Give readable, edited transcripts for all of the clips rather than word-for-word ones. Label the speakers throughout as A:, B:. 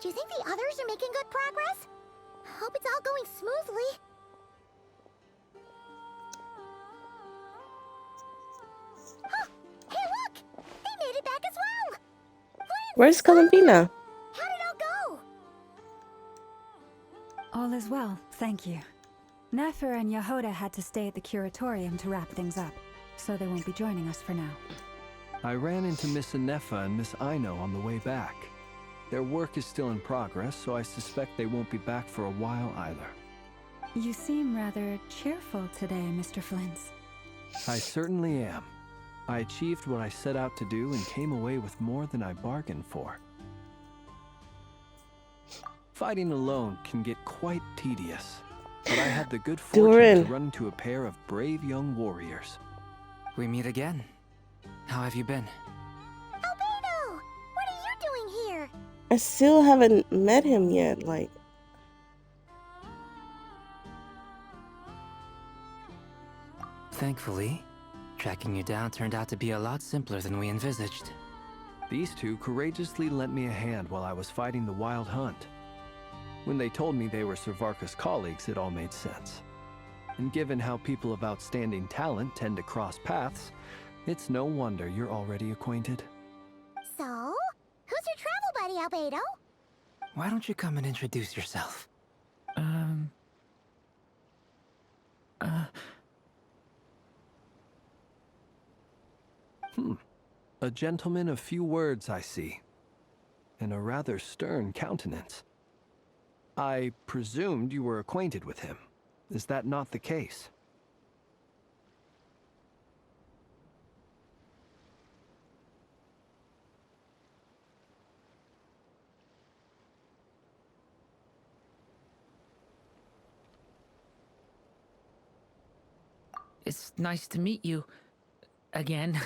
A: Do you think the others are making good progress? Hope it's all going smoothly. Huh! Hey, look! They made it back as well!
B: Where's Columbina?
A: How did it all go?
C: All is well, thank you. Nefer and Yehoda had to stay at the curatorium to wrap things up, so they won't be joining us for now.
D: I ran into Miss Anefa and Miss Aino on the way back. Their work is still in progress, so I suspect they won't be back for a while either.
C: You seem rather cheerful today, Mr. Flintz.
D: I certainly am. I achieved what I set out to do and came away with more than I bargained for. Fighting alone can get quite tedious, but I had the good fortune to run into a pair of brave young warriors.
E: We meet again. How have you been?
A: Albedo! What are you doing here?
B: I still haven't met him yet, like...
E: Thankfully, tracking you down turned out to be a lot simpler than we envisaged.
D: These two courageously lent me a hand while I was fighting the wild hunt. When they told me they were Servarka's colleagues, it all made sense. And given how people of outstanding talent tend to cross paths, it's no wonder you're already acquainted.
A: So, who's your travel buddy, Albedo?
E: Why don't you come and introduce yourself?
D: A gentleman of few words, I see. And a rather stern countenance. I presumed you were acquainted with him. Is that not the case?
F: It's nice to meet you. Again.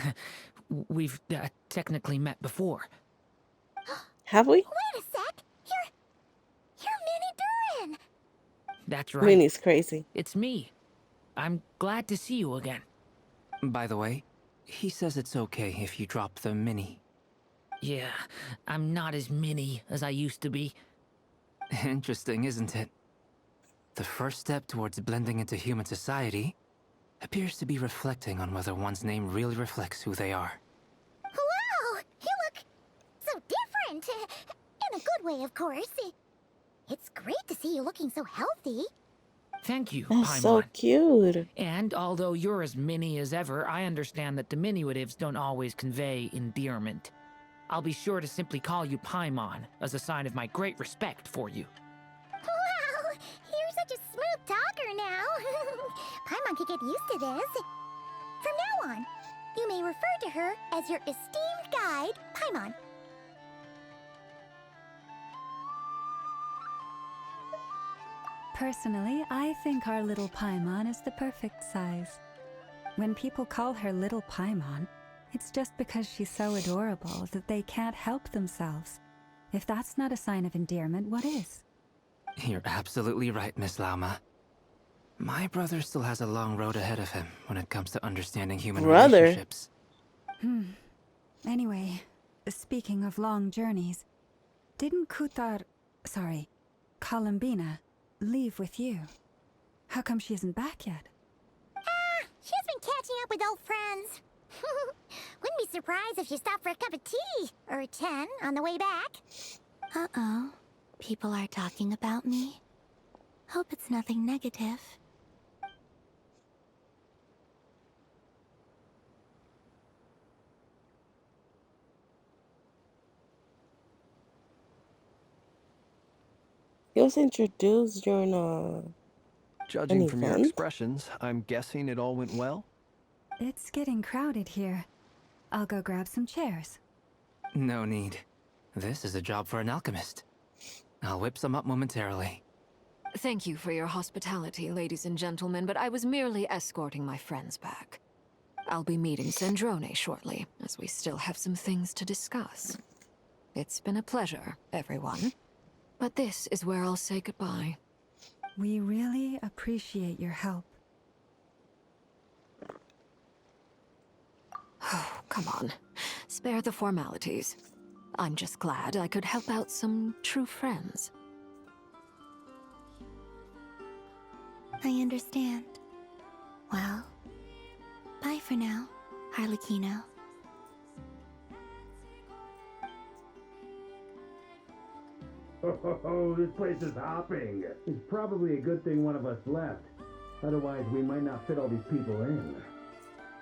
F: We've technically met before.
B: Have we?
A: Wait a sec! You're Minnie Durin!
F: That's right.
B: Minnie's crazy.
F: It's me. I'm glad to see you again.
E: By the way, he says it's okay if you drop the mini.
F: Yeah, I'm not as mini as I used to be.
E: Interesting, isn't it? The first step towards blending into human society appears to be reflecting on whether one's name really reflects who they are.
A: Wow! You look so different! In a good way, of course. It's great to see you looking so healthy.
F: Thank you,
B: That's
F: Paimon.
B: so cute.
F: And although you're as mini as ever, I understand that diminutives don't always convey endearment. I'll be sure to simply call you Paimon as a sign of my great respect for you.
A: Wow! You're such a smooth talker now. Paimon could get used to this. From now on, you may refer to her as your esteemed guide, Paimon.
C: Personally, I think our little Paimon is the perfect size. When people call her Little Paimon, it's just because she's so adorable that they can't help themselves. If that's not a sign of endearment, what is?
E: You're absolutely right, Miss Lauma. My brother still has a long road ahead of him when it comes to understanding human relationships.
C: Anyway, speaking of long journeys, didn't Columbina, leave with you? How come she isn't back yet?
A: She's been catching up with old friends. Wouldn't be surprised if she stopped for a cup of tea or 10 on the way back. Uh-oh. People are talking about me. Hope it's nothing negative.
B: He was introduced during
D: Judging from your
B: event?
D: expressions, I'm guessing it all went well?
C: It's getting crowded here. I'll go grab some chairs.
E: No need. This is a job for an alchemist. I'll whip some up momentarily.
G: Thank you for your hospitality, ladies and gentlemen, but I was merely escorting my friends back. I'll be meeting Sandrone shortly, as we still have some things to discuss. It's been a pleasure, everyone. But this is where I'll say goodbye.
C: We really appreciate your help.
G: Oh, come on. Spare the formalities. I'm just glad I could help out some true friends.
A: I understand. Well, bye for now, Harlequino.
H: Oh, this place is hopping. It's probably a good thing one of us left. Otherwise, we might not fit all these people in.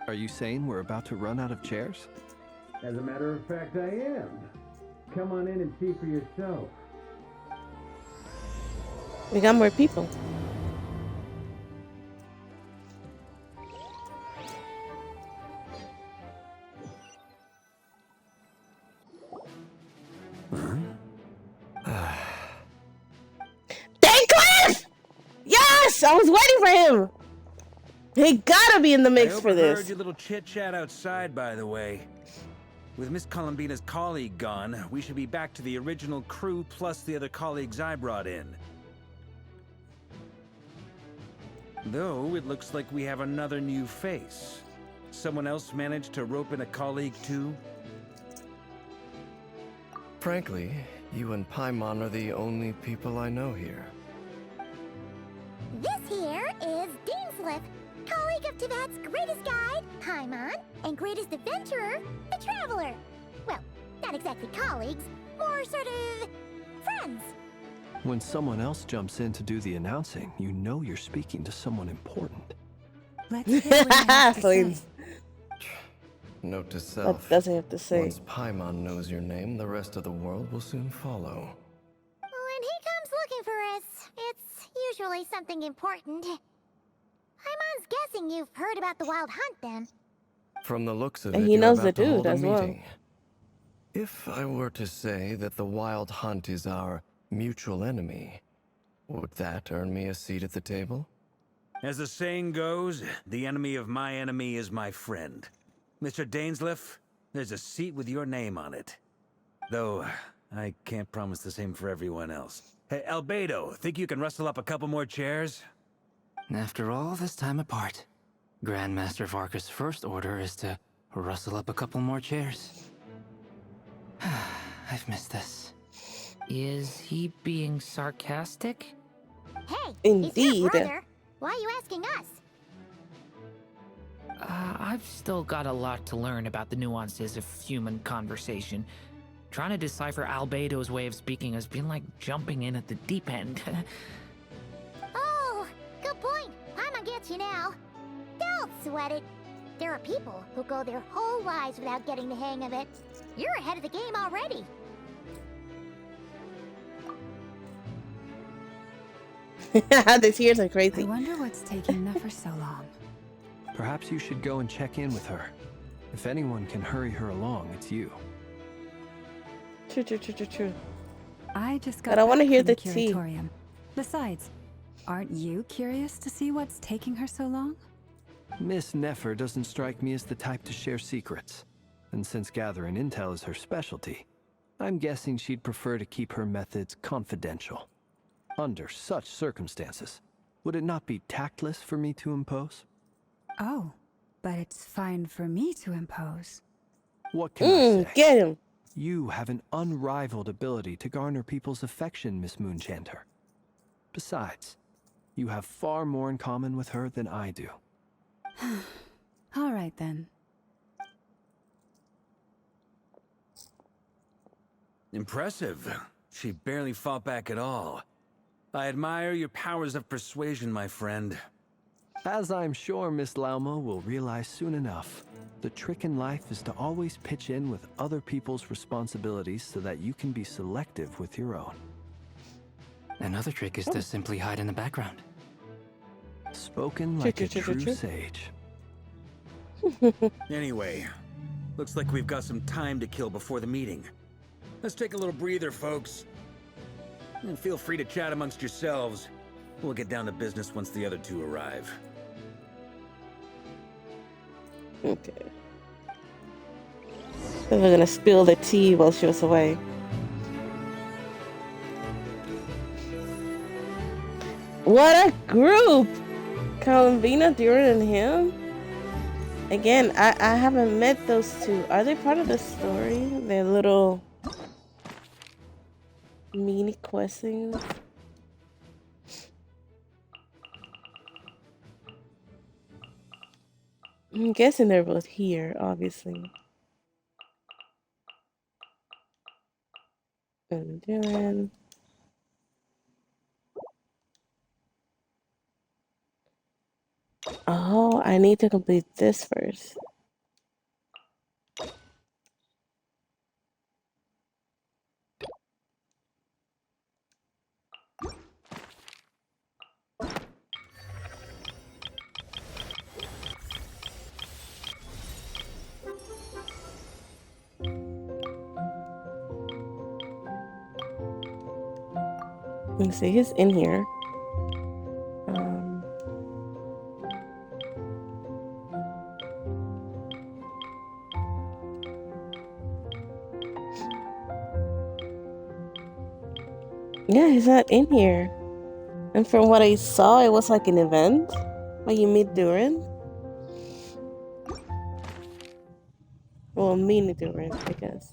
D: Are you saying we're about to run out of chairs?
H: As a matter of fact, I am. Come on in and see for yourself.
B: We got more people. Cliff! Yes! I was waiting for him! He gotta be in the mix for
I: I
B: this.
I: overheard your little chit-chat outside, by the way. With Miss Columbina's colleague gone, we should be back to the original crew plus the other colleagues I brought in. Though, it looks like we have another new face. Someone else managed to rope in a colleague too?
J: Frankly, you and Paimon are the only people I know here.
A: This here is Deansliff, colleague of Tibet's greatest guide, Paimon, and greatest adventurer, the Traveler. Well, not exactly colleagues, more sort of friends.
D: When someone else jumps in to do the announcing, you know you're speaking to someone important.
C: Let's hear what you have to say.
B: Please.
J: Note to
B: That
J: self.
B: doesn't have to say.
J: Once Paimon knows your name, the rest of the world will soon follow.
A: When he comes looking for us, it's usually something important. Paimon's guessing you've heard about the Wild Hunt, then.
J: From the looks of
B: And
J: it,
B: he
J: you're
B: knows
J: about
B: the
J: to hold
B: dude
J: a
B: as well.
J: meeting. If I were to say that the Wild Hunt is our mutual enemy, would that earn me a seat at the table?
I: As the saying goes, the enemy of my enemy is my friend. Mr. Dainsliff, there's a seat with your name on it. Though, I can't promise the same for everyone else. Hey, Albedo, think you can rustle up a couple more chairs?
E: After all this time apart, Grandmaster Varka's first order is to rustle up a couple more chairs. I've missed this.
F: Is he being sarcastic?
A: Hey,
B: Indeed.
A: he's your brother. Why are you asking us?
F: I've still got a lot to learn about the nuances of human conversation. Trying to decipher Albedo's way of speaking has been like jumping in at the deep end.
A: Oh, good point. Paimon gets you now. Don't sweat it. There are people who go their whole lives without getting the hang of it. You're ahead of the game already.
B: The tears are
C: I
B: crazy.
C: wonder what's taking Nefer so long.
D: Perhaps you should go and check in with her. If anyone can hurry her along, it's you.
B: True.
C: I just got
B: But I wanna
C: back
B: hear
C: from
B: the tea.
C: curatorium. Besides, aren't you curious to see what's taking her so long?
D: Miss Nefer doesn't strike me as the type to share secrets. And since gathering intel is her specialty, I'm guessing she'd prefer to keep her methods confidential. Under such circumstances, would it not be tactless for me to impose?
C: Oh, but it's fine for me to impose.
D: What can I say?
B: Get him.
D: You have an unrivaled ability to garner people's affection, Miss Moonchanter. Besides, you have far more in common with her than I do.
C: All right then.
I: Impressive. She barely fought back at all. I admire your powers of persuasion, my friend.
D: As I'm sure Miss Lauma will realize soon enough, the trick in life is to always pitch in with other people's responsibilities so that you can be selective with your own.
E: Another trick is to simply hide in the background.
D: Spoken like a
B: True.
D: true sage.
I: Anyway, looks like we've got some time to kill before the meeting. Let's take a little breather, folks. And feel free to chat amongst yourselves. We'll get down to business once the other two arrive.
B: Okay. So we're gonna spill the tea while she was away. What a group! Columbina, Duran, and him? Again, I haven't met those two. Are they part of the story? Their little mini questions? I'm guessing they're both here, obviously. And Duran. Oh, I need to complete this first. Let me see, he's in here. Yeah, he's not in here. And from what I saw, it was like an event where you meet Duran. Well, mini Duran, I guess.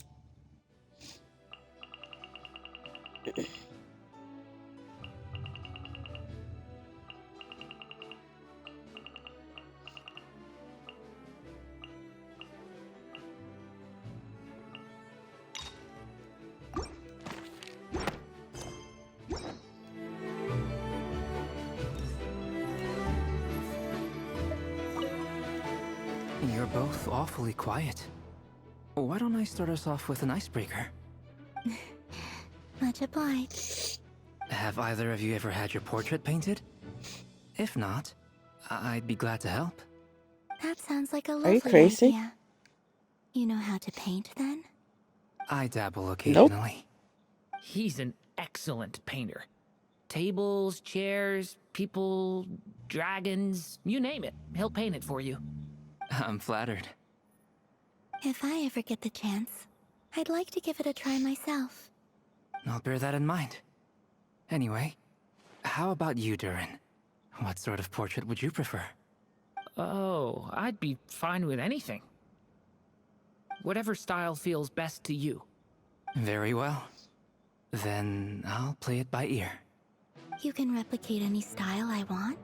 E: You're both awfully quiet. Why don't I start us off with an icebreaker?
A: Much obliged.
E: Have either of you ever had your portrait painted? If not, I'd be glad to help.
A: That sounds like a
B: Are you
A: lovely
B: crazy?
A: idea. You know how to paint then?
E: I dabble occasionally.
F: He's an excellent painter. Tables, chairs, people, dragons, you name it. He'll paint it for you.
E: I'm flattered.
A: If I ever get the chance, I'd like to give it a try myself.
E: I'll bear that in mind. Anyway, how about you, Duran? What sort of portrait would you prefer?
F: Oh, I'd be fine with anything. Whatever style feels best to you.
E: Very well. Then I'll play it by ear.
A: You can replicate any style I want?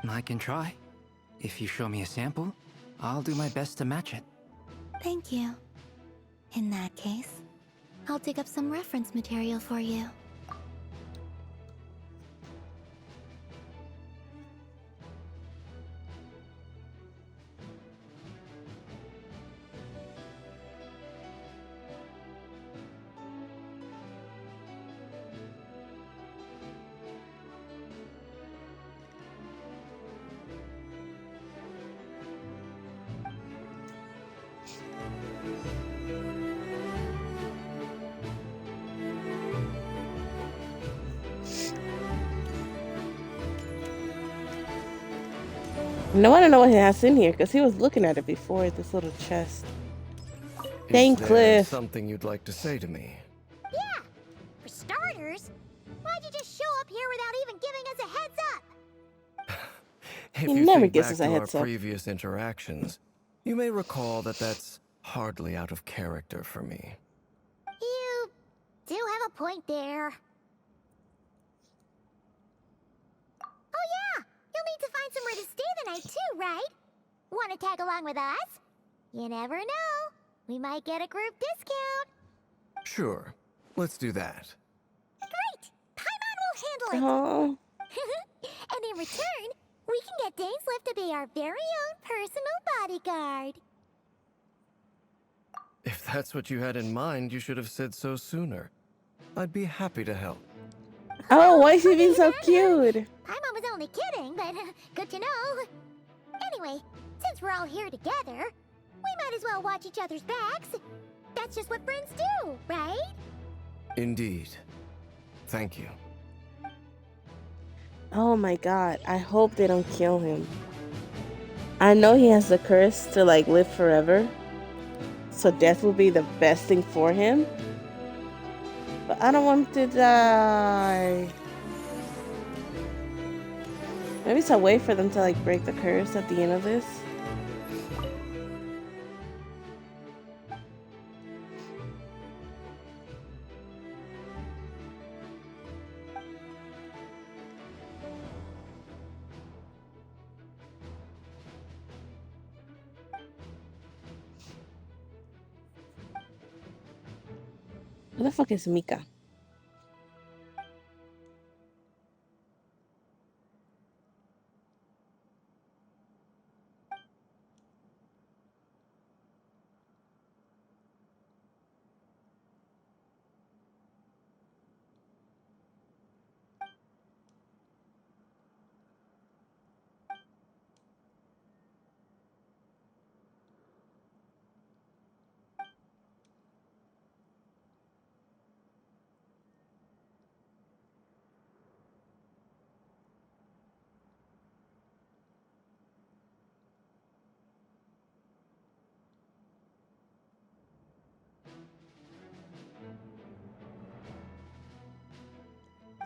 E: I can try. If you show me a sample, I'll do my best to match it.
A: Thank you. In that case, I'll dig up some reference material for you.
B: No, I don't know what he has in here because he was looking at it before, this little chest. Dang,
J: Is there
B: Cliff.
J: something you'd like to say to me?
A: Yeah! For starters, why'd you just show up here without even giving us a heads up?
J: If
B: He
J: you
B: never
J: think
B: gives
J: back
B: us a
J: to our
B: heads up.
J: previous interactions, you may recall that that's hardly out of character for me.
A: You do have a point there. Oh yeah! You'll need to find somewhere to stay the night too, right? Want to tag along with us? You never know. We might get a group discount.
J: Sure, let's do that.
A: Great! Paimon will handle it.
B: Oh,
A: And in return, we can get Dainslift to be our very own personal bodyguard.
J: If that's what you had in mind, you should have said so sooner. I'd be happy to help.
B: oh, why is he being so cute?
A: Paimon was only kidding, but good to know. Anyway, Since we're all here together, we might as well watch each other's backs. That's just what friends do, right?
J: Indeed. Thank you.
B: Oh my god, I hope they don't kill him. I know he has the curse to like live forever, so death will be the best thing for him. But I don't want him to die. Maybe it's a way for them to like break the curse at the end of this. Where the fuck is Mika?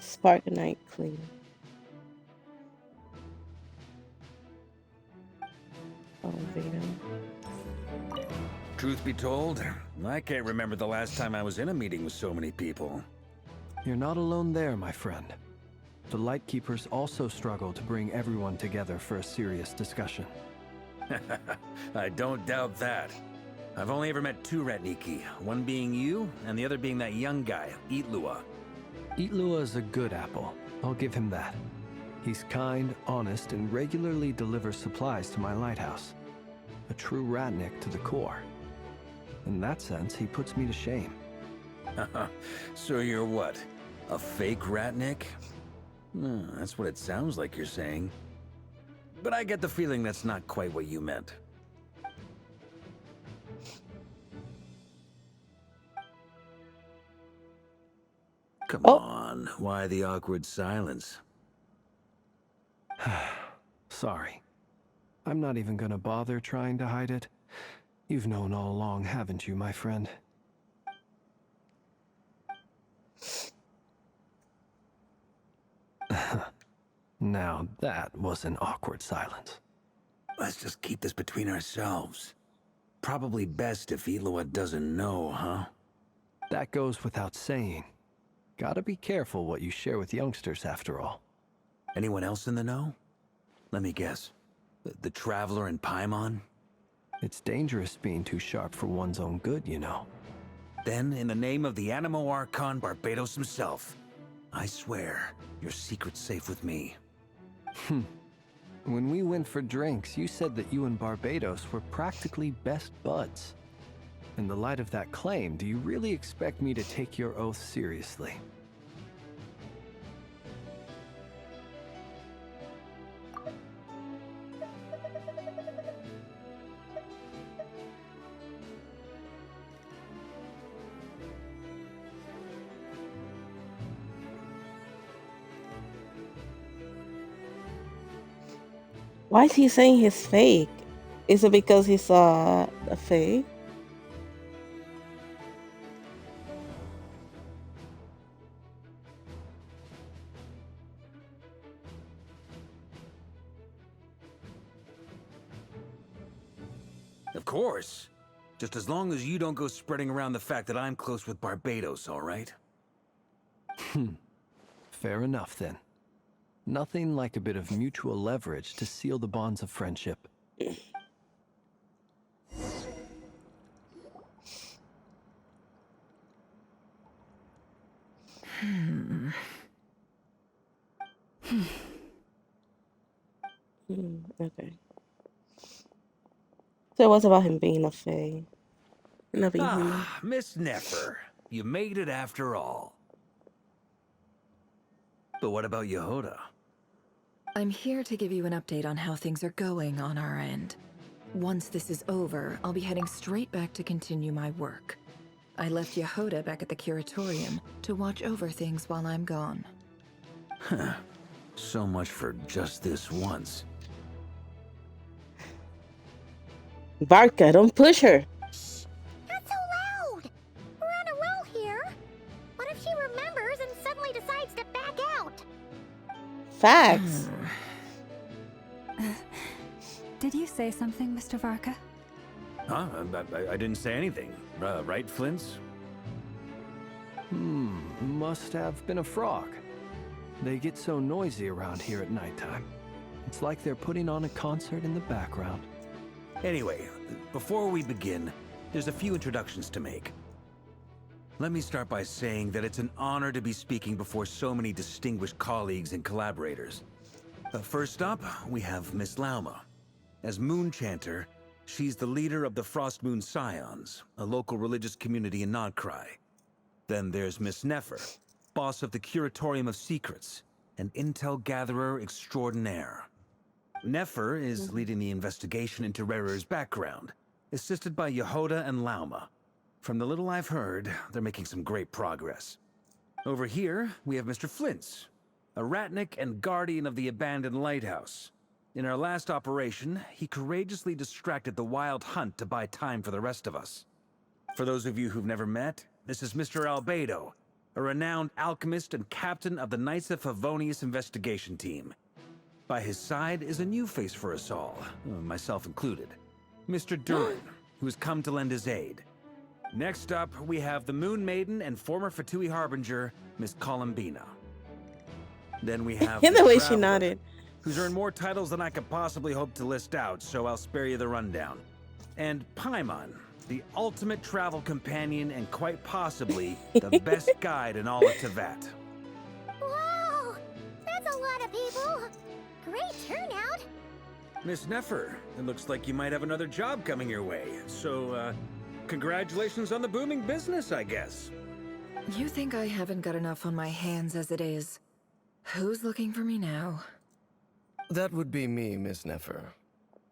B: Sparkanite clean. Oh, Vito.
I: Truth be told, I can't remember the last time I was in a meeting with so many people.
D: You're not alone there, my friend. The Lightkeepers also struggle to bring everyone together for a serious discussion.
I: I don't doubt that. I've only ever met two Ratniki, one being you, and the other being that young guy, Itlua.
D: Itlua is a good apple. I'll give him that. He's kind, honest, and regularly delivers supplies to my lighthouse. A true Ratnik to the core. In that sense, he puts me to shame.
I: So you're what? A fake Ratnik? That's what it sounds like you're saying. But I get the feeling that's not quite what you meant. Come on, why the awkward silence?
D: Sorry. I'm not even gonna bother trying to hide it. You've known all along, haven't you, my friend? Now that was an awkward silence.
I: Let's just keep this between ourselves. Probably best if Itlua doesn't know, huh?
D: That goes without saying. Gotta be careful what you share with youngsters, after all.
I: Anyone else in the know? Let me guess. The Traveler and Paimon?
D: It's dangerous being too sharp for one's own good, you know.
I: Then, in the name of the Animo Archon Barbados himself, I swear, your secret's safe with me.
D: When we went for drinks, you said that you and Barbados were practically best buds. In the light of that claim, do you really expect me to take your oath seriously?
B: Why is he saying he's fake? Is it because he saw a fake?
I: Of course. Just as long as you don't go spreading around the fact that I'm close with Barbados, all right?
D: Fair enough, then. Nothing like a bit of mutual leverage to seal the bonds of friendship.
B: Okay. So it was about him being a fae. Not being human.
I: Miss Nefer, you made it after all. But what about Yehoda?
K: I'm here to give you an update on how things are going on our end. Once this is over, I'll be heading straight back to continue my work. I left Yehoda back at the curatorium to watch over things while I'm gone.
I: Huh. So much for just this once.
B: Varka, don't push her.
A: Shh! Not so loud! We're on a roll here. What if she remembers and suddenly decides to back out?
B: Facts.
C: Did you say something, Mr. Varka?
I: Huh? I didn't say anything. Right, Flint's?
D: Must have been a frog. They get so noisy around here at nighttime. It's like they're putting on a concert in the background.
I: Anyway, before we begin, there's a few introductions to make. Let me start by saying that it's an honor to be speaking before so many distinguished colleagues and collaborators. First up, we have Miss Lauma. As Moon Chanter, she's the leader of the Frost Moon Scions, a local religious community in Nodcry. Then there's Miss Nefer, boss of the Curatorium of Secrets, an intel gatherer extraordinaire. Nefer is leading the investigation into Rerer's background, assisted by Yehoda and Lauma. From the little I've heard, they're making some great progress. Over here, we have Mr. Flint's, a ratnik and guardian of the abandoned lighthouse. In our last operation, he courageously distracted the Wild Hunt to buy time for the rest of us. For those of you who've never met, this is Mr. Albedo, a renowned alchemist and captain of the Knights of Favonius investigation team. By his side is a new face for us all, myself included, Mr. Durin, who's come to lend his aid. Next up, we have the Moon Maiden and former Fatui Harbinger, Miss Columbina. Then we have
B: In the way she
I: Traveler,
B: nodded.
I: who's earned more titles than I could possibly hope to list out, so I'll spare you the rundown. And Paimon, the ultimate travel companion and quite possibly the best guide in all of Tevat.
A: Wow! That's a lot of people! Great turnout!
I: Miss Nefer, it looks like you might have another job coming your way, so, congratulations on the booming business, I guess.
K: You think I haven't got enough on my hands as it is? Who's looking for me now?
J: That would be me, Miss Nefer.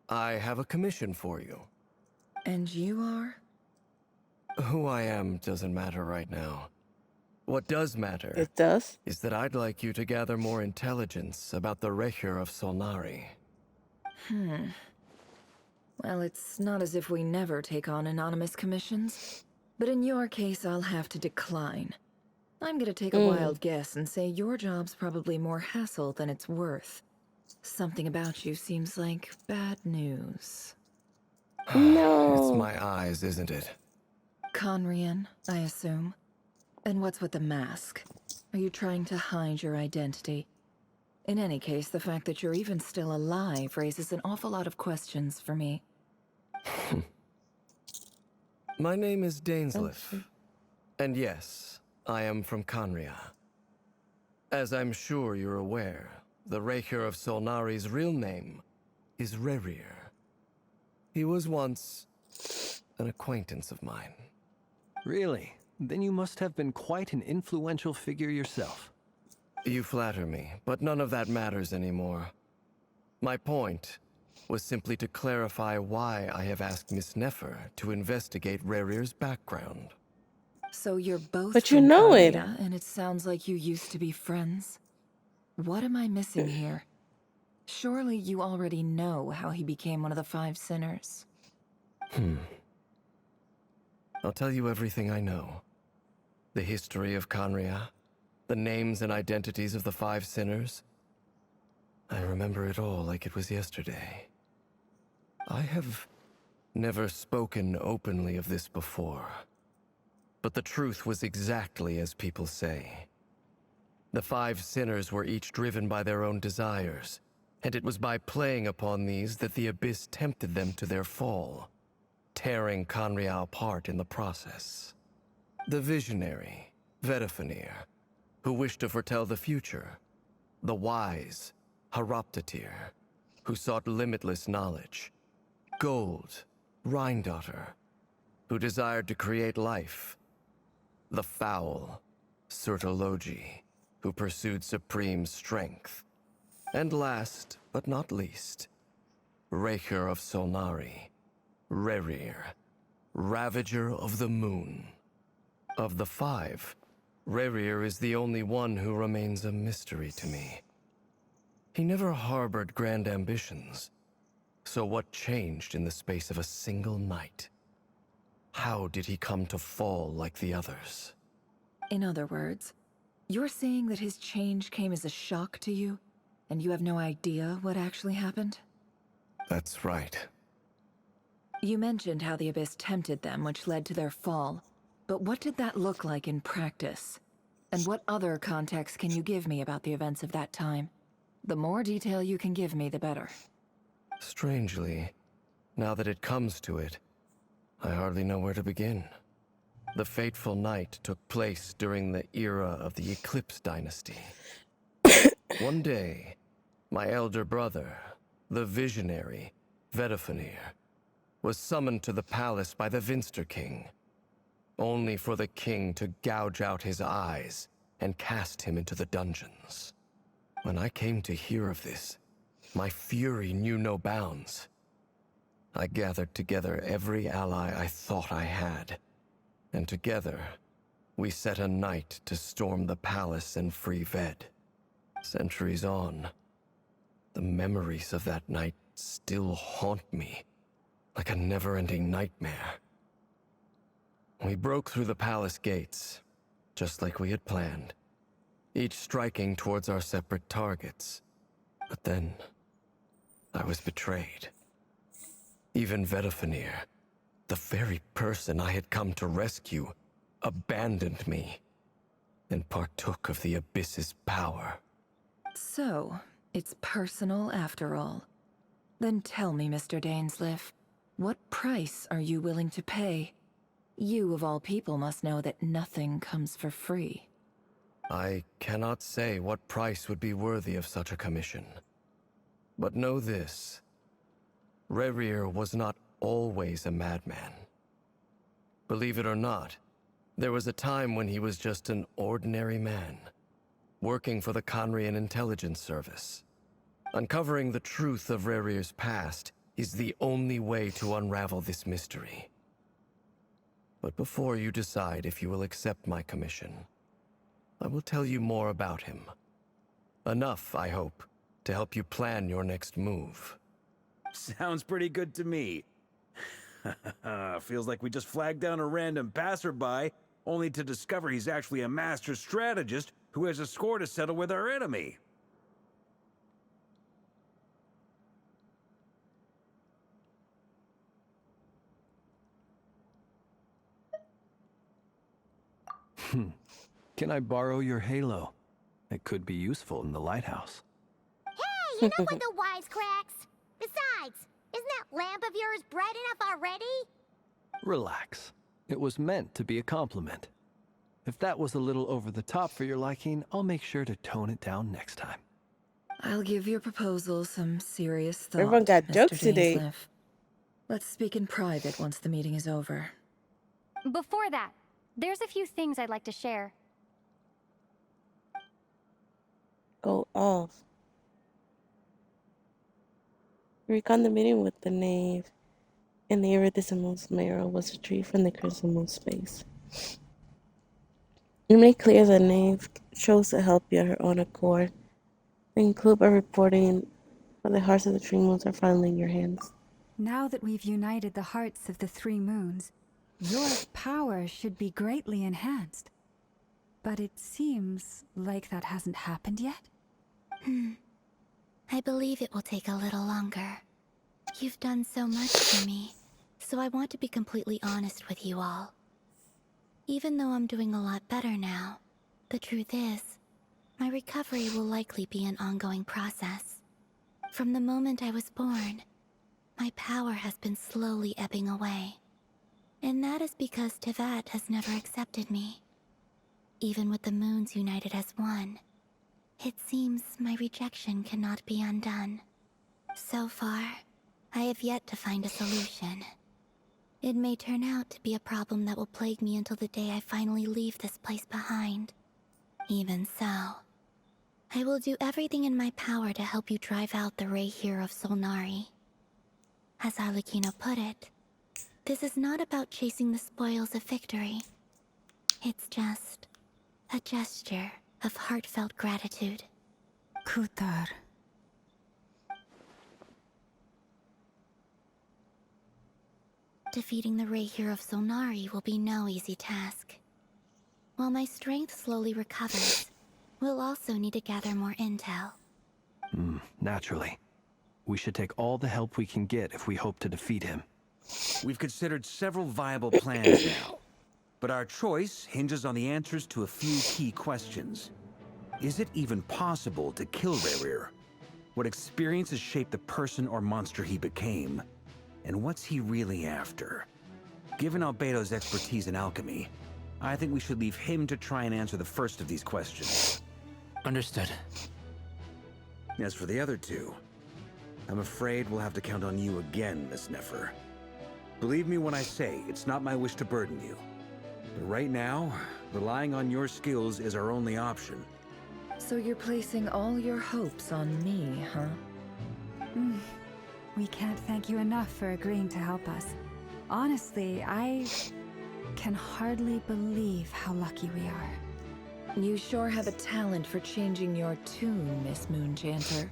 J: I have a commission for you.
K: And you are?
J: Who I am doesn't matter right now. What does matter
B: It does?
J: is that I'd like you to gather more intelligence about the Recher of Solnari.
K: Well, it's not as if we never take on anonymous commissions. But in your case, I'll have to decline. I'm gonna take a wild guess and say your job's probably more hassle than it's worth. Something about you seems like bad news.
B: No.
J: It's my eyes, isn't it?
K: Conrian, I assume. And what's with the mask? Are you trying to hide your identity? In any case, the fact that you're even still alive raises an awful lot of questions for me.
J: My name is Dainsleif. And yes, I am from Conria. As I'm sure you're aware, the Recher of Solnari's real name is Rerir. He was once an acquaintance of mine.
D: Really? Then you must have been quite an influential figure yourself.
J: You flatter me, but none of that matters anymore. My point was simply to clarify why I have asked Miss Nefer to investigate Rerir's background.
K: So you're both
B: But you
K: from
B: know it.
K: Conria, and it sounds like you used to be friends. What am I missing here? Surely you already know how he became one of the Five Sinners.
J: I'll tell you everything I know. The history of Conria, the names and identities of the Five Sinners. I remember it all like it was yesterday. I have never spoken openly of this before. But the truth was exactly as people say. The Five Sinners were each driven by their own desires, and it was by playing upon these that the Abyss tempted them to their fall, tearing Conria apart in the process. The visionary, Vedafinir, who wished to foretell the future. The wise, Haroptatir, who sought limitless knowledge. Gold, Rhindaughter, who desired to create life. The foul, Sertologi, who pursued supreme strength. And last, but not least, Raker of Solnari, Rerir, Ravager of the Moon. Of the five, Rerir is the only one who remains a mystery to me. He never harbored grand ambitions. So what changed in the space of a single night? How did he come to fall like the others?
K: In other words, you're saying that his change came as a shock to you, and you have no idea what actually happened?
J: That's right.
K: You mentioned how the Abyss tempted them, which led to their fall. But what did that look like in practice? And what other context can you give me about the events of that time? The more detail you can give me, the better.
J: Strangely, now that it comes to it, I hardly know where to begin. The fateful night took place during the era of the Eclipse Dynasty. One day, my elder brother, the visionary, Vedifenir, was summoned to the palace by the Vinster King, only for the king to gouge out his eyes and cast him into the dungeons. When I came to hear of this, my fury knew no bounds. I gathered together every ally I thought I had, and together, we set a night to storm the palace and free Ved. Centuries on, the memories of that night still haunt me, like a never-ending nightmare. We broke through the palace gates, just like we had planned, each striking towards our separate targets. But then, I was betrayed. Even Vedifenir, the very person I had come to rescue, abandoned me and partook of the Abyss's power.
K: So, it's personal after all. Then tell me, Mr. Dainsleif, what price are you willing to pay? You, of all people, must know that nothing comes for free.
J: I cannot say what price would be worthy of such a commission. But know this. Rerir was not always a madman. Believe it or not, there was a time when he was just an ordinary man, working for the Conrian Intelligence Service. Uncovering the truth of Rerir's past is the only way to unravel this mystery. But before you decide if you will accept my commission, I will tell you more about him. Enough, I hope, to help you plan your next move.
I: Sounds pretty good to me. Feels like we just flagged down a random passerby, only to discover he's actually a master strategist who has a score to settle with our enemy.
D: Can I borrow your halo? It could be useful in the lighthouse.
A: Hey, enough with the wisecracks. Besides, isn't that lamp of yours bright enough already?
D: Relax. It was meant to be a compliment. If that was a little over the top for your liking, I'll make sure to tone it down next time.
K: I'll give your proposal some serious thought,
B: Everyone got
K: Mr.
B: jokes today.
K: Dainsleif. Let's speak in private once the meeting is over.
L: Before that, there's a few things I'd like to share.
B: Go off. Recon the meeting with the knave and the Iridescimos Mayor was retrieved from the Crimson space. It made clear the knave chose to help you at her own accord. Include by reporting that the hearts of the three moons are finally in your hands.
C: Now that we've united the hearts of the three moons, your power should be greatly enhanced. But it seems like that hasn't happened yet.
A: I believe it will take a little longer. You've done so much for me, so I want to be completely honest with you all. Even though I'm doing a lot better now, the truth is, my recovery will likely be an ongoing process. From the moment I was born, my power has been slowly ebbing away. And that is because Tevat has never accepted me. Even with the moons united as one, it seems my rejection cannot be undone. So far, I have yet to find a solution. It may turn out to be a problem that will plague me until the day I finally leave this place behind. Even so, I will do everything in my power to help you drive out the Raher of Solnari. As Arlecchino put it, this is not about chasing the spoils of victory. It's just a gesture of heartfelt gratitude.
C: Kutar.
A: Defeating the Rayhir of Solnari will be no easy task. While my strength slowly recovers, we'll also need to gather more intel.
D: Naturally. We should take all the help we can get if we hope to defeat him.
I: We've considered several viable plans now, but our choice hinges on the answers to a few key questions. Is it even possible to kill Rayhir? What experiences shaped the person or monster he became? And what's he really after? Given Albedo's expertise in alchemy, I think we should leave him to try and answer the first of these questions.
E: Understood.
I: As for the other two, I'm afraid we'll have to count on you again, Miss Nefer. Believe me when I say it's not my wish to burden you. But right now, relying on your skills is our only option.
K: So you're placing all your hopes on me, huh?
C: We can't thank you enough for agreeing to help us. Honestly, I can hardly believe how lucky we are.
K: You sure have a talent for changing your tune, Miss Moonchanter.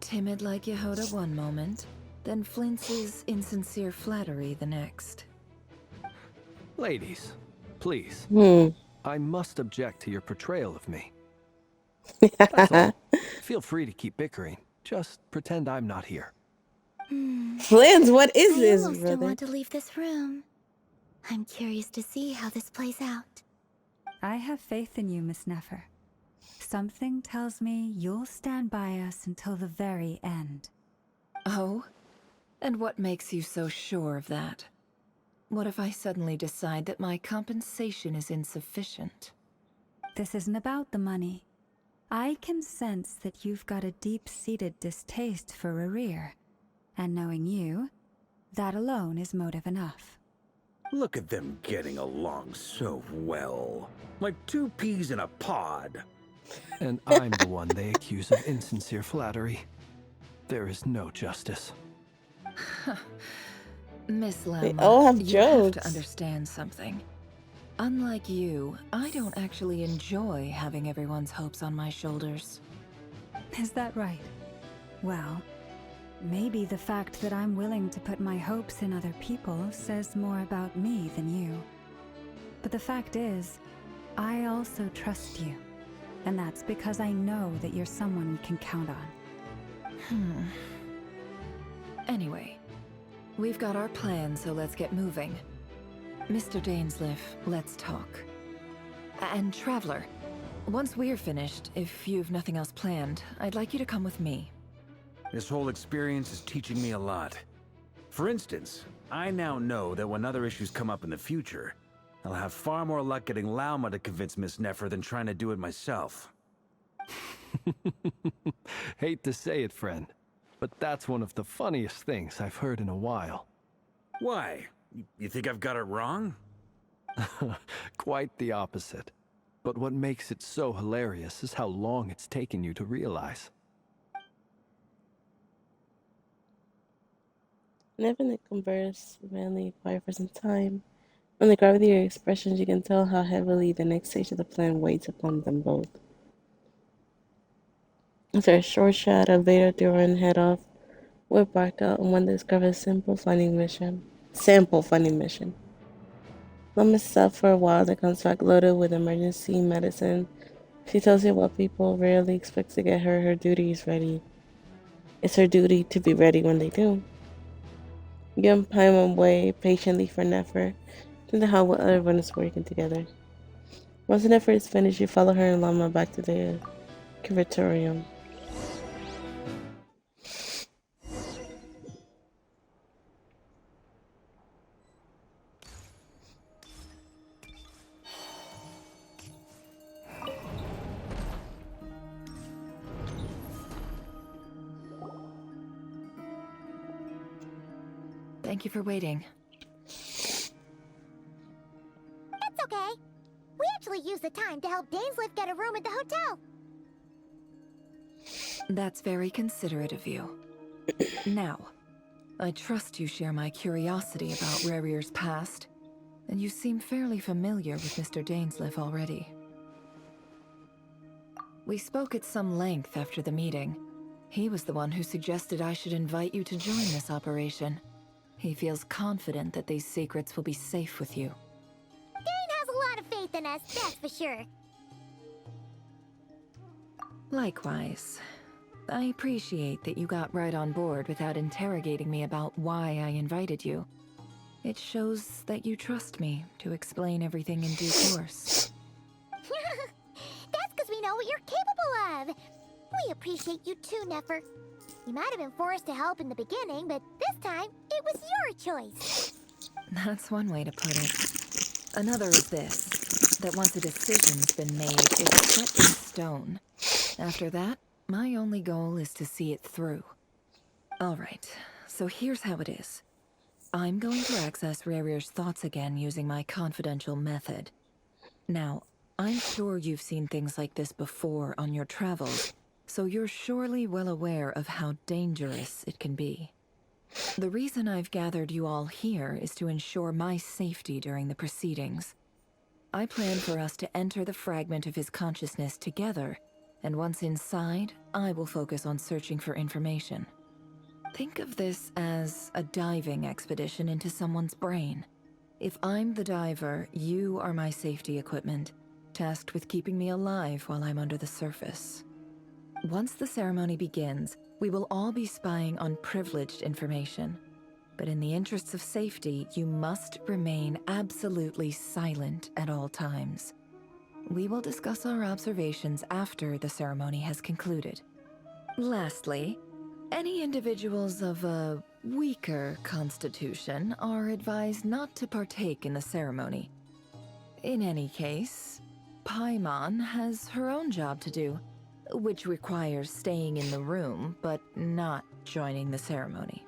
K: Timid like Yehoda one moment, then flinches insincere flattery the next.
D: Ladies, please. I must object to your portrayal of me. That's all. Feel free to keep bickering. Just pretend I'm not here.
B: Flins, what is this,
A: I almost
B: brother?
A: don't want to leave this room. I'm curious to see how this plays out.
C: I have faith in you, Miss Nefer. Something tells me you'll stand by us until the very end.
K: Oh? And what makes you so sure of that? What if I suddenly decide that my compensation is insufficient?
C: This isn't about the money. I can sense that you've got a deep-seated distaste for Rayhir. And knowing you, that alone is motive enough.
I: Look at them getting along so well. Like two peas in a pod.
D: And I'm the one they accuse of insincere flattery. There is no justice.
K: Miss Lama,
B: They all have
K: you have to
B: jokes.
K: understand something. Unlike you, I don't actually enjoy having everyone's hopes on my shoulders.
C: Is that right? Well, maybe the fact that I'm willing to put my hopes in other people says more about me than you. But the fact is, I also trust you. And that's because I know that you're someone we can count on.
K: Anyway, we've got our plan, so let's get moving. Mr. Dainsleif, let's talk. And Traveler, once we're finished, if you've nothing else planned, I'd like you to come with me.
I: This whole experience is teaching me a lot. For instance, I now know that when other issues come up in the future, I'll have far more luck getting Lauma to convince Miss Nefer than trying to do it myself.
D: Hate to say it, friend, but that's one of the funniest things I've heard in a while.
I: Why? You think I've got it wrong?
D: Quite the opposite. But what makes it so hilarious is how long it's taken you to realize.
B: Never they converse, mainly quiet for some time. From the gravity of your expressions, you can tell how heavily the next stage of the plan weighs upon them both. After a short shot of Vader Duran head off, Whip back out on one to discover a sample finding mission. Mama stops for a while, then comes back loaded with emergency medicine. She tells you what people rarely expect to get her duty is ready. It's her duty to be ready when they do. You and Paimon wait patiently for Nefer, to how well everyone is working together. Once Nefer is finished, you follow her and Lama back to the curatorium.
K: Thank you for waiting.
A: It's okay. We actually used the time to help Dainsleif get a room at the hotel.
K: That's very considerate of you. Now, I trust you share my curiosity about Rarier's past, and you seem fairly familiar with Mr. Dainsleif already. We spoke at some length after the meeting. He was the one who suggested I should invite you to join this operation. He feels confident that these secrets will be safe with you.
A: Dane has a lot of faith in us, that's for sure.
K: Likewise. I appreciate that you got right on board without interrogating me about why I invited you. It shows that you trust me to explain everything in due course.
A: That's because we know what you're capable of. We appreciate you too, Nefer. You might have been forced to help in the beginning, but this time, it was your choice.
K: That's one way to put it. Another is this, that once a decision's been made, it's set in stone. After that, my only goal is to see it through. Alright, so here's how it is. I'm going to access Rarier's thoughts again using my confidential method. Now, I'm sure you've seen things like this before on your travels, so you're surely well aware of how dangerous it can be. The reason I've gathered you all here is to ensure my safety during the proceedings. I plan for us to enter the fragment of his consciousness together, and once inside, I will focus on searching for information. Think of this as a diving expedition into someone's brain. If I'm the diver, you are my safety equipment, tasked with keeping me alive while I'm under the surface. Once the ceremony begins, we will all be spying on privileged information. But in the interests of safety, you must remain absolutely silent at all times. We will discuss our observations after the ceremony has concluded. Lastly, any individuals of a weaker constitution are advised not to partake in the ceremony. In any case, Paimon has her own job to do, which requires staying in the room but not joining the ceremony.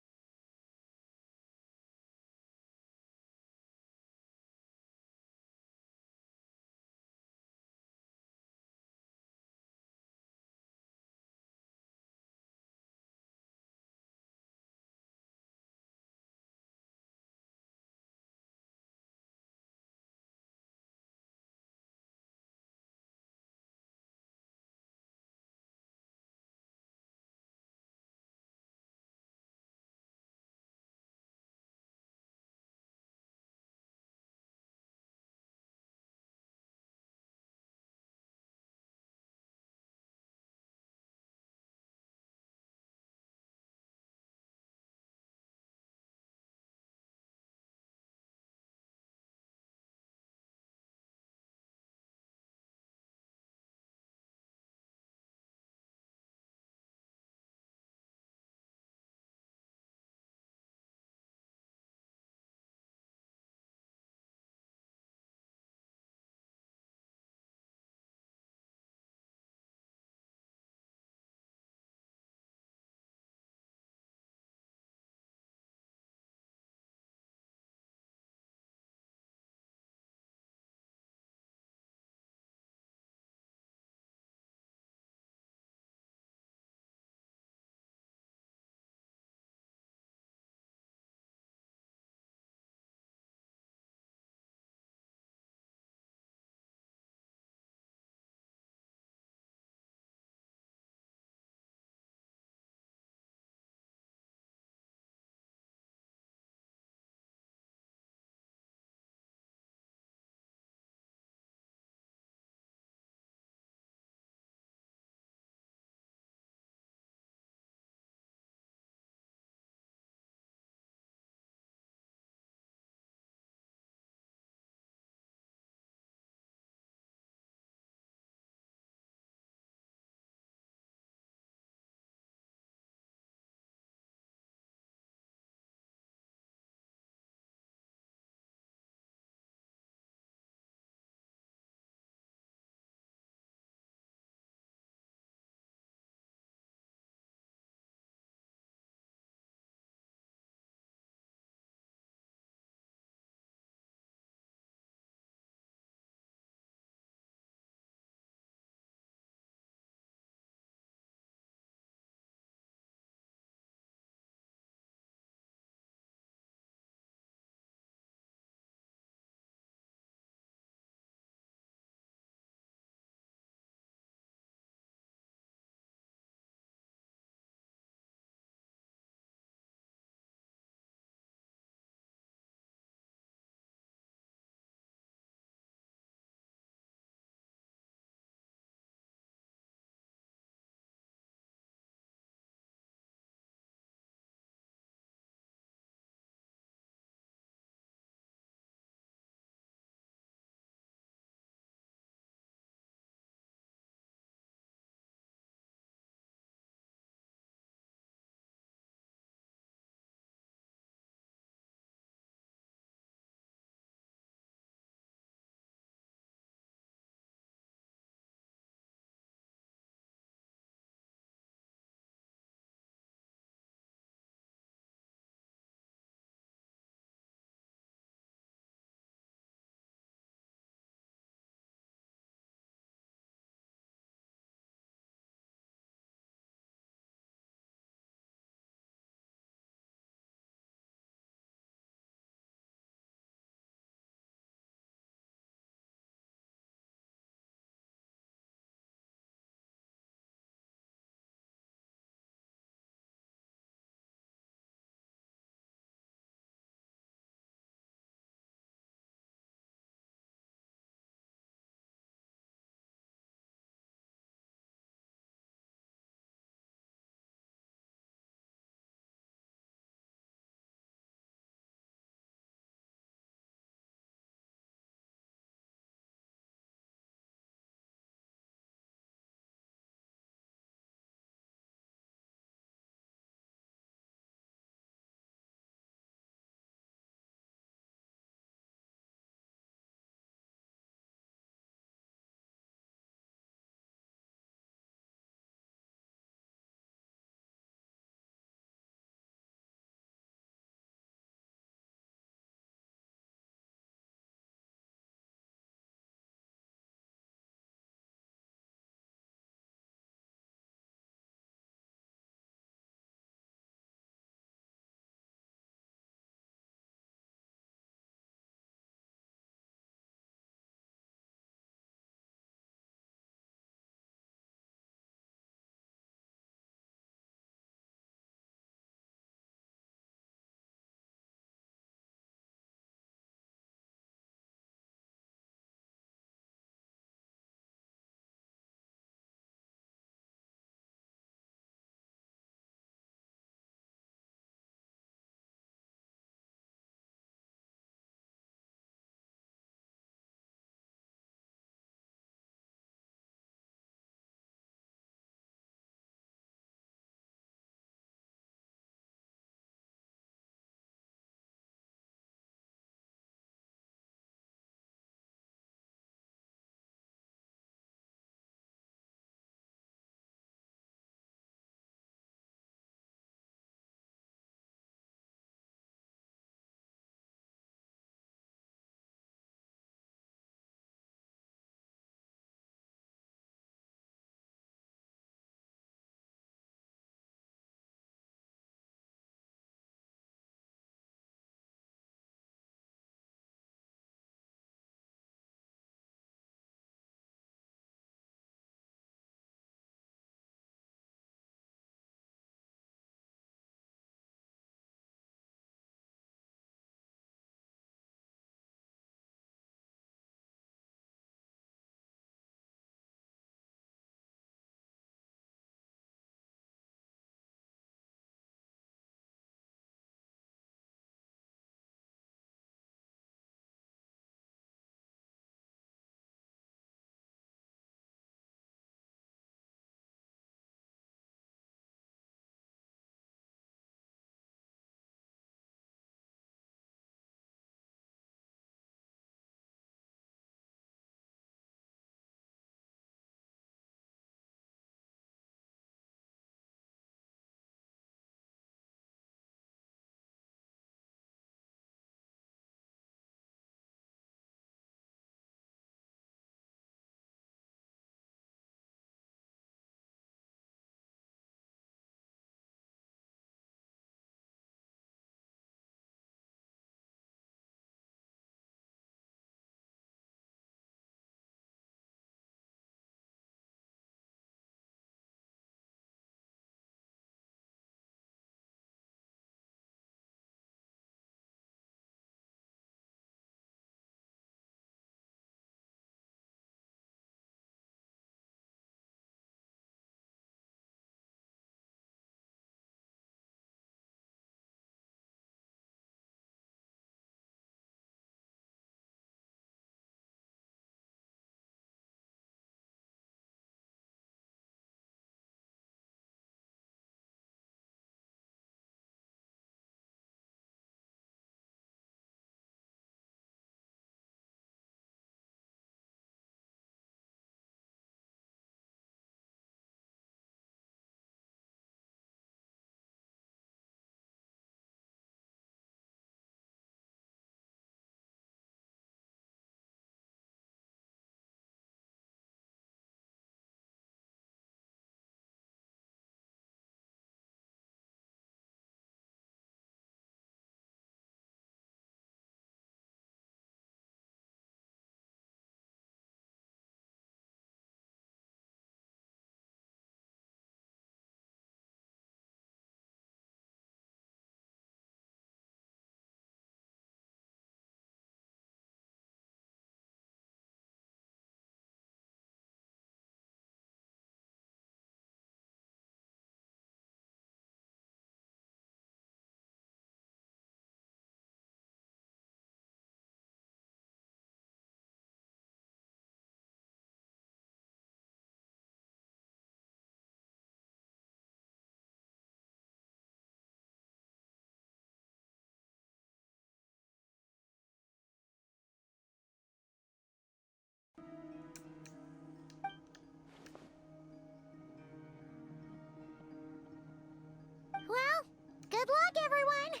A: Well, good luck, everyone.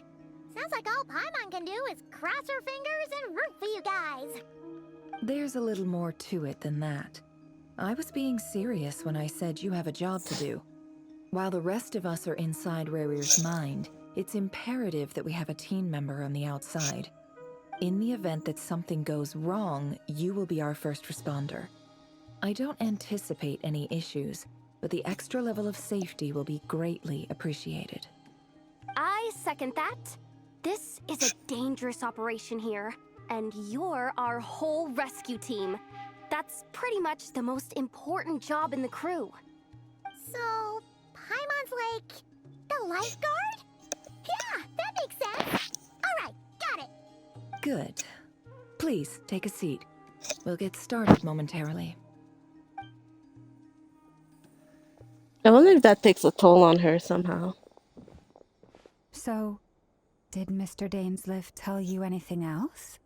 A: Sounds like all Paimon can do is cross her fingers and root for you guys.
K: There's a little more to it than that. I was being serious when I said you have a job to do. While the rest of us are inside Rarir's mind, it's imperative that we have a team member on the outside. In the event that something goes wrong, you will be our first responder. I don't anticipate any issues, but the extra level of safety will be greatly appreciated.
M: I second that. This is a dangerous operation here, and you're our whole rescue team. That's pretty much the most important job in the crew.
A: So, Paimon's like the lifeguard? Yeah, that makes sense. All right, got it.
K: Good. Please, take a seat. We'll get started momentarily.
B: I wonder if that takes a toll on her somehow.
C: So, did Mr. Dainsliff tell you anything else?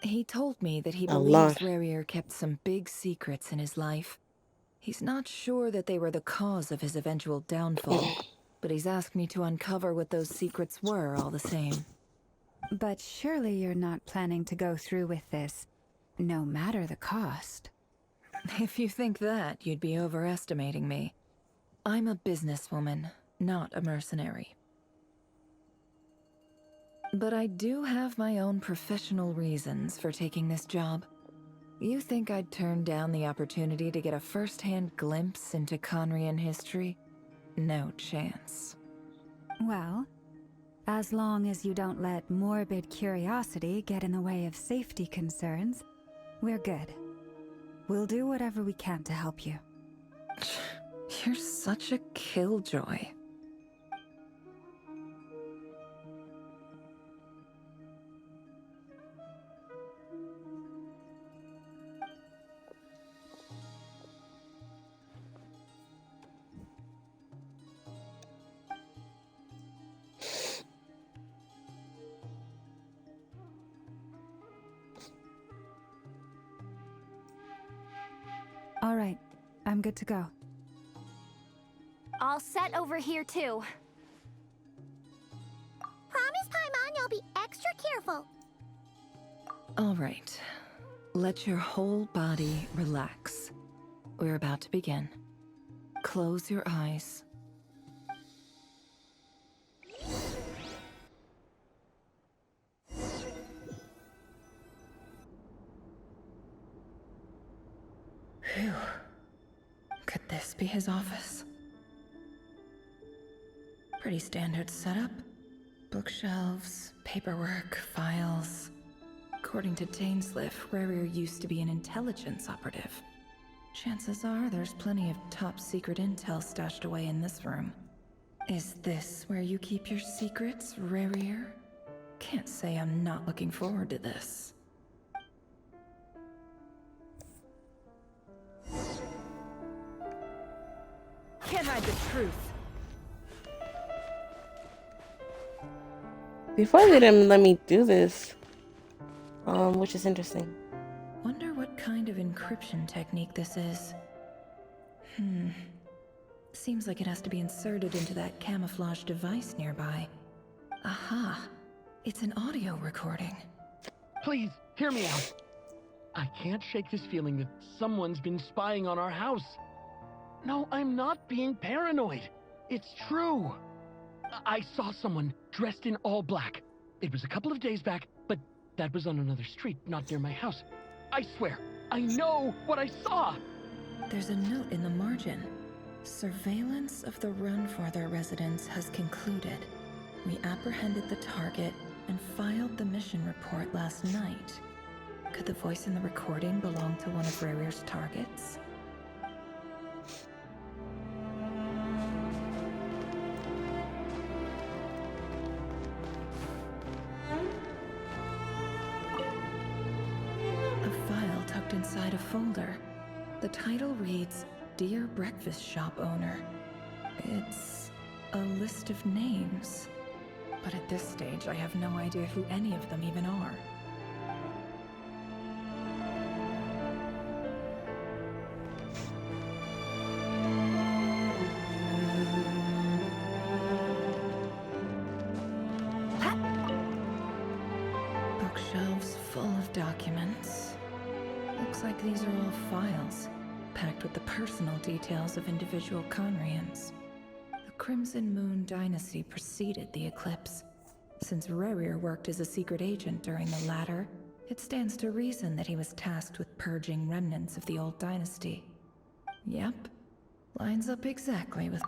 K: He told me that he
B: A
K: believes
B: lot.
K: Rarir kept some big secrets in his life. He's not sure that they were the cause of his eventual downfall, but he's asked me to uncover what those secrets were all the same.
C: But surely you're not planning to go through with this, no matter the cost.
K: If you think that, you'd be overestimating me. I'm a businesswoman, not a mercenary. But I do have my own professional reasons for taking this job. You think I'd turn down the opportunity to get a first-hand glimpse into Conrian history? No chance.
C: Well, as long as you don't let morbid curiosity get in the way of safety concerns, we're good. We'll do whatever we can to help you.
K: You're such a killjoy.
C: All right, I'm good to go.
M: All set over here, too.
A: Promise, Paimon, you'll be extra careful.
K: All right. Let your whole body relax. We're about to begin. Close your eyes. Phew. Could this be his office? Pretty standard setup. Bookshelves, paperwork, files. According to Dainsliff, Rarir used to be an intelligence operative. Chances are there's plenty of top-secret intel stashed away in this room. Is this where you keep your secrets, Rarir? Can't say I'm not looking forward to this. Can't hide the truth.
B: Before they didn't let me do this, which is interesting.
K: Wonder what kind of encryption technique this is. Seems like it has to be inserted into that camouflage device nearby. Aha! It's an audio recording.
N: Please, hear me out. I can't shake this feeling that someone's been spying on our house. No, I'm not being paranoid. It's true. I saw someone dressed in all black. It was a couple of days back, but that was on another street, not near my house. I swear, I know what I saw.
K: There's a note in the margin. Surveillance of the Runfather residence has concluded. We apprehended the target and filed the mission report last night. Could the voice in the recording belong to one of Rarir's targets? A file tucked inside a folder. The title reads, Dear Breakfast Shop Owner. It's a list of names. But at this stage, I have no idea who any of them even are. documents. Looks like these are all files, packed with the personal details of individual Conrians. The Crimson Moon dynasty preceded the eclipse. Since Rerir worked as a secret agent during the latter, it stands to reason that he was tasked with purging remnants of the old dynasty. Yep, lines up exactly with...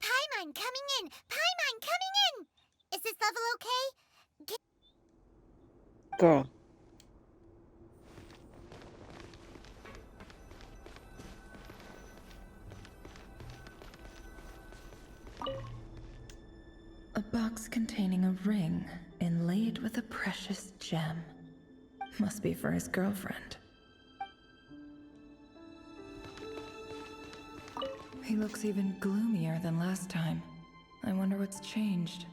A: Paimon coming in! Paimon coming in! Is this level okay?
B: Girl.
K: A box containing a ring inlaid with a precious gem. Must be for his girlfriend. He looks even gloomier than last time. I wonder what's changed.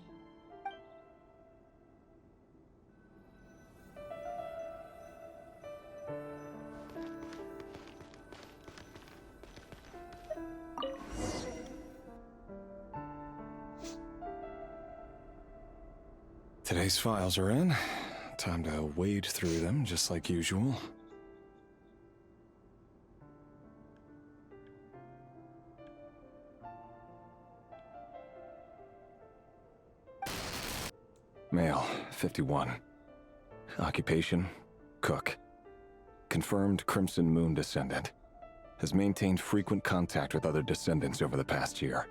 O: Today's files are in. Time to wade through them just like usual. Male, 51. Occupation, cook. Confirmed Crimson Moon descendant. Has maintained frequent contact with other descendants over the past year.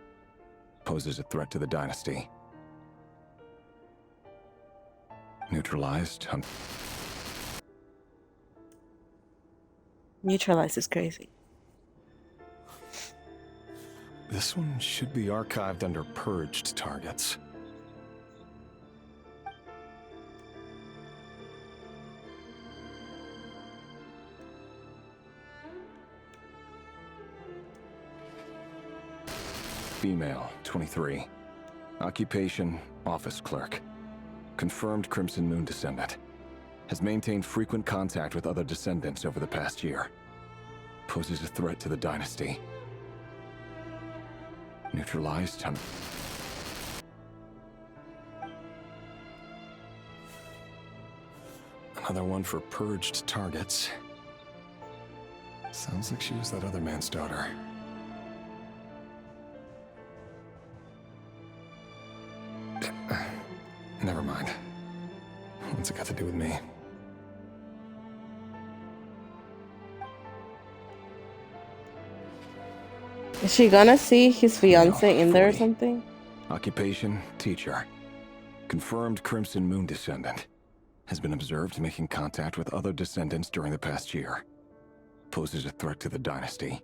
O: Poses a threat to the dynasty. Neutralized.
B: Neutralize is crazy.
O: This one should be archived under purged targets. Female, 23. Occupation, office clerk. Confirmed Crimson Moon descendant. Has maintained frequent contact with other descendants over the past year. Poses a threat to the dynasty. Neutralized. Another one for purged targets. Sounds like she was that other man's daughter. Never mind. What's it got to do with me?
B: Is she gonna see his fiance in there or something?
O: Occupation, teacher. Confirmed Crimson Moon descendant. Has been observed making contact with other descendants during the past year. Poses a threat to the dynasty.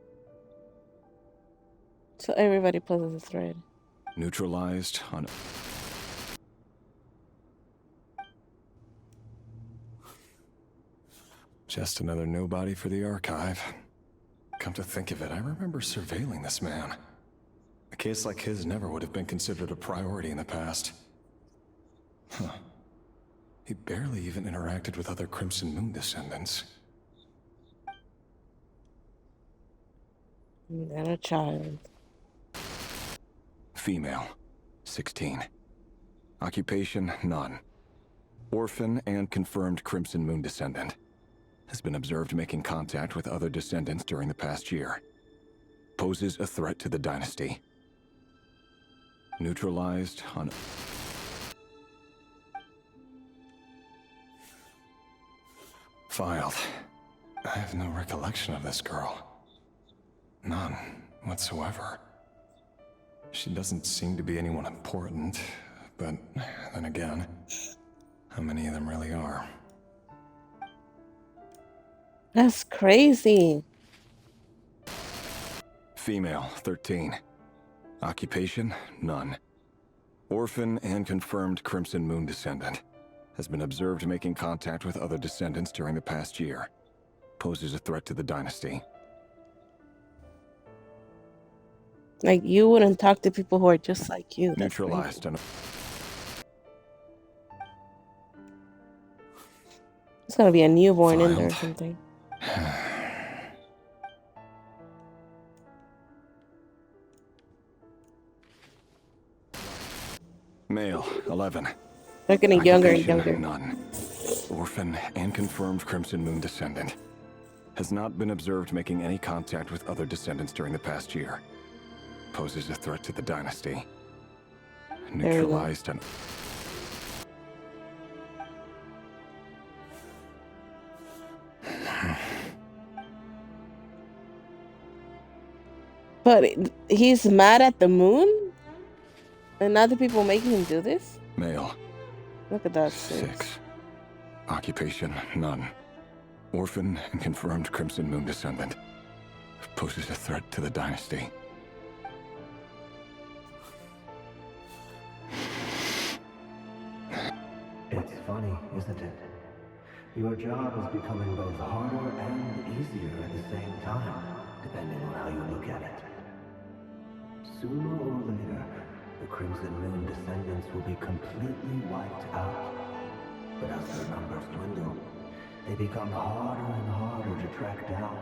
B: So everybody poses a threat.
O: Neutralized on... Just another nobody for the archive. Come to think of it, I remember surveilling this man. A case like his never would have been considered a priority in the past. Huh. He barely even interacted with other Crimson Moon descendants.
B: And a child.
O: Female, 16. Occupation, none. Orphan and confirmed Crimson Moon descendant. Has been observed making contact with other descendants during the past year. Poses a threat to the dynasty. Neutralized on... Filed. I have no recollection of this girl. None whatsoever. She doesn't seem to be anyone important, but then again, how many of them really are?
B: That's crazy.
O: Female, 13. Occupation, none. Orphan and confirmed Crimson Moon descendant. Has been observed making contact with other descendants during the past year. Poses a threat to the dynasty.
B: Like, you wouldn't talk to people who are just like you. That's
O: Neutralized on...
B: gotta be a newborn in there or
O: Filed.
B: something.
O: Male, 11.
B: They're getting younger and
O: Occupation,
B: younger.
O: None. Orphan and confirmed Crimson Moon descendant. Has not been observed making any contact with other descendants during the past year. Poses a threat to the dynasty.
B: we go.
O: Neutralized and...
B: But he's mad at the moon? And other people making him do this?
O: Male,
B: Look at that.
O: 6. Occupation, none. Orphan and confirmed Crimson Moon descendant. Poses a threat to the dynasty.
P: It's funny, isn't it? Your job is becoming both harder and easier at the same time, depending on how you look at it. Sooner or later, the Crimson Moon descendants will be completely wiped out. But as their numbers dwindle, they become harder and harder to track down.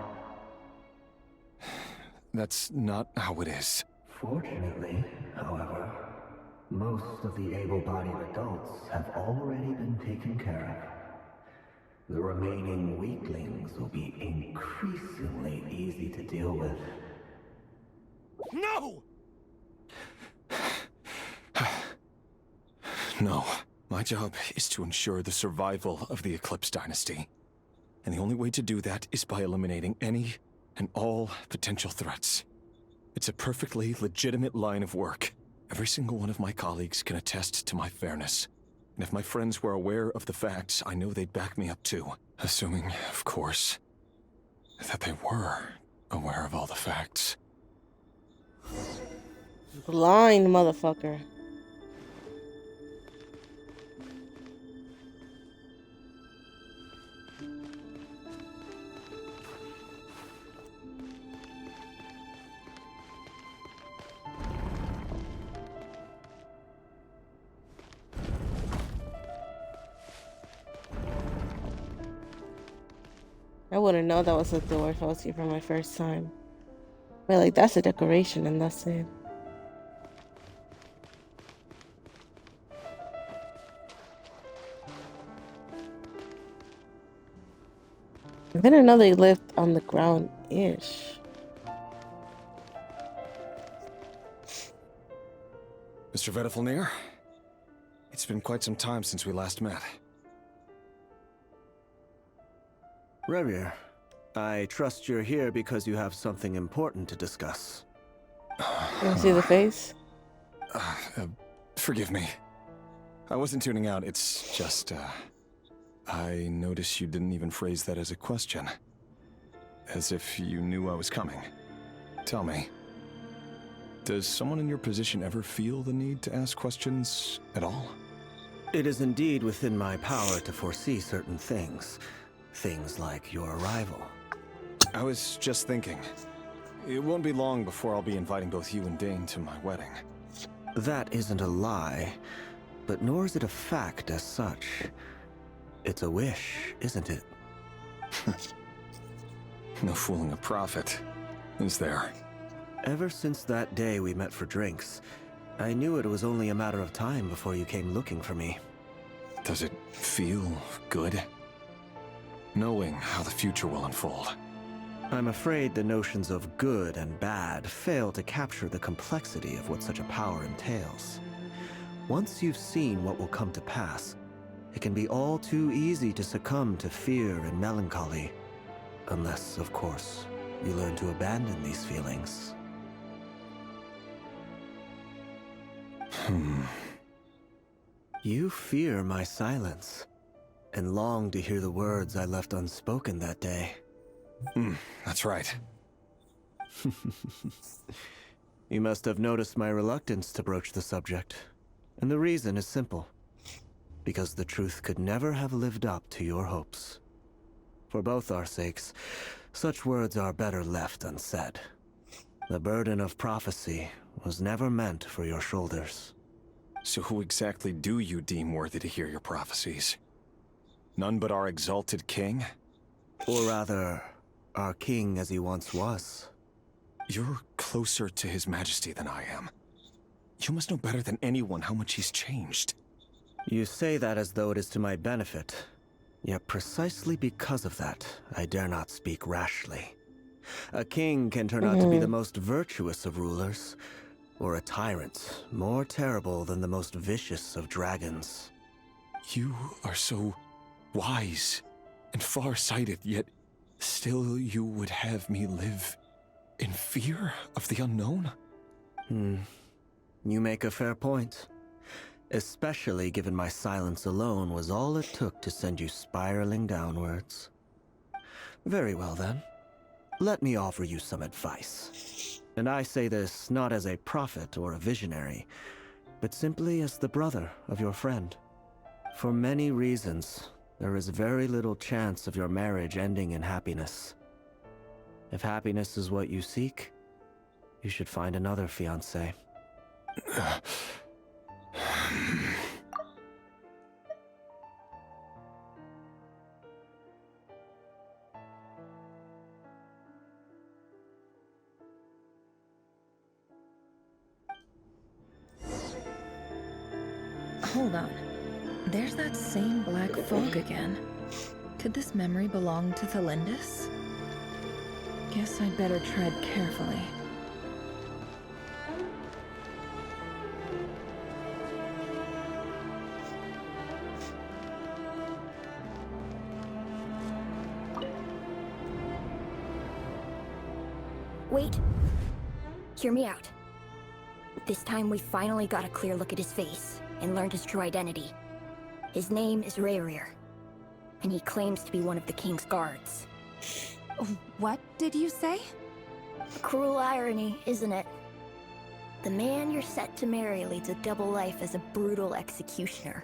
O: That's not how it is.
P: Fortunately, however, most of the able-bodied adults have already been taken care of. The remaining weaklings will be increasingly easy to deal with.
O: No! No. My job is to ensure the survival of the Eclipse Dynasty. And the only way to do that is by eliminating any and all potential threats. It's a perfectly legitimate line of work. Every single one of my colleagues can attest to my fairness. And if my friends were aware of the facts, I know they'd back me up too. Assuming, of course, that they were aware of all the facts.
B: Blind motherfucker. I wouldn't know that was a door if I was here for my first time. But like, that's a decoration and that's it. I didn't know they lived on the ground-ish.
O: Mr. Vedifalnir, it's been quite some time since we last met.
Q: Revier, I trust you're here because you have something important to discuss.
B: You see the face?
O: Forgive me. I wasn't tuning out, it's just, I noticed you didn't even phrase that as a question. As if you knew I was coming. Tell me, does someone in your position ever feel the need to ask questions at all?
Q: It is indeed within my power to foresee certain things. Things like your arrival.
O: I was just thinking. It won't be long before I'll be inviting both you and Dane to my wedding.
Q: That isn't a lie, but nor is it a fact as such. It's a wish, isn't it?
O: No fooling a prophet, is there?
Q: Ever since that day we met for drinks, I knew it was only a matter of time before you came looking for me.
O: Does it feel good? Knowing how the future will unfold.
Q: I'm afraid the notions of good and bad fail to capture the complexity of what such a power entails. Once you've seen what will come to pass, it can be all too easy to succumb to fear and melancholy. Unless, of course, you learn to abandon these feelings. You fear my silence, and long to hear the words I left unspoken that day.
O: That's right.
Q: You must have noticed my reluctance to broach the subject. And the reason is simple. Because the truth could never have lived up to your hopes. For both our sakes, such words are better left unsaid. The burden of prophecy was never meant for your shoulders.
O: So who exactly do you deem worthy to hear your prophecies? None but our exalted king?
Q: Or rather, our king as he once was.
O: You're closer to His Majesty than I am. You must know better than anyone how much he's changed.
Q: You say that as though it is to my benefit. Yet precisely because of that, I dare not speak rashly. A king can turn out to be the most virtuous of rulers, or a tyrant more terrible than the most vicious of dragons.
O: You are so wise and far-sighted, yet still you would have me live in fear of the unknown?
Q: You make a fair point. Especially given my silence alone was all it took to send you spiraling downwards. Very well then. Let me offer you some advice. And I say this not as a prophet or a visionary, but simply as the brother of your friend. For many reasons, there is very little chance of your marriage ending in happiness. If happiness is what you seek, you should find another fiancé.
K: Hold on. There's that same black fog again. Could this memory belong to Thelindis? Guess I'd better tread carefully.
A: Wait. Hear me out. This time we finally got a clear look at his face and learned his true identity. His name is Rayrir, and he claims to be one of the king's guards.
R: What did you say?
A: Cruel irony, isn't it? The man you're set to marry leads a double life as a brutal executioner.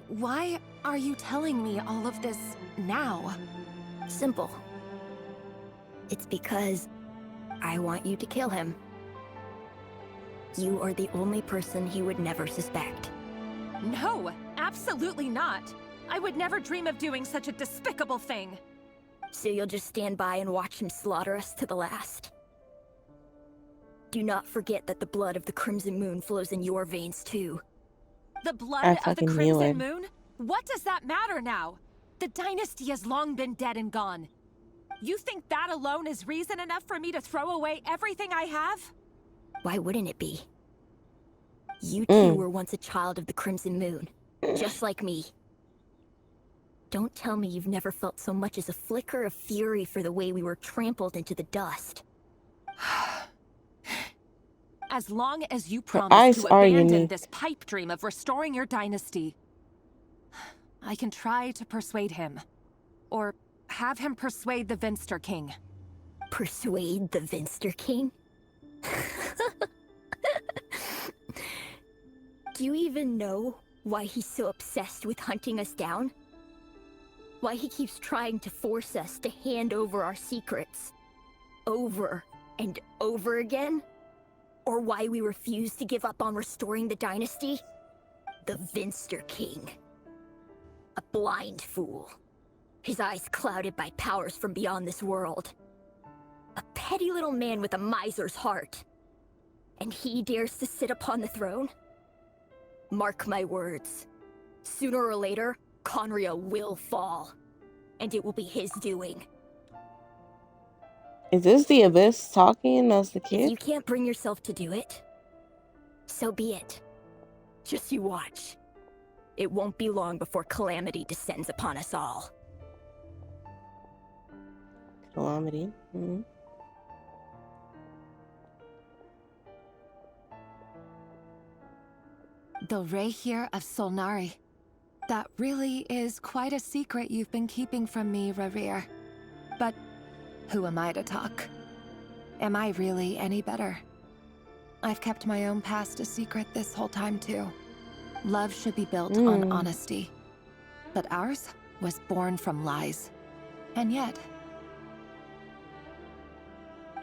R: Why are you telling me all of this now?
A: Simple. It's because I want you to kill him. You are the only person he would never suspect.
R: No, absolutely not. I would never dream of doing such a despicable thing.
A: So you'll just stand by and watch him slaughter us to the last? Do not forget that the blood of the Crimson Moon flows in your veins too.
R: The blood of the
B: knew
R: Crimson
B: it.
R: Moon? What does that matter now? The dynasty has long been dead and gone. You think that alone is reason enough for me to throw away everything I have?
A: Why wouldn't it be? You two were once a child of the Crimson Moon, just like me. Don't tell me you've never felt so much as a flicker of fury for the way we were trampled into the dust.
R: As long as you
B: eyes
R: promise to
B: are
R: abandon
B: unique.
R: this pipe dream of restoring your dynasty, I can try to persuade him. Or have him persuade the Vinster King.
A: Persuade the Vinster King? Do you even know why he's so obsessed with hunting us down? Why he keeps trying to force us to hand over our secrets? Over and over again? Or why we refuse to give up on restoring the dynasty? The Vinster King. A blind fool. His eyes clouded by powers from beyond this world. A petty little man with a miser's heart. And he dares to sit upon the throne? Mark my words. Sooner or later, Conria will fall. And it will be his doing.
B: Is this the Abyss talking as the
A: If
B: kid?
A: you can't bring yourself to do it, so be it. Just you watch. It won't be long before calamity descends upon us all.
B: Calamity.
R: The Rayhir of Solnari. That really is quite a secret you've been keeping from me, Rayhir. But who am I to talk? Am I really any better? I've kept my own past a secret this whole time too. Love should be built on honesty. But ours was born from lies. And yet,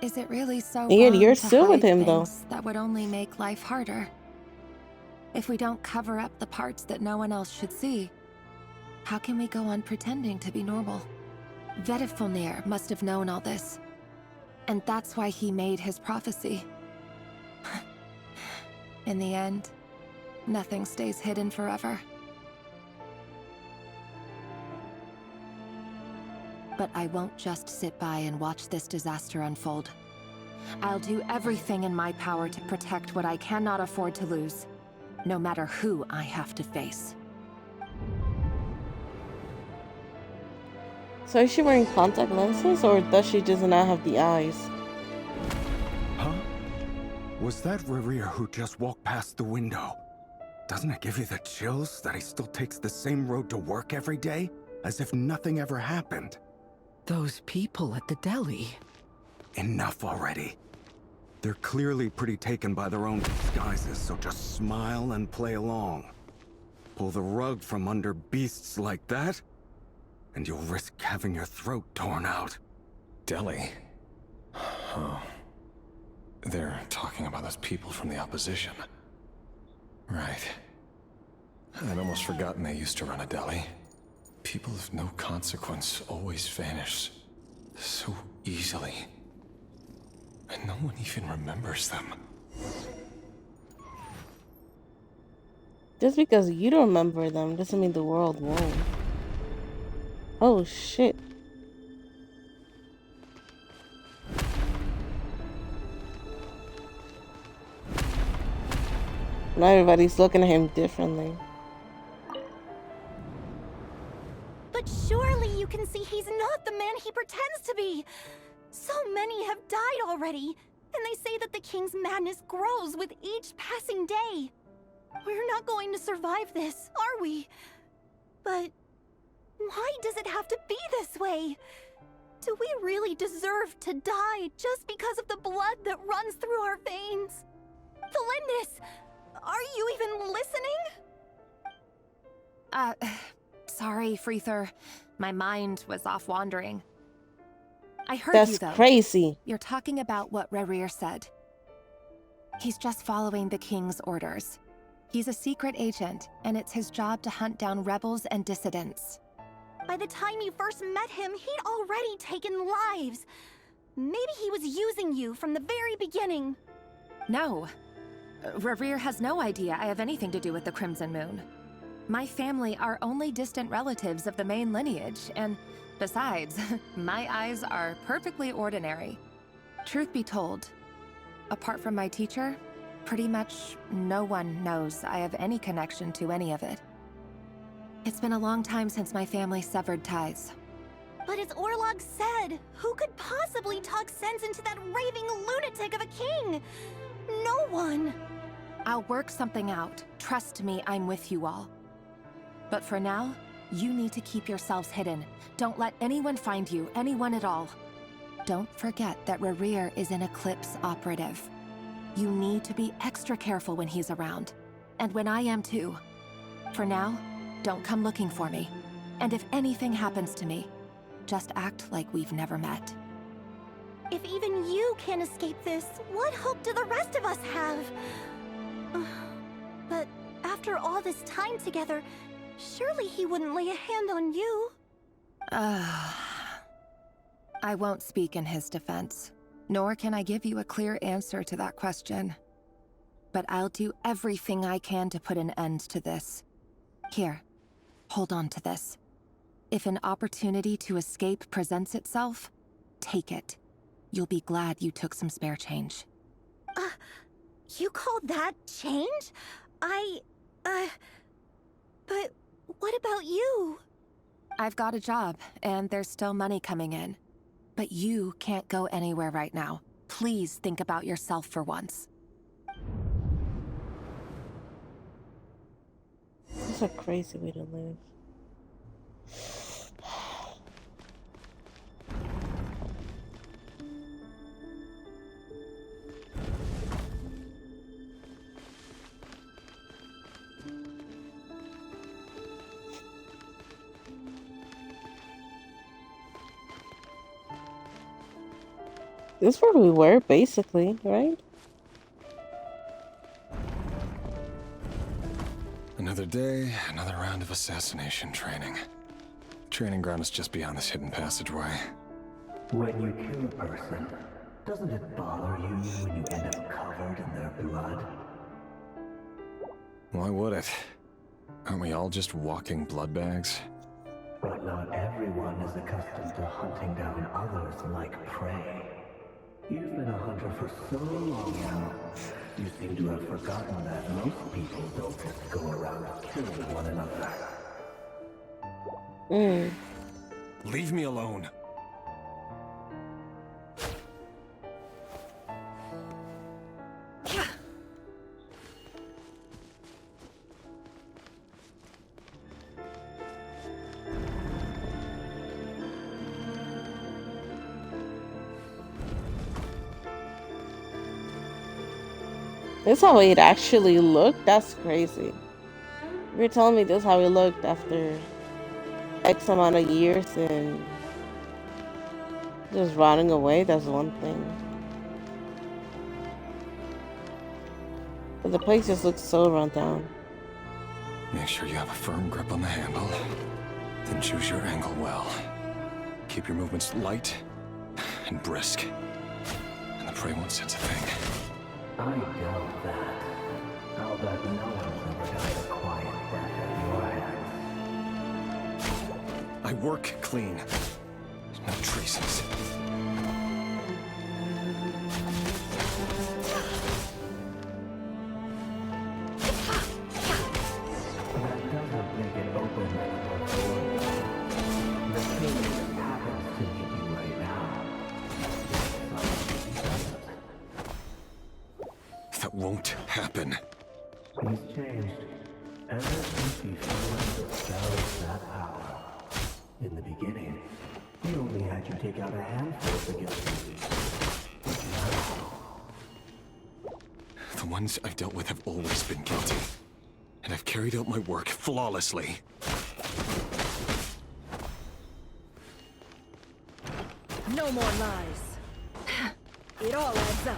R: is it really so
B: Yeah,
R: wrong
B: you're
R: to
B: still with
R: hide
B: him, though.
R: things that would only make life harder? If we don't cover up the parts that no one else should see, How can we go on pretending to be normal? Vedifulnir must have known all this. And that's why he made his prophecy. In the end, nothing stays hidden forever. But I won't just sit by and watch this disaster unfold. I'll do everything in my power to protect what I cannot afford to lose, no matter who I have to face.
B: So is she wearing contact lenses, or does she just not have the eyes?
S: Huh? Was that Rerir who just walked past the window? Doesn't it give you the chills that he still takes the same road to work every day, as if nothing ever happened?
F: Those people at the deli.
S: Enough already. They're clearly pretty taken by their own disguises, so just smile and play along. Pull the rug from under beasts like that, and you'll risk having your throat torn out.
O: Deli? Oh. They're talking about those people from the opposition. Right. I'd almost forgotten they used to run a deli. People of no consequence always vanish so easily. And no one even remembers them.
B: Just because you don't remember them doesn't mean the world won't. Oh shit. Now everybody's looking at him differently.
M: But surely you can see he's not the man he pretends to be. So many have died already, and they say that the king's madness grows with each passing day. We're not going to survive this, are we? But why does it have to be this way? Do we really deserve to die just because of the blood that runs through our veins? Felindis, are you even listening?
R: Sorry, Freether. My mind was off wandering. I heard
B: That's
R: you, though.
B: crazy.
R: You're talking about what Rerir said. He's just following the king's orders. He's a secret agent, and it's his job to hunt down rebels and dissidents.
M: By the time you first met him, he'd already taken lives. Maybe he was using you from the very beginning.
R: No. Rerir has no idea I have anything to do with the Crimson Moon. My family are only distant relatives of the main lineage, and besides, my eyes are perfectly ordinary. Truth be told, apart from my teacher, pretty much no one knows I have any connection to any of it. It's been a long time since my family severed ties.
M: But as Orlog said, who could possibly talk sense into that raving lunatic of a king? No one.
R: I'll work something out. Trust me, I'm with you all. But for now, you need to keep yourselves hidden. Don't let anyone find you, anyone at all. Don't forget that Rerir is an Eclipse operative. You need to be extra careful when he's around. And when I am too. For now, don't come looking for me. And if anything happens to me, just act like we've never met.
M: If even you can't escape this, what hope do the rest of us have? But after all this time together, surely he wouldn't lay a hand on you.
R: I won't speak in his defense, nor can I give you a clear answer to that question. But I'll do everything I can to put an end to this. Here, hold on to this. If an opportunity to escape presents itself, take it. You'll be glad you took some spare change.
M: You call that change? But what about you?
R: I've got a job, and there's still money coming in. But you can't go anywhere right now. Please think about yourself for once.
B: That's a crazy way to live. This is where we were, basically, right?
O: Another day, another round of assassination training. The training ground is just beyond this hidden passageway.
P: When you kill a person, doesn't it bother you when you end up covered in their blood?
O: Why would it? Aren't we all just walking blood bags?
P: But not everyone is accustomed to hunting down others like prey. You've been a hunter for so long now, you seem to have forgotten that most people don't just go around killing one another.
O: Leave me alone.
B: This is how it actually looked? That's crazy. You're telling me this is how it looked after X amount of years and just rotting away? That's one thing. But the place just looks so run down.
O: Make sure you have a firm grip on the handle. Then choose your angle well. Keep your movements light and brisk. And the prey won't sense a thing.
P: I doubt that. I'll bet no one's ever died a quiet death at your hands.
O: I work clean. There's no traces.
P: That doesn't make it open or forward. The thing that happens to you right now.
O: That won't happen.
P: He's changed. Ever since he fell the spell of that power. In the beginning, he only had you take out a handful against me. But now...
O: The ones I've dealt with have always been guilty. And I've carried out my work flawlessly.
K: No more lies. It all adds up.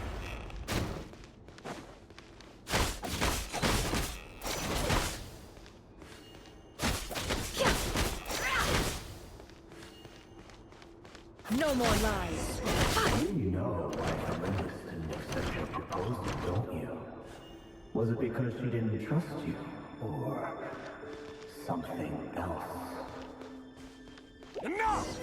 K: No more lies.
P: You know why Melinda didn't accept your proposal, don't you? Was it because she didn't trust you? Or something else?
O: Enough!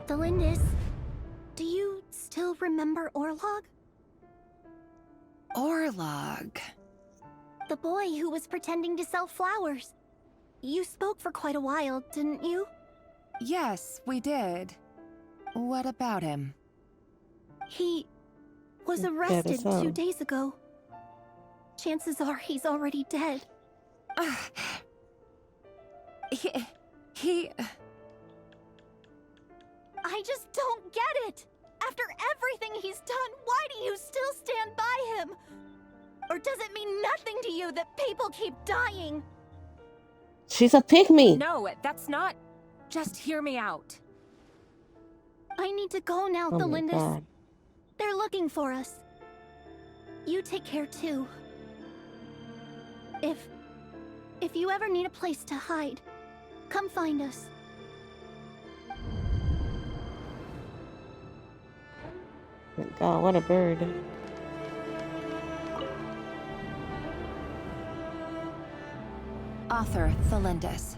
M: Delindis, do you still remember Orlog?
R: Orlog?
M: The boy who was pretending to sell flowers. You spoke for quite a while, didn't you?
R: Yes, we did. What about him?
M: He was arrested 2 days ago. Chances are he's already dead.
R: He...
M: I just don't get it! After everything he's done, why do you still stand by him? Or does it mean nothing to you that people keep dying?
B: She's a pygmy.
L: No, that's not... Just hear me out.
M: I need to go now,
B: Oh my
M: Delindis.
B: God.
M: They're looking for us. You take care too. If you ever need a place to hide, come find us.
B: God, what a bird.
R: Author Thelindis.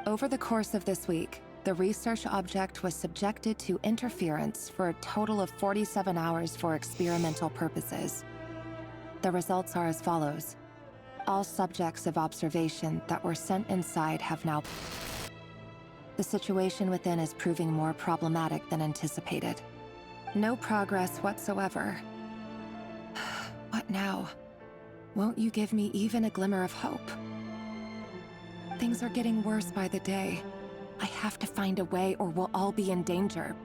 R: Over the course of this week, the research object was subjected to interference for a total of 47 hours for experimental purposes. The results are as follows. All subjects of observation that were sent inside have now... The situation within is proving more problematic than anticipated. No progress whatsoever. What now? Won't you give me even a glimmer of hope? Things are getting worse by the day. I have to find a way or we'll all be in danger.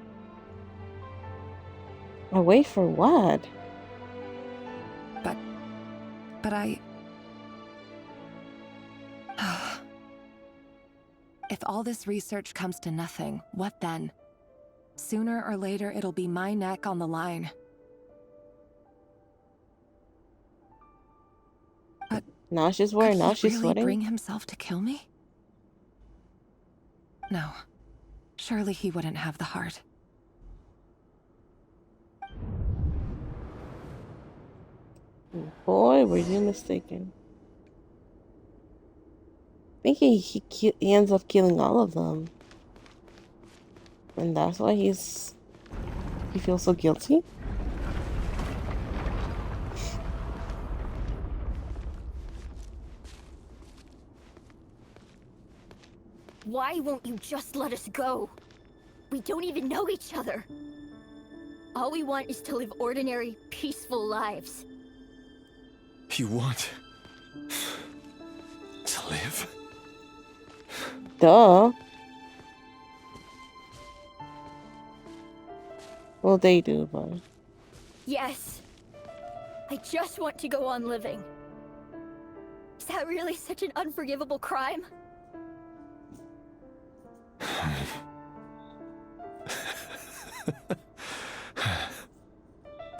B: A way for what?
R: But I... If all this research comes to nothing, what then? Sooner or later, it'll be my neck on the line. But
B: now she's worried. Now
R: could he
B: she's
R: really
B: sweating.
R: bring himself to kill me? No. Surely he wouldn't have the heart.
B: Boy, were you mistaken. I think he ends up killing all of them. And that's why he feels so guilty.
T: Why won't you just let us go? We don't even know each other. All we want is to live ordinary, peaceful lives.
O: You want to live?
B: Duh. Well, they do, but...
T: Yes. I just want to go on living. Is that really such an unforgivable crime?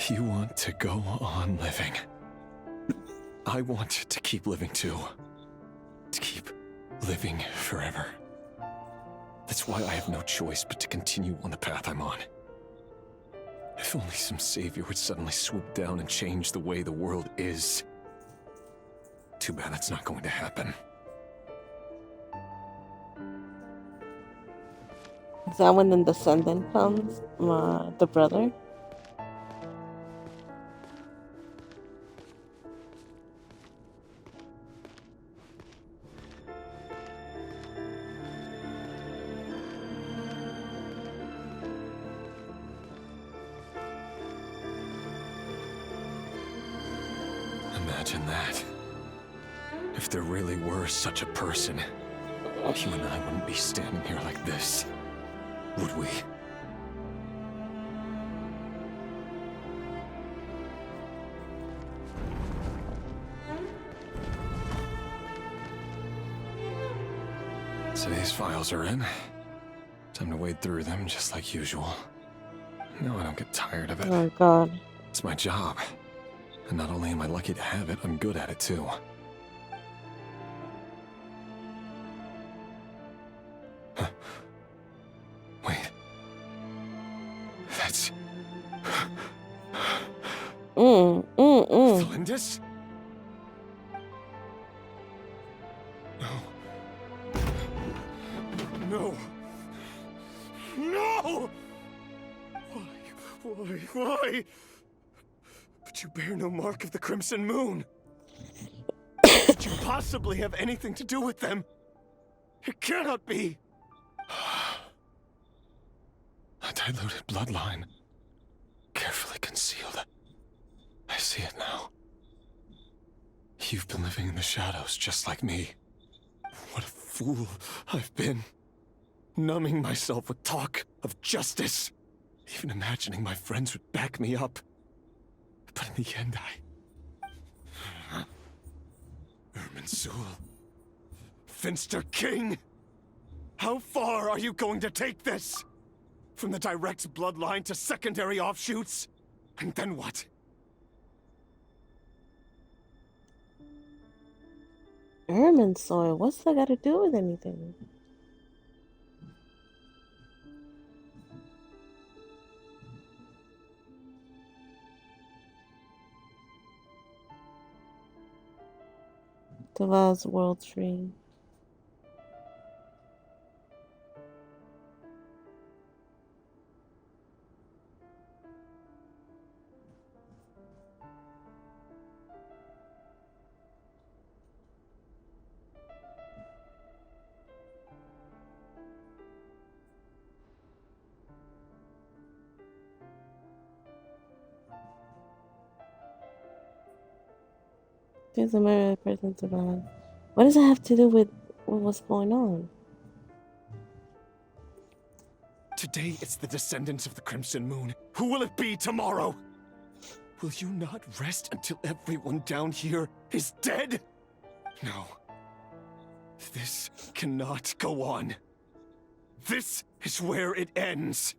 O: You want to go on living. I want to keep living too. To keep living forever. That's why I have no choice but to continue on the path I'm on. If only some savior would suddenly swoop down and change the way the world is. Too bad that's not going to happen.
B: Is that when the descendant comes? The brother?
O: Imagine that. If there really were such a person, you and I wouldn't be standing here like this, would we? Today's files are in. Time to wade through them just like usual. No, I don't get tired of it.
B: Oh, God.
O: It's my job. And not only am I lucky to have it, I'm good at it too. Huh. Wait. That's... Flinders? No. No! Why? But you bear no mark of the Crimson Moon. Could you possibly have anything to do with them? It cannot be. A diluted bloodline. Carefully concealed. I see it now. You've been living in the shadows just like me. What a fool I've been. Numbing myself with talk of justice. Even imagining my friends would back me up. But in the end, Irminsul. Finster King! How far are you going to take this? From the direct bloodline to secondary offshoots? And then what?
B: Irminsul, what's that got to do with anything? The last world tree. There's a murder presence around. What does that have to do with what's going on?
O: Today it's the descendants of the Crimson Moon. Who will it be tomorrow? Will you not rest until everyone down here is dead? No.
S: This cannot go on. This is where it ends.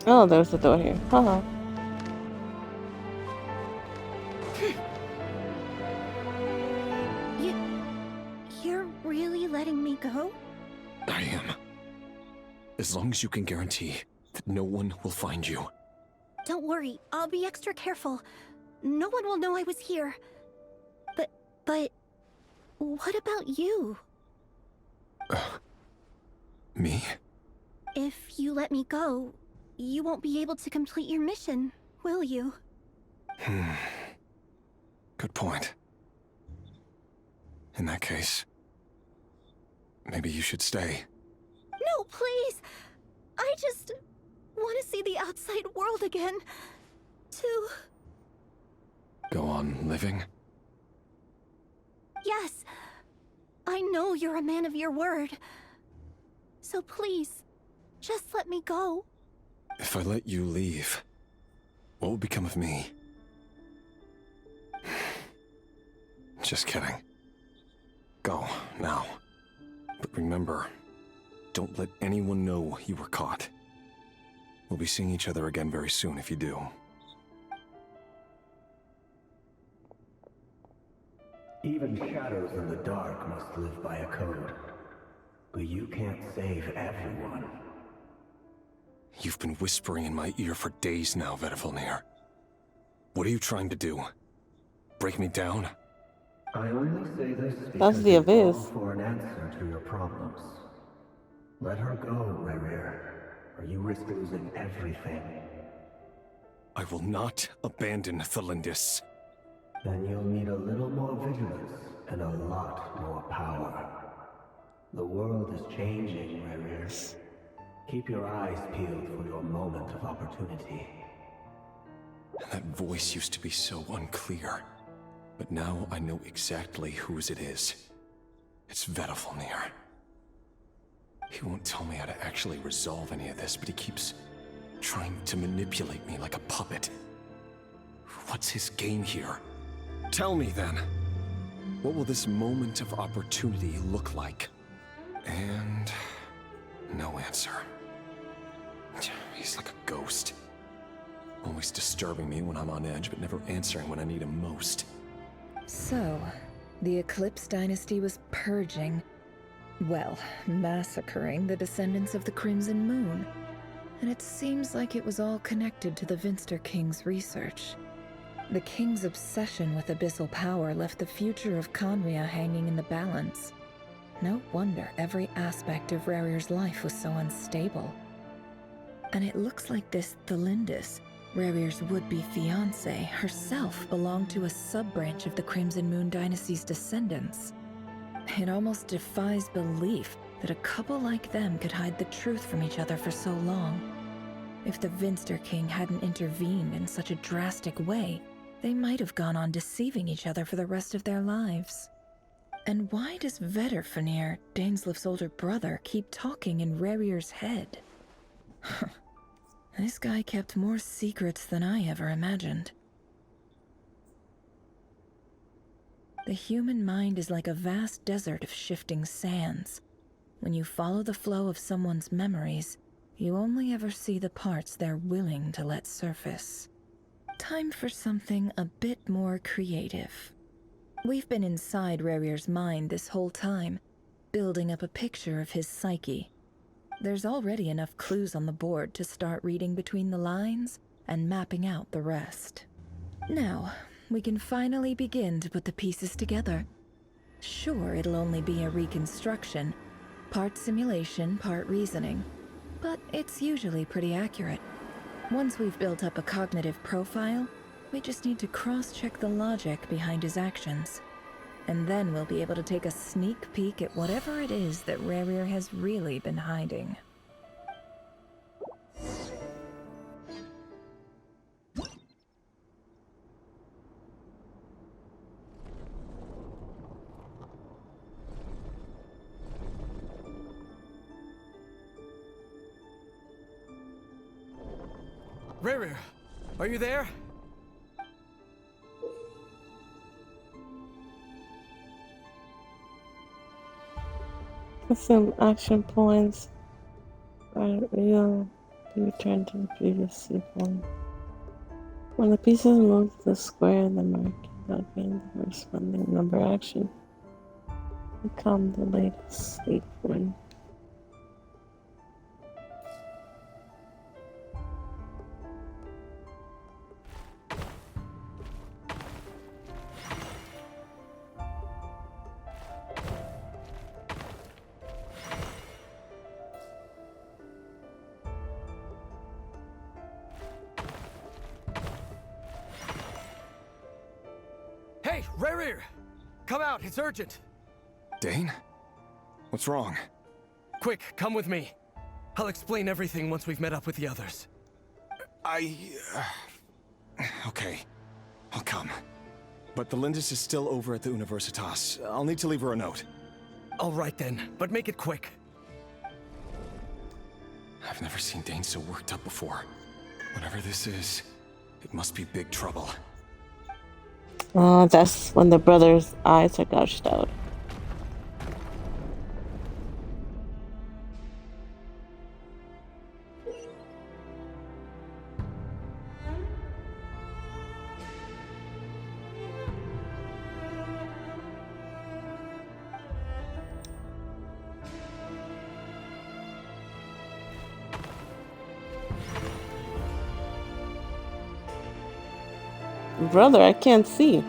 B: Oh, there's a door here. Haha.
A: You're really letting me go?
O: I am. As long as you can guarantee that no one will find you.
A: Don't worry, I'll be extra careful. No one will know I was here. But what about you?
O: Me?
A: If you let me go, you won't be able to complete your mission, will you?
O: Good point. In that case, maybe you should stay.
A: No, please! I just want to see the outside world again. To...
O: Go on living?
A: Yes. I know you're a man of your word. So please, just let me go.
O: If I let you leave, what will become of me? Just kidding. Go, now. But remember, don't let anyone know you were caught. We'll be seeing each other again very soon if you do.
P: Even shadows in the dark must live by a code. But you can't save everyone.
O: You've been whispering in my ear for days now, Vedifilnir. What are you trying to do? Break me down?
P: I only say this
B: That's
P: because
B: the
P: you
B: abyss.
P: long for an answer to your problems. Let her go, Rerir, or you risk losing everything.
O: I will not abandon Thelindis.
P: Then you'll need a little more vigilance and a lot more power. The world is changing, Rerir. Keep your eyes peeled for your moment of opportunity.
O: That voice used to be so unclear. But now I know exactly whose it is. It's Vedifilnir. He won't tell me how to actually resolve any of this, but he keeps trying to manipulate me like a puppet. What's his game here? Tell me then. What will this moment of opportunity look like? And no answer. He's like a ghost. Always disturbing me when I'm on edge, but never answering when I need him most.
K: So, the Eclipse Dynasty was purging, well, massacring the descendants of the Crimson Moon. And it seems like it was all connected to the Vinster King's research. The King's obsession with abyssal power left the future of Conria hanging in the balance. No wonder every aspect of Rerir's life was so unstable. And it looks like this Thelindis, Rerir's would-be fiancée, herself belonged to a sub-branch of the Crimson Moon Dynasty's descendants. It almost defies belief that a couple like them could hide the truth from each other for so long. If the Vinster King hadn't intervened in such a drastic way, they might have gone on deceiving each other for the rest of their lives. And why does Vedifilnir, Daneslif's older brother, keep talking in Rerir's head? This guy kept more secrets than I ever imagined. The human mind is like a vast desert of shifting sands. When you follow the flow of someone's memories, you only ever see the parts they're willing to let surface. Time for something a bit more creative. We've been inside Rerir's mind this whole time, building up a picture of his psyche. There's already enough clues on the board to start reading between the lines and mapping out the rest. Now, we can finally begin to put the pieces together. Sure, it'll only be a reconstruction, part simulation, part reasoning, but it's usually pretty accurate. Once we've built up a cognitive profile, we just need to cross-check the logic behind his actions. And then we'll be able to take a sneak peek at whatever it is that Rerir has really been hiding.
J: Rerir, are you there?
B: Some action points are real. Return to the previous point. When the pieces move to the square, the mark will gain the corresponding number action. Become the latest sequence.
J: Hey, Rerir! Come out, it's urgent!
O: Dane? What's wrong?
J: Quick, come with me. I'll explain everything once we've met up with the others.
O: Okay, I'll come. But the Lindis is still over at the Universitas. I'll need to leave her a note.
J: All right then, but make it quick.
O: I've never seen Dane so worked up before. Whatever this is, it must be big trouble.
B: That's when the brother's eyes are gouged out. Brother, I can't see.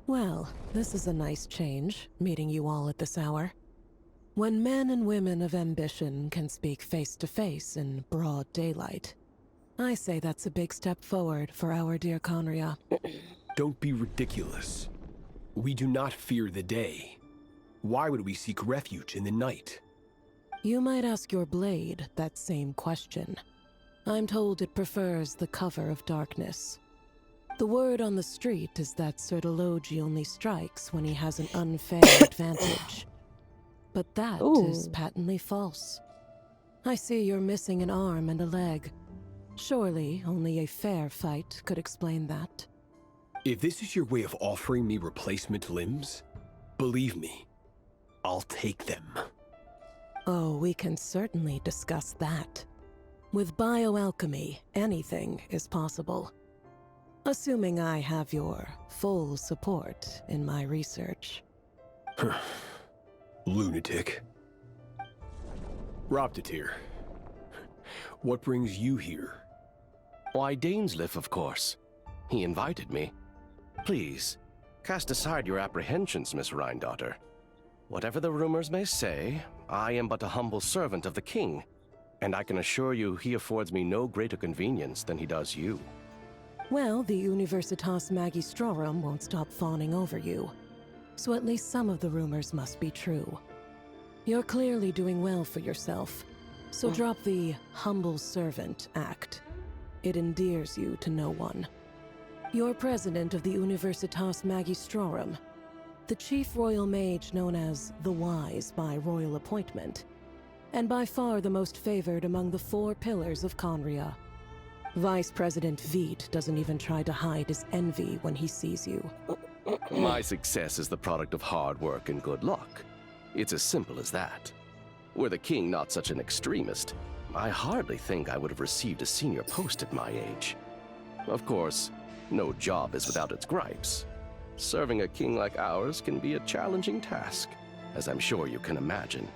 U: Well, this is a nice change, meeting you all at this hour. When men and women of ambition can speak face to face in broad daylight, I say that's a big step forward for our dear Conria.
V: Don't be ridiculous. We do not fear the day. Why would we seek refuge in the night?
U: You might ask your blade that same question. I'm told it prefers the cover of darkness. The word on the street is that Sir Elegy only strikes when he has an unfair advantage. But that is patently false. I see you're missing an arm and a leg. Surely only a fair fight could explain that.
V: If this is your way of offering me replacement limbs, believe me, I'll take them.
U: Oh, we can certainly discuss that. With bioalchemy, anything is possible. Assuming I have your full support in my research.
V: Lunatic. Roptatir, what brings you here?
W: Why, Dainsleif, of course. He invited me. Please, cast aside your apprehensions, Miss Rhindaughter. Whatever the rumors may say, I am but a humble servant of the king, and I can assure you he affords me no greater convenience than he does you.
U: Well, the Universitas Magistrorum won't stop fawning over you. So at least some of the rumors must be true. You're clearly doing well for yourself. So drop the humble servant act. It endears you to no one. You're president of the Universitas Magistrorum, the chief royal mage known as the Wise by royal appointment, and by far the most favored among the 4 pillars of Conria. Vice President Veet doesn't even try to hide his envy when he sees you.
W: My success is the product of hard work and good luck. It's as simple as that. Were the king not such an extremist, I hardly think I would have received a senior post at my age. Of course, no job is without its gripes. Serving a king like ours can be a challenging task, as I'm sure you can imagine.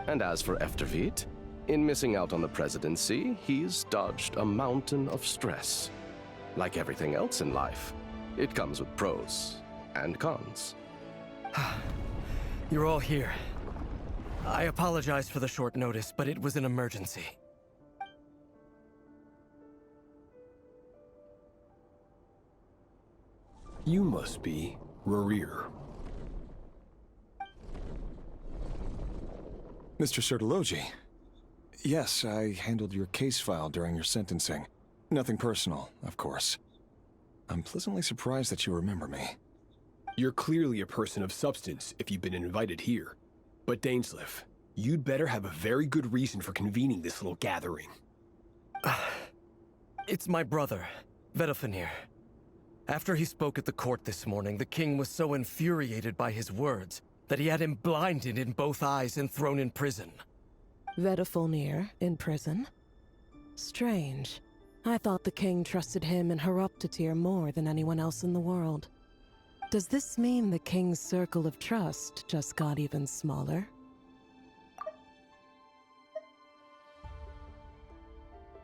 W: And as for Efterveet, in missing out on the presidency, he's dodged a mountain of stress. Like everything else in life, it comes with pros and cons.
Q: You're all here. I apologize for the short notice, but it was an emergency.
V: You must be Rerir.
O: Mr. Sertologi. Yes, I handled your case file during your sentencing. Nothing personal, of course. I'm pleasantly surprised that you remember me.
V: You're clearly a person of substance if you've been invited here. But Dainsleif, you'd better have a very good reason for convening this little gathering.
Q: It's my brother, Vedafenir. After he spoke at the court this morning, the king was so infuriated by his words that he had him blinded in both eyes and thrown in prison.
U: Vedafenir in prison? Strange. I thought the king trusted him and Horoptatyr more than anyone else in the world. Does this mean the king's circle of trust just got even smaller?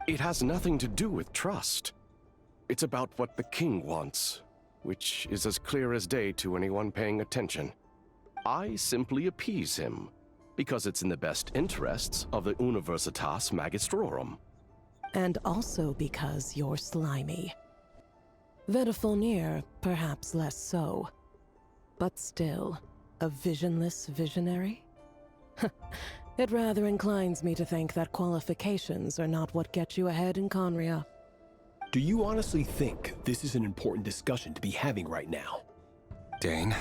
W: It has nothing to do with trust. It's about what the king wants, which is as clear as day to anyone paying attention. I simply appease him, because it's in the best interests of the Universitas Magistrorum.
U: And also because you're slimy. Vedafenir, perhaps less so. But still, a visionless visionary? It rather inclines me to think that qualifications are not what get you ahead in Conria.
V: Do you honestly think this is an important discussion to be having right now?
O: Dane,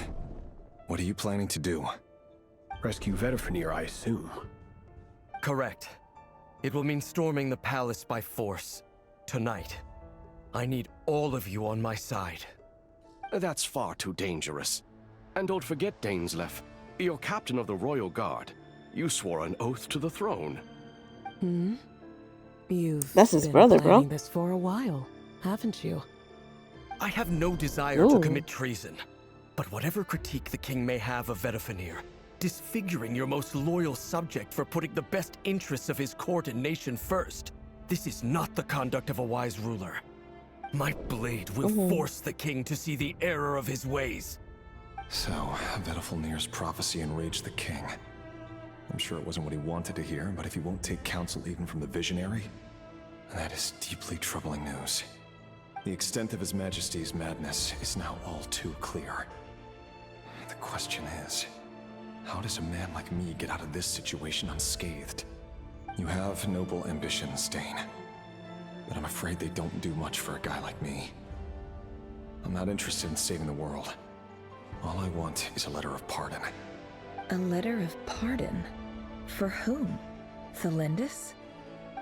O: what are you planning to do?
V: Rescue Vedafenir, I assume.
Q: Correct. It will mean storming the palace by force. Tonight. I need all of you on my side.
W: That's far too dangerous. And don't forget, Dainsleif, you're captain of the Royal Guard. You swore an oath to the throne.
U: You've
B: That's his
U: been
B: brother, bro.
U: planning this for a while, haven't you?
Q: I have no desire to commit treason. But whatever critique the king may have of Vedafenir, disfiguring your most loyal subject for putting the best interests of his court and nation first, this is not the conduct of a wise ruler. My blade will force the king to see the error of his ways.
O: So, Vedafenir's prophecy enraged the king. I'm sure it wasn't what he wanted to hear, but if he won't take counsel even from the visionary, that is deeply troubling news. The extent of His Majesty's madness is now all too clear. The question is, how does a man like me get out of this situation unscathed? You have noble ambitions, Dane, but I'm afraid they don't do much for a guy like me. I'm not interested in saving the world. All I want is a letter of pardon.
K: A letter of pardon? For whom? Thelindis?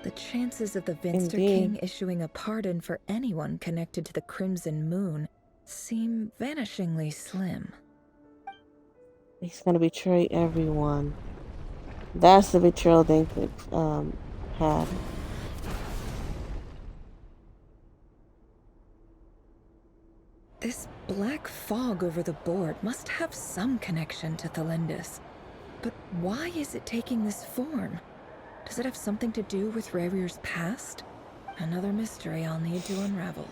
K: The chances of the Vinster King issuing a pardon for anyone connected to the Crimson Moon seem vanishingly slim.
B: He's gonna betray everyone. That's the betrayal they had.
K: This black fog over the board must have some connection to Thelindis. But why is it taking this form? Does it have something to do with Rerir's past? Another mystery I'll need to unravel.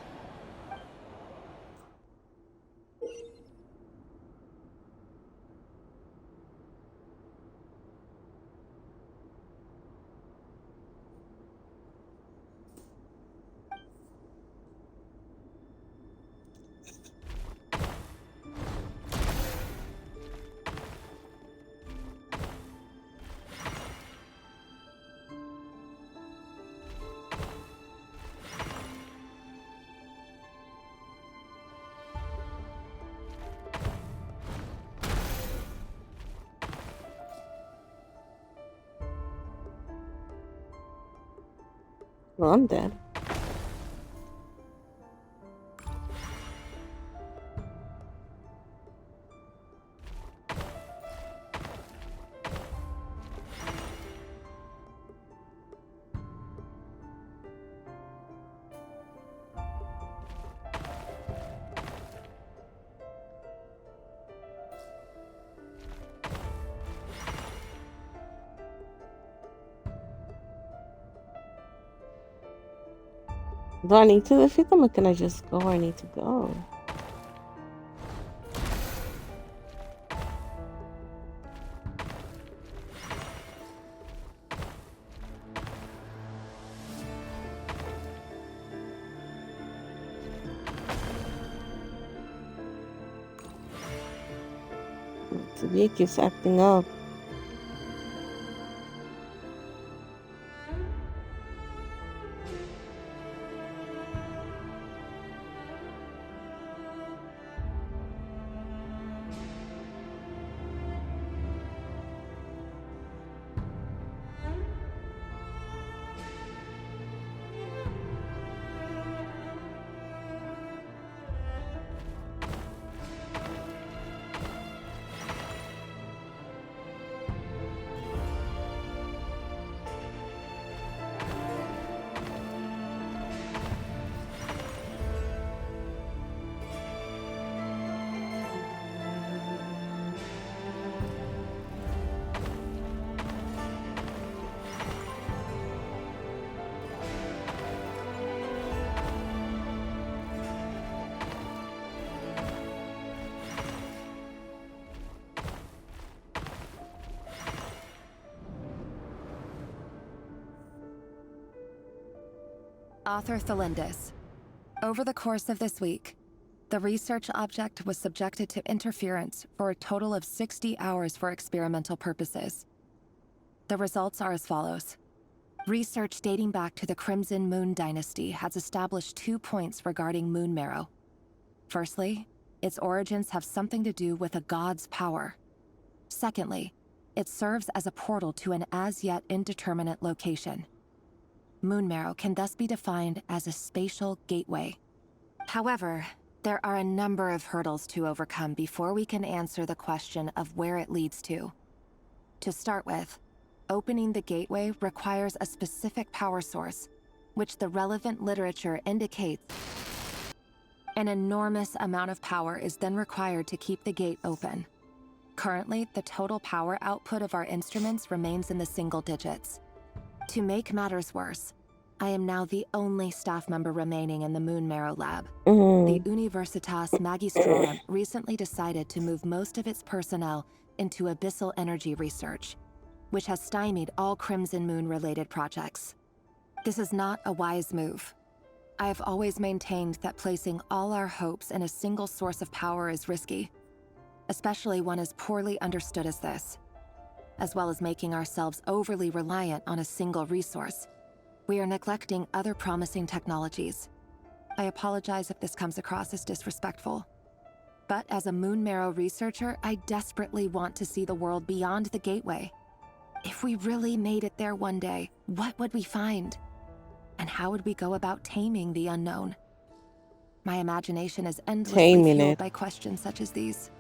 B: Well, I'm dead. Do I need to defeat them or can I just go where I need to go? Today keeps acting up.
R: Author Thelindis. Over the course of this week, the research object was subjected to interference for a total of 60 hours for experimental purposes. The results are as follows. Research dating back to the Crimson Moon Dynasty has established 2 points regarding moon marrow. Firstly, its origins have something to do with a god's power. Secondly, it serves as a portal to an as-yet indeterminate location. Moon marrow can thus be defined as a spatial gateway. However, there are a number of hurdles to overcome before we can answer the question of where it leads to. To start with, opening the gateway requires a specific power source, which the relevant literature indicates. An enormous amount of power is then required to keep the gate open. Currently, the total power output of our instruments remains in the single digits. To make matters worse, I am now the only staff member remaining in the Moon Marrow lab. The Universitas Magistrorum recently decided to move most of its personnel into abyssal energy research, which has stymied all Crimson Moon-related projects. This is not a wise move. I have always maintained that placing all our hopes in a single source of power is risky, especially one as poorly understood as this. As well as making ourselves overly reliant on a single resource, we are neglecting other promising technologies. I apologize if this comes across as disrespectful. But as a Moon Marrow researcher, I desperately want to see the world beyond the gateway. If we really made it there one day, what would we find? And how would we go about taming the unknown? My imagination is endlessly fueled by questions such as these.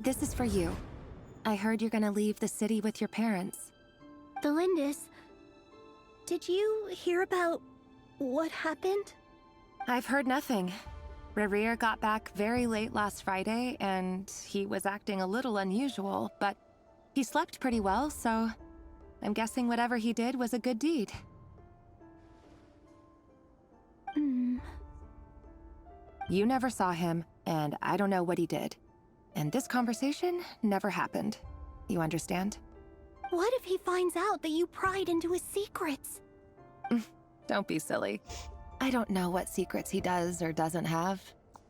R: This is for you. I heard you're gonna leave the city with your parents.
T: The Lindis. Did you hear about what happened?
R: I've heard nothing. Rerir got back very late last Friday, and he was acting a little unusual, but he slept pretty well, so I'm guessing whatever he did was a good deed. You never saw him, and I don't know what he did. And this conversation never happened. You understand?
T: What if he finds out that you pried into his secrets?
R: Don't be silly. I don't know what secrets he does or doesn't have.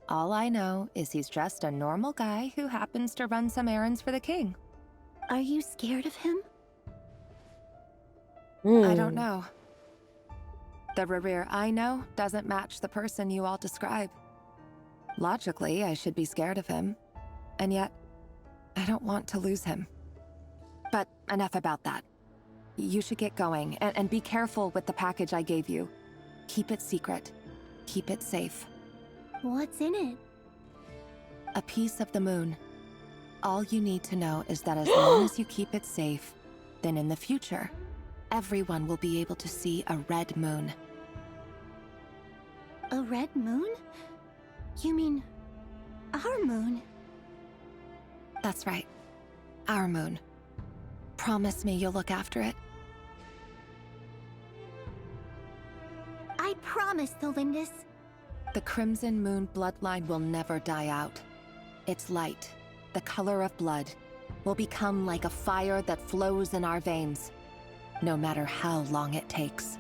R: All I know is he's just a normal guy who happens to run some errands for the king.
T: Are you scared of him?
R: I don't know. The Rerir I know doesn't match the person you all describe. Logically, I should be scared of him. And yet, I don't want to lose him. But enough about that. You should get going, and be careful with the package I gave you. Keep it secret. Keep it safe.
T: What's in it?
R: A piece of the moon. All you need to know is that as long as you keep it safe, then in the future, everyone will be able to see a red moon.
T: A red moon? You mean our moon?
R: That's right. Our moon. Promise me you'll look after it.
T: I promise, the Lindis.
R: The Crimson Moon bloodline will never die out. Its light, the color of blood, will become like a fire that flows in our veins, no matter how long it takes.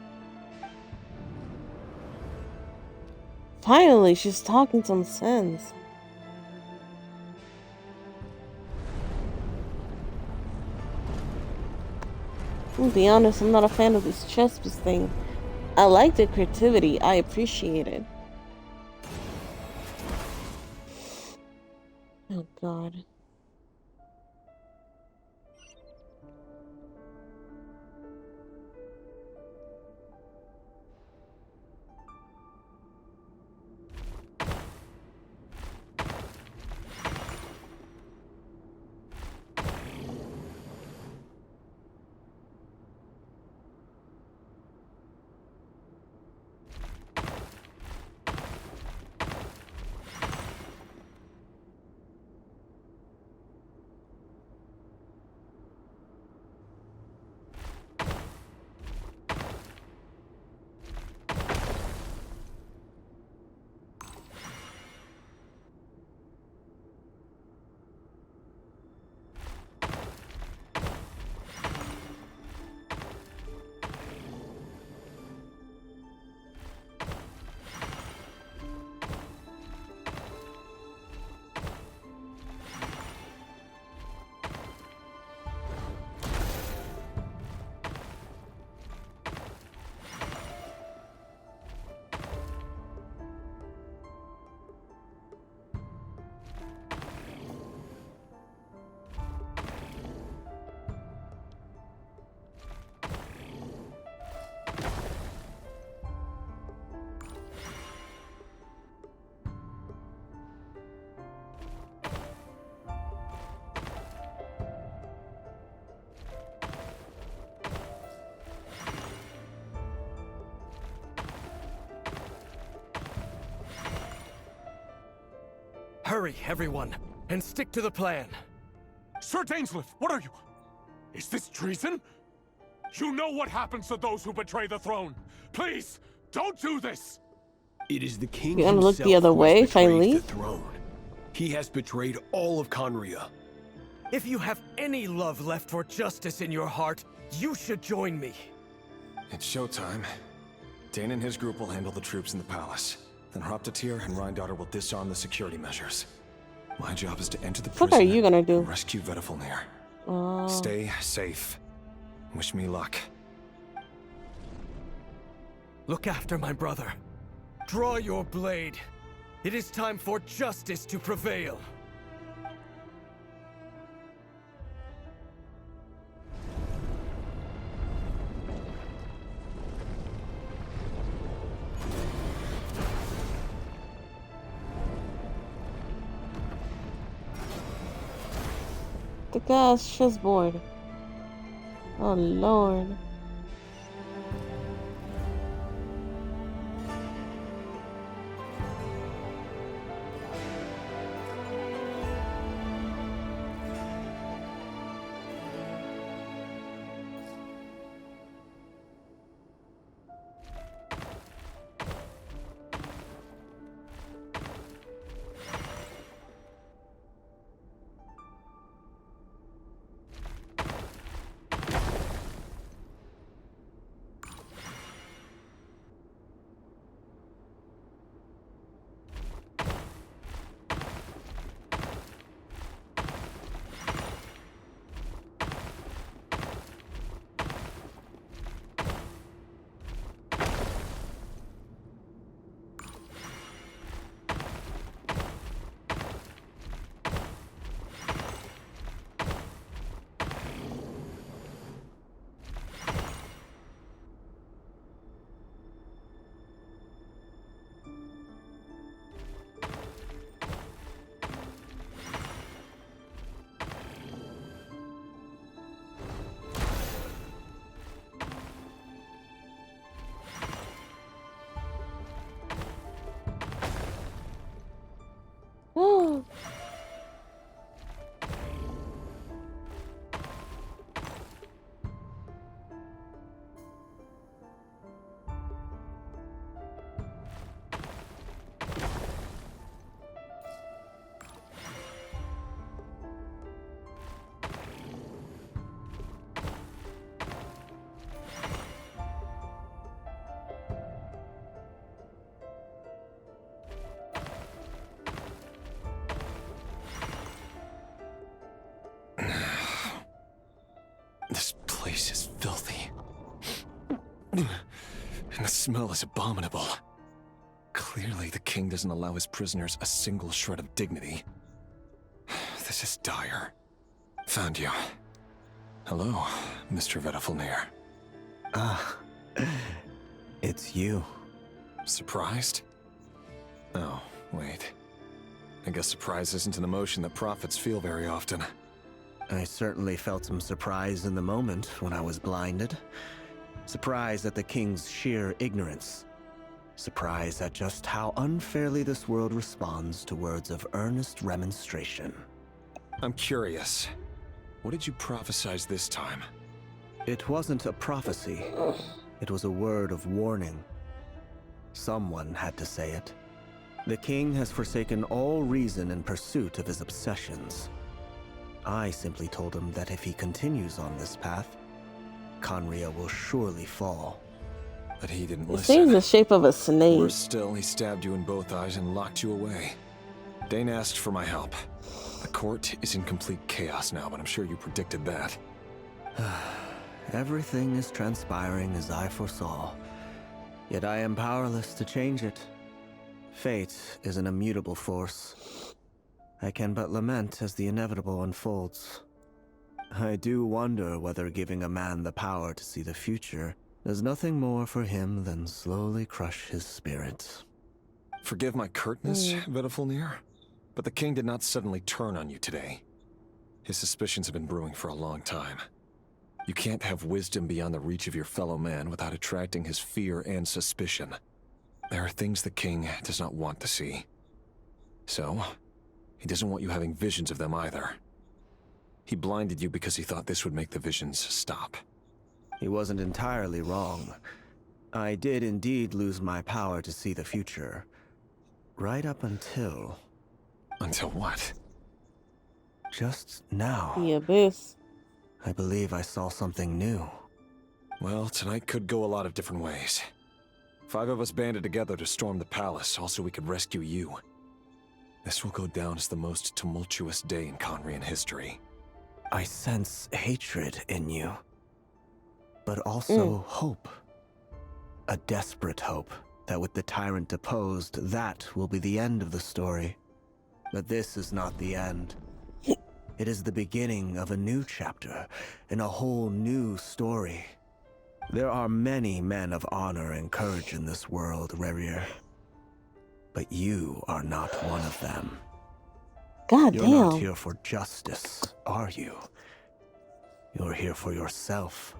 B: Finally, she's talking some sense. To be honest, I'm not a fan of this chess piece thing. I like the creativity. I appreciate it. Oh God.
J: Hurry, everyone, and stick to the plan.
E: Sir Dainsleif, what are you? Is this treason? You know what happens to those who betray the throne. Please, don't do this!
V: It is the king
B: You're gonna look the other
V: who has
B: way if I
V: betrayed
B: leave?
V: the throne. He has betrayed all of Conria.
J: If you have any love left for justice in your heart, you should join me.
O: It's showtime. Dane and his group will handle the troops in the palace. Then Hraptatir and Rhindaughter will disarm the security measures. My job is to enter the prison
B: What are you gonna do?
O: and rescue Vedifalnir. Stay safe. Wish me luck.
J: Look after my brother. Draw your blade. It is time for justice to prevail.
B: The guy's chessboard. Oh Lord. Woo.
O: This place is filthy. And the smell is abominable. Clearly, the king doesn't allow his prisoners a single shred of dignity. This is dire. Found you. Hello, Mr. Vedafulnir.
Q: Ah, it's you.
O: Surprised? Oh, wait. I guess surprise isn't an emotion that prophets feel very often.
Q: I certainly felt some surprise in the moment when I was blinded. Surprise at the king's sheer ignorance. Surprise at just how unfairly this world responds to words of earnest remonstration.
O: I'm curious. What did you prophesize this time?
Q: It wasn't a prophecy. It was a word of warning. Someone had to say it. The king has forsaken all reason in pursuit of his obsessions. I simply told him that if he continues on this path, Conria will surely fall.
O: But he didn't
B: It
O: listen.
B: seems the shape of a snake.
O: Worse still, he stabbed you in both eyes and locked you away. Dane asked for my help. The court is in complete chaos now, but I'm sure you predicted that.
Q: Everything is transpiring as I foresaw. Yet I am powerless to change it. Fate is an immutable force. I can but lament as the inevitable unfolds. I do wonder whether giving a man the power to see the future does nothing more for him than slowly crush his spirit.
O: Forgive my curtness, Vedafulnir, but the king did not suddenly turn on you today. His suspicions have been brewing for a long time. You can't have wisdom beyond the reach of your fellow man without attracting his fear and suspicion. There are things the king does not want to see. So, he doesn't want you having visions of them either. He blinded you because he thought this would make the visions stop.
Q: He wasn't entirely wrong. I did indeed lose my power to see the future. Right up until...
O: Until what?
Q: Just now.
B: The abyss.
Q: I believe I saw something new.
O: Well, tonight could go a lot of different ways. 5 of us banded together to storm the palace, also we could rescue you. This will go down as the most tumultuous day in Conrian history.
Q: I sense hatred in you. But also hope. A desperate hope that with the tyrant deposed, that will be the end of the story. But this is not the end. It is the beginning of a new chapter, in a whole new story. There are many men of honor and courage in this world, Rerir. But you are not one of them.
B: God
Q: You're not
B: damn.
Q: here for justice, are you? You're here for yourself.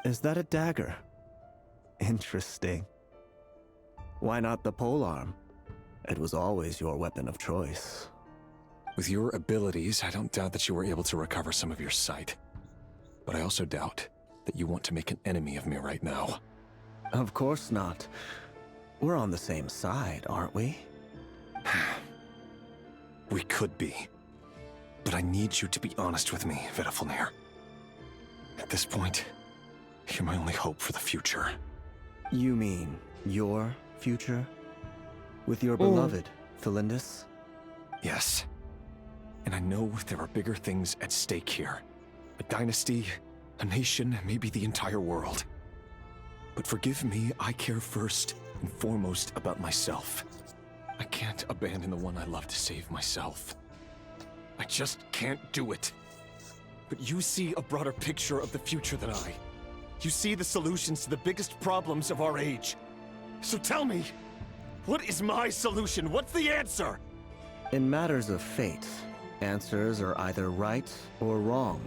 Q: Is that a dagger? Interesting. Why not the polearm? It was always your weapon of choice.
O: With your abilities, I don't doubt that you were able to recover some of your sight. But I also doubt that you want to make an enemy of me right now.
Q: Of course not. We're on the same side, aren't we?
O: We could be. But I need you to be honest with me, Vedafalnir. At this point, you're my only hope for the future.
Q: You mean your future? With your beloved, Thelindis?
O: Yes. And I know there are bigger things at stake here. A dynasty, a nation, maybe the entire world. But forgive me, I care first and foremost about myself. I can't abandon the one I love to save myself. I just can't do it. But you see a broader picture of the future than I. You see the solutions to the biggest problems of our age. So tell me, what is my solution? What's the answer?
Q: In matters of fate, answers are either right or wrong.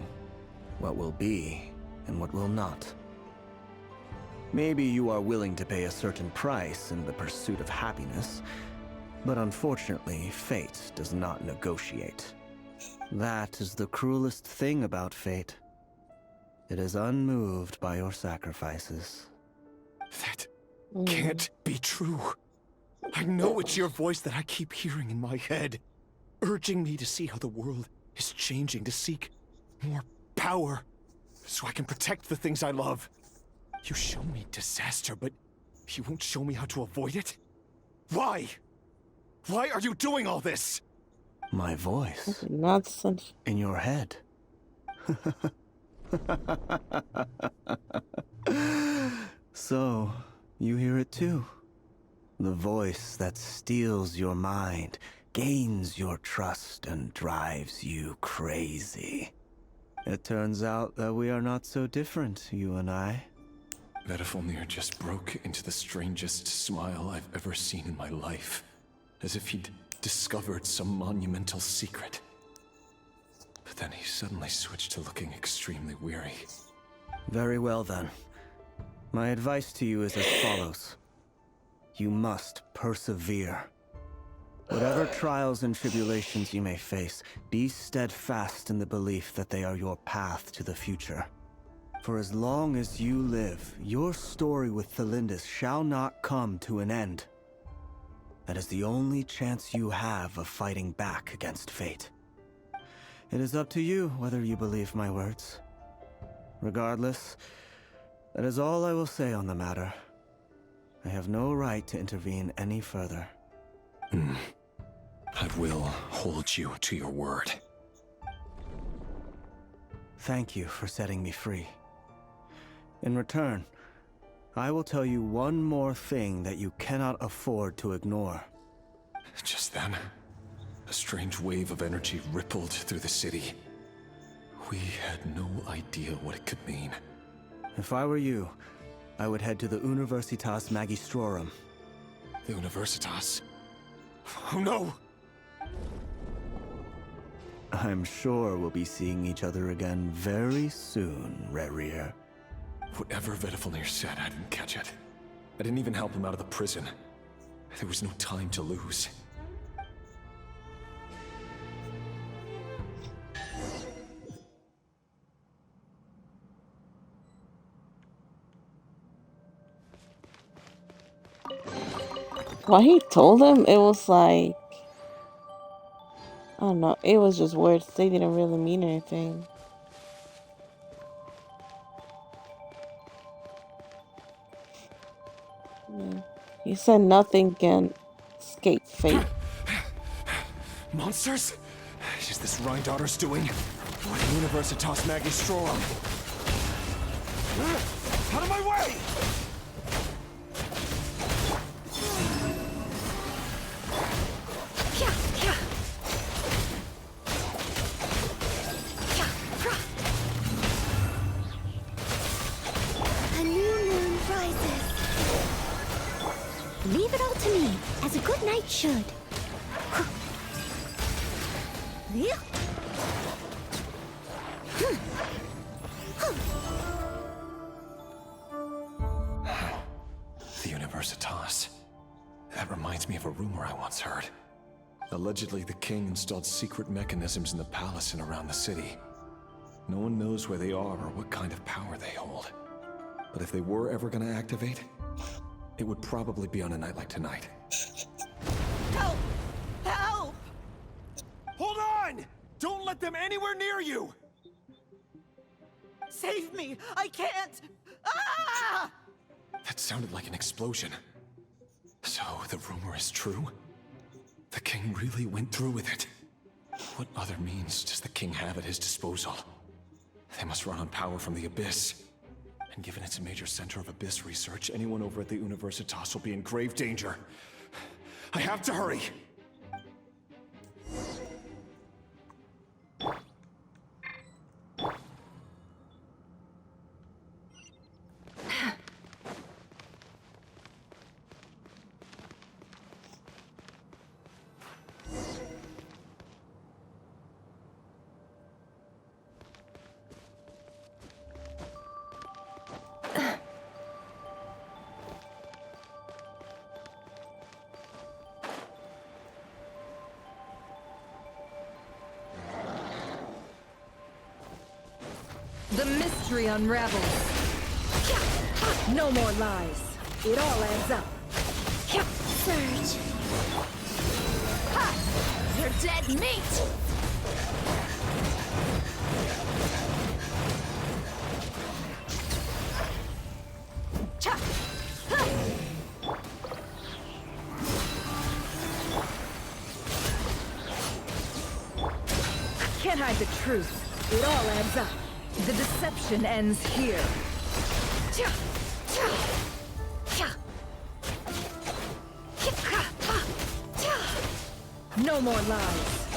Q: What will be and what will not. Maybe you are willing to pay a certain price in the pursuit of happiness, but unfortunately, fate does not negotiate. That is the cruelest thing about fate. It is unmoved by your sacrifices.
O: That can't be true. I know it's your voice that I keep hearing in my head, urging me to see how the world is changing, to seek more power, so I can protect the things I love. You show me disaster, but you won't show me how to avoid it? Why? Why are you doing all this?
Q: My voice.
B: Nonsense.
Q: In your head. So, you hear it too. The voice that steals your mind, gains your trust, and drives you crazy. It turns out that we are not so different, you and I.
O: Vedafalnir just broke into the strangest smile I've ever seen in my life, as if he'd discovered some monumental secret. But then he suddenly switched to looking extremely weary.
Q: Very well then. My advice to you is as follows. You must persevere. Whatever trials and tribulations you may face, be steadfast in the belief that they are your path to the future. For as long as you live, your story with Thelindis shall not come to an end. That is the only chance you have of fighting back against fate. It is up to you whether you believe my words. Regardless, that is all I will say on the matter. I have no right to intervene any further.
O: I will hold you to your word.
Q: Thank you for setting me free. In return, I will tell you one more thing that you cannot afford to ignore.
O: Just then, a strange wave of energy rippled through the city. We had no idea what it could mean.
Q: If I were you, I would head to the Universitas Magistrorum.
O: The Universitas? Oh no!
Q: I'm sure we'll be seeing each other again very soon, Rerir.
O: Whatever Vedafalnir said, I didn't catch it. I didn't even help him out of the prison. There was no time to lose.
B: When he told him, it was like, I don't know, it was just words. They didn't really mean anything. Yeah. He said nothing can escape fate.
O: Monsters? Is this Rhindaughter's doing? Or the Universitas Magistrorum? Out of my way!
A: A new moon rises. Leave it all to me, as a good knight should.
O: The Universitas. That reminds me of a rumor I once heard. Allegedly, the king installed secret mechanisms in the palace and around the city. No one knows where they are or what kind of power they hold. But if they were ever gonna activate, it would probably be on a night like tonight.
G: Help! Help! Hold on! Don't let them anywhere near you! Save me! I can't! Ah!
O: That sounded like an explosion. So, the rumor is true? The king really went through with it? What other means does the king have at his disposal? They must run on power from the Abyss. And given it's a major center of Abyss research, anyone over at the Universitas will be in grave danger. I have to hurry!
K: The mystery unravels. No more lies. It all adds up.
A: Surge.
T: You're dead meat!
K: Can't hide the truth. It all adds up. The deception ends here. No more lies.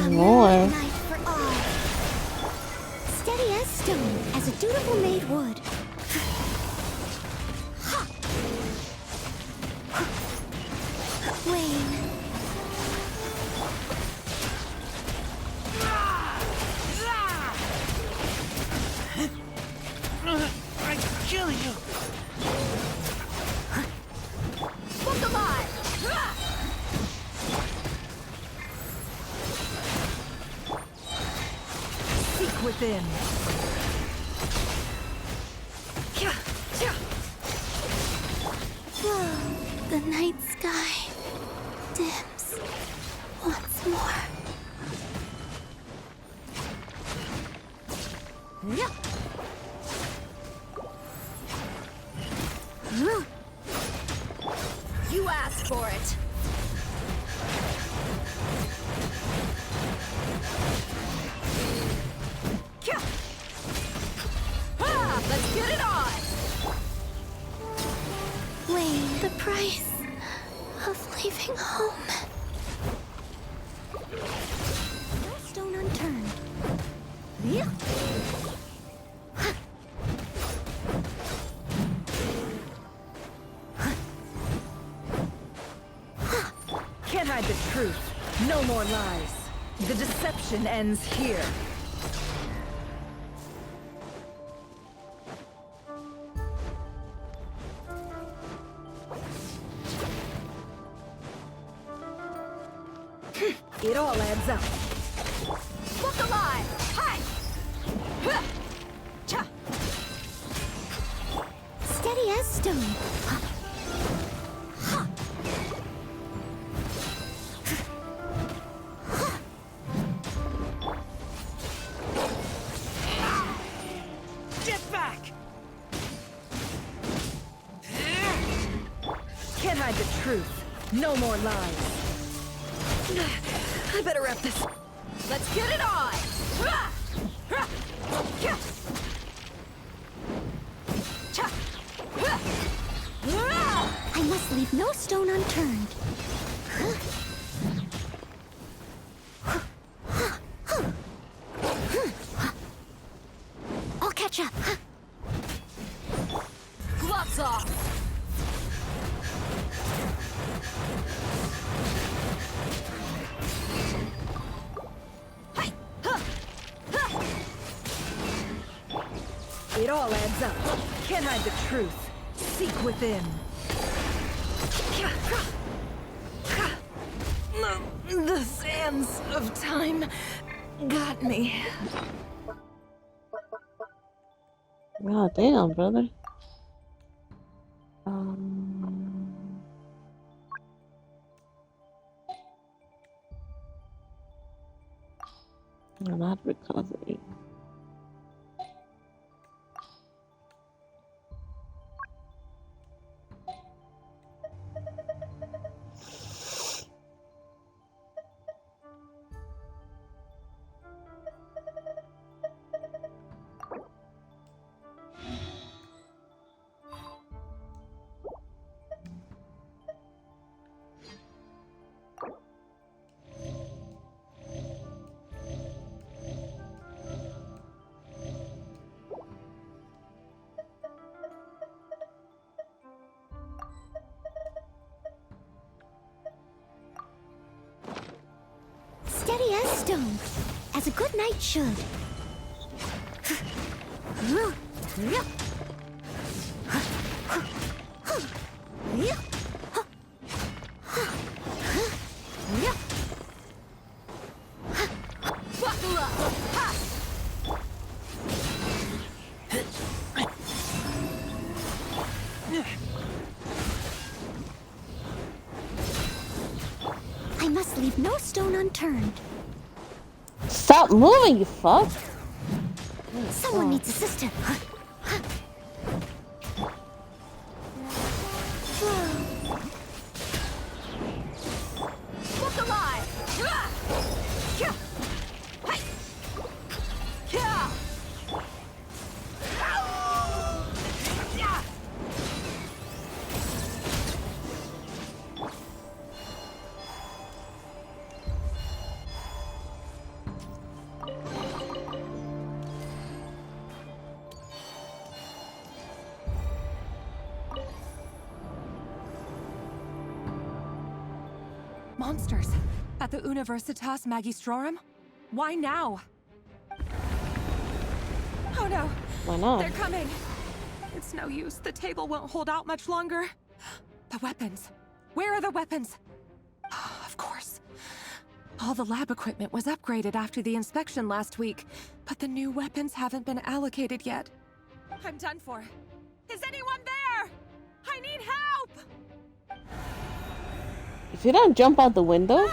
B: More.
A: Night for all. Steady as stone, as a dutiful maid would. Wayne.
G: I kill you!
T: Look alive!
K: Seek within.
A: The night sky dims once more.
T: You asked for it. Let's get it on!
A: Wayne, the price of leaving home. No stone unturned.
K: Can't hide the truth. No more lies. The deception ends here. It all adds up.
T: Look alive! Hi!
A: Steady as stone.
G: Get back!
K: Can't hide the truth. No more lies. I better wrap this.
T: Let's get it on!
A: I must leave no stone unturned. I'll catch up.
T: off!
K: It all adds up. Can't hide the truth. Seek within. The sands of time got me.
B: God damn, brother. I'm not recovering.
A: Steady as stone, as a good knight should.
T: Buckle up! Ha!
A: I must leave no stone unturned.
B: Stop moving, you fuck!
A: Someone needs a sister.
T: Look alive!
R: Monsters. At the Universitas Magistrorum? Why now? Oh no!
B: Why not?
R: They're coming! It's no use. The table won't hold out much longer. The weapons. Where are the weapons? Of course. All the lab equipment was upgraded after the inspection last week, but the new weapons haven't been allocated yet. I'm done for. Is anyone there? I need help!
B: If you don't jump out the window...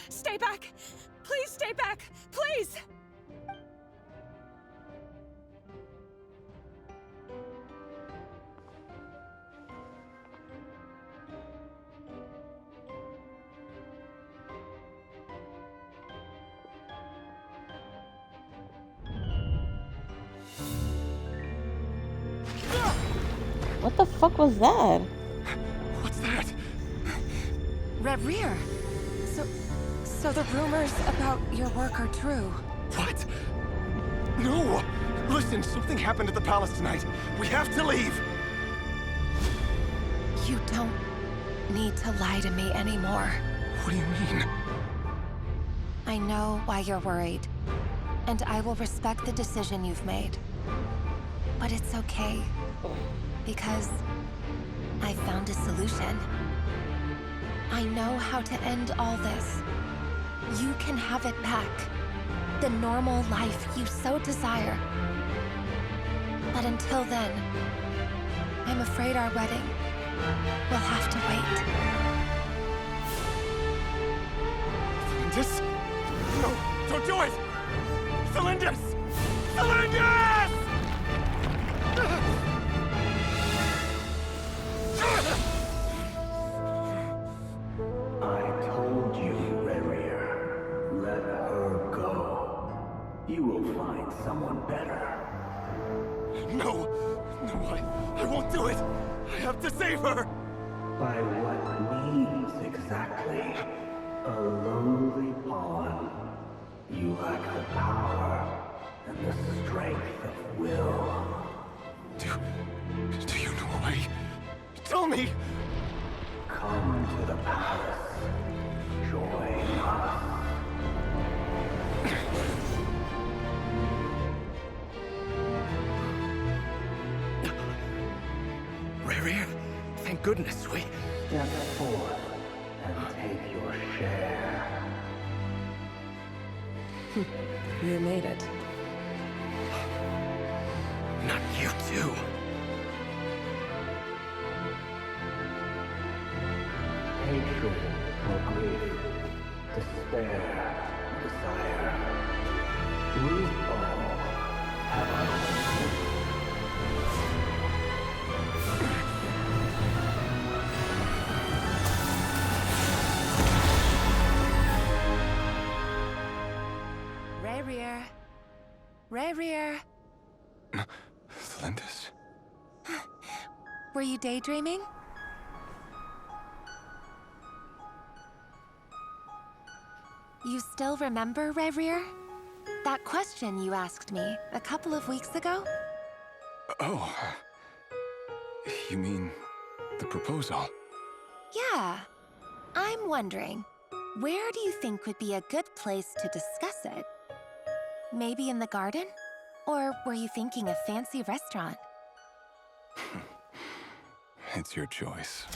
R: Stay back! Please stay back! Please!
B: What the fuck was that?
G: What's that?
R: Rear. So the rumors about your work are true.
G: What? No! Listen, something happened at the palace tonight. We have to leave!
R: You don't need to lie to me anymore.
G: What do you mean?
R: I know why you're worried, and I will respect the decision you've made. But it's okay, because I found a solution. I know how to end all this. You can have it back. The normal life you so desire. But until then, I'm afraid our wedding will have to wait.
G: Cylinders? No, don't do it! Cylinders! Cylinders!
P: I told you, Rerir. Let her go. You will find someone better.
G: No! No, I won't do it! I have to save her!
P: By what means exactly? A lowly pawn. You lack the power and the strength of will.
J: goodness, we...
P: Step forth and take your share.
K: You made it.
J: Not you too.
P: Hatred or grief, despair, desire. We all have our own.
R: Rayrear. Rayrear.
O: Lindis.
R: Were you daydreaming? You still remember, Rayrear? That question you asked me a couple of weeks ago?
O: Oh. You mean the proposal?
R: Yeah. I'm wondering, where do you think would be a good place to discuss it? Maybe in the garden? Or were you thinking a fancy restaurant?
O: It's your choice.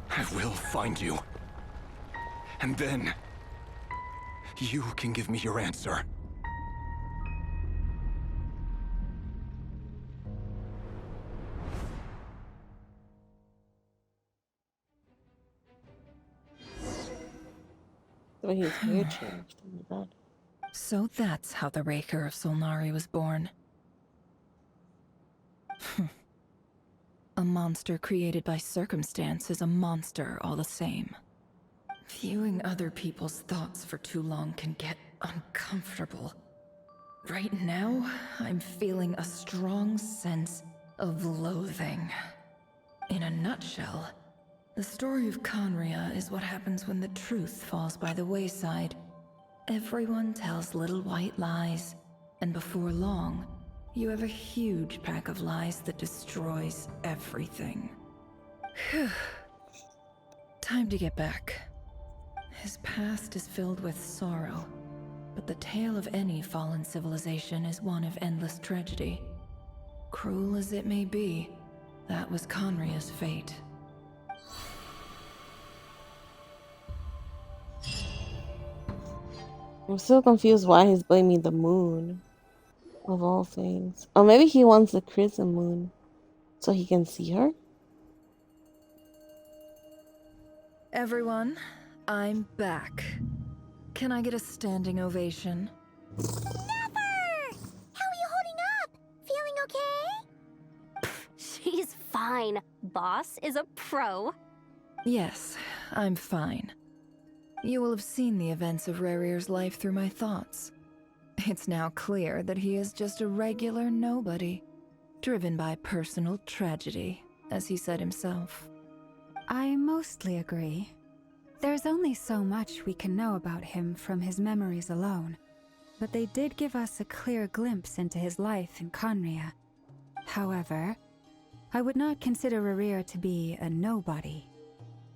O: I will find you. And then... you can give me your answer.
B: So his hair changed. Oh my god.
K: So that's how the Raker of Solnari was born. A monster created by circumstance is a monster all the same. Viewing other people's thoughts for too long can get uncomfortable. Right now, I'm feeling a strong sense of loathing. In a nutshell, the story of Conria is what happens when the truth falls by the wayside. Everyone tells little white lies, and before long, you have a huge pack of lies that destroys everything. Whew. Time to get back. His past is filled with sorrow, but the tale of any fallen civilization is one of endless tragedy. Cruel as it may be, that was Conria's fate.
B: I'm still confused why he's blaming the moon. Of all things. Or maybe he wants the crimson moon so he can see her?
K: Everyone, I'm back. Can I get a standing ovation?
A: Never! How are you holding up? Feeling okay?
M: She's fine. Boss is a pro.
K: Yes, I'm fine. You will have seen the events of Rayrear's life through my thoughts. It's now clear that he is just a regular nobody, driven by personal tragedy, as he said himself.
C: I mostly agree. There's only so much we can know about him from his memories alone, but they did give us a clear glimpse into his life in Conria. However, I would not consider Rayrear to be a nobody.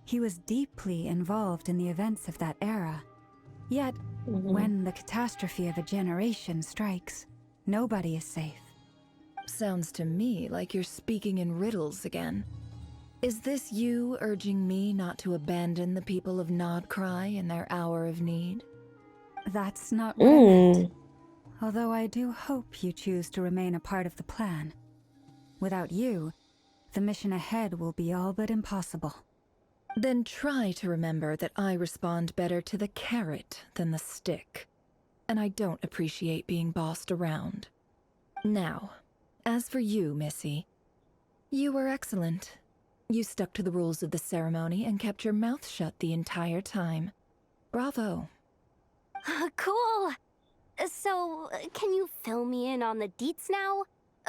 C: He was deeply involved in the events of that era. Yet, when the catastrophe of a generation strikes, nobody is safe.
K: Sounds to me like you're speaking in riddles again. Is this you urging me not to abandon the people of Nodcry in their hour of need?
C: That's not what I meant. Although I do hope you choose to remain a part of the plan. Without you, the mission ahead will be all but impossible.
K: Then try to remember that I respond better to the carrot than the stick. And I don't appreciate being bossed around. Now, As for you, Missy, you were excellent. You stuck to the rules of the ceremony and kept your mouth shut the entire time. Bravo.
M: Cool. So, can you fill me in on the deets now?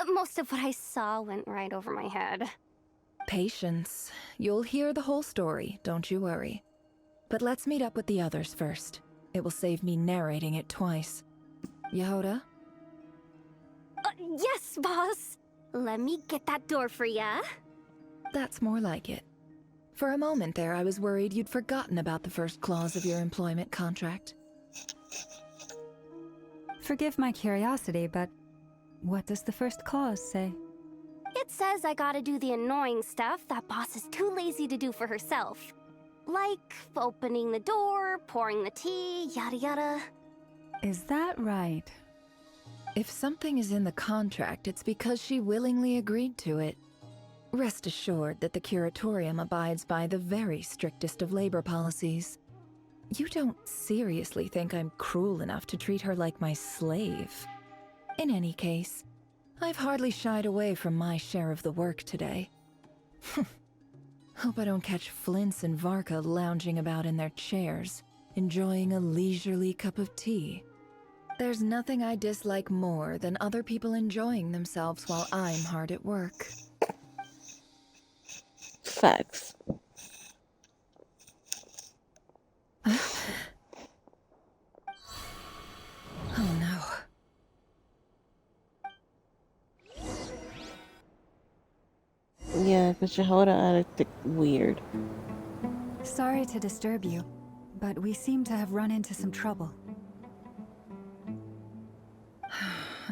M: Most of what I saw went right over my head.
K: Patience. You'll hear the whole story, don't you worry. But let's meet up with the others first. It will save me narrating it twice. Yehoda?
M: Yes, boss. Let me get that door for ya.
K: That's more like it. For a moment there, I was worried you'd forgotten about the first clause of your employment contract.
C: Forgive my curiosity, but what does the first clause say?
M: It says I gotta do the annoying stuff that boss is too lazy to do for herself. Like opening the door, pouring the tea, yada yada.
C: Is that right?
K: If something is in the contract, it's because she willingly agreed to it. Rest assured that the Curatorium abides by the very strictest of labor policies. You don't seriously think I'm cruel enough to treat her like my slave? In any case, I've hardly shied away from my share of the work today. Hope I don't catch Flintz and Varka lounging about in their chairs, enjoying a leisurely cup of tea. There's nothing I dislike more than other people enjoying themselves while I'm hard at work.
B: Facts.
K: Oh no.
B: Yeah, because Yehoda acted weird.
C: Sorry to disturb you, but we seem to have run into some trouble.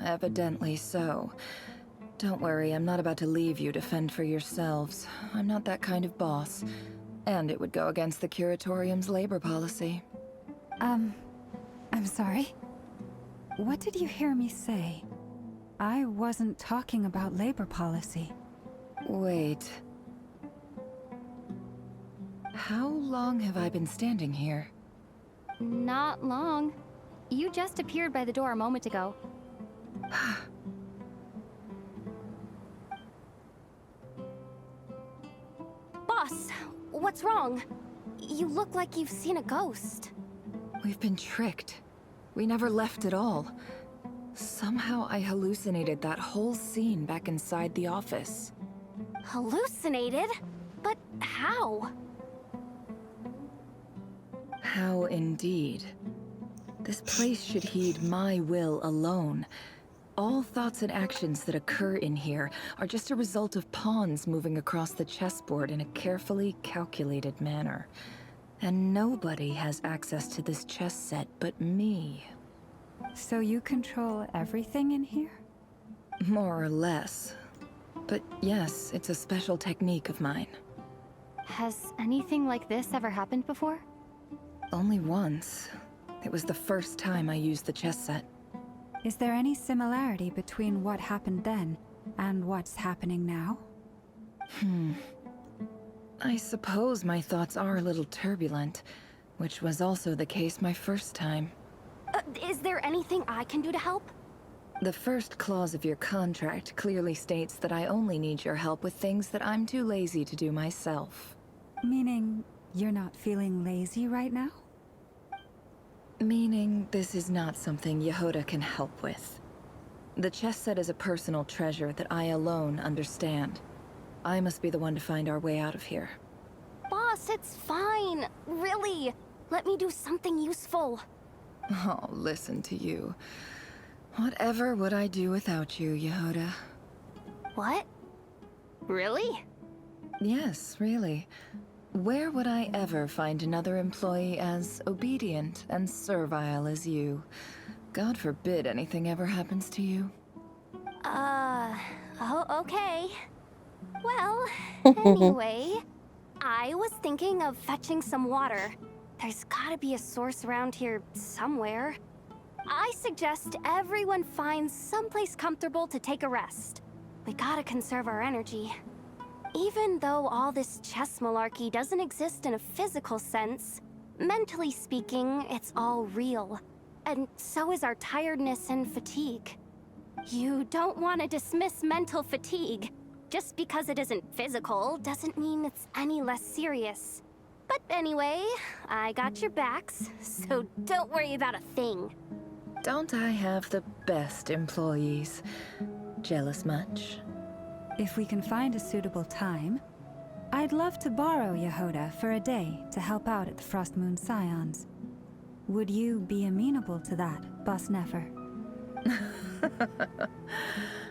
K: Evidently so. Don't worry, I'm not about to leave you to fend for yourselves. I'm not that kind of boss. And it would go against the Curatorium's labor policy.
C: I'm sorry? What did you hear me say? I wasn't talking about labor policy.
K: Wait. How long have I been standing here?
L: Not long. You just appeared by the door a moment ago.
M: Boss, what's wrong? You look like you've seen a ghost.
K: We've been tricked. We never left at all. Somehow I hallucinated that whole scene back inside the office.
M: Hallucinated? But how?
K: How indeed. This place should heed my will alone. All thoughts and actions that occur in here are just a result of pawns moving across the chessboard in a carefully calculated manner. And nobody has access to this chess set but me.
C: So you control everything in here?
K: More or less. But yes, it's a special technique of mine.
L: Has anything like this ever happened before?
K: Only once. It was the first time I used the chess set.
C: Is there any similarity between what happened then and what's happening now?
K: I suppose my thoughts are a little turbulent, which was also the case my first time.
M: Is there anything I can do to help?
K: The first clause of your contract clearly states that I only need your help with things that I'm too lazy to do myself.
C: Meaning, you're not feeling lazy right now?
K: Meaning, this is not something Yehoda can help with. The chess set is a personal treasure that I alone understand. I must be the one to find our way out of here.
M: Boss, it's fine. Really. Let me do something useful.
K: Oh, listen to you. Whatever would I do without you, Yehoda?
M: What? Really?
K: Yes, really. Where would I ever find another employee as obedient and servile as you? God forbid anything ever happens to you.
M: Oh, okay. Well, anyway, I was thinking of fetching some water. There's gotta be a source around here somewhere. I suggest everyone finds someplace comfortable to take a rest. We gotta conserve our energy. Even though all this chess malarkey doesn't exist in a physical sense, mentally speaking, it's all real. And so is our tiredness and fatigue. You don't want to dismiss mental fatigue. Just because it isn't physical doesn't mean it's any less serious. But anyway, I got your backs, so don't worry about a thing.
K: Don't I have the best employees? Jealous much?
C: If we can find a suitable time, I'd love to borrow Yehoda for a day to help out at the Frostmoon Scions. Would you be amenable to that, Boss Nefer?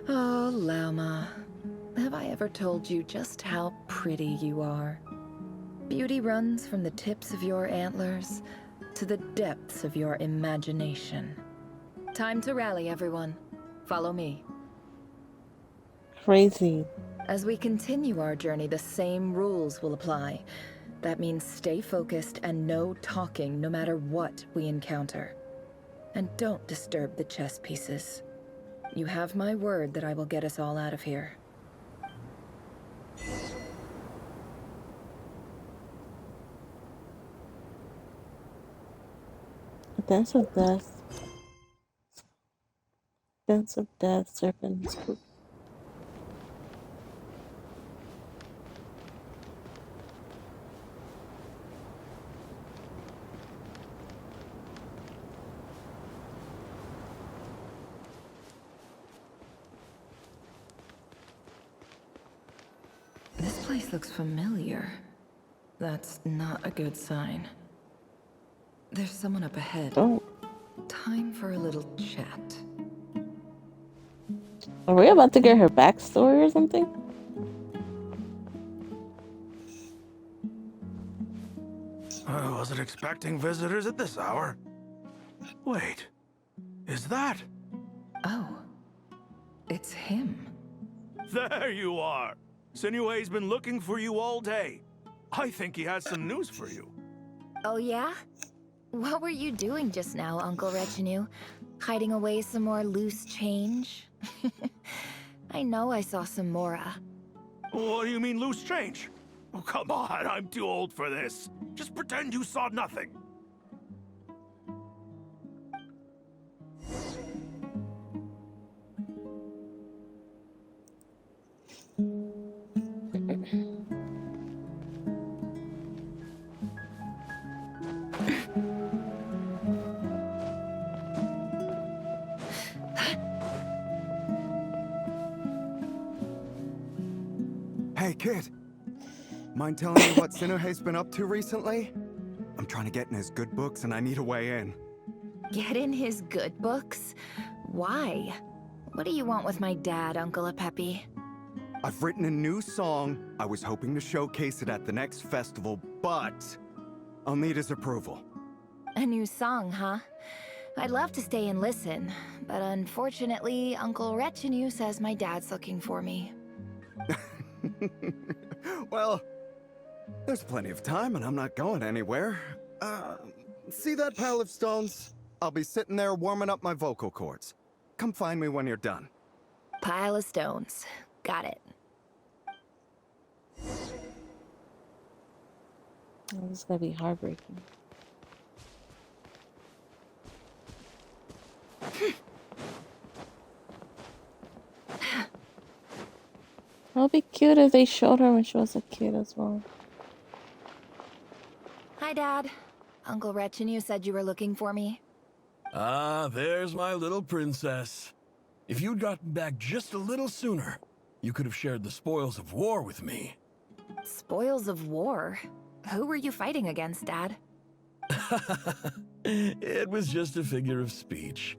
K: Oh, Lauma. Have I ever told you just how pretty you are? Beauty runs from the tips of your antlers to the depths of your imagination. Time to rally, everyone. Follow me.
B: Crazy.
K: As we continue our journey, the same rules will apply. That means stay focused and no talking no matter what we encounter. And don't disturb the chess pieces. You have my word that I will get us all out of here.
B: Dance of Death. Dance of Death, Serpent's Group.
K: This place looks familiar. That's not a good sign. There's someone up ahead.
B: Oh.
K: Time for a little chat.
B: Are we about to get her backstory or something?
D: I wasn't expecting visitors at this hour. Wait, is that?
K: Oh, it's him.
D: There you are. Sinue's been looking for you all day. I think he has some news for you.
R: Oh yeah? What were you doing just now, Uncle Retinue? Hiding away some more loose change? I know I saw some Mora.
D: What do you mean loose change? Oh, come on, I'm too old for this. Just pretend you saw nothing.
S: Hey, kid. Mind telling me what Sinuhe's been up to recently? I'm trying to get in his good books and I need a way in.
R: Get in his good books? Why? What do you want with my dad, Uncle Apepi?
S: I've written a new song. I was hoping to showcase it at the next festival, but I'll need his approval.
R: A new song, huh? I'd love to stay and listen, but unfortunately, Uncle Retinue says my dad's looking for me.
S: Well, there's plenty of time and I'm not going anywhere. See that pile of stones? I'll be sitting there warming up my vocal cords. Come find me when you're done.
R: Pile of stones. Got it.
B: Oh, this is gonna be heartbreaking. It would be cute if they showed her when she was a kid as well.
R: Hi, Dad. Uncle Retinue said you were looking for me.
N: Ah, there's my little princess. If you'd gotten back just a little sooner, you could have shared the spoils of war with me.
R: Spoils of war? Who were you fighting against, Dad?
N: It was just a figure of speech.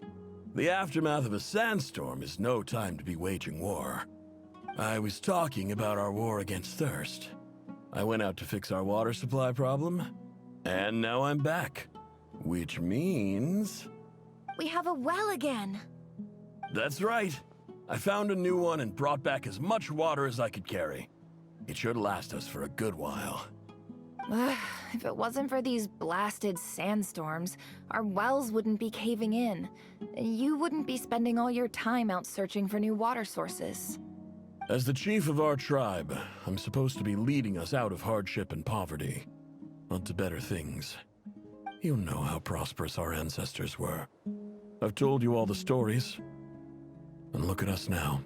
N: The aftermath of a sandstorm is no time to be waging war. I was talking about our war against thirst. I went out to fix our water supply problem, and now I'm back. Which means...
R: We have a well again.
N: That's right. I found a new one and brought back as much water as I could carry. It should last us for a good while.
R: If it wasn't for these blasted sandstorms, our wells wouldn't be caving in. You wouldn't be spending all your time out searching for new water sources.
N: As the chief of our tribe, I'm supposed to be leading us out of hardship and poverty, onto better things. You know how prosperous our ancestors were. I've told you all the stories.
F: And look at us now,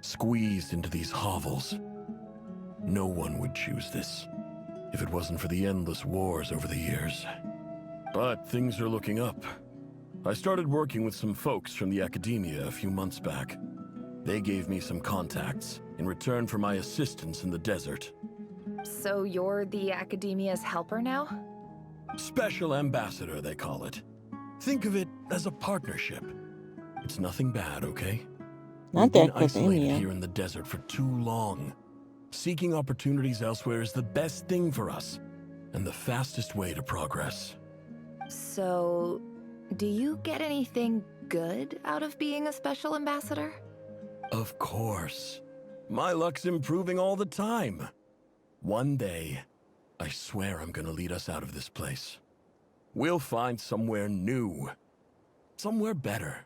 F: squeezed into these hovels. No one would choose this, if it wasn't for the endless wars over the years. But things are looking up. I started working with some folks from the academia a few months back. They gave me some contacts in return for my assistance in the desert.
K: So you're the academia's helper now?
F: Special ambassador, they call it. Think of it as a partnership. It's nothing bad, okay?
B: Not
F: We've been
B: that
F: isolated
B: academia.
F: here in the desert for too long. Seeking opportunities elsewhere is the best thing for us, and the fastest way to progress.
K: So, do you get anything good out of being a special ambassador?
F: Of course. My luck's improving all the time. One day, I swear I'm gonna lead us out of this place. We'll find somewhere new. Somewhere better.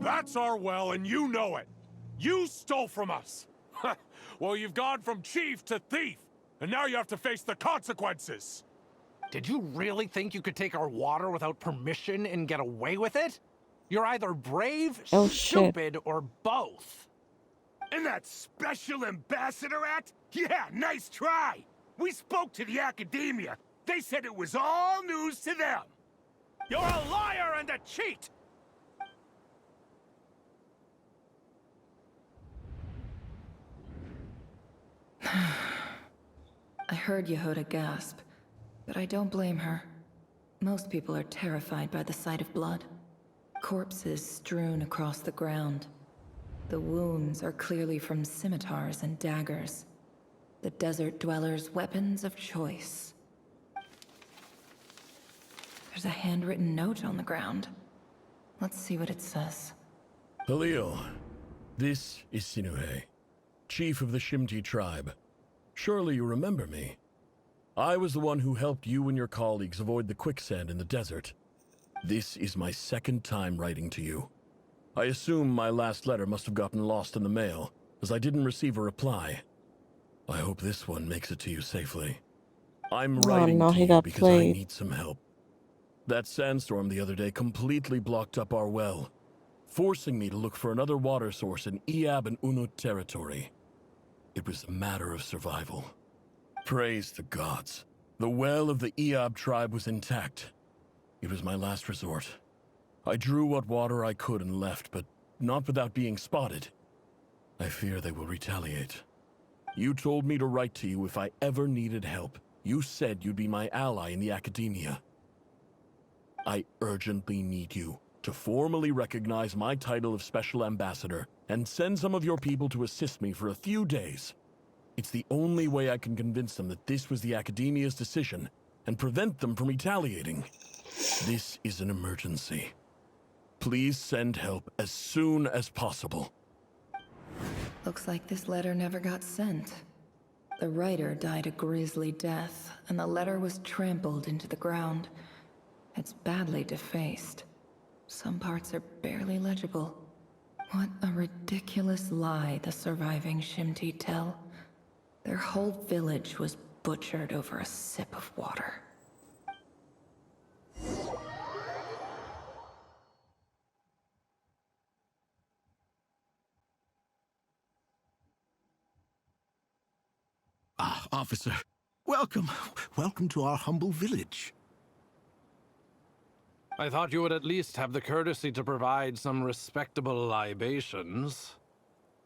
E: That's our well, and you know it. You stole from us. Well, you've gone from chief to thief, and now you have to face the consequences.
H: Did you really think you could take our water without permission and get away with it? You're either brave,
B: Oh, shit.
H: stupid, or both.
G: And that special ambassador act? Yeah, nice try. We spoke to the academia. They said it was all news to them.
D: You're a liar and a cheat!
K: I heard Yehuda gasp, but I don't blame her. Most people are terrified by the sight of blood. Corpses strewn across the ground. The wounds are clearly from scimitars and daggers. The desert dwellers' weapons of choice. There's a handwritten note on the ground. Let's see what it says.
F: Halil, this is Sinuhe, chief of the Shimti tribe. Surely you remember me. I was the one who helped you and your colleagues avoid the quicksand in the desert. This is my second time writing to you. I assume my last letter must have gotten lost in the mail, as I didn't receive a reply. I hope this one makes it to you safely. I'm writing
B: no,
F: to
B: he
F: you
B: got
F: because
B: played.
F: I need some help. That sandstorm the other day completely blocked up our well, forcing me to look for another water source in Iab and Unut territory. It was a matter of survival. Praise the gods. The well of the Iab tribe was intact. It was my last resort. I drew what water I could and left, but not without being spotted. I fear they will retaliate. You told me to write to you if I ever needed help. You said you'd be my ally in the academia. I urgently need you to formally recognize my title of Special Ambassador and send some of your people to assist me for a few days. It's the only way I can convince them that this was the academia's decision and prevent them from retaliating. This is an emergency. Please send help as soon as possible.
K: Looks like this letter never got sent. The writer died a grisly death, and the letter was trampled into the ground. It's badly defaced. Some parts are barely legible. What a ridiculous lie the surviving Shimti tell. Their whole village was butchered over a sip of water.
I: Ah, officer. Welcome. Welcome to our humble village.
H: I thought you would at least have the courtesy to provide some respectable libations.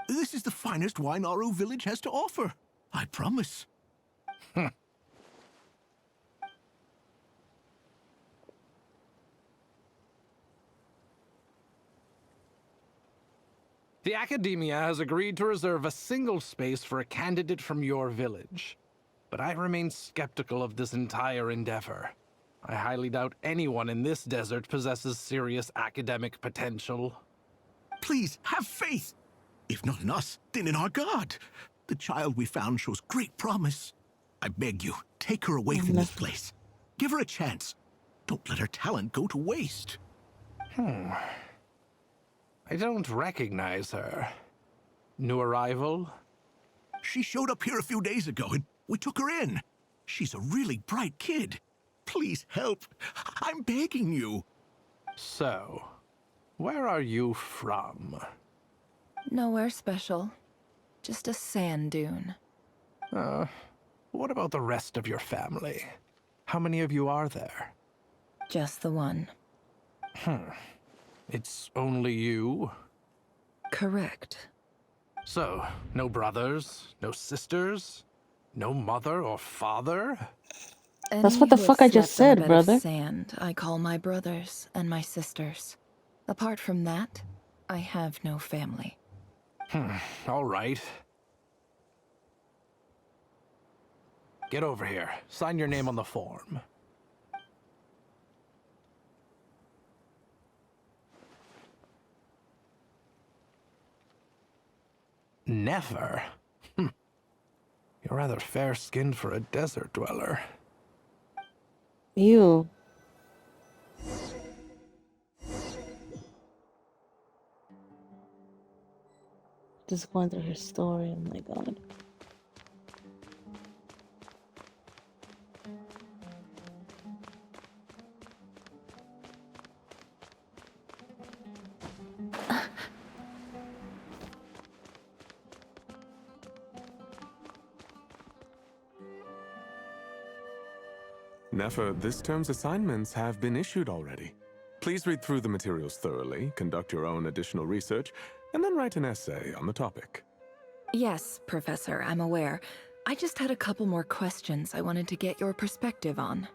I: This is the finest wine Aru village has to offer. I promise.
H: The Academia has agreed to reserve a single space for a candidate from your village. But I remain skeptical of this entire endeavor. I highly doubt anyone in this desert possesses serious academic potential.
I: Please, have faith. If not in us, then in our god. The child we found shows great promise. I beg you, take her away from this place. Give her a chance. Don't let her talent go to waste.
H: I don't recognize her. New arrival?
I: She showed up here a few days ago and we took her in. She's a really bright kid. Please help. I'm begging you.
H: So, where are you from?
K: Nowhere special. Just a sand dune.
H: What about the rest of your family? How many of you are there?
K: Just the one.
H: It's only you?
K: Correct.
H: So, no brothers, no sisters, no mother or father?
B: That's what the fuck I just said, brother.
K: Sand, I call my brothers and my sisters. Apart from that, I have no family.
H: All right. Get over here. Sign your name on the form. Never? You're rather fair-skinned for a desert dweller.
B: Ew. Just going through her story, oh my god.
O: Nefer, this term's assignments have been issued already. Please read through the materials thoroughly, conduct your own additional research, and then write an essay on the topic.
K: Yes, Professor, I'm aware. I just had a couple more questions I wanted to get your perspective on.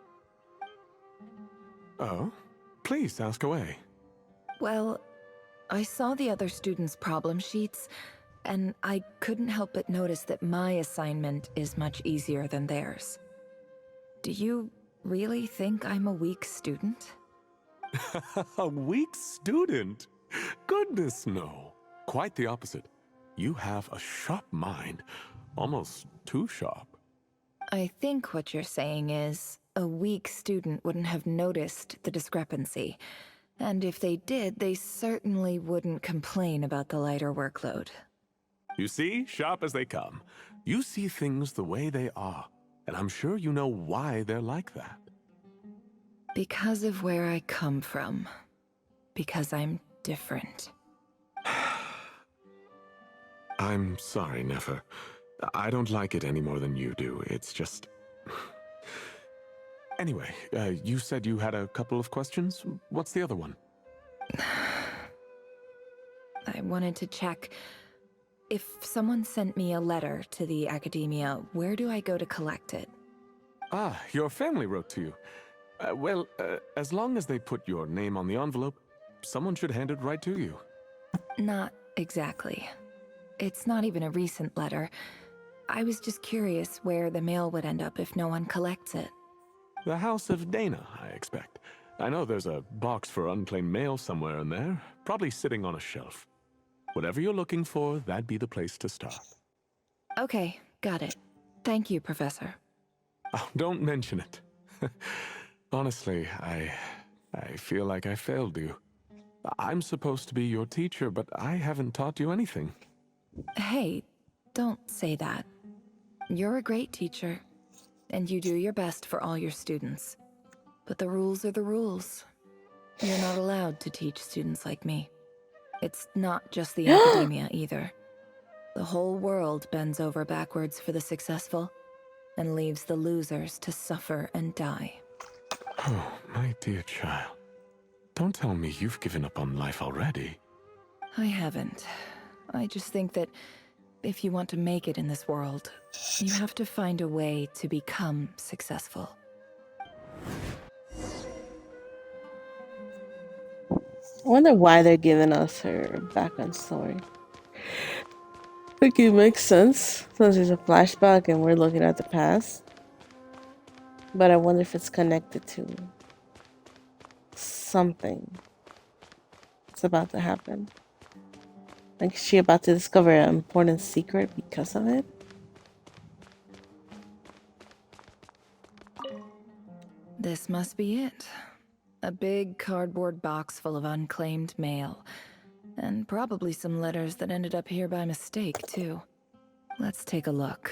O: Oh? Please, ask away.
K: Well, I saw the other students' problem sheets, and I couldn't help but notice that my assignment is much easier than theirs. Do you really think I'm a weak student?
O: A weak student? Goodness, no. Quite the opposite. You have a sharp mind. Almost too sharp.
K: I think what you're saying is, a weak student wouldn't have noticed the discrepancy. And if they did, they certainly wouldn't complain about the lighter workload.
O: You see, sharp as they come. You see things the way they are. And I'm sure you know why they're like that.
K: Because of where I come from. Because I'm different.
O: I'm sorry, Nefer. I don't like it any more than you do. It's just... Anyway, you said you had a couple of questions. What's the other one?
K: I wanted to check... If someone sent me a letter to the Academia, where do I go to collect it?
O: Ah, your family wrote to you. Well, as long as they put your name on the envelope, someone should hand it right to you.
K: Not exactly. It's not even a recent letter. I was just curious where the mail would end up if no one collects it.
O: The House of Dana, I expect. I know there's a box for unclaimed mail somewhere in there, probably sitting on a shelf. Whatever you're looking for, that'd be the place to start.
K: Okay, got it. Thank you, Professor.
O: Oh, don't mention it. Honestly, I feel like I failed you. I'm supposed to be your teacher, but I haven't taught you anything.
K: Hey, don't say that. You're a great teacher, and you do your best for all your students. But the rules are the rules. You're not allowed to teach students like me. It's not just the Academia either. The whole world bends over backwards for the successful, and leaves the losers to suffer and die.
O: Oh, my dear child. Don't tell me you've given up on life already.
K: I haven't. I just think that if you want to make it in this world, you have to find a way to become successful.
B: I wonder why they're giving us her background story. Like it makes sense since there's a flashback and we're looking at the past. But I wonder if it's connected to something that's about to happen. Like, is she about to discover an important secret because of it?
K: This must be it. A big cardboard box full of unclaimed mail. And probably some letters that ended up here by mistake, too. Let's take a look.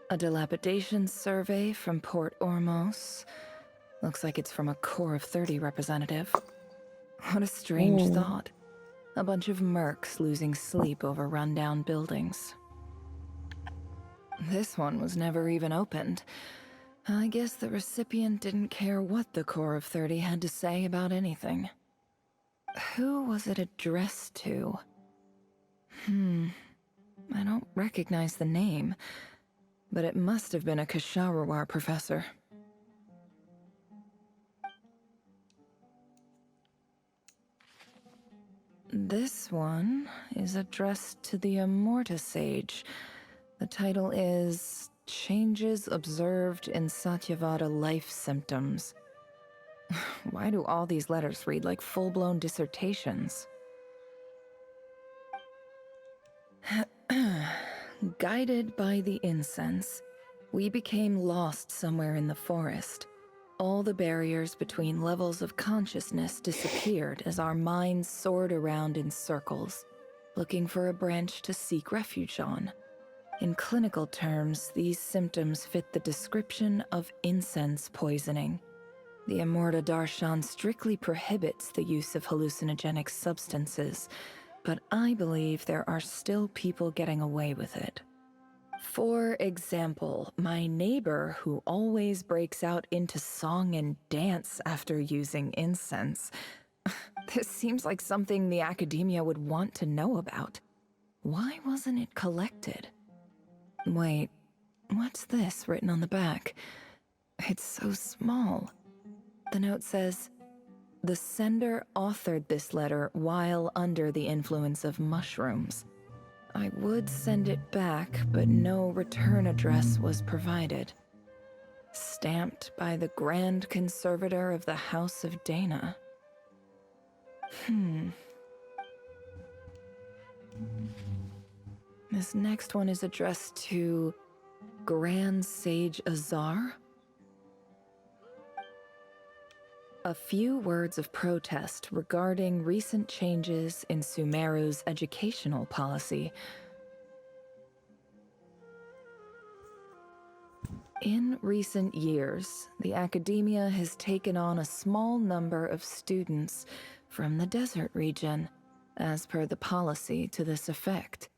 K: A dilapidation survey from Port Ormos. Looks like it's from a Corps of 30 representative. What a strange thought. A bunch of mercs losing sleep over rundown buildings. This one was never even opened. I guess the recipient didn't care what the Corps of 30 had to say about anything. Who was it addressed to? I don't recognize the name, but it must have been a Kasharawar professor. This one is addressed to the Immorta Sage. The title is Changes Observed in Satyavada Life Symptoms. Why do all these letters read like full-blown dissertations? Guided by the incense, we became lost somewhere in the forest. All the barriers between levels of consciousness disappeared as our minds soared around in circles, looking for a branch to seek refuge on. In clinical terms, these symptoms fit the description of incense poisoning. The Immorta Darshan strictly prohibits the use of hallucinogenic substances, but I believe there are still people getting away with it. For example, my neighbor who always breaks out into song and dance after using incense. This seems like something the academia would want to know about. Why wasn't it collected? Wait, what's this written on the back? It's so small. The note says, "The sender authored this letter while under the influence of mushrooms. I would send it back, but no return address was provided. Stamped by the Grand Conservator of the House of Dana." This next one is addressed to Grand Sage Azar. A few words of protest regarding recent changes in Sumeru's educational policy. In recent years, the academia has taken on a small number of students from the desert region, as per the policy to this effect.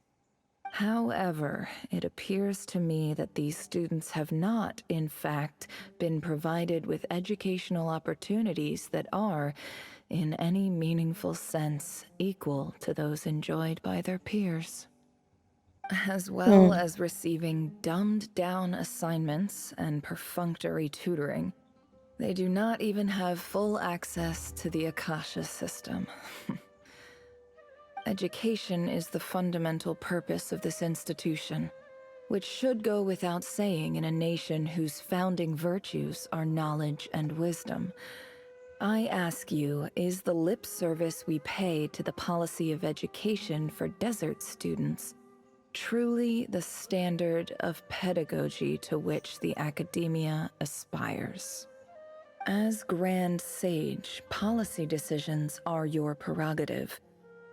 K: However, it appears to me that these students have not, in fact, been provided with educational opportunities that are, in any meaningful sense, equal to those enjoyed by their peers. As well as receiving dumbed-down assignments and perfunctory tutoring, they do not even have full access to the Akasha system. Education is the fundamental purpose of this institution, which should go without saying in a nation whose founding virtues are knowledge and wisdom. I ask you, is the lip service we pay to the policy of education for desert students truly the standard of pedagogy to which the academia aspires? As Grand Sage, policy decisions are your prerogative.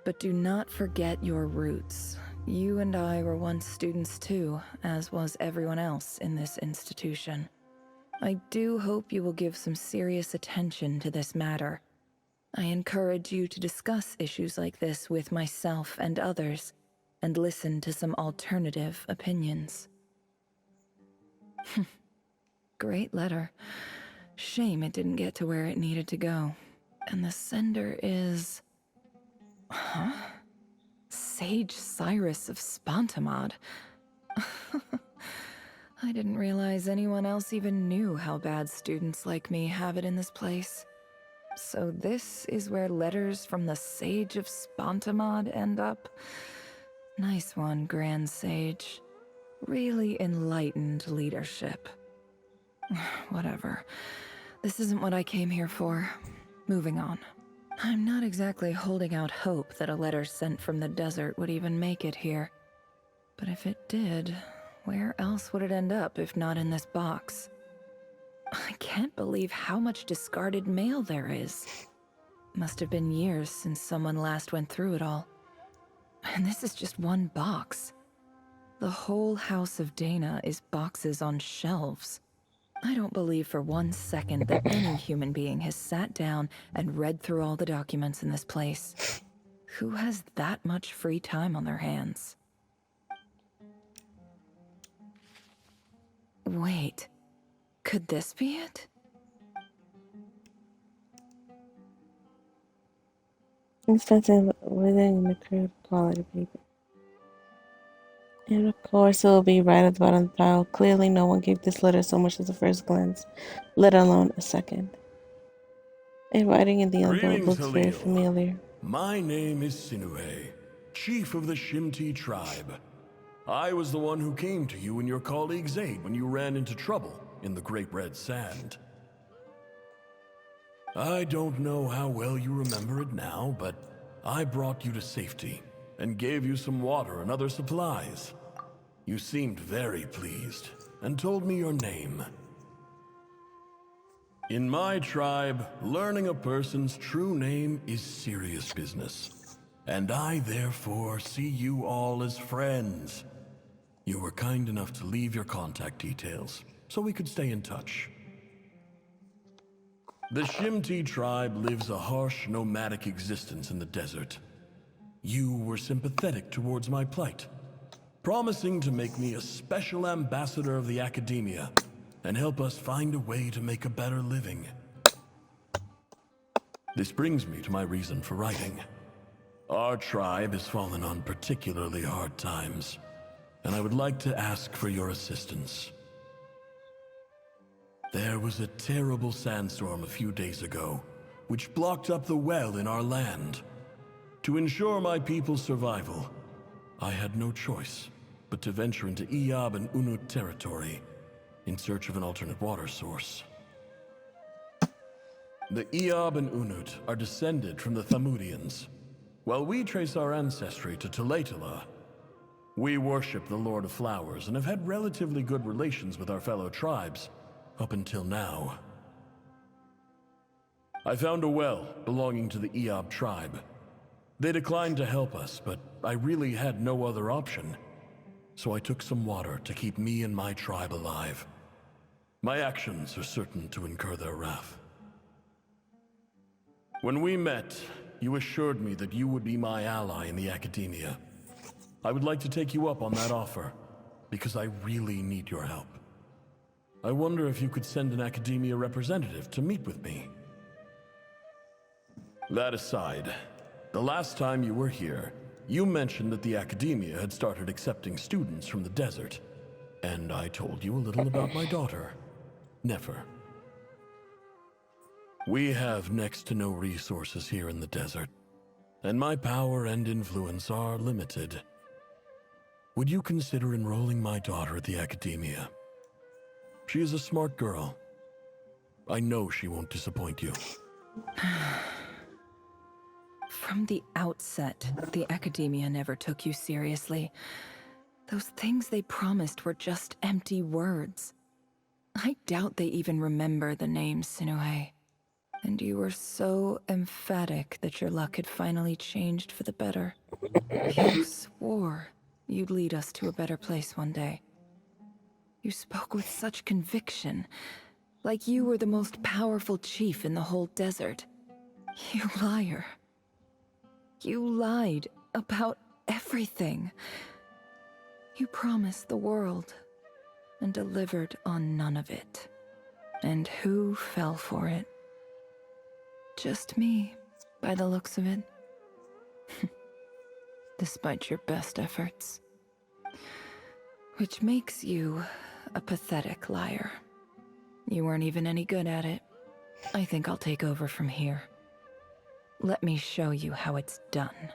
K: But do not forget your roots. You and I were once students too, as was everyone else in this institution. I do hope you will give some serious attention to this matter. I encourage you to discuss issues like this with myself and others, and listen to some alternative opinions. great letter. Shame it didn't get to where it needed to go. And the sender is... Huh? Sage Cyrus of Spontamod. I didn't realize anyone else even knew how bad students like me have it in this place. So this is where letters from the Sage of Spontamod end up? Nice one, Grand Sage. Really enlightened leadership. Whatever. This isn't what I came here for. Moving on. I'm not exactly holding out hope that a letter sent from the desert would even make it here. But if it did, where else would it end up if not in this box? I can't believe how much discarded mail there is. Must have been years since someone last went through it all. And this is just one box. The whole house of Dana is boxes on shelves. I don't believe for 1 second that any human being has sat down and read through all the documents in this place. Who has that much free time on their hands? Wait, could this be it?
B: Expensive within the crude quality paper. And of course, it will be right at the bottom of the pile. Clearly, no one gave this letter so much as a first glance, let alone a second. A writing in the envelope
F: Greetings,
B: looks very
F: Halil.
B: familiar.
F: My name is Sinuhe, chief of the Shimti tribe. I was the one who came to you and your colleague's aid when you ran into trouble in the Great Red Sand. I don't know how well you remember it now, but I brought you to safety and gave you some water and other supplies. You seemed very pleased and told me your name. In my tribe, learning a person's true name is serious business, and I therefore see you all as friends. You were kind enough to leave your contact details so we could stay in touch. The Shimti tribe lives a harsh, nomadic existence in the desert. You were sympathetic towards my plight, promising to make me a special ambassador of the academia and help us find a way to make a better living. This brings me to my reason for writing. Our tribe has fallen on particularly hard times, and I would like to ask for your assistance. There was a terrible sandstorm a few days ago, which blocked up the well in our land. To ensure my people's survival, I had no choice but to venture into Iyab and Unut territory in search of an alternate water source. The Iyab and Unut are descended from the Thamudians. While we trace our ancestry to Tulatala, we worship the Lord of Flowers and have had relatively good relations with our fellow tribes up until now. I found a well belonging to the Iyab tribe. They declined to help us, but I really had no other option. So I took some water to keep me and my tribe alive. My actions are certain to incur their wrath. When we met, you assured me that you would be my ally in the academia. I would like to take you up on that offer, because I really need your help. I wonder if you could send an academia representative to meet with me. That aside, the last time you were here, you mentioned that the academia had started accepting students from the desert, and I told you a little about my daughter, Nefer. We have next to no resources here in the desert, and my power and influence are limited. Would you consider enrolling my daughter at the academia? She is a smart girl. I know she won't disappoint you.
K: From the outset, the academia never took you seriously. Those things they promised were just empty words. I doubt they even remember the name Sinuhe. And you were so emphatic that your luck had finally changed for the better. You swore you'd lead us to a better place one day. You spoke with such conviction, like you were the most powerful chief in the whole desert. You liar. You lied about everything. You promised the world and delivered on none of it. And who fell for it? Just me, by the looks of it. Despite your best efforts. Which makes you a pathetic liar. You weren't even any good at it. I think I'll take over from here. Let me show you how it's done.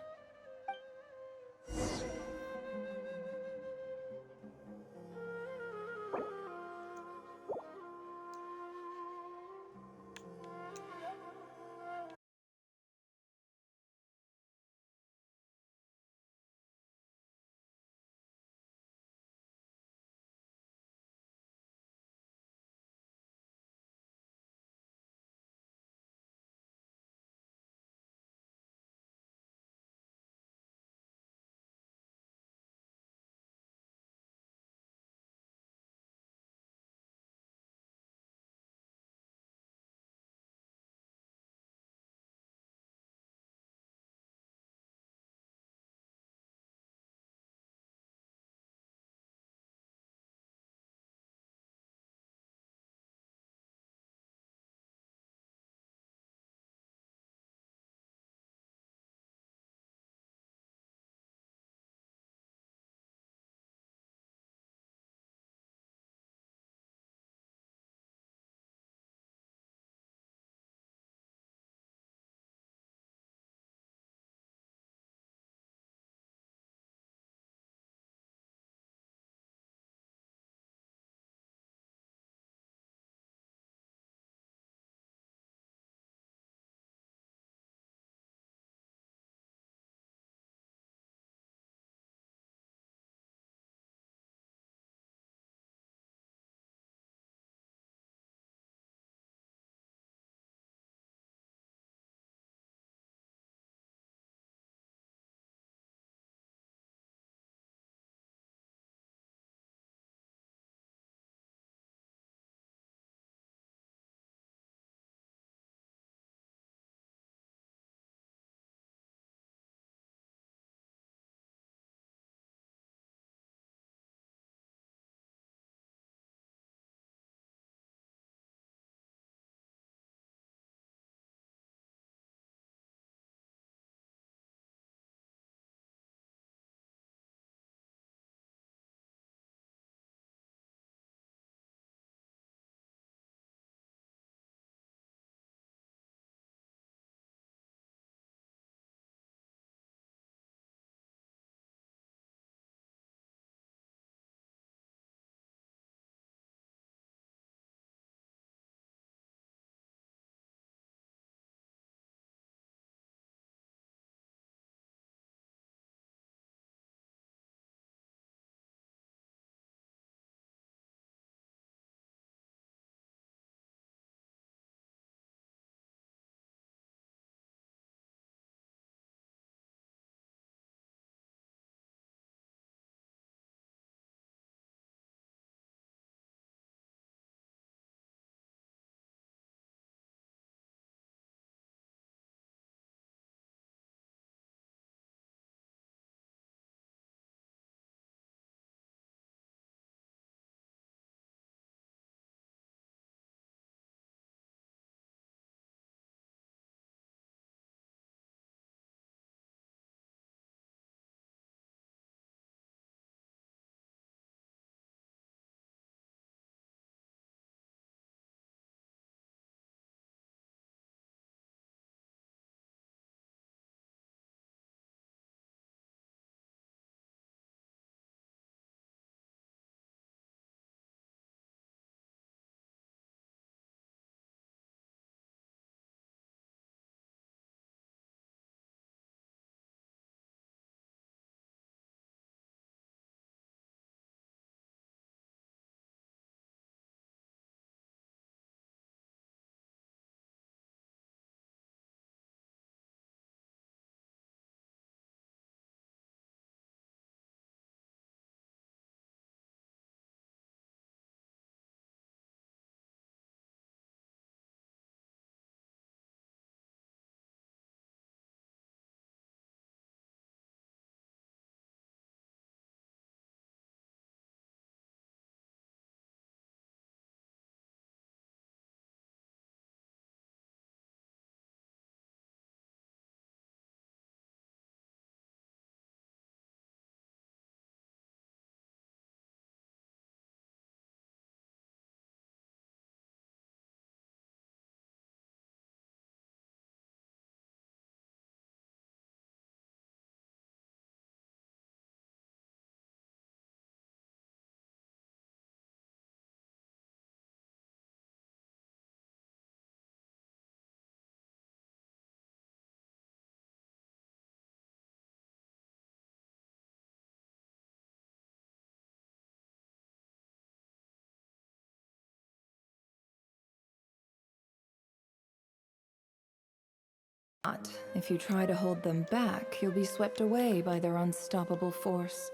K: If you try to hold them back, you'll be swept away by their unstoppable force.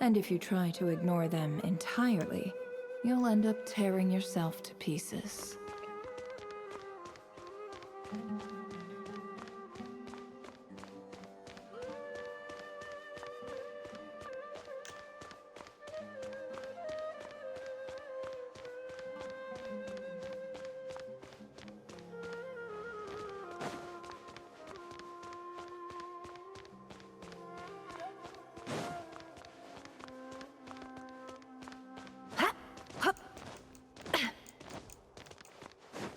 K: And if you try to ignore them entirely, you'll end up tearing yourself to pieces.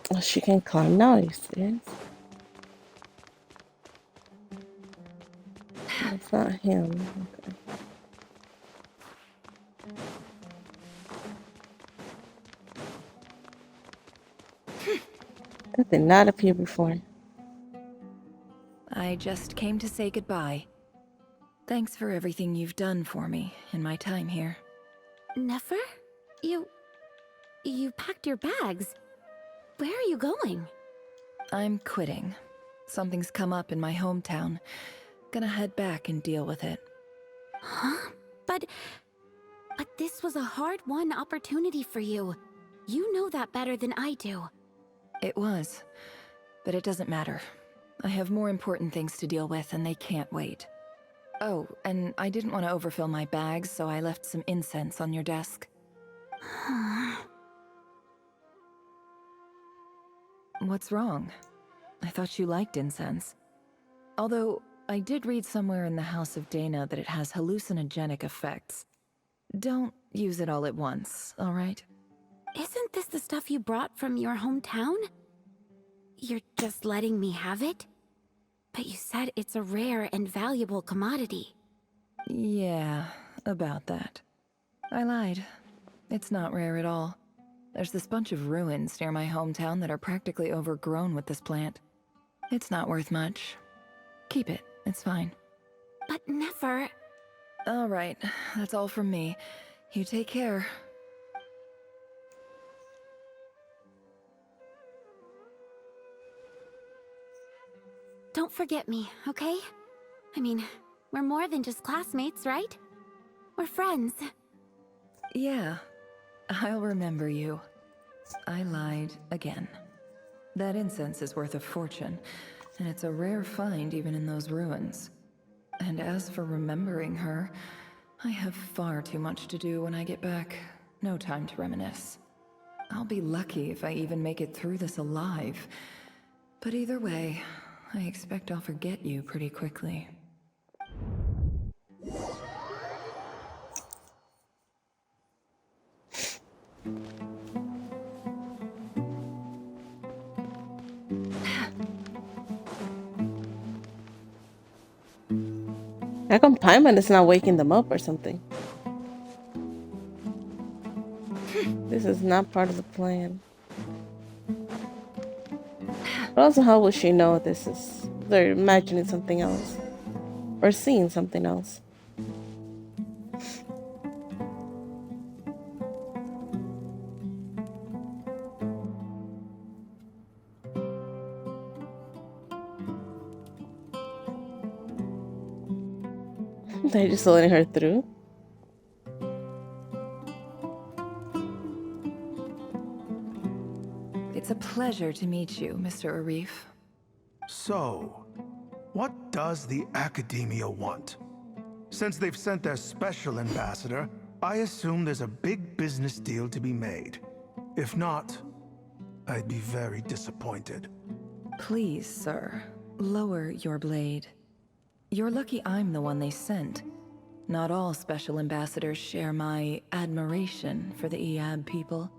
B: Oh, she can climb now, you see? That's not him. Okay. That did not appear before.
K: I just came to say goodbye. Thanks for everything you've done for me in my time here.
A: Nefer? You packed your bags. Where are you going?
K: I'm quitting. Something's come up in my hometown. Gonna head back and deal with it.
A: Huh? But this was a hard-won opportunity for you. You know that better than I do.
K: It was, but it doesn't matter. I have more important things to deal with and they can't wait. Oh, and I didn't want to overfill my bags, so I left some incense on your desk. What's wrong? I thought you liked incense. Although, I did read somewhere in the House of Dana that it has hallucinogenic effects. Don't use it all at once, alright?
A: Isn't this the stuff you brought from your hometown? You're just letting me have it? But you said it's a rare and valuable commodity.
K: Yeah, about that. I lied. It's not rare at all. There's this bunch of ruins near my hometown that are practically overgrown with this plant. It's not worth much. Keep it, it's fine.
A: But Nefer...
K: Alright, that's all from me. You take care.
A: Don't forget me, okay? I mean, we're more than just classmates, right? We're friends.
K: Yeah, I'll remember you. I lied again. That incense is worth a fortune, and it's a rare find even in those ruins. And as for remembering her, I have far too much to do when I get back. No time to reminisce. I'll be lucky if I even make it through this alive. But either way, I expect I'll forget you pretty quickly.
B: How come Paimon is not waking them up or something? This is not part of the plan. But also, how would she know this is... They're imagining something else. Or seeing something else. They're just letting her through.
K: It's a pleasure to meet you, Mr. Arif.
D: So, what does the Academia want? Since they've sent their special ambassador, I assume there's a big business deal to be made. If not, I'd be very disappointed.
K: Please, sir, lower your blade. You're lucky I'm the one they sent. Not all special ambassadors share my admiration for the Iab people.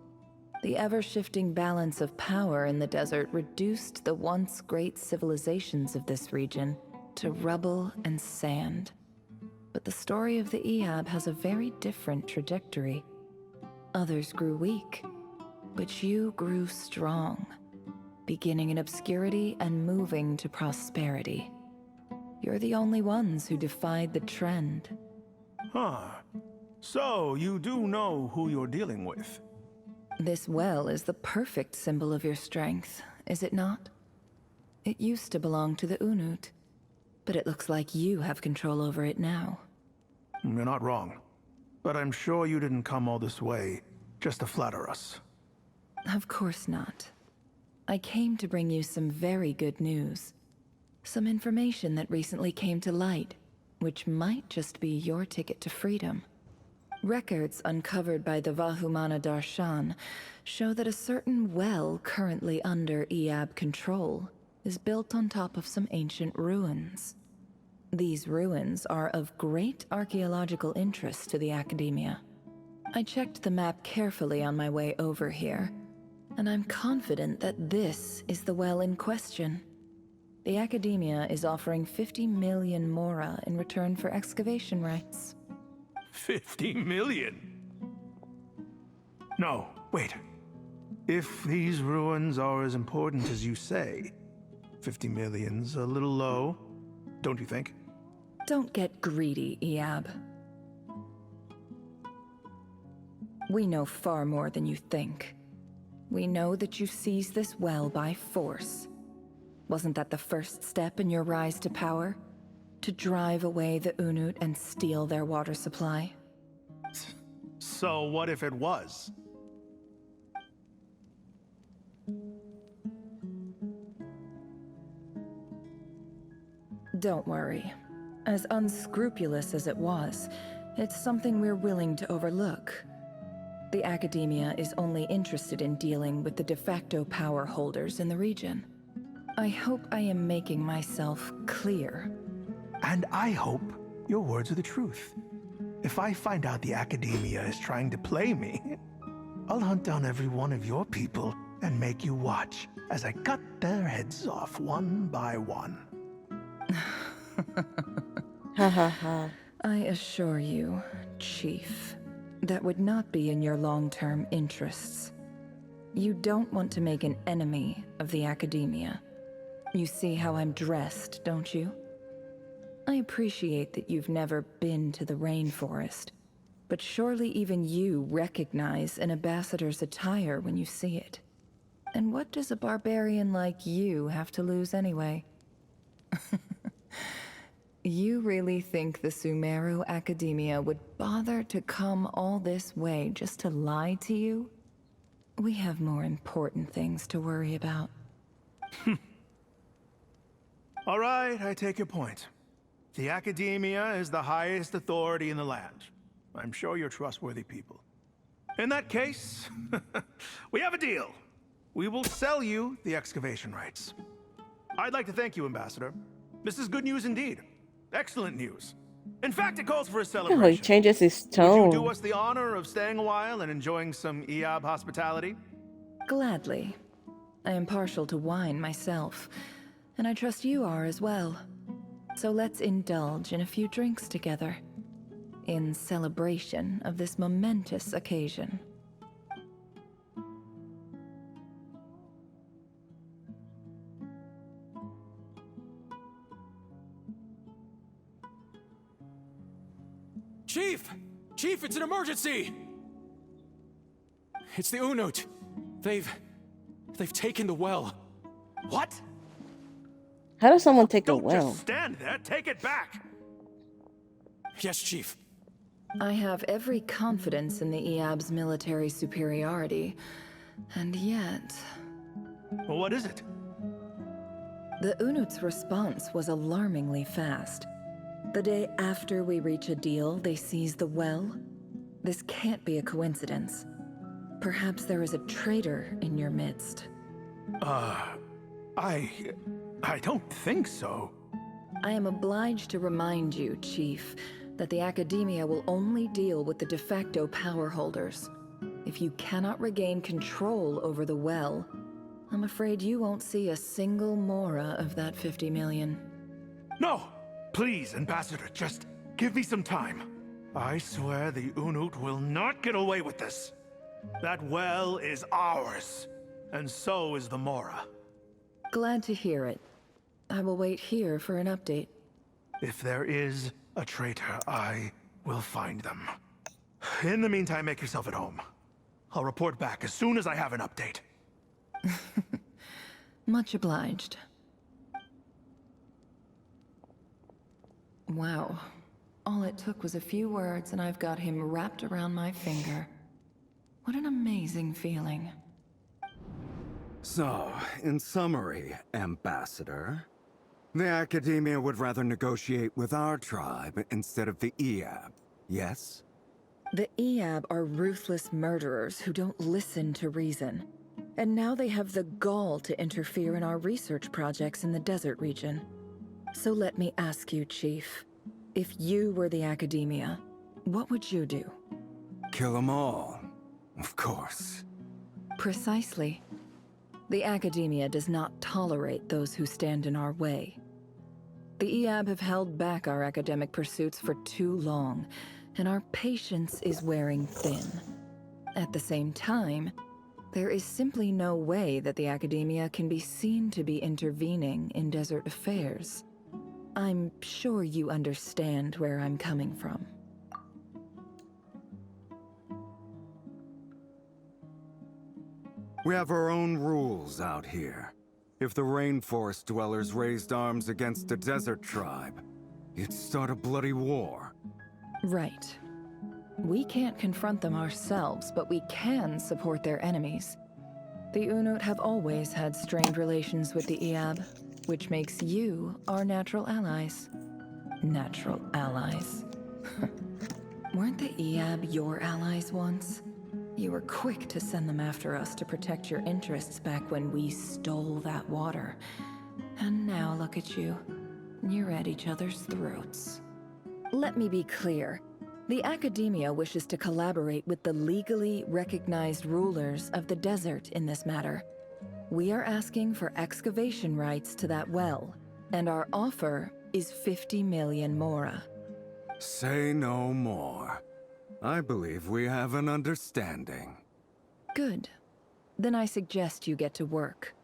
K: The ever-shifting balance of power in the desert reduced the once great civilizations of this region to rubble and sand. But the story of the Iab has a very different trajectory. Others grew weak, but you grew strong, beginning in obscurity and moving to prosperity. You're the only ones who defied the trend.
D: Huh. So, you do know who you're dealing with?
K: This well is the perfect symbol of your strength, is it not? It used to belong to the Unut, but it looks like you have control over it now.
D: You're not wrong. But I'm sure you didn't come all this way just to flatter us.
K: Of course not. I came to bring you some very good news. Some information that recently came to light, which might just be your ticket to freedom. Records uncovered by the Vahumana Darshan show that a certain well currently under Iab control is built on top of some ancient ruins. These ruins are of great archaeological interest to the Academia. I checked the map carefully on my way over here, and I'm confident that this is the well in question. The Academia is offering 50 million mora in return for excavation rights.
D: 50 million? No, wait. If these ruins are as important as you say, 50 million's a little low, don't you think?
K: Don't get greedy, Iab. We know far more than you think. We know that you seized this well by force. Wasn't that the first step in your rise to power? To drive away the Unut and steal their water supply?
D: So what if it was?
K: Don't worry. As unscrupulous as it was, it's something we're willing to overlook. The Academia is only interested in dealing with the de facto power holders in the region. I hope I am making myself clear.
D: And I hope your words are the truth. If I find out the Academia is trying to play me, I'll hunt down every one of your people and make you watch as I cut their heads off one by one.
B: Ha ha ha.
K: I assure you, Chief, that would not be in your long-term interests. You don't want to make an enemy of the Academia. You see how I'm dressed, don't you? I appreciate that you've never been to the rainforest, but surely even you recognize an ambassador's attire when you see it. And what does a barbarian like you have to lose anyway? You really think the Sumeru Academia would bother to come all this way just to lie to you? We have more important things to worry about.
D: All right, I take your point. The Academia is the highest authority in the land. I'm sure you're trustworthy people. In that case, we have a deal. We will sell you the excavation rights. I'd like to thank you, Ambassador. This is good news indeed. Excellent news. In fact, it calls for a celebration.
B: Oh, he changes his
D: Would
B: tone.
D: you do us the honor of staying a while and enjoying some Iab hospitality?
K: Gladly. I am partial to wine myself, and I trust you are as well. So let's indulge in a few drinks together, in celebration of this momentous occasion.
E: Chief! Chief, it's an emergency! It's the Unut. They've taken the well.
D: What?
B: How does someone take a
D: Don't
B: well?
D: just stand there. Take it back.
E: Yes, Chief.
K: I have every confidence in the Iab's military superiority, and yet...
D: Well, what is it?
K: The Unut's response was alarmingly fast. The day after we reach a deal, they seize the well. This can't be a coincidence. Perhaps there is a traitor in your midst.
D: I don't think so.
K: I am obliged to remind you, Chief, that the Academia will only deal with the de facto power holders. If you cannot regain control over the well, I'm afraid you won't see a single mora of that 50 million.
D: No! Please, Ambassador, just give me some time. I swear the Unut will not get away with this. That well is ours, and so is the mora.
K: Glad to hear it. I will wait here for an update.
D: If there is a traitor, I will find them. In the meantime, make yourself at home. I'll report back as soon as I have an update.
K: Much obliged. Wow. All it took was a few words and I've got him wrapped around my finger. What an amazing feeling.
S: So, in summary, Ambassador, the Academia would rather negotiate with our tribe instead of the Eab, yes?
K: The Eab are ruthless murderers who don't listen to reason. And now they have the gall to interfere in our research projects in the desert region. So let me ask you, Chief. If you were the Academia, what would you do?
S: Kill them all, of course.
K: Precisely. The Academia does not tolerate those who stand in our way. The Eab have held back our academic pursuits for too long, and our patience is wearing thin. At the same time, there is simply no way that the Academia can be seen to be intervening in desert affairs. I'm sure you understand where I'm coming from.
S: We have our own rules out here. If the rainforest dwellers raised arms against a desert tribe, you'd start a bloody war.
K: Right. We can't confront them ourselves, but we can support their enemies. The Unut have always had strained relations with the Eab, which makes you our natural allies. Natural allies. Weren't the Eab your allies once? You were quick to send them after us to protect your interests back when we stole that water. And now look at you. You're at each other's throats. Let me be clear. The Academia wishes to collaborate with the legally recognized rulers of the desert in this matter. We are asking for excavation rights to that well, and our offer is 50 million mora.
S: Say no more. I believe we have an understanding.
K: Good. Then I suggest you get to work.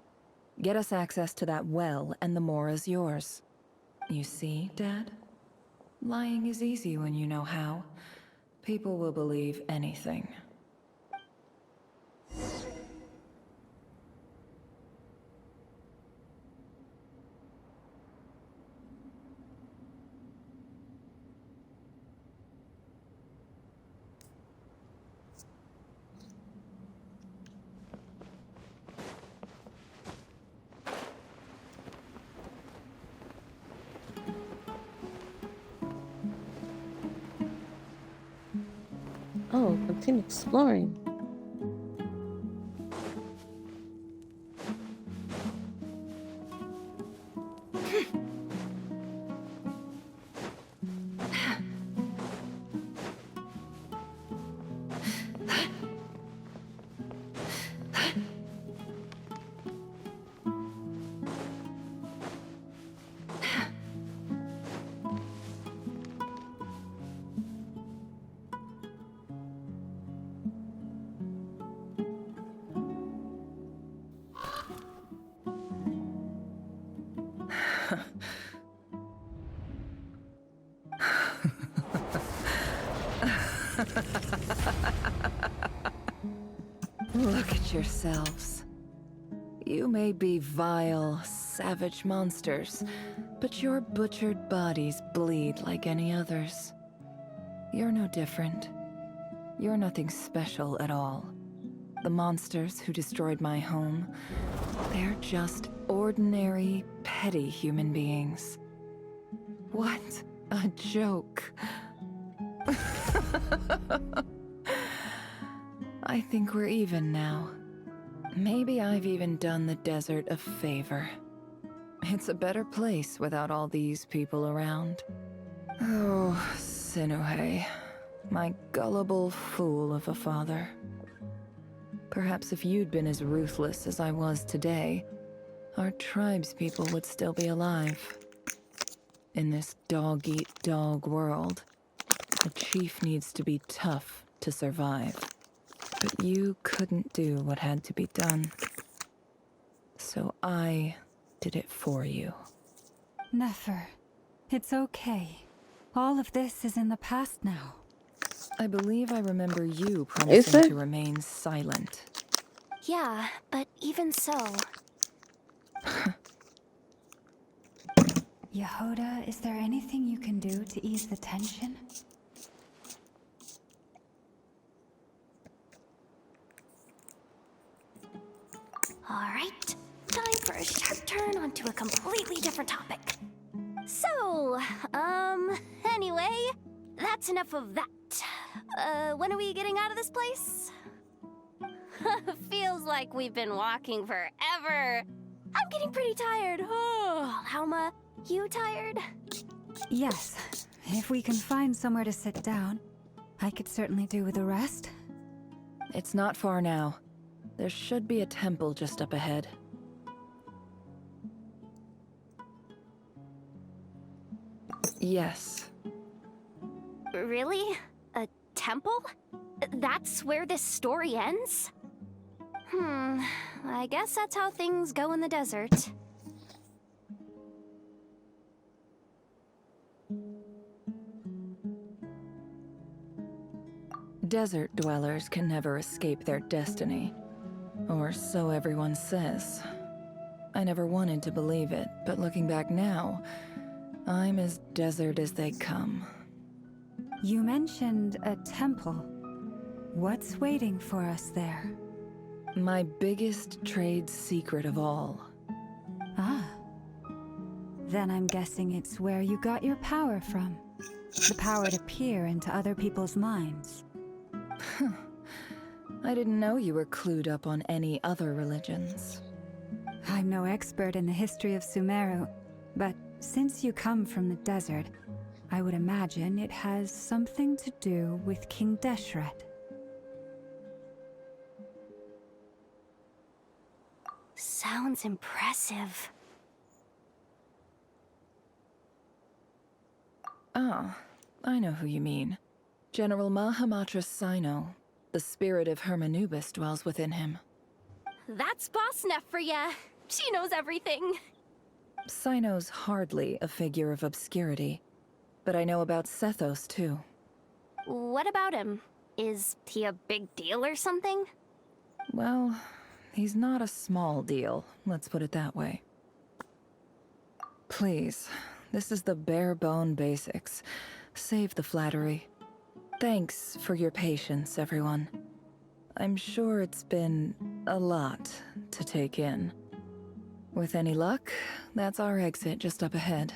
K: Get us access to that well, and the mora's yours. You see, Dad? Lying is easy when you know how. People will believe anything.
B: Oh, continue exploring.
K: Look at yourselves. You may be vile, savage monsters, but your butchered bodies bleed like any others. You're no different. You're nothing special at all. The monsters who destroyed my home, they're just ordinary, petty human beings. What a joke. I think we're even now. Maybe I've even done the desert a favor. It's a better place without all these people around. Oh, Sinuhe, my gullible fool of a father. Perhaps if you'd been as ruthless as I was today, our tribespeople would still be alive. In this dog-eat-dog world, a chief needs to be tough to survive. But you couldn't do what had to be done. So I did it for you.
C: Nefer, it's okay. All of this is in the past now.
K: I believe I remember you promising to remain silent.
M: Yeah, but even so...
C: Yehoda, is there anything you can do to ease the tension?
M: Alright, time for a sharp turn onto a completely different topic. So, anyway, that's enough of that. When are we getting out of this place? Feels like we've been walking forever. I'm getting pretty tired. Oh, Alma, you tired?
C: Yes. If we can find somewhere to sit down, I could certainly do with a rest.
K: It's not far now. There should be a temple just up ahead. Yes.
M: Really? A temple? That's where this story ends? I guess that's how things go in the desert.
K: Desert dwellers can never escape their destiny. Or so everyone says. I never wanted to believe it, but looking back now, I'm as desert as they come.
C: You mentioned a temple. What's waiting for us there?
K: My biggest trade secret of all.
C: Ah. Then I'm guessing it's where you got your power from. The power to peer into other people's minds.
K: I didn't know you were clued up on any other religions.
C: I'm no expert in the history of Sumeru, but since you come from the desert, I would imagine it has something to do with King Deshret.
M: Sounds impressive.
K: Ah, I know who you mean. General Mahamatra Sino. The spirit of Hermanubis dwells within him.
M: That's Boss Neff for ya. She knows everything.
K: Sino's hardly a figure of obscurity, but I know about Sethos too.
M: What about him? Is he a big deal or something?
K: Well, he's not a small deal, let's put it that way. Please, this is the bare-bone basics. Save the flattery. Thanks for your patience, everyone. I'm sure it's been a lot to take in. With any luck, that's our exit just up ahead.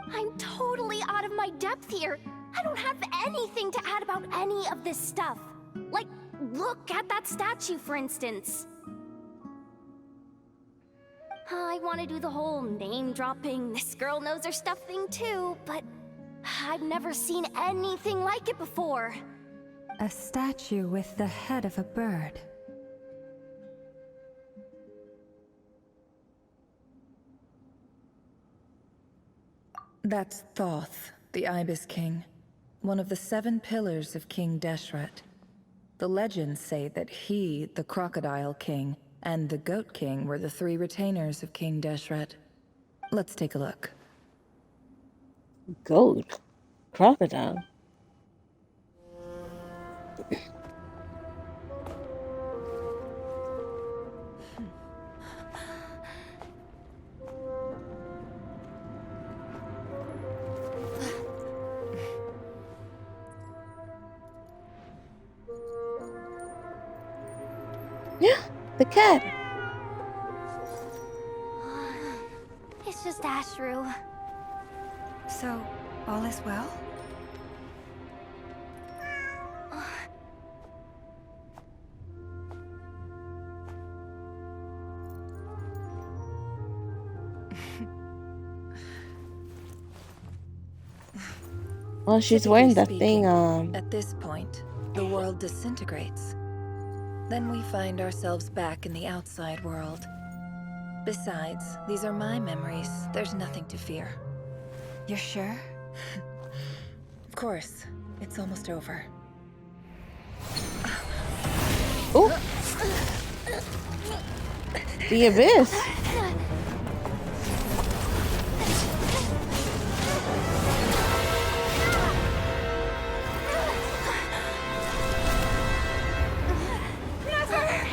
M: I'm totally out of my depth here. I don't have anything to add about any of this stuff. Like, look at that statue, for instance. I want to do the whole name-dropping, this girl knows her stuff thing too, but I've never seen anything like it before.
C: A statue with the head of a bird.
K: That's Thoth, the Ibis King, one of the 7 pillars of King Deshret. The legends say that he, the Crocodile King, and the Goat King were the 3 retainers of King Deshret. Let's take a look.
B: Goat? Crocodile? The cat.
M: It's just Ashru.
C: So, all is well?
B: Oh, she's
C: Typically
B: wearing the
C: speaking,
B: thing on.
K: At this point, the world disintegrates. Then we find ourselves back in the outside world. Besides, these are my memories. There's nothing to fear.
C: You're sure?
K: Of course. It's almost over.
B: Oh! The abyss.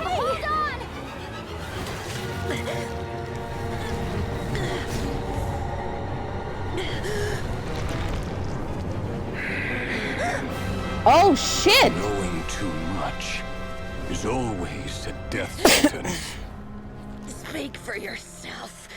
M: Hold on!
B: Oh shit!
G: Knowing too much is always a death sentence.
K: Speak for yourself.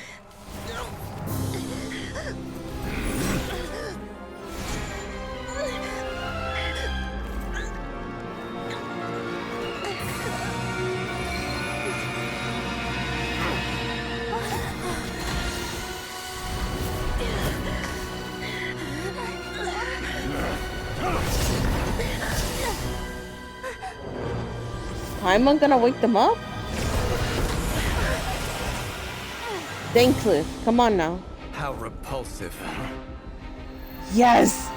B: Paimon gonna wake them up? Cliff, come on now.
J: How repulsive.
B: Yes!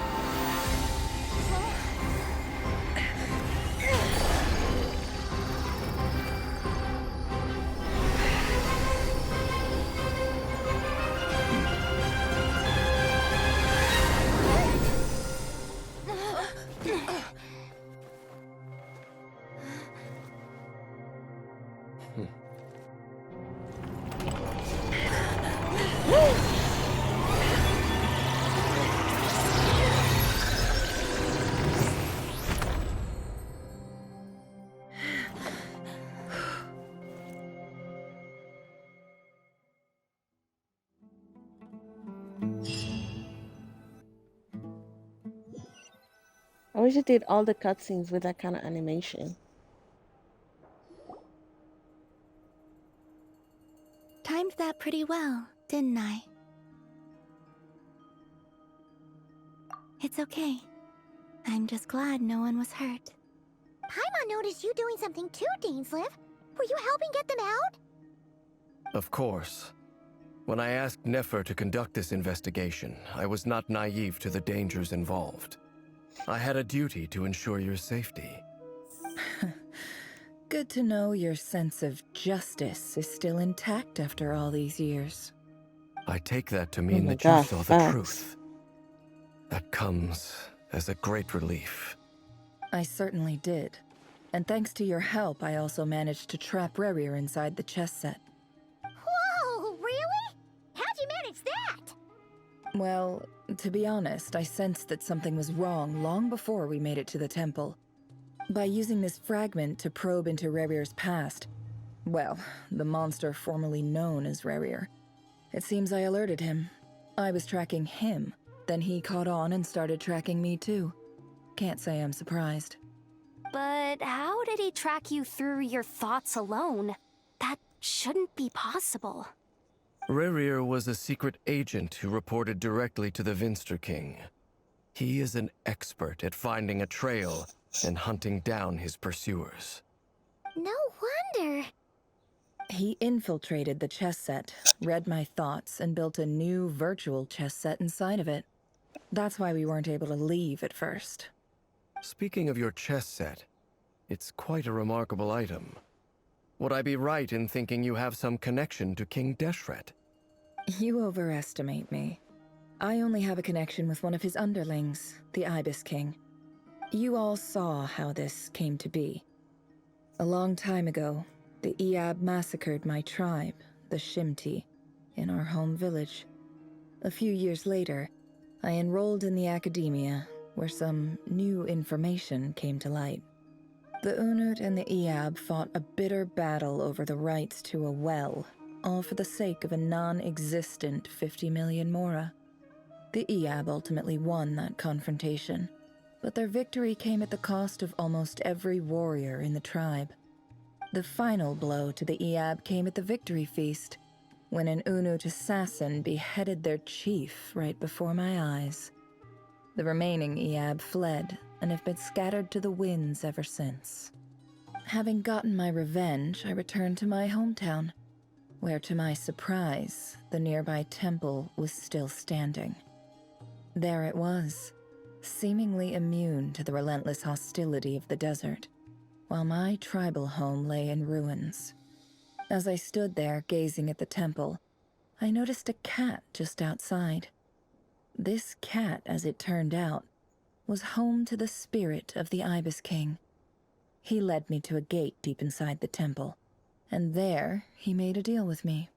B: I wish it did all the cutscenes with that kind of animation.
A: Timed that pretty well, didn't I? It's okay. I'm just glad no one was hurt.
U: Paimon noticed you doing something too, Dainsleif. Were you helping get them out?
J: Of course. When I asked Nefer to conduct this investigation, I was not naive to the dangers involved. I had a duty to ensure your safety.
K: Good to know your sense of justice is still intact after all these years.
J: I take that to mean
B: my
J: that
B: God,
J: you saw the
B: facts.
J: truth. That comes as a great relief.
K: I certainly did. And thanks to your help, I also managed to trap Rerir inside the chess set.
U: Whoa, really? How'd you manage that?
K: Well, to be honest, I sensed that something was wrong long before we made it to the temple. By using this fragment to probe into Rerir's past, well, the monster formerly known as Rerir, it seems I alerted him. I was tracking him, then he caught on and started tracking me too. Can't say I'm surprised.
M: But how did he track you through your thoughts alone? That shouldn't be possible.
J: Rerir was a secret agent who reported directly to the Vinster King. He is an expert at finding a trail and hunting down his pursuers.
U: No wonder.
K: He infiltrated the chess set, read my thoughts, and built a new virtual chess set inside of it. That's why we weren't able to leave at first.
J: Speaking of your chess set, it's quite a remarkable item. Would I be right in thinking you have some connection to King Deshret?
K: You overestimate me. I only have a connection with one of his underlings, the Ibis King. You all saw how this came to be. A long time ago, the Eab massacred my tribe, the Shimti, in our home village. A few years later, I enrolled in the academia, where some new information came to light. The Unut and the Eab fought a bitter battle over the rights to a well, all for the sake of a non-existent 50 million mora. The Eab ultimately won that confrontation, but their victory came at the cost of almost every warrior in the tribe. The final blow to the Eab came at the victory feast, when an Unut assassin beheaded their chief right before my eyes. The remaining Eab fled and have been scattered to the winds ever since. Having gotten my revenge, I returned to my hometown, where to my surprise, the nearby temple was still standing. There it was, seemingly immune to the relentless hostility of the desert, while my tribal home lay in ruins. As I stood there gazing at the temple, I noticed a cat just outside. This cat, as it turned out, was home to the spirit of the Ibis King. He led me to a gate deep inside the temple, and there he made a deal with me.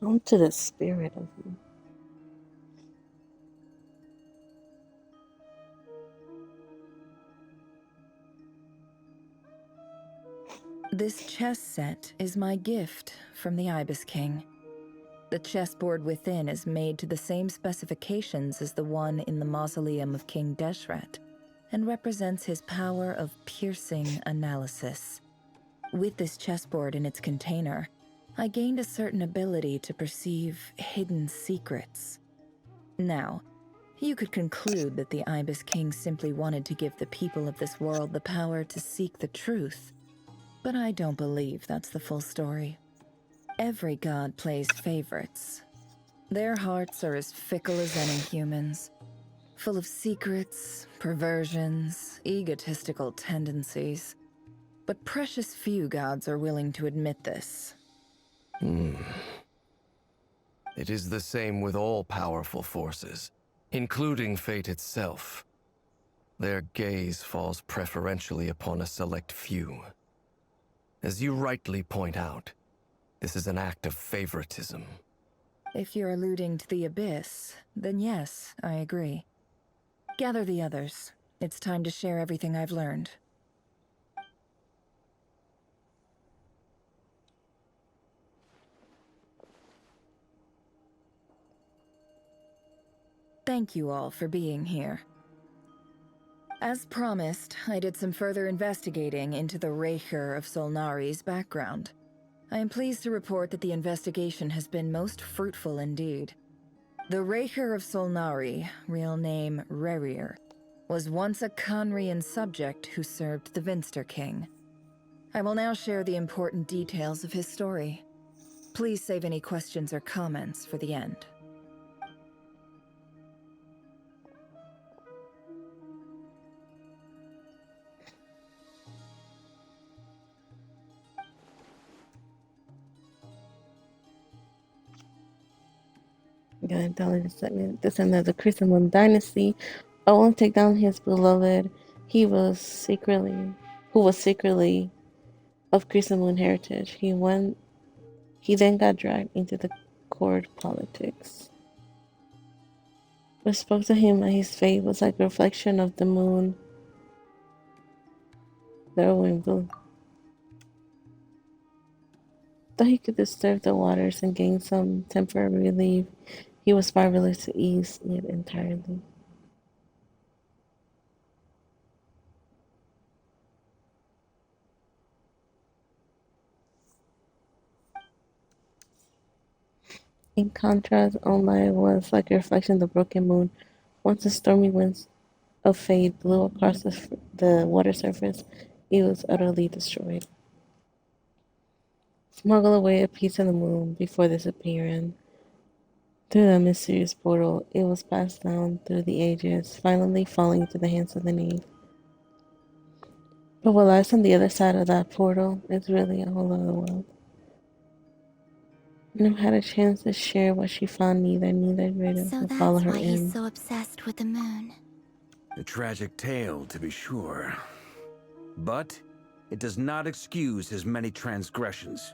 B: Home to the spirit of him.
K: This chess set is my gift from the Ibis King. The chessboard within is made to the same specifications as the one in the mausoleum of King Deshret, and represents his power of piercing analysis. With this chessboard in its container, I gained a certain ability to perceive hidden secrets. Now, you could conclude that the Ibis King simply wanted to give the people of this world the power to seek the truth, but I don't believe that's the full story. Every god plays favorites. Their hearts are as fickle as any humans, full of secrets, perversions, egotistical tendencies. But precious few gods are willing to admit this.
J: It is the same with all powerful forces, including fate itself. Their gaze falls preferentially upon a select few. As you rightly point out, this is an act of favoritism.
K: If you're alluding to the Abyss, then yes, I agree. Gather the others. It's time to share everything I've learned. Thank you all for being here. As promised, I did some further investigating into the Reicher of Solnari's background. I am pleased to report that the investigation has been most fruitful indeed. The Reicher of Solnari, real name Rerir, was once a Conrian subject who served the Vinster King. I will now share the important details of his story. Please save any questions or comments for the end.
B: Descendant of the Chrysamun dynasty, Owen take down his beloved. Who was secretly of Chrysamun heritage. He then got dragged into the court politics. What spoke to him at his fate was like a reflection of the moon. The wind blew. Though he could disturb the waters and gain some temporary relief, he was powerless to ease it entirely. In contrast, Moonlight was like a reflection of the broken moon. Once the stormy winds of fate blew across the water surface, it was utterly destroyed. Smuggle away a piece of the moon before disappearing. Through the mysterious portal, it was passed down through the ages, finally falling into the hands of the knave. But what lies on the other side of that portal is really a whole other world. Never had a chance to share what she found neither Rita
A: So
B: will follow
A: that's
B: her
A: why he's
B: in.
A: so obsessed with the moon.
G: A tragic tale, to be sure. But it does not excuse his many transgressions.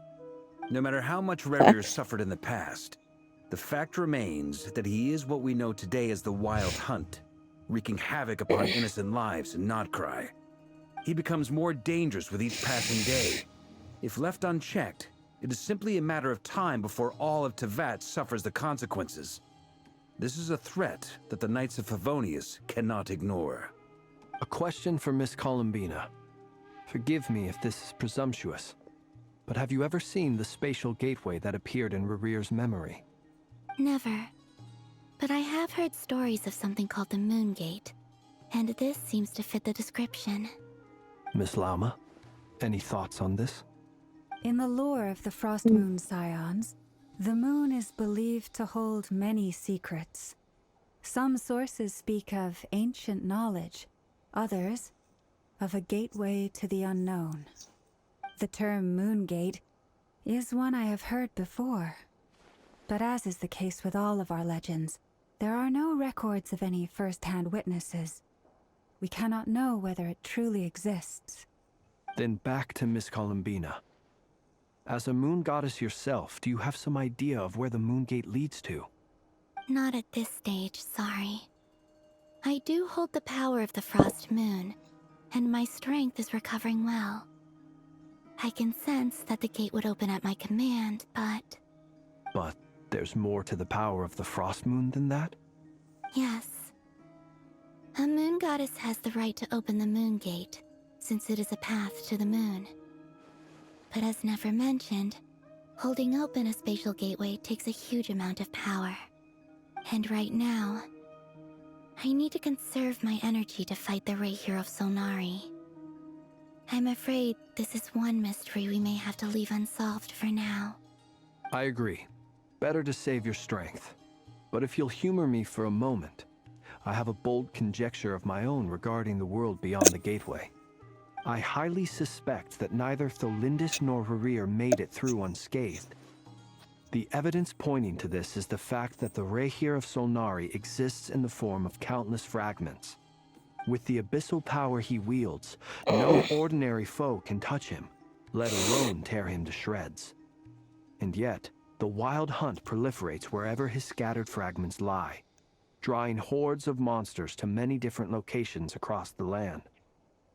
G: No matter how much Rerir suffered in the past, the fact remains that he is what we know today as the Wild Hunt, wreaking havoc upon innocent lives in Notcry. He becomes more dangerous with each passing day. If left unchecked, it is simply a matter of time before all of Tevat suffers the consequences. This is a threat that the Knights of Favonius cannot ignore.
Q: A question for Miss Columbina. Forgive me if this is presumptuous, but have you ever seen the spatial gateway that appeared in Rerir's memory?
A: Never. But I have heard stories of something called the Moon Gate, and this seems to fit the description.
Q: Miss Lama, any thoughts on this?
C: In the lore of the Frost Moon Scions, the moon is believed to hold many secrets. Some sources speak of ancient knowledge, others of a gateway to the unknown. The term Moon Gate is one I have heard before. But as is the case with all of our legends, there are no records of any first-hand witnesses. We cannot know whether it truly exists.
Q: Then back to Miss Columbina. As a moon goddess yourself, do you have some idea of where the Moon Gate leads to?
A: Not at this stage, sorry. I do hold the power of the Frost Moon, and my strength is recovering well. I can sense that the gate would open at my command, but...
Q: But there's more to the power of the Frost Moon than that?
A: Yes. A moon goddess has the right to open the Moon Gate, since it is a path to the moon. But as never mentioned, holding open a spatial gateway takes a huge amount of power. And right now, I need to conserve my energy to fight the Rahier of Solnari. I'm afraid this is one mystery we may have to leave unsolved for now.
Q: I agree. Better to save your strength. But if you'll humor me for a moment, I have a bold conjecture of my own regarding the world beyond the gateway. I highly suspect that neither Tholindis nor Rerir made it through unscathed. The evidence pointing to this is the fact that the Rahier of Solnari exists in the form of countless fragments. With the abyssal power he wields, no ordinary foe can touch him, let alone tear him to shreds. And yet, the Wild Hunt proliferates wherever his scattered fragments lie, drawing hordes of monsters to many different locations across the land.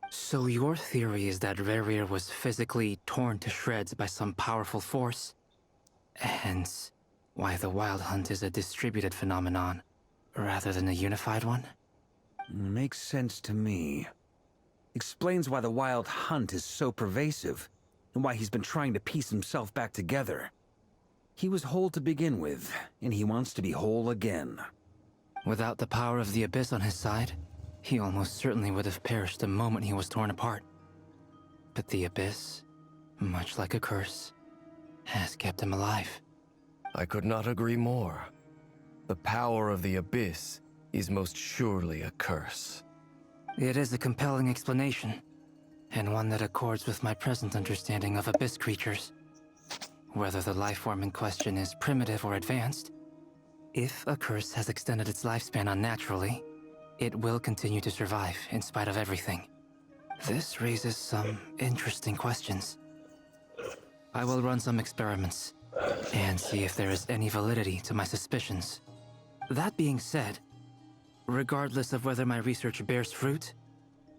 V: So your theory is that Rerir was physically torn to shreds by some powerful force? Hence, why the Wild Hunt is a distributed phenomenon, rather than a unified one?
G: Makes sense to me. Explains why the Wild Hunt is so pervasive, and why he's been trying to piece himself back together. He was whole to begin with, and he wants to be whole again.
V: Without the power of the Abyss on his side, he almost certainly would have perished the moment he was torn apart. But the Abyss, much like a curse, has kept him alive.
J: I could not agree more. The power of the Abyss is most surely a curse.
V: It is a compelling explanation, and one that accords with my present understanding of Abyss creatures. Whether the life form in question is primitive or advanced, if a curse has extended its lifespan unnaturally, it will continue to survive in spite of everything. This raises some interesting questions. I will run some experiments and see if there is any validity to my suspicions. That being said, regardless of whether my research bears fruit,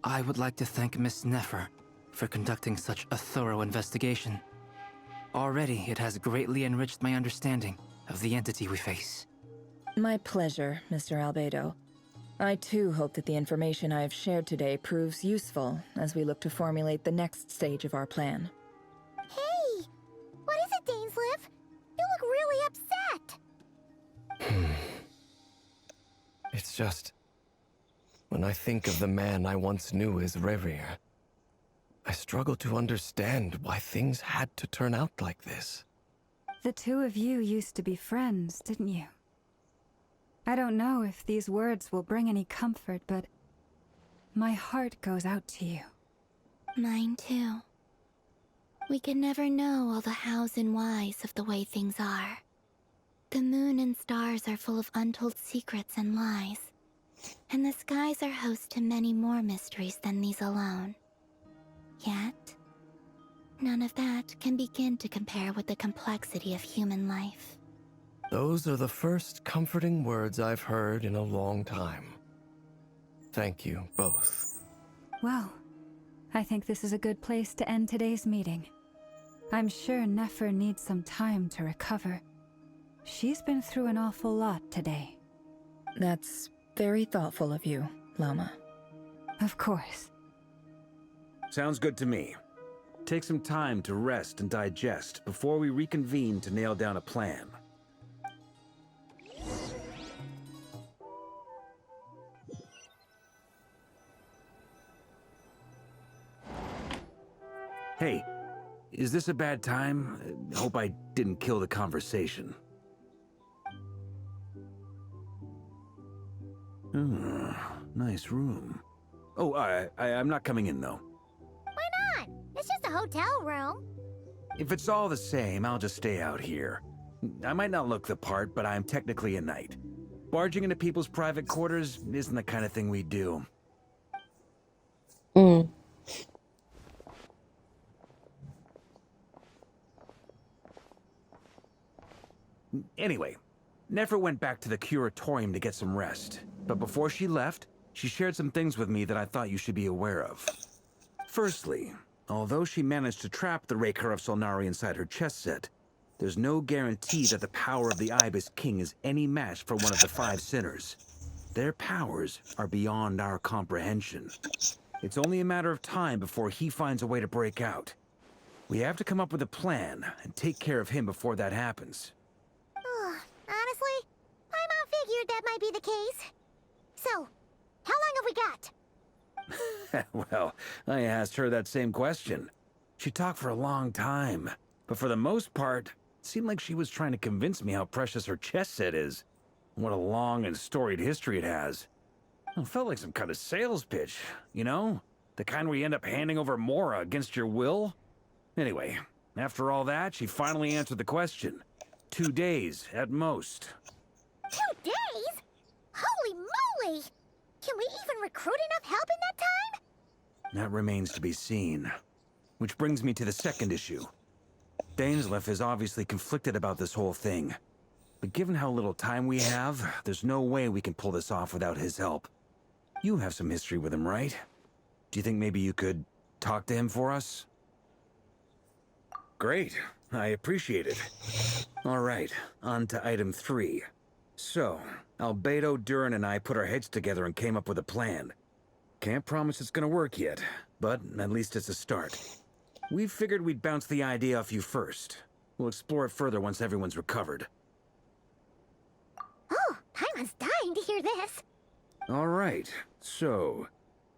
V: I would like to thank Miss Nefer for conducting such a thorough investigation. Already, it has greatly enriched my understanding of the entity we face.
K: My pleasure, Mr. Albedo. I too hope that the information I have shared today proves useful as we look to formulate the next stage of our plan.
U: Hey! What is it, Dainsleif? You look really upset!
J: It's just... when I think of the man I once knew as Rerir, I struggle to understand why things had to turn out like this.
C: The two of you used to be friends, didn't you? I don't know if these words will bring any comfort, but my heart goes out to you.
A: Mine too. We can never know all the hows and whys of the way things are. The moon and stars are full of untold secrets and lies. And the skies are host to many more mysteries than these alone. Yet, none of that can begin to compare with the complexity of human life.
J: Those are the first comforting words I've heard in a long time. Thank you, both.
C: Well, I think this is a good place to end today's meeting. I'm sure Nefer needs some time to recover. She's been through an awful lot today.
K: That's very thoughtful of you, Lama.
C: Of course.
G: Sounds good to me. Take some time to rest and digest before we reconvene to nail down a plan. Hey, is this a bad time? Hope I didn't kill the conversation. Nice room. Oh, I'm not coming in, though.
U: Why not? It's just a hotel room.
G: If it's all the same, I'll just stay out here. I might not look the part, but I'm technically a knight. Barging into people's private quarters isn't the kind of thing we do. Anyway, Nefer went back to the curatorium to get some rest. But before she left, she shared some things with me that I thought you should be aware of. Firstly, although she managed to trap the Raker of Solnari inside her chess set, there's no guarantee that the power of the Ibis King is any match for one of the five sinners. Their powers are beyond our comprehension. It's only a matter of time before he finds a way to break out. We have to come up with a plan and take care of him before that happens.
U: Honestly, my mom figured that might be the case. So, how long have we got?
G: Well, I asked her that same question. She talked for a long time, but for the most part, it seemed like she was trying to convince me how precious her chess set is. What a long and storied history it has. It felt like some kind of sales pitch, you know? The kind where you end up handing over Mora against your will? Anyway, after all that, she finally answered the question. 2 days, at most.
U: 2 days? Holy moly! Can we even recruit enough help in that time?
G: That remains to be seen. Which brings me to the second issue. Dainsleif is obviously conflicted about this whole thing. But given how little time we have, there's no way we can pull this off without his help. You have some history with him, right? Do you think maybe you could talk to him for us? Great. I appreciate it. All right, on to item 3. So, Albedo, Durin, and I put our heads together and came up with a plan. Can't promise it's gonna work yet, but at least it's a start. We figured we'd bounce the idea off you first. We'll explore it further once everyone's recovered.
U: Oh, Paimon's dying to hear this.
G: All right, so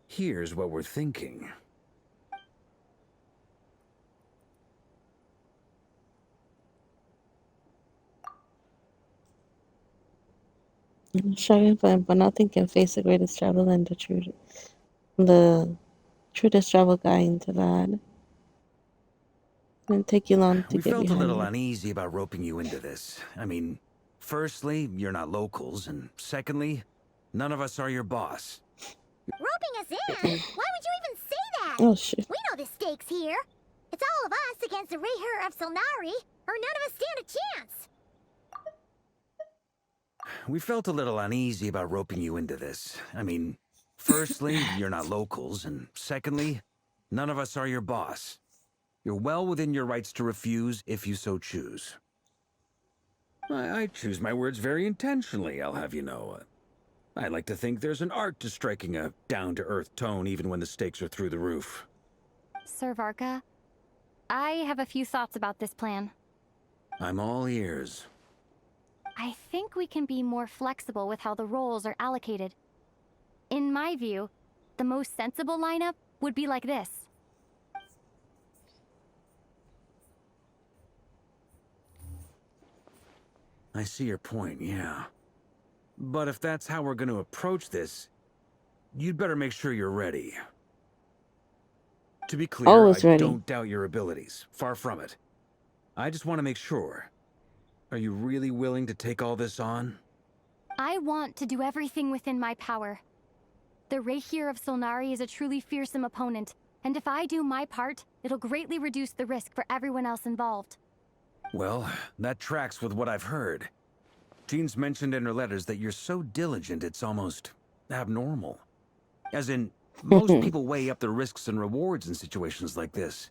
G: here's what we're thinking.
B: Struggling but nothing can face the greatest travel and the truest travel guide into that. It'll take you long to
G: We
B: get
G: felt a
B: behind
G: little
B: it.
G: uneasy about roping you into this. I mean, firstly, you're not locals, and secondly, none of us are your boss.
U: Roping us in? Why would you even say that?
B: Oh, shit.
U: We know the stakes here. It's all of us against the Rayher of Solnari, or none of us stand a chance.
G: We felt a little uneasy about roping you into this. I mean, firstly, you're not locals, and secondly, none of us are your boss. You're well within your rights to refuse if you so choose. I choose my words very intentionally, I'll have you know. I like to think there's an art to striking a down-to-earth tone even when the stakes are through the roof.
L: Sir Varka, I have a few thoughts about this plan.
G: I'm all ears.
L: I think we can be more flexible with how the roles are allocated. In my view, the most sensible lineup would be like this.
G: I see your point, yeah. But if that's how we're going to approach this, you'd better make sure you're ready. To be clear,
B: Always
G: I
B: ready.
G: don't doubt your abilities. Far from it. I just want to make sure. Are you really willing to take all this on?
L: I want to do everything within my power. The Rehir of Solnari is a truly fearsome opponent, and if I do my part, it'll greatly reduce the risk for everyone else involved.
G: Well, that tracks with what I've heard. Jean's mentioned in her letters that you're so diligent it's almost abnormal. As in, most people weigh up the risks and rewards in situations like this.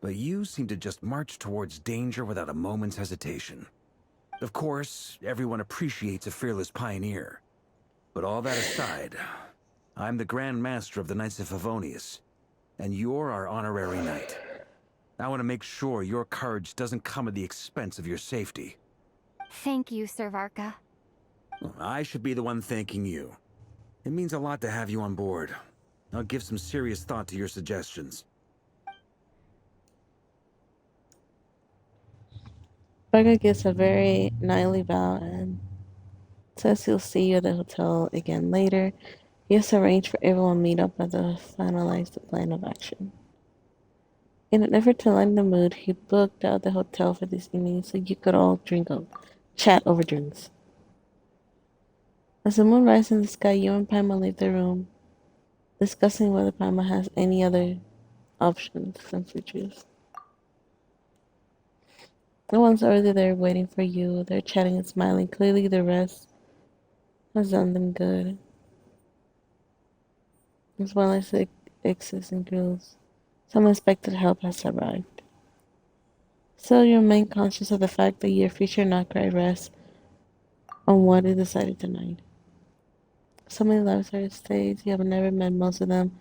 G: But you seem to just march towards danger without a moment's hesitation. Of course, everyone appreciates a fearless pioneer. But all that aside, I'm the Grand Master of the Knights of Favonius, and you're our honorary knight. I want to make sure your courage doesn't come at the expense of your safety.
L: Thank you, Sir Varka.
G: I should be the one thanking you. It means a lot to have you on board. I'll give some serious thought to your suggestions.
B: Burger gives a very knightly bow and says he'll see you at the hotel again later. He has arranged for everyone to meet up and to finalize the plan of action. In an effort to lighten the mood, he booked out the hotel for this evening so you could all chat over drinks. As the moon rises in the sky, you and Paima leave the room, discussing whether Paima has any other options since we choose. No one's already there waiting for you. They're chatting and smiling. Clearly the rest has done them good. As well as the exes and girls. Some unexpected help has arrived. Still, you remain conscious of the fact that your future not quite rests on what is decided tonight. So many lives are at stake. You have never met most of them,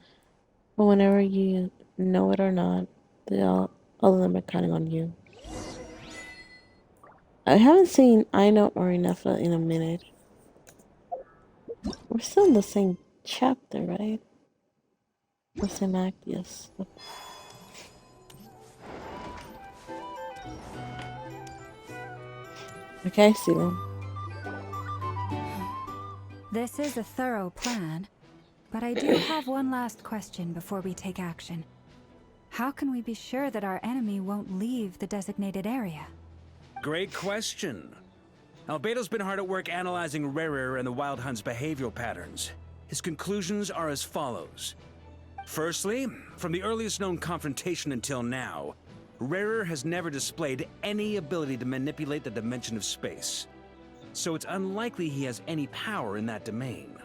B: but whenever you know it or not, all of them are counting on you. I haven't seen Aino or Inefa in a minute. We're still in the same chapter, right? The same act, yes. Okay, I see them.
C: This is a thorough plan, but I do have one last question before we take action. How can we be sure that our enemy won't leave the designated area?
G: Great question. Albedo's been hard at work analyzing Rerir and the Wild Hunt's behavioral patterns. His conclusions are as follows. Firstly, from the earliest known confrontation until now, Rerir has never displayed any ability to manipulate the dimension of space. So it's unlikely he has any power in that domain.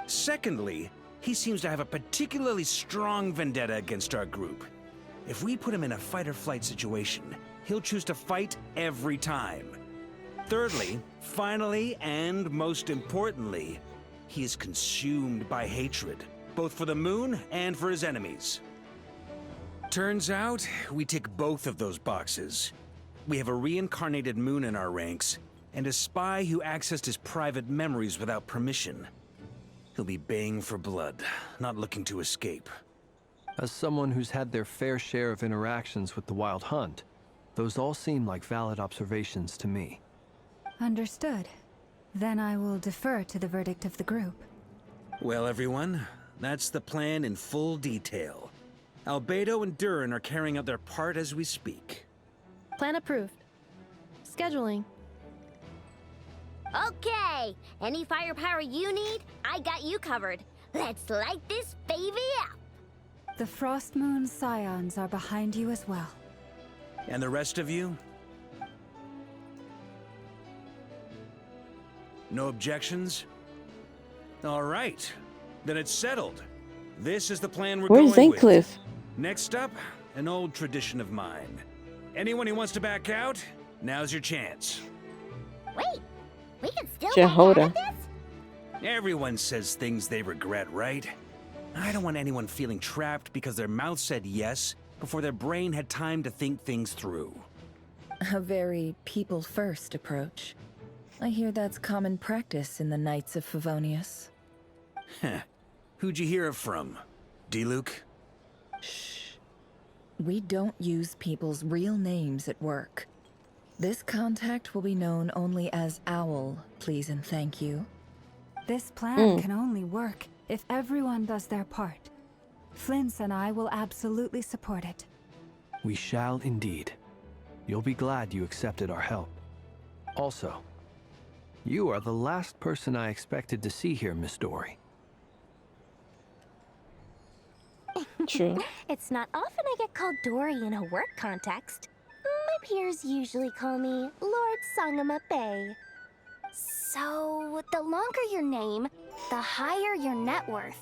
G: Secondly, he seems to have a particularly strong vendetta against our group. If we put him in a fight-or-flight situation, he'll choose to fight every time. Thirdly, finally, and most importantly, he is consumed by hatred, both for the moon and for his enemies. Turns out, we tick both of those boxes. We have a reincarnated moon in our ranks, and a spy who accessed his private memories without permission. He'll be baying for blood, not looking to escape.
Q: As someone who's had their fair share of interactions with the Wild Hunt, those all seem like valid observations to me.
C: Understood. Then I will defer to the verdict of the group.
G: Well, everyone, that's the plan in full detail. Albedo and Durin are carrying out their part as we speak.
P: Plan approved. Scheduling.
U: Okay, any firepower you need, I got you covered. Let's light this baby up.
C: The Frost Moon Scions are behind you as well.
G: And the rest of you? No objections? All right, then it's settled. This is the plan we're
B: Where's
G: going with.
B: Zancliff?
G: Next up, an old tradition of mine. Anyone who wants to back out, now's your chance.
U: Wait, we can still
B: Jehoda.
U: back out of this?
G: Everyone says things they regret, right? I don't want anyone feeling trapped because their mouth said yes before their brain had time to think things through.
K: A very people-first approach. I hear that's common practice in the Knights of Favonius.
G: Heh. Who'd you hear it from? D-Luke?
K: Shh. We don't use people's real names at work. This contact will be known only as Owl, please and thank you.
C: This plan can only work if everyone does their part. Flint's and I will absolutely support it.
Q: We shall indeed. You'll be glad you accepted our help. Also, you are the last person I expected to see here, Miss Dory.
B: True.
M: It's not often I get called Dory in a work context. My peers usually call me Lord Sangama Bay. So, the longer your name, the higher your net worth.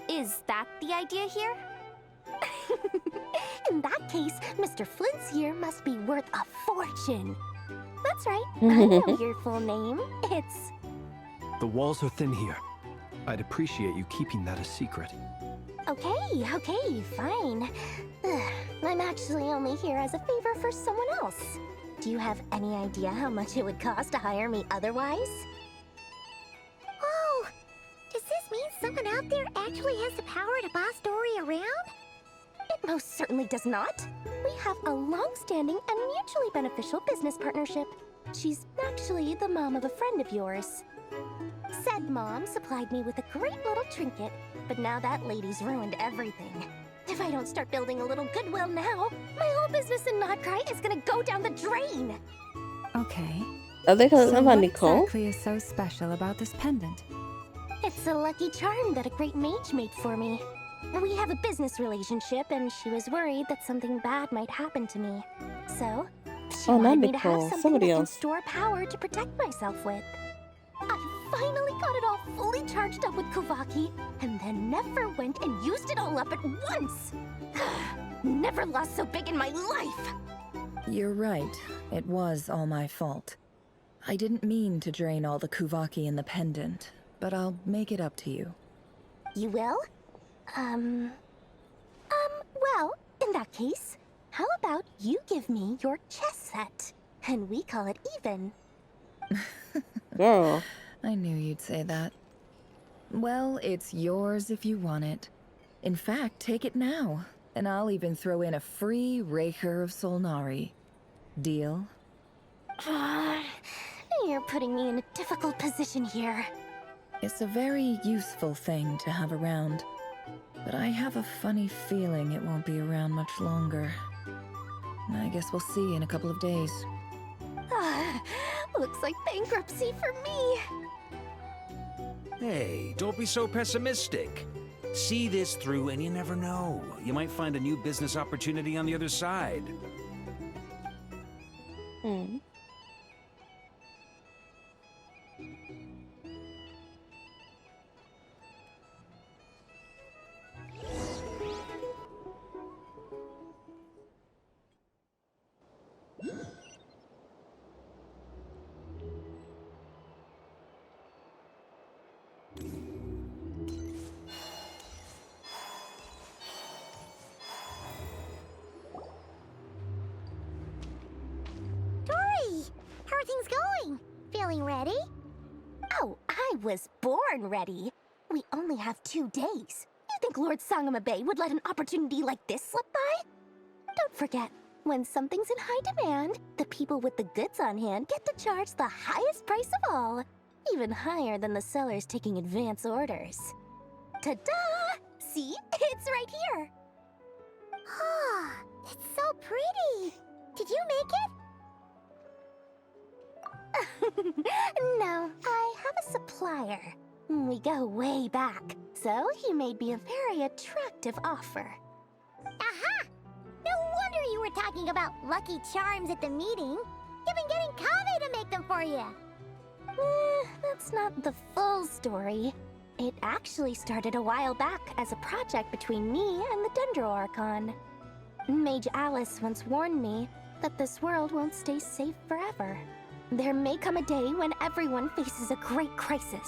M: Is that the idea here? In that case, Mr. Flint's here must be worth a fortune. That's right, I know your full name. It's...
Q: The walls are thin here. I'd appreciate you keeping that a secret.
M: Okay, fine. I'm actually only here as a favor for someone else. Do you have any idea how much it would cost to hire me otherwise?
U: Oh, does this mean someone out there actually has the power to boss Dory around?
M: It most certainly does not. We have a long-standing and mutually beneficial business partnership. She's actually the mom of a friend of yours. Said mom supplied me with a great little trinket, but now that lady's ruined everything. If I don't start building a little goodwill now, my whole business in Notcry is gonna go down the drain.
C: Okay.
B: Are they calling
C: So
B: about
C: what
B: Nicole?
C: exactly is so special about this pendant?
M: It's a lucky charm that a great mage made for me. We have a business relationship, and she was worried that something bad might happen to me. So, she
B: Oh, not
M: wanted me to have
B: Nicole.
M: something
B: Somebody
M: that
B: else.
M: can store power to protect myself with. I finally got it all fully charged up with Kuvaki, and then never went and used it all up at once. Never lost so big in my life.
K: You're right. It was all my fault. I didn't mean to drain all the Kuvaki in the pendant, but I'll make it up to you.
M: You will? Well, in that case, how about you give me your chess set, and we call it even.
B: Girl.
K: I knew you'd say that. Well, it's yours if you want it. In fact, take it now, and I'll even throw in a free Raker of Solnari. Deal?
M: You're putting me in a difficult position here.
K: It's a very useful thing to have around, but I have a funny feeling it won't be around much longer. I guess we'll see in a couple of days.
M: Looks like bankruptcy for me.
G: Hey, don't be so pessimistic. See this through and you never know. You might find a new business opportunity on the other side.
U: Dory, how are things going? Feeling ready?
M: Oh, I was born ready. We only have 2 days. You think Lord Sangama Bay would let an opportunity like this slip by? Don't forget, when something's in high demand, the people with the goods on hand get to charge the highest price of all. Even higher than the sellers taking advance orders. Ta-da! See? It's right here!
U: Ah, it's so pretty. Did you make it?
M: No, I have a supplier. We go way back, so he made me a very attractive offer.
U: Aha! No wonder you were talking about lucky charms at the meeting. You've been getting Kave to make them for you.
M: That's not the full story. It actually started a while back as a project between me and the Dendro Archon. Mage Alice once warned me that this world won't stay safe forever. There may come a day when everyone faces a great crisis.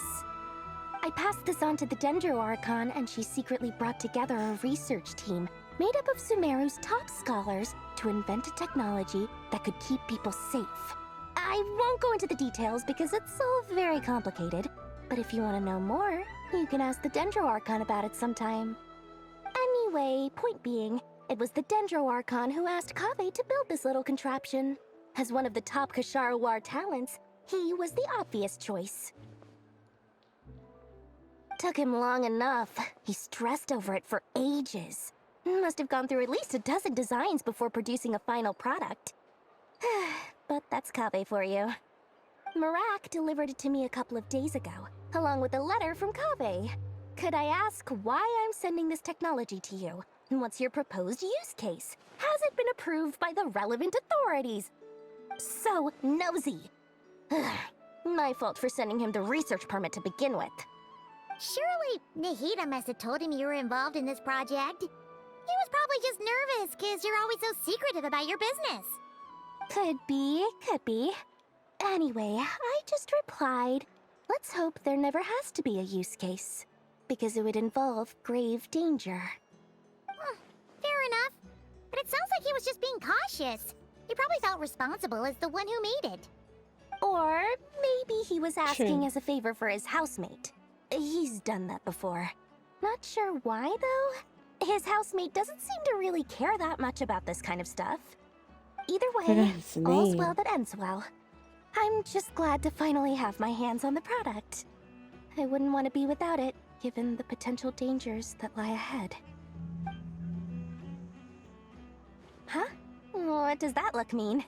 M: I passed this on to the Dendro Archon, and she secretly brought together a research team made up of Sumeru's top scholars to invent a technology that could keep people safe. I won't go into the details because it's all very complicated, but if you want to know more, you can ask the Dendro Archon about it sometime. Anyway, point being, it was the Dendro Archon who asked Kave to build this little contraption. As one of the top Kasharawar talents, he was the obvious choice. Took him long enough. He stressed over it for ages. Must have gone through at least a dozen designs before producing a final product. But that's Kaveh for you. Marak delivered it to me a couple of days ago, along with a letter from Kaveh. Could I ask why I'm sending this technology to you? And what's your proposed use case? Has it been approved by the relevant authorities? So nosy. My fault for sending him the research permit to begin with.
A: Surely Nahida must have told him you were involved in this project. He was probably just nervous because you're always so secretive about your business.
M: Could be, could be. Anyway, I just replied, let's hope there never has to be a use case, because it would involve grave danger.
A: Fair enough. But it sounds like he was just being cautious. He probably felt responsible as the one who made it.
M: Or maybe he was asking
A: True.
M: as a favor for his housemate. He's done that before. Not sure why, though. His housemate doesn't seem to really care that much about this kind of stuff. Either way,
B: his
M: all's
B: name.
M: well that ends well. I'm just glad to finally have my hands on the product. I wouldn't want to be without it, given the potential dangers that lie ahead. Huh? What does that look mean?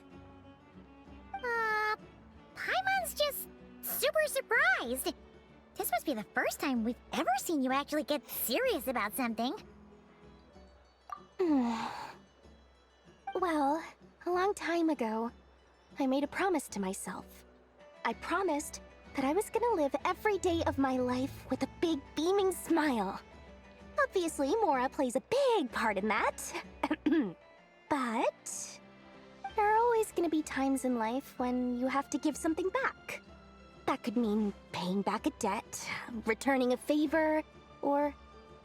A: Paimon's just super surprised. This must be the first time we've ever seen you actually get serious about something.
M: Well, a long time ago, I made a promise to myself. I promised that I was gonna live every day of my life with a big beaming smile. Obviously, Mora plays a big part in that. But there are always gonna be times in life when you have to give something back. That could mean paying back a debt, returning a favor, or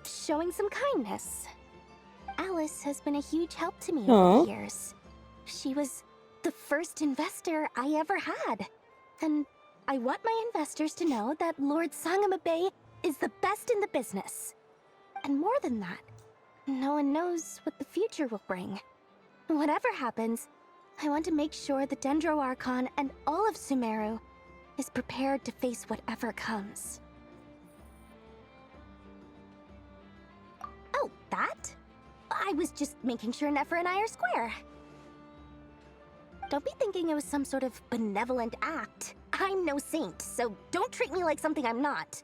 M: showing some kindness. Alice has been a huge help to me over the years. She was the first investor I ever had. And I want my investors to know that Lord Sangama Bay is the best in the business. And more than that, no one knows what the future will bring. Whatever happens, I want to make sure the Dendro Archon and all of Sumeru is prepared to face whatever comes. Oh, that? I was just making sure Nefer and I are square. Don't be thinking it was some sort of benevolent act. I'm no saint, so don't treat me like something I'm not.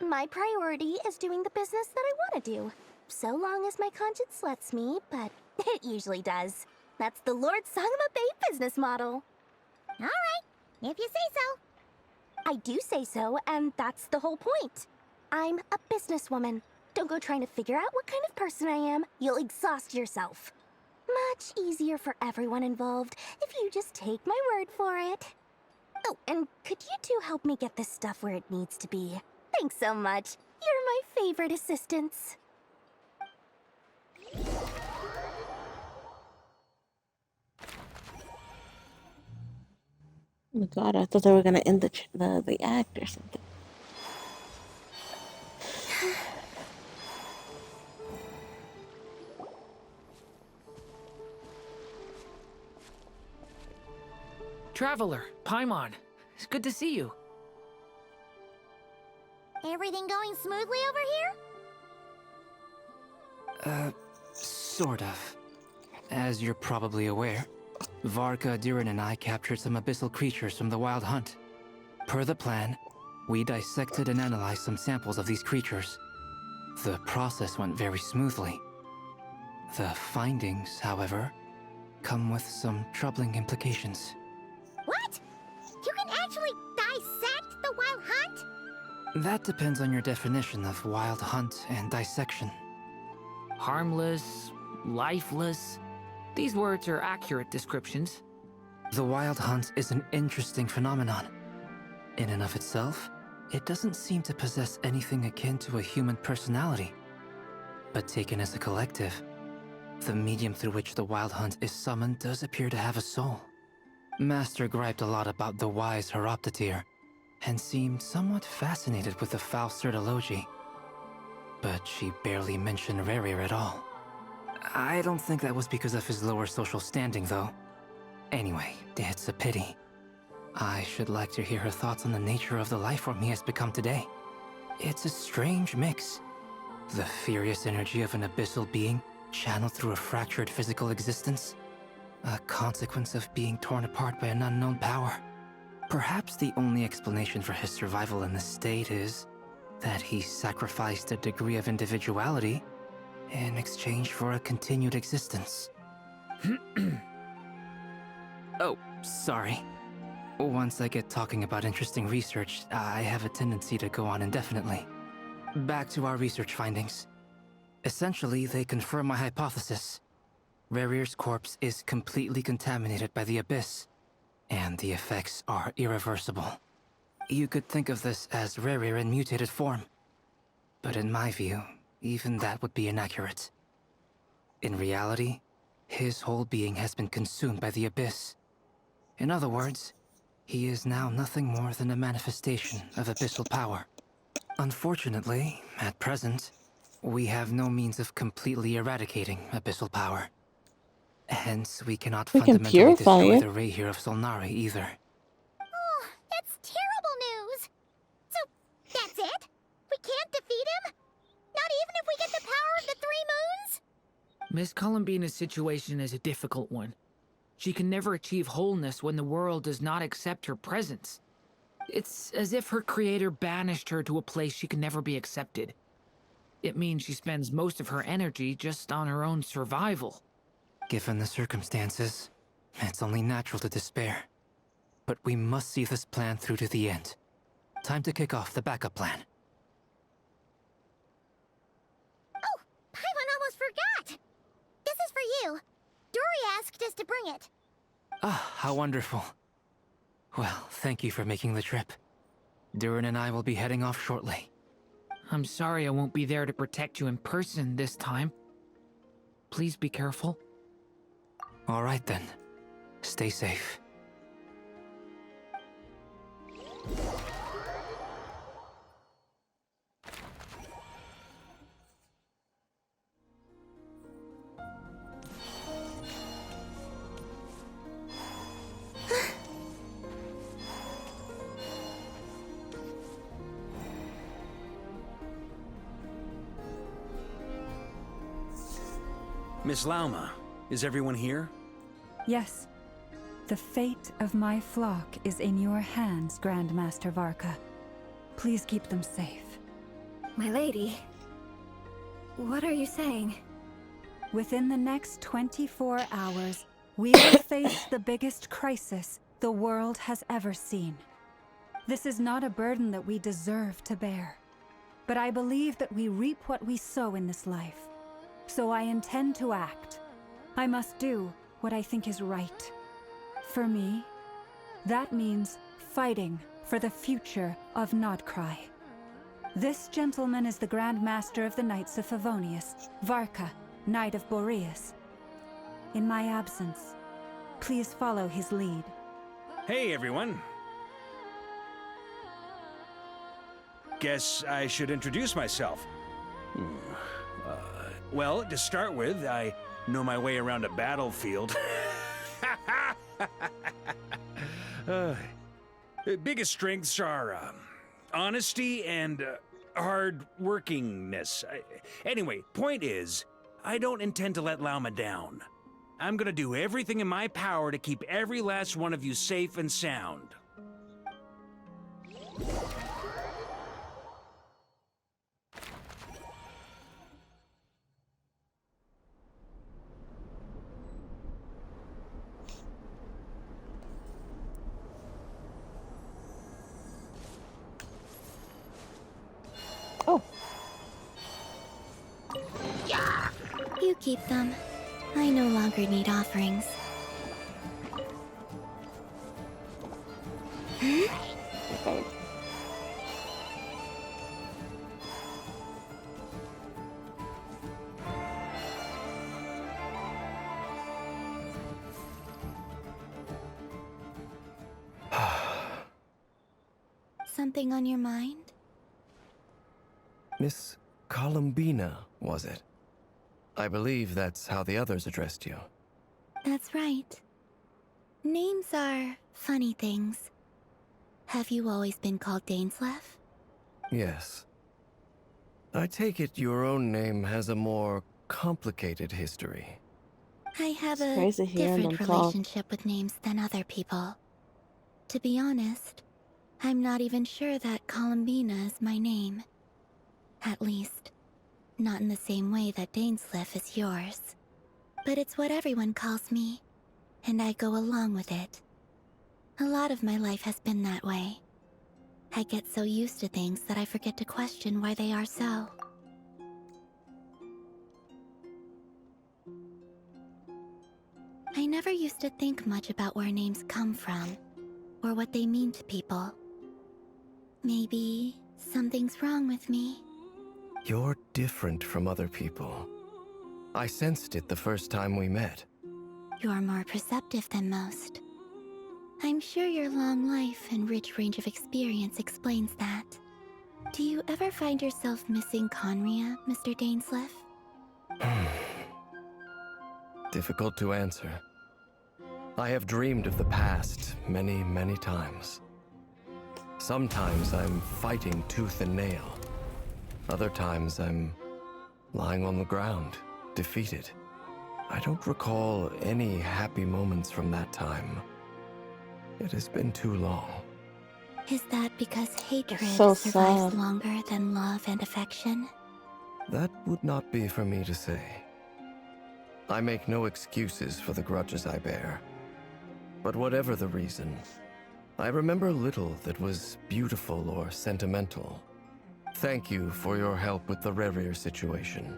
M: My priority is doing the business that I want to do, so long as my conscience lets me, but it usually does. That's the Lord Sangama Bay business model.
A: All right, if you say so.
M: I do say so, and that's the whole point. I'm a businesswoman. Don't go trying to figure out what kind of person I am. You'll exhaust yourself. Much easier for everyone involved if you just take my word for it. Oh, and could you two help me get this stuff where it needs to be? Thanks so much. You're my favorite assistants.
B: Oh my god, I thought they were gonna end the act or something.
R: Traveler, Paimon, it's good to see you.
A: Everything going smoothly over here?
V: Sort of. As you're probably aware, Varka, Durin, and I captured some abyssal creatures from the Wild Hunt. Per the plan, we dissected and analyzed some samples of these creatures. The process went very smoothly. The findings, however, come with some troubling implications.
A: What? You can actually dissect the Wild Hunt?
V: That depends on your definition of Wild Hunt and dissection.
R: Harmless, lifeless. These words are accurate descriptions.
V: The Wild Hunt is an interesting phenomenon. In and of itself, it doesn't seem to possess anything akin to a human personality. But taken as a collective, the medium through which the Wild Hunt is summoned does appear to have a soul. Master griped a lot about the wise Horoptotire, and seemed somewhat fascinated with the Faustsert Elegy. But she barely mentioned Rerir at all. I don't think that was because of his lower social standing, though. Anyway, it's a pity. I should like to hear her thoughts on the nature of the lifeform he has become today. It's a strange mix. The furious energy of an abyssal being channeled through a fractured physical existence. A consequence of being torn apart by an unknown power. Perhaps the only explanation for his survival in this state is that he sacrificed a degree of individuality in exchange for a continued existence. Oh, sorry. Once I get talking about interesting research, I have a tendency to go on indefinitely. Back to our research findings. Essentially, they confirm my hypothesis. Rerir's corpse is completely contaminated by the Abyss, and the effects are irreversible. You could think of this as Rerir in mutated form. But in my view, even that would be inaccurate. In reality, his whole being has been consumed by the Abyss. In other words, he is now nothing more than a manifestation of abyssal power. Unfortunately, at present, we have no means of completely eradicating abyssal power. Hence, we cannot fundamentally destroy the Rayhir of Solnari either.
U: Oh, that's terrible news. So, that's it? We can't defeat him? Not even if we get the power of the Three Moons?
R: Miss Columbina's situation is a difficult one. She can never achieve wholeness when the world does not accept her presence. It's as if her creator banished her to a place she can never be accepted. It means she spends most of her energy just on her own survival.
V: Given the circumstances, it's only natural to despair. But we must see this plan through to the end. Time to kick off the backup plan.
U: Oh, Paimon almost forgot! This is for you. Dory asked us to bring it.
V: Ah, how wonderful. Well, thank you for making the trip. Durin and I will be heading off shortly.
R: I'm sorry I won't be there to protect you in person this time. Please be careful.
V: All right then. Stay safe.
G: Miss Lauma, is everyone here?
C: Yes. The fate of my flock is in your hands, Grandmaster Varka. Please keep them safe.
A: My lady, what are you saying?
C: Within the next 24 hours, we will face the biggest crisis the world has ever seen. This is not a burden that we deserve to bear, but I believe that we reap what we sow in this life. So I intend to act. I must do what I think is right. For me, that means fighting for the future of Nodcry. This gentleman is the Grand Master of the Knights of Favonius, Varka, Knight of Boreas. In my absence, please follow his lead.
G: Hey, everyone. Guess I should introduce myself. Well, to start with, I know my way around a battlefield. Biggest strengths are honesty and hard-workingness. Anyway, point is, I don't intend to let Lauma down. I'm gonna do everything in my power to keep every last one of you safe and sound.
A: You keep them. I no longer need offerings. Something on your mind?
J: Miss Columbina, was it? I believe that's how the others addressed you.
A: That's right. Names are funny things. Have you always been called Dainsleif?
J: Yes. I take it your own name has a more complicated history.
A: I have a
B: crazy hearing
A: different
B: them talk.
A: relationship with names than other people. To be honest, I'm not even sure that Columbina is my name. At least, not in the same way that Dainsleif is yours. But it's what everyone calls me, and I go along with it. A lot of my life has been that way. I get so used to things that I forget to question why they are so. I never used to think much about where names come from, or what they mean to people. Maybe something's wrong with me.
J: You're different from other people. I sensed it the first time we met.
A: You're more perceptive than most. I'm sure your long life and rich range of experience explains that. Do you ever find yourself missing Conria, Mr. Dainsleif?
J: Difficult to answer. I have dreamed of the past many, many times. Sometimes I'm fighting tooth and nail. Other times I'm lying on the ground, defeated. I don't recall any happy moments from that time. It has been too long.
A: Is that because hatred
B: so
A: survives
B: sad.
A: longer than love and affection?
J: That would not be for me to say. I make no excuses for the grudges I bear. But whatever the reason, I remember little that was beautiful or sentimental. Thank you for your help with the Rerir situation.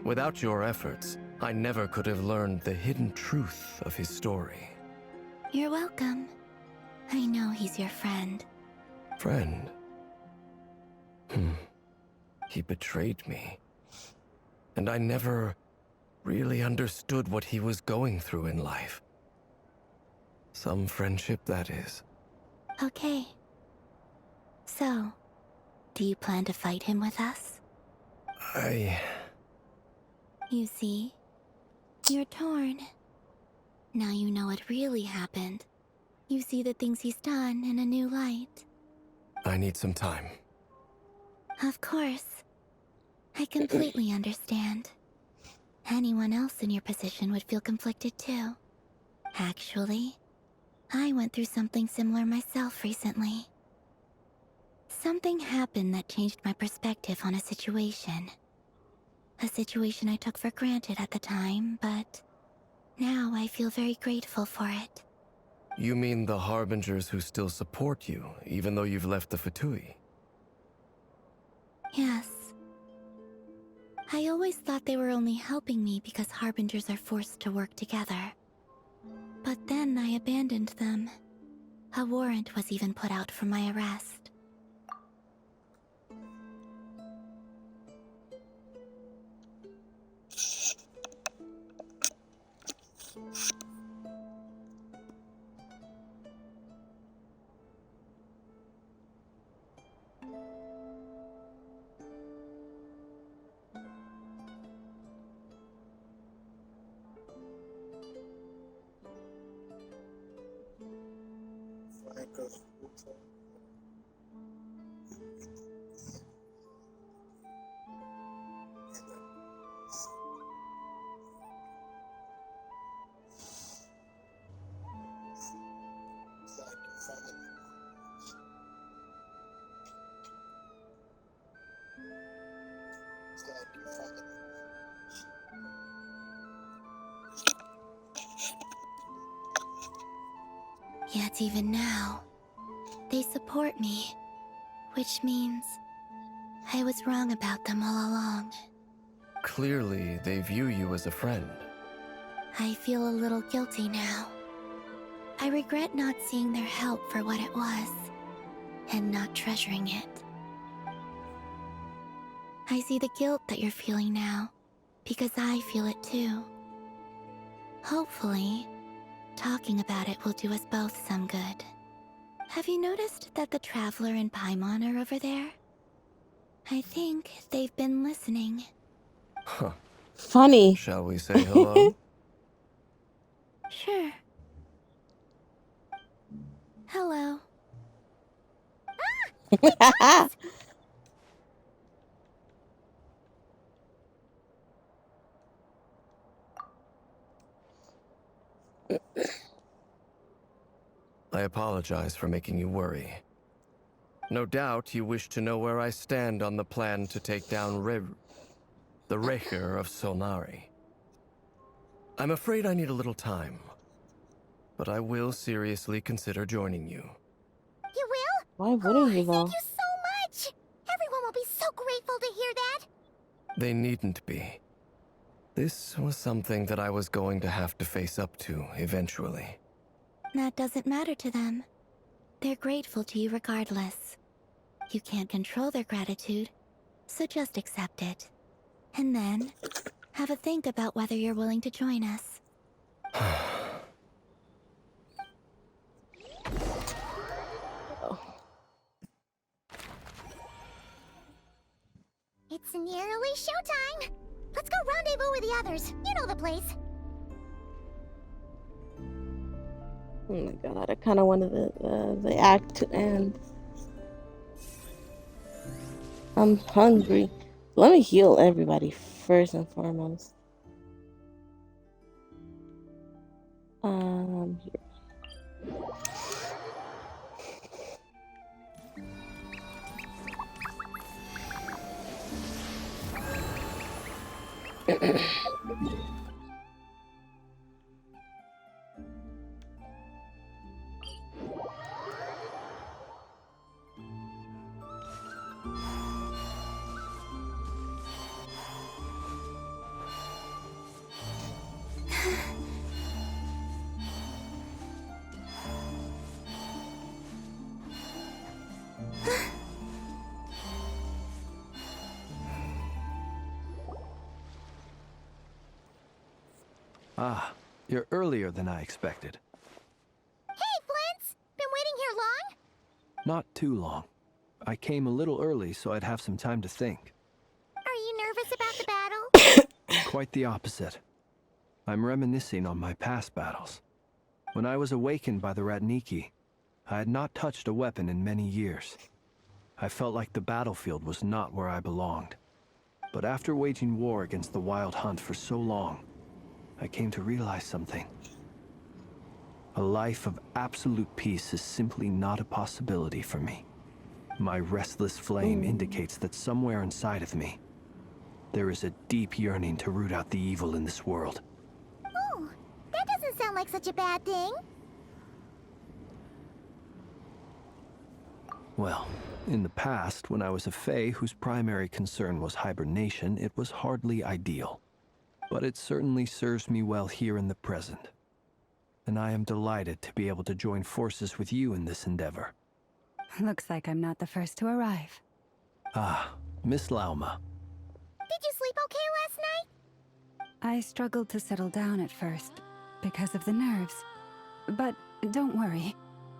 J: Without your efforts, I never could have learned the hidden truth of his story.
A: You're welcome. I know he's your friend.
J: Friend? He betrayed me. And I never really understood what he was going through in life. Some friendship, that is.
A: Okay. So, do you plan to fight him with us? You see, you're torn. Now you know what really happened. You see the things he's done in a new light.
J: I need some time.
A: Of course. I completely understand. Anyone else in your position would feel conflicted too. Actually, I went through something similar myself recently. Something happened that changed my perspective on a situation. A situation I took for granted at the time, but now I feel very grateful for it.
J: You mean the Harbingers who still support you, even though you've left the Fatui?
A: Yes. I always thought they were only helping me because Harbingers are forced to work together. But then I abandoned them. A warrant was even put out for my arrest. Yet even now, they support me, which means I was wrong about them all along.
J: Clearly, they view you as a friend.
A: I feel a little guilty now. I regret not seeing their help for what it was, and not treasuring it. I see the guilt that you're feeling now, because I feel it too. Hopefully, talking about it will do us both some good. Have you noticed that the Traveler and Paimon are over there? I think they've been listening.
J: Huh.
B: Funny.
J: Shall we say hello?
A: Sure. Hello.
J: apologize for making you worry. No doubt you wish to know where I stand on the plan to take down the Raker of Solnari. I'm afraid I need a little time, but I will seriously consider joining you.
U: You will?
B: Why wouldn't you though?
U: Thank you so much! Everyone will be so grateful to hear that!
J: They needn't be. This was something that I was going to have to face up to eventually.
A: That doesn't matter to them. They're grateful to you regardless. You can't control their gratitude, so just accept it. And then, have a think about whether you're willing to join us.
U: It's nearly showtime! Let's go rendezvous with the others. You know the place.
B: Oh my god, I kind of wanted the act to end. I'm hungry. Let me heal everybody first and foremost. Here.
Q: Ah, you're earlier than I expected.
U: Hey, Flint's! Been waiting here long?
Q: Not too long. I came a little early so I'd have some time to think.
U: Are you nervous about the battle?
Q: Quite the opposite. I'm reminiscing on my past battles. When I was awakened by the Ratniki, I had not touched a weapon in many years. I felt like the battlefield was not where I belonged. But after waging war against the Wild Hunt for so long, I came to realize something. A life of absolute peace is simply not a possibility for me. My restless flame indicates that somewhere inside of me, there is a deep yearning to root out the evil in this world.
U: Oh, that doesn't sound like such a bad thing.
Q: Well, in the past, when I was a Fae whose primary concern was hibernation, it was hardly ideal. But it certainly serves me well here in the present. And I am delighted to be able to join forces with you in this endeavor.
C: Looks like I'm not the first to arrive.
Q: Ah, Miss Lauma.
U: Did you sleep okay last night?
C: I struggled to settle down at first, because of the nerves. But don't worry.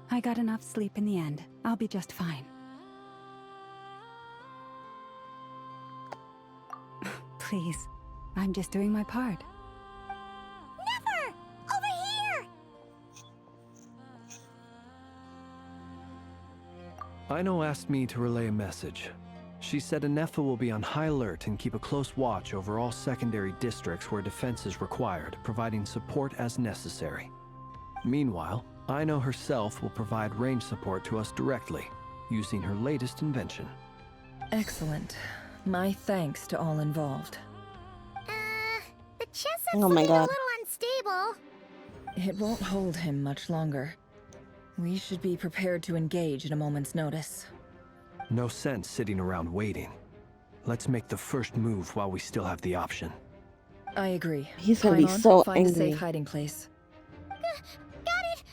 C: I got enough sleep in the end. I'll be just fine. Please, I'm just doing my part.
U: Never! Over here!
Q: Aino asked me to relay a message. She said Anefa will be on high alert and keep a close watch over all secondary districts where defense is required, providing support as necessary. Meanwhile, Aino herself will provide range support to us directly, using her latest invention.
K: Excellent. My thanks to all involved.
U: The chestnut's
B: Oh my
U: looking
B: God.
U: a little unstable.
K: It won't hold him much longer. We should be prepared to engage at a moment's notice.
Q: No sense sitting around waiting. Let's make the first move while we still have the option.
K: I agree.
B: He's gonna be
K: Paimon,
B: so
K: find a
B: angry.
K: safe hiding place.
U: Got it!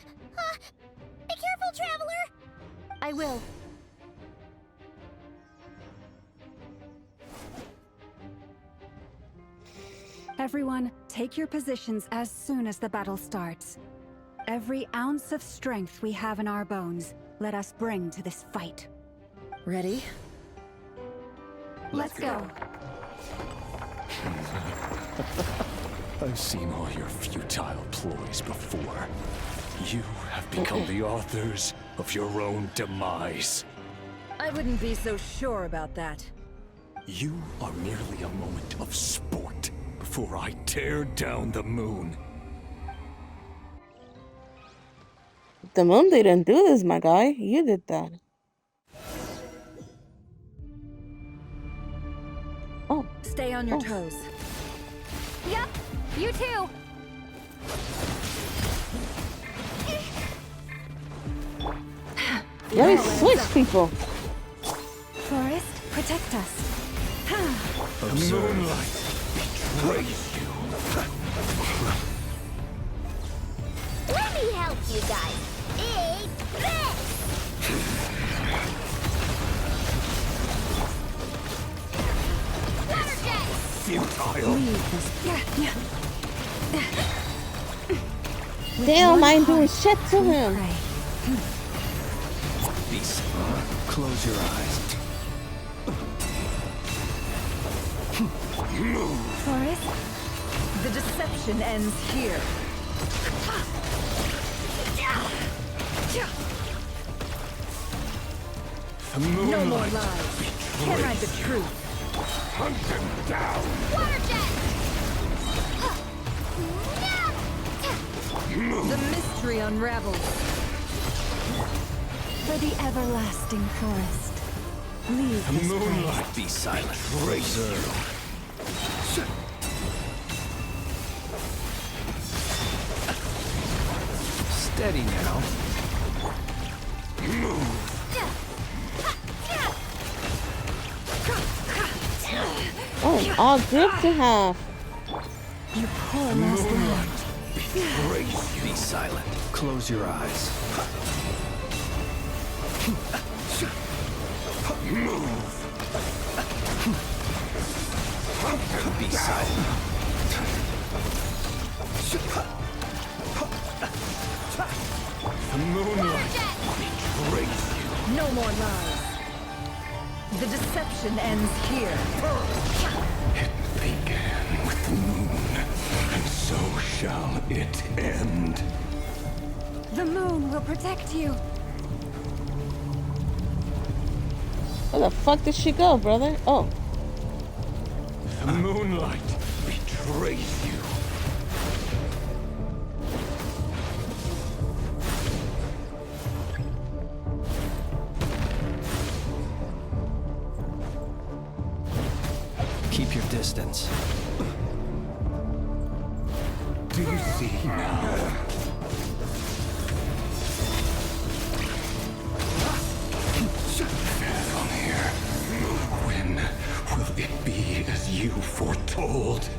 U: Be careful, Traveler!
L: I will.
C: Everyone, take your positions as soon as the battle starts. Every ounce of strength we have in our bones, let us bring to this fight.
K: Ready?
C: Let's go.
O: I've seen all your futile ploys before. You have become the authors of your own demise.
K: I wouldn't be so sure about that.
O: You are merely a moment of sport before I tear down the moon.
B: The moon didn't do this, my guy. You did that. Oh.
K: Stay on your toes.
L: Yep, you too.
B: Let me switch people.
C: Forest, protect us.
E: The moonlight betrays you.
U: Let me help you guys. Eat this! Water jet!
E: Futile.
B: Damn, I ain't doing shit to him.
Q: Beast, close your eyes.
K: Forest, the deception ends here.
E: The
K: No more
E: moonlight
K: lies.
E: betrays
K: Can't hide the
E: you.
K: truth.
E: Hunt them down.
U: Water jet!
K: The mystery unravels.
C: For the everlasting forest. Leave
E: The
C: this
E: moonlight
Q: Be silent.
E: betrays you.
Q: Steady now.
B: Oh, all good to have.
C: You poor lost lamb.
E: Betrays you.
Q: Be silent. Close your eyes. Be silent.
E: The moonlight betrays you.
K: No more lies. The deception ends here.
O: It began with the moon, and so shall it end.
C: The moon will protect you.
B: Where the fuck did she go, brother? Oh.
E: The moonlight betrays you.
Q: Keep your distance.
O: Do you see now? From here, when will it be as you foretold?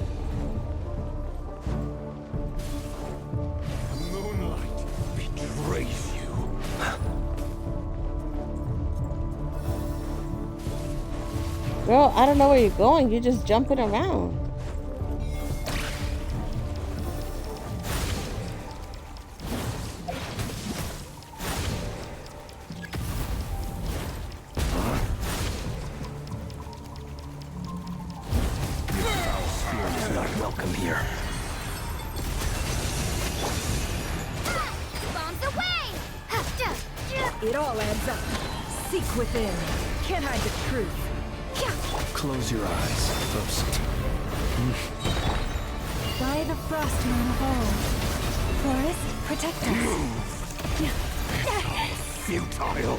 E: The moonlight betrays you.
B: Girl, I don't know where you're going. You're just jumping around.
Q: Not welcome here.
U: Bombs away!
K: It all adds up. Seek within. Can't hide the truth.
Q: Close your eyes.
C: By the frostman of old. Forest, protect us.
E: Futile.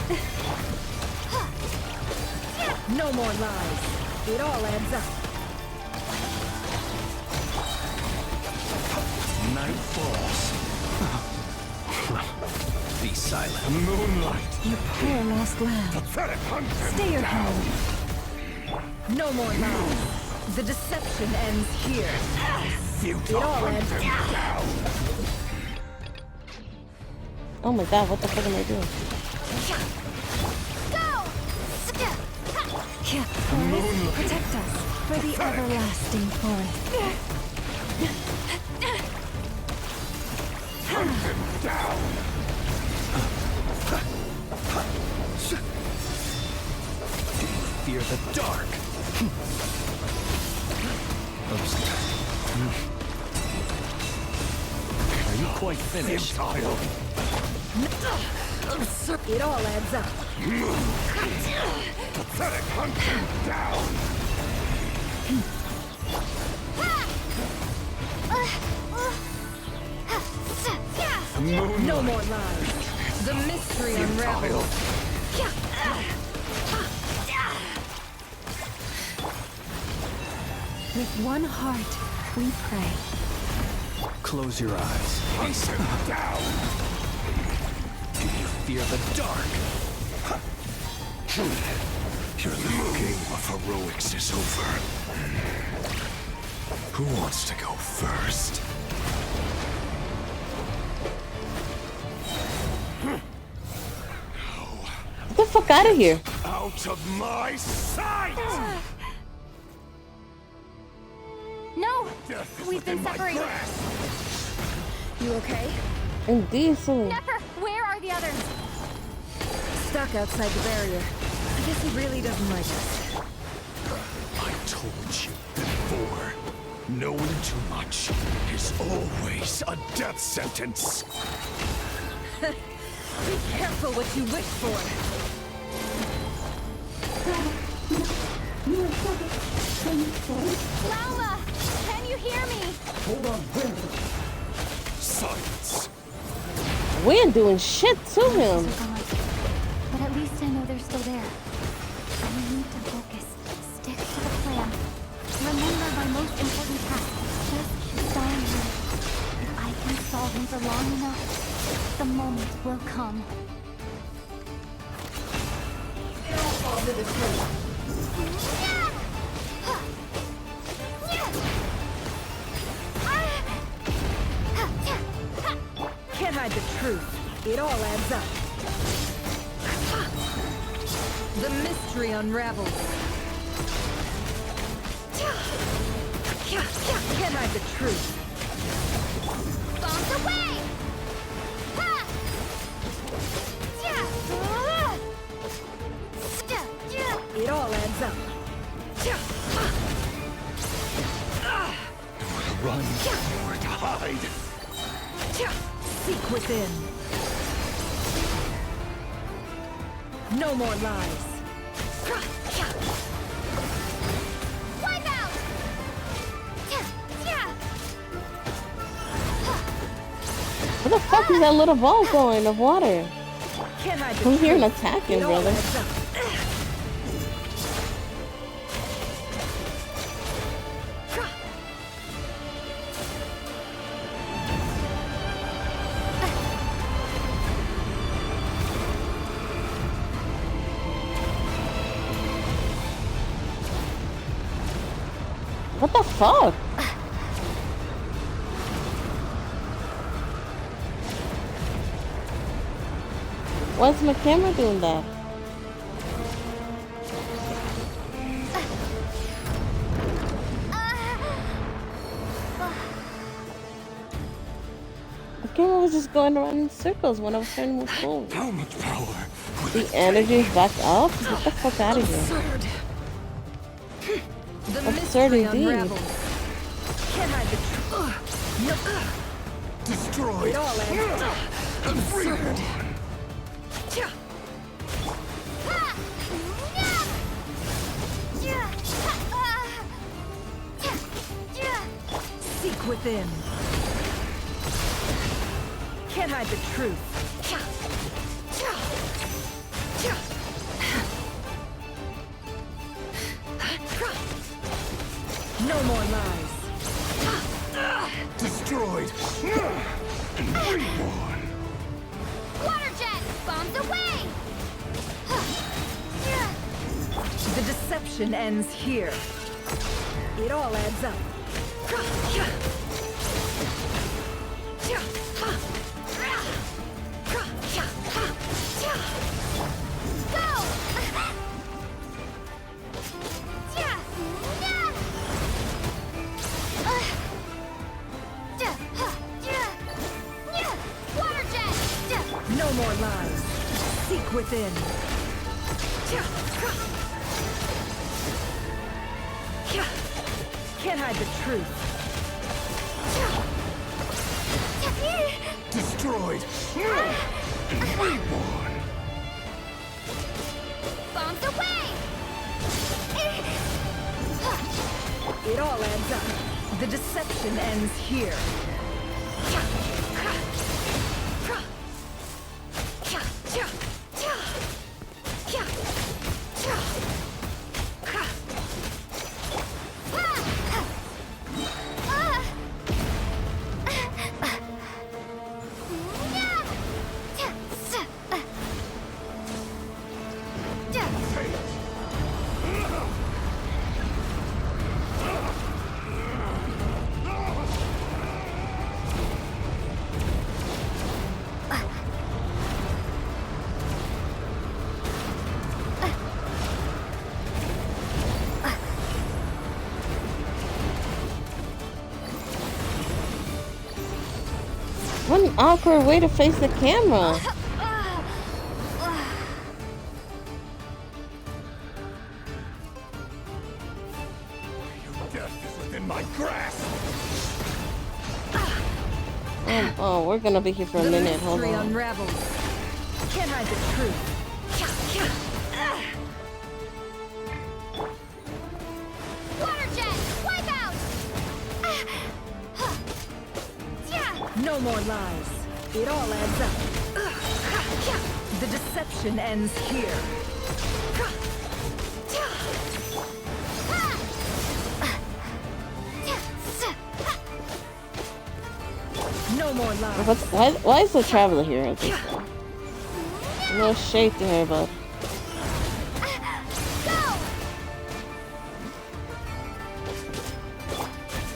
K: No more lies. It all adds up.
E: Night falls.
Q: Be silent.
E: The moonlight.
C: You poor lost lamb.
E: Pathetic hunt them
C: Stay your
E: down.
C: hand.
K: No more lies. The deception ends here.
E: Futile
K: It all
E: hunt
K: adds
E: them
K: up.
E: down.
B: Oh my god, what the fuck am I doing?
C: Forest, protect us. For the everlasting forest.
E: Hunt them down.
Q: Do you fear the dark? Are you quite finished?
E: Futile.
K: It all adds up.
E: Pathetic hunt them down. The moonlight
K: No more lies. The mystery unravels.
C: With one heart, we pray.
Q: Close your eyes.
E: Hunt him down!
Q: Do you fear the dark?
I: Your little game of heroics is over. Who wants to go first?
B: Get the fuck out of here.
E: Out of my sight!
L: No!
E: Death is
L: We've been
E: within my
L: separated.
E: grasp.
K: You okay?
B: Indeed, so.
L: Never! Where are the others?
K: Stuck outside the barrier. I guess he really doesn't like us.
I: I told you before. Knowing too much is always a death sentence.
K: Be careful what you wish for.
L: Lauma! Can you hear me?
I: Hold on, silence.
B: We ain't doing shit to him.
L: But at least I know they're still there. I need to focus. Stick to the plan. Remember my most important task. Just keep dying here. If I can solve him for long enough, the moment will come.
K: Can't hide the truth. It all adds up. The mystery unravels. Can't hide the truth.
A: Bombs away! Ha!
K: It all adds up.
I: Run or to hide.
K: Seek within. No more lies.
A: Wipe out!
B: Where the fuck is that little ball going of water?
K: Can't hide the
B: Come here and
K: truth.
B: attack him,
K: It all
B: brother.
K: adds up.
B: What the fuck? Why's my camera doing that? The camera was just going around in circles when I was trying to move forward.
I: How much power?
B: The energy's back up? Get the fuck out of here.
K: Absurd. The
B: Absurd
K: mystery
B: indeed.
K: unravels. Can't hide the truth. No.
I: Destroyed.
K: It all adds up. Absurd. Seek within. Can't hide the truth. No more lies.
I: Destroyed. And reborn.
A: Water jet! Bombs away!
K: The deception ends here. It all adds up.
A: Water jet!
K: No more lies. Seek within. Can't hide the truth.
I: Destroyed. And reborn.
A: Bombs away!
K: It all adds up. The deception ends here.
B: What an awkward way to face the camera.
E: In my grasp.
B: Oh, we're gonna be here for a minute. Hold
K: mystery
B: on.
K: unravels. Can't hide the truth.
A: Water jet! Wipe out!
K: No more lies. It all adds up. The deception ends here. No more lies.
B: Why is the traveler here? Okay. No shade to her, but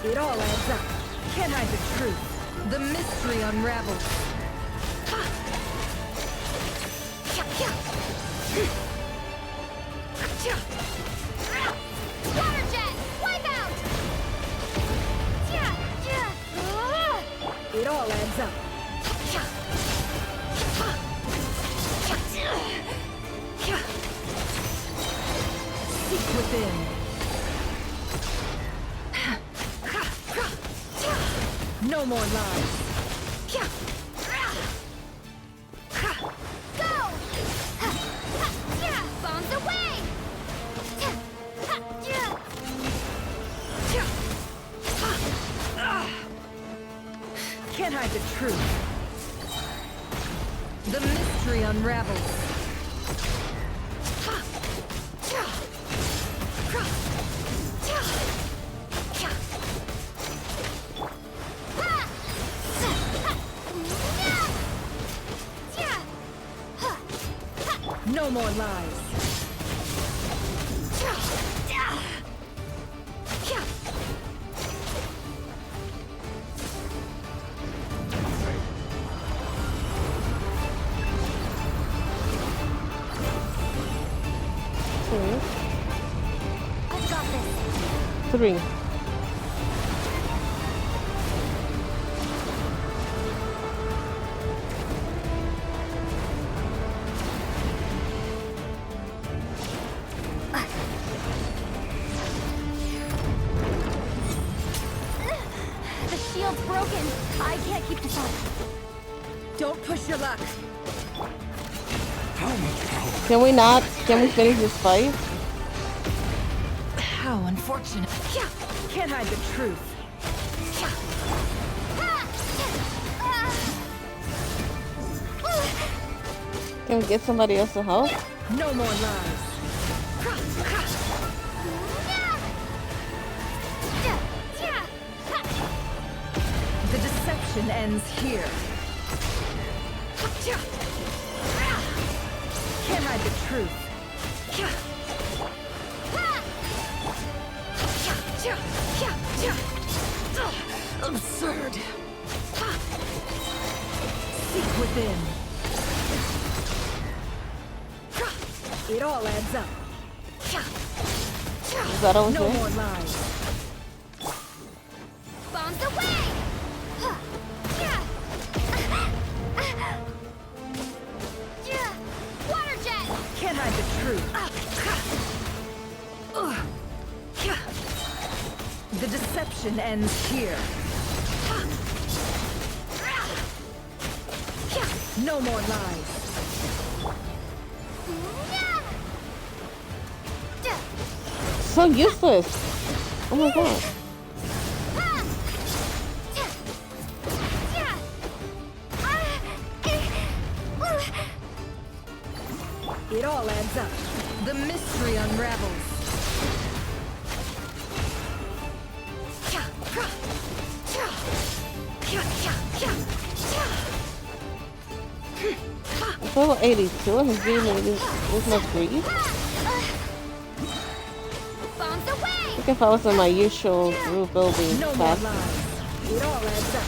K: It all adds up. Can't hide the truth. The mystery unravels.
A: Water jet! Wipe out!
K: It all adds up. Seek within. No more lies.
A: Go! Bombs away!
K: Can't hide the truth. The mystery unravels. No more lies.
A: I've got this.
B: 3.
A: The shield's broken. I can't keep this up.
K: Don't push your luck.
B: Can we not? Can we finish this fight?
K: How unfortunate. Can't hide the truth.
B: Can we get somebody else to help?
K: No more lies. The deception ends here. Can't hide the truth. Absurd. Seek within. It all adds up.
B: Is that over
K: No
B: here?
K: more lies.
A: Bombs away! Water jet!
K: Can't hide the truth. The deception ends here. No more lies.
B: So useless. Oh my god.
K: It all adds up. The mystery unravels.
B: I level 82 and he's giving me this much grief.
A: Bombs away!
B: I think if I was in my usual group building
K: No more
B: class.
K: lies. It all adds up.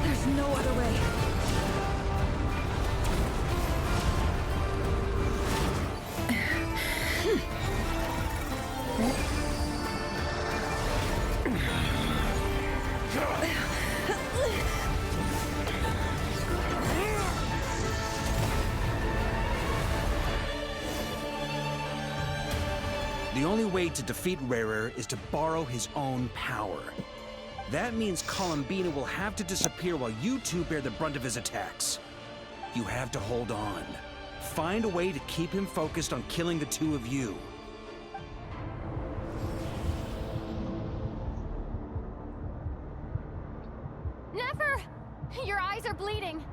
K: There's no other way.
G: The only way to defeat Rarer is to borrow his own power. That means Columbina will have to disappear while you two bear the brunt of his attacks. You have to hold on. Find a way to keep him focused on killing the two of you.
M: Never! Your eyes are bleeding.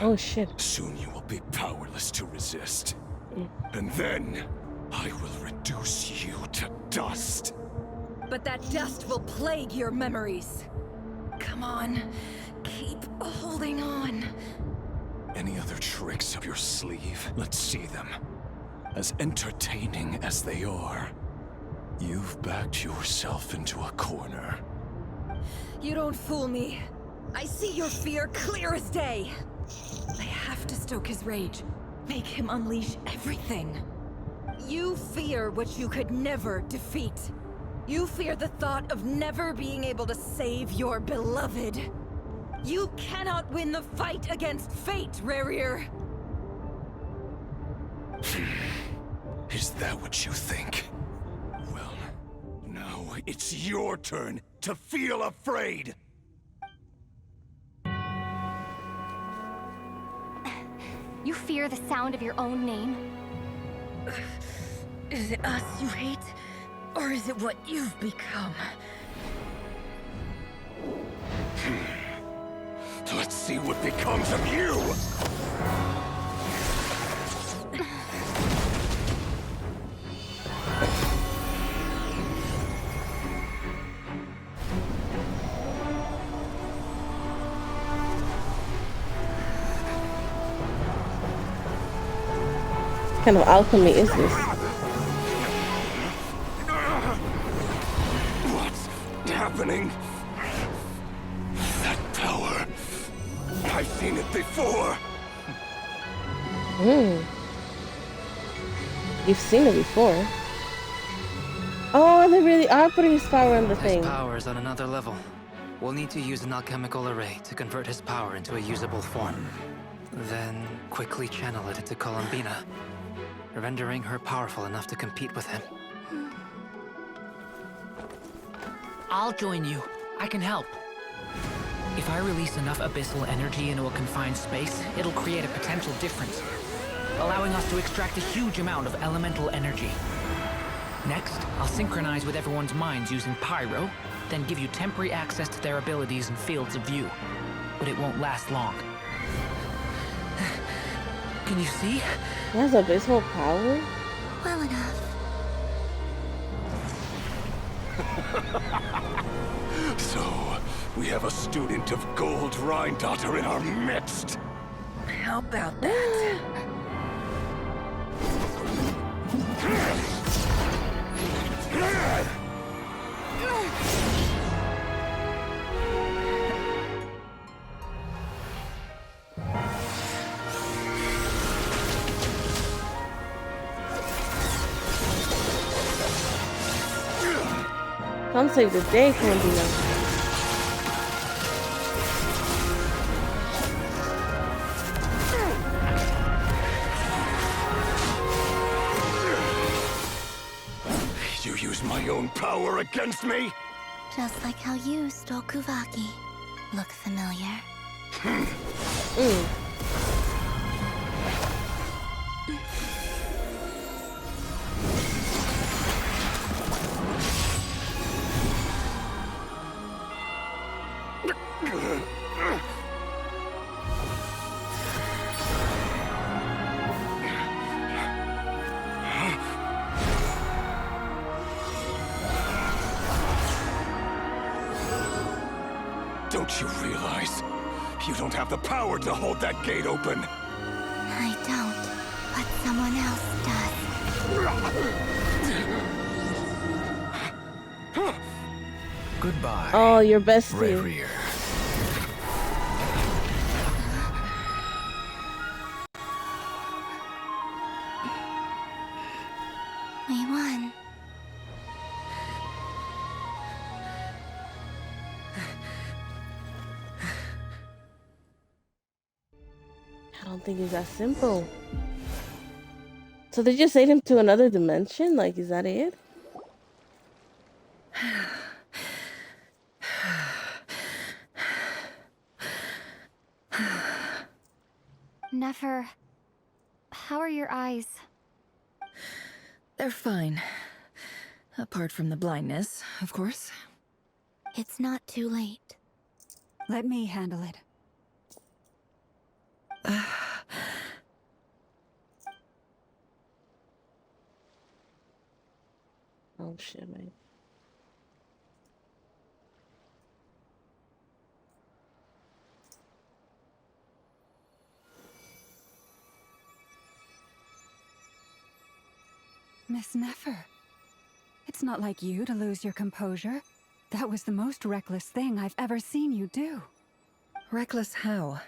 B: Oh shit.
E: Soon you will be powerless to resist. And then, I will reduce you to dust.
K: But that dust will plague your memories. Come on, keep holding on.
E: Any other tricks up your sleeve? Let's see them. As entertaining as they are, you've backed yourself into a corner.
K: You don't fool me. I see your fear clear as day. I have to stoke his rage. Make him unleash everything. You fear what you could never defeat. You fear the thought of never being able to save your beloved. You cannot win the fight against fate, Rarir.
E: Is that what you think? Well, now it's your turn to feel afraid!
M: You fear the sound of your own name?
K: Is it us you hate? Or is it what you've become?
E: Let's see what becomes of you!
B: What kind of alchemy is this?
E: What's happening? That power. I've seen it before.
B: You've seen it before. Oh, they really are putting his power on the thing.
V: His power is on another level. We'll need to use an alchemical array to convert his power into a usable form. Then quickly channel it into Columbina, rendering her powerful enough to compete with him.
R: I'll join you. I can help. If I release enough abyssal energy into a confined space, it'll create a potential difference, allowing us to extract a huge amount of elemental energy. Next, I'll synchronize with everyone's minds using Pyro, then give you temporary access to their abilities and fields of view. But it won't last long. Can you see?
B: He has abysmal power?
A: Well enough.
E: So, we have a student of Gold Rhine-Daughter in our midst.
K: How about that?
B: Come save the day, Columbina.
E: You use my own power against me?
A: Just like how you stole Kuvaki. Look familiar?
E: Don't you realize? You don't have the power to hold that gate open.
A: I don't, but someone else does.
J: Goodbye.
B: Oh, your bestie.
J: Reverie.
A: We won.
B: I don't think it's that simple. So they just send him to another dimension? Like, is that it?
L: Nefer, how are your eyes?
K: They're fine. Apart from the blindness, of course.
A: It's not too late.
C: Let me handle it.
B: Oh shit, man.
C: Miss Nefer, it's not like you to lose your composure. That was the most reckless thing I've ever seen you do.
K: Reckless how?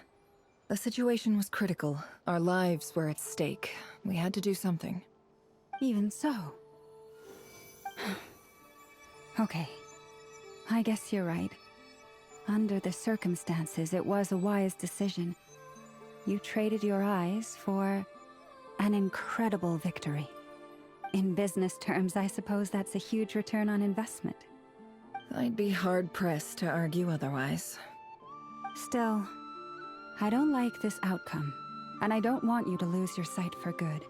K: The situation was critical. Our lives were at stake. We had to do something.
C: Even so. Okay. I guess you're right. Under the circumstances, it was a wise decision. You traded your eyes for an incredible victory. In business terms, I suppose that's a huge return on investment.
K: I'd be hard-pressed to argue otherwise.
C: Still, I don't like this outcome, and I don't want you to lose your sight for good.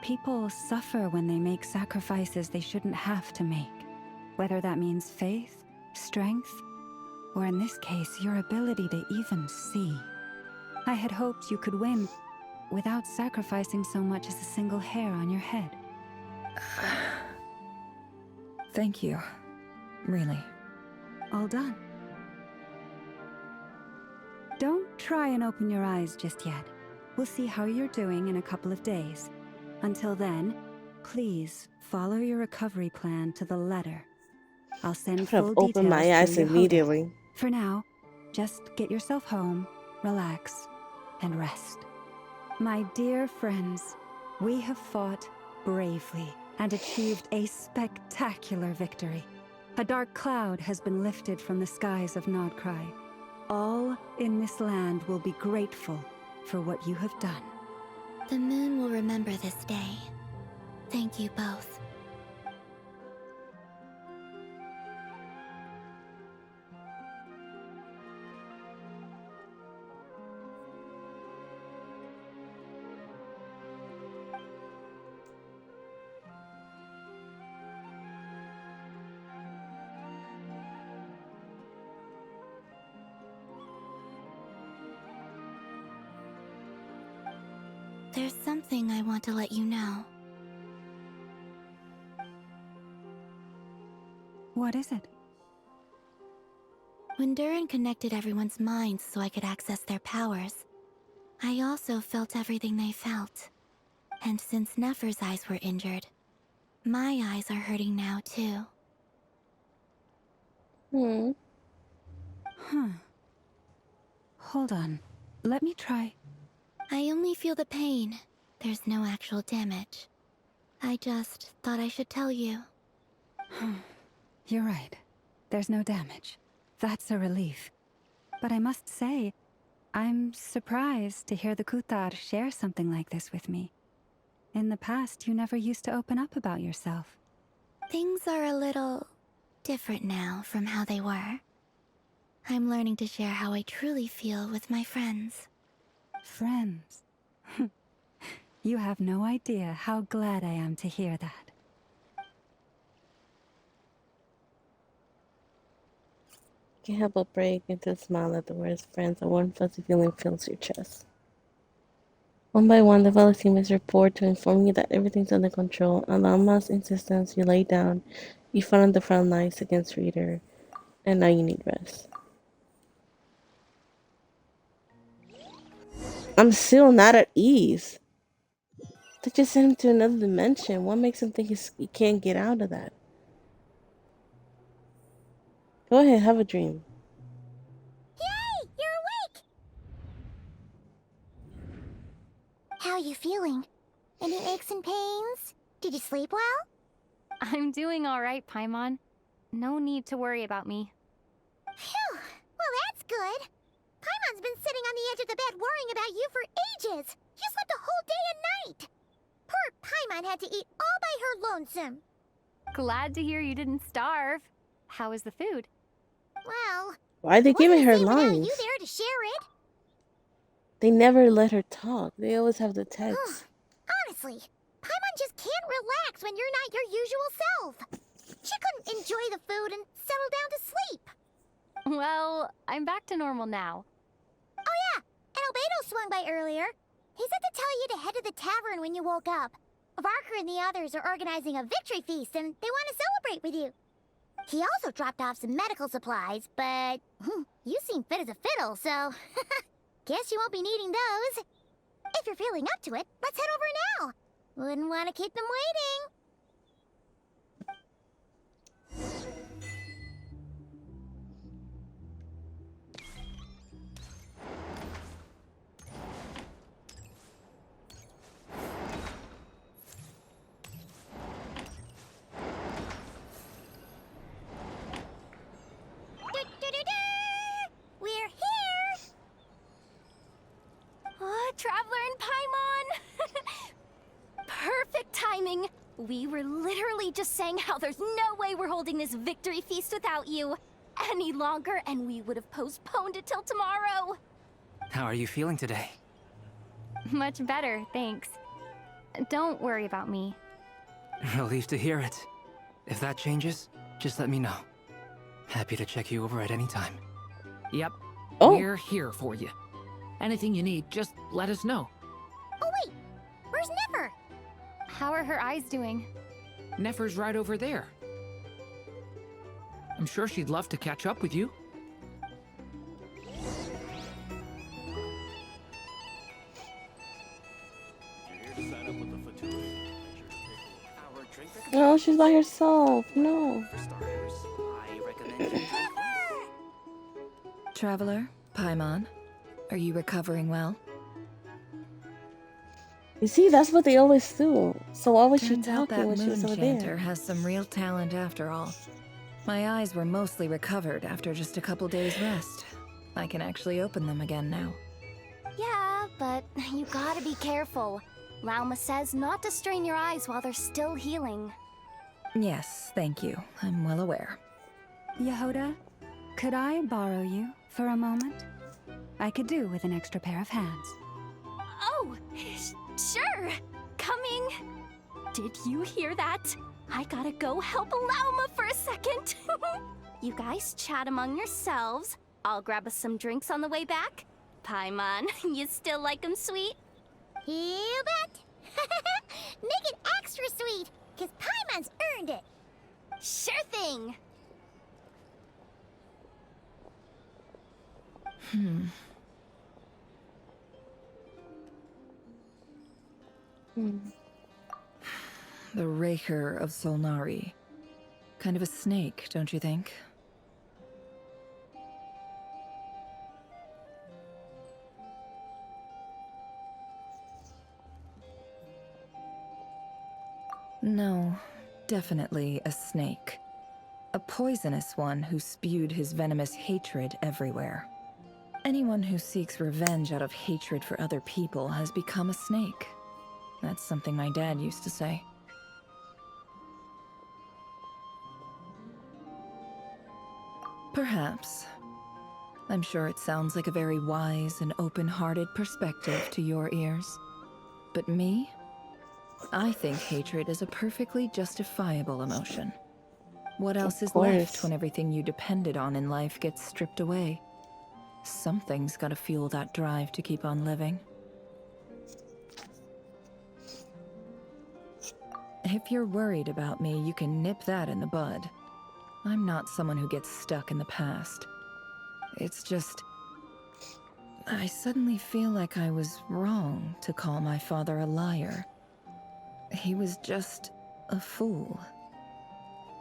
C: People suffer when they make sacrifices they shouldn't have to make, whether that means faith, strength, or in this case, your ability to even see. I had hoped you could win without sacrificing so much as a single hair on your head.
K: Thank you. Really.
C: All done. Don't try and open your eyes just yet. We'll see how you're doing in a couple of days. Until then, please follow your recovery plan to the letter. I'll send full details
B: opened my eyes
C: through your
B: immediately.
C: Hoda. For now, just get yourself home, relax, and rest. My dear friends, we have fought bravely and achieved a spectacular victory. A dark cloud has been lifted from the skies of Nodcry. All in this land will be grateful for what you have done.
A: The moon will remember this day. Thank you both. There's something I want to let you know.
C: What is it?
A: When Durin connected everyone's minds so I could access their powers, I also felt everything they felt. And since Nefer's eyes were injured, my eyes are hurting now too.
C: Huh. Hold on. Let me try.
A: I only feel the pain. There's no actual damage. I just thought I should tell you.
C: You're right. There's no damage. That's a relief. But I must say, I'm surprised to hear the Kutar share something like this with me. In the past, you never used to open up about yourself.
A: Things are a little different now from how they were. I'm learning to share how I truly feel with my friends.
C: Friends? You have no idea how glad I am to hear that.
B: Can't help but break into a smile at the words friends. A warm, fuzzy feeling fills your chest. One by one, the Vela team is report to inform you that everything's under control. On Lama's insistence, you lay down. You fought on the front lines against Reader, and now you need rest. I'm still not at ease. They just sent him to another dimension. What makes him think he can't get out of that? Go ahead, have a dream.
A: Yay! You're awake! How are you feeling? Any aches and pains? Did you sleep well?
L: I'm doing all right, Paimon. No need to worry about me.
A: Phew! Well, that's good. Paimon's been sitting on the edge of the bed worrying about you for ages. You slept a whole day and night. Poor Paimon had to eat all by her lonesome.
L: Glad to hear you didn't starve. How was the food?
A: Well,
B: Why are they giving her
A: without
B: lines?
A: you there to share it.
B: They never let her talk. They always have the text.
A: Honestly, Paimon just can't relax when you're not your usual self. She couldn't enjoy the food and settle down to sleep.
L: Well, I'm back to normal now.
A: Oh yeah, and Albedo swung by earlier. He said to tell you to head to the tavern when you woke up. Varker and the others are organizing a victory feast and they want to celebrate with you. He also dropped off some medical supplies, but you seem fit as a fiddle, so guess you won't be needing those. If you're feeling up to it, let's head over now. Wouldn't want to keep them waiting. We're here!
M: Oh, Traveler and Paimon! Perfect timing! We were literally just saying how there's no way we're holding this victory feast without you any longer, and we would have postponed it till tomorrow.
V: How are you feeling today?
L: Much better, thanks. Don't worry about me.
V: Relieved to hear it. If that changes, just let me know. Happy to check you over at any time.
R: Yep.
B: Oh.
R: We're here for you. Anything you need, just let us know.
A: Oh wait, where's Nefer?
L: How are her eyes doing?
R: Nefer's right over there. I'm sure she'd love to catch up with you.
B: No, she's by herself. No.
K: Traveler, Paimon, are you recovering well?
B: You see, that's what they always do. So why was she
K: Turns out
B: talking
K: that
B: when she was over
K: Moon
B: there?
K: has some real talent after all. My eyes were mostly recovered after just a couple days rest. I can actually open them again now.
M: Yeah, but you gotta be careful. Lauma says not to strain your eyes while they're still healing.
K: Yes, thank you. I'm well aware.
C: Yehoda, could I borrow you for a moment? I could do with an extra pair of hands.
M: Oh, sure. Coming. Did you hear that? I gotta go help Lauma for a second. You guys chat among yourselves. I'll grab us some drinks on the way back. Paimon, you still like 'em sweet?
A: You bet. Make it extra sweet, because Paimon's earned it.
M: Sure thing.
K: The Raker of Solnari. Kind of a snake, don't you think? No, definitely a snake. A poisonous one who spewed his venomous hatred everywhere. Anyone who seeks revenge out of hatred for other people has become a snake. That's something my dad used to say. Perhaps. I'm sure it sounds like a very wise and open-hearted perspective to your ears. But me? I think hatred is a perfectly justifiable emotion. What else is left when everything you depended on in life gets stripped away? Something's gotta fuel that drive to keep on living. If you're worried about me, you can nip that in the bud. I'm not someone who gets stuck in the past. It's just... I suddenly feel like I was wrong to call my father a liar. He was just a fool.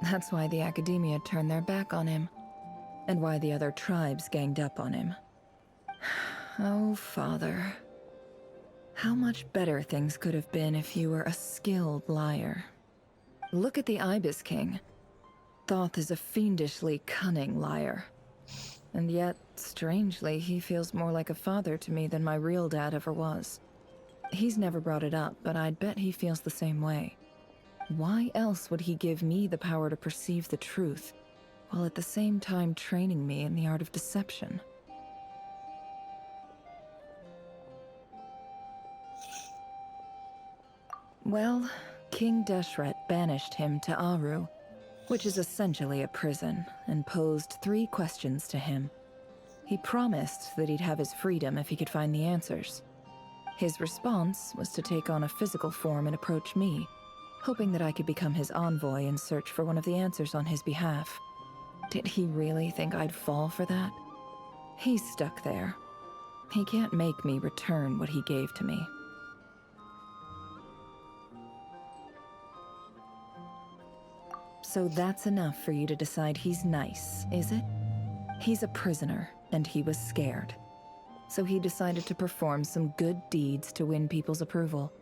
K: That's why the Academia turned their back on him, and why the other tribes ganged up on him. Oh, Father. How much better things could have been if you were a skilled liar. Look at the Ibis King. Thoth is a fiendishly cunning liar. And yet, strangely, he feels more like a father to me than my real dad ever was. He's never brought it up, but I'd bet he feels the same way. Why else would he give me the power to perceive the truth, while at the same time training me in the art of deception? Well, King Deshret banished him to Aru, which is essentially a prison, and posed 3 questions to him. He promised that he'd have his freedom if he could find the answers. His response was to take on a physical form and approach me, hoping that I could become his envoy and search for one of the answers on his behalf. Did he really think I'd fall for that? He's stuck there. He can't make me return what he gave to me. So that's enough for you to decide he's nice, is it? He's a prisoner, and he was scared. So he decided to perform some good deeds to win people's approval.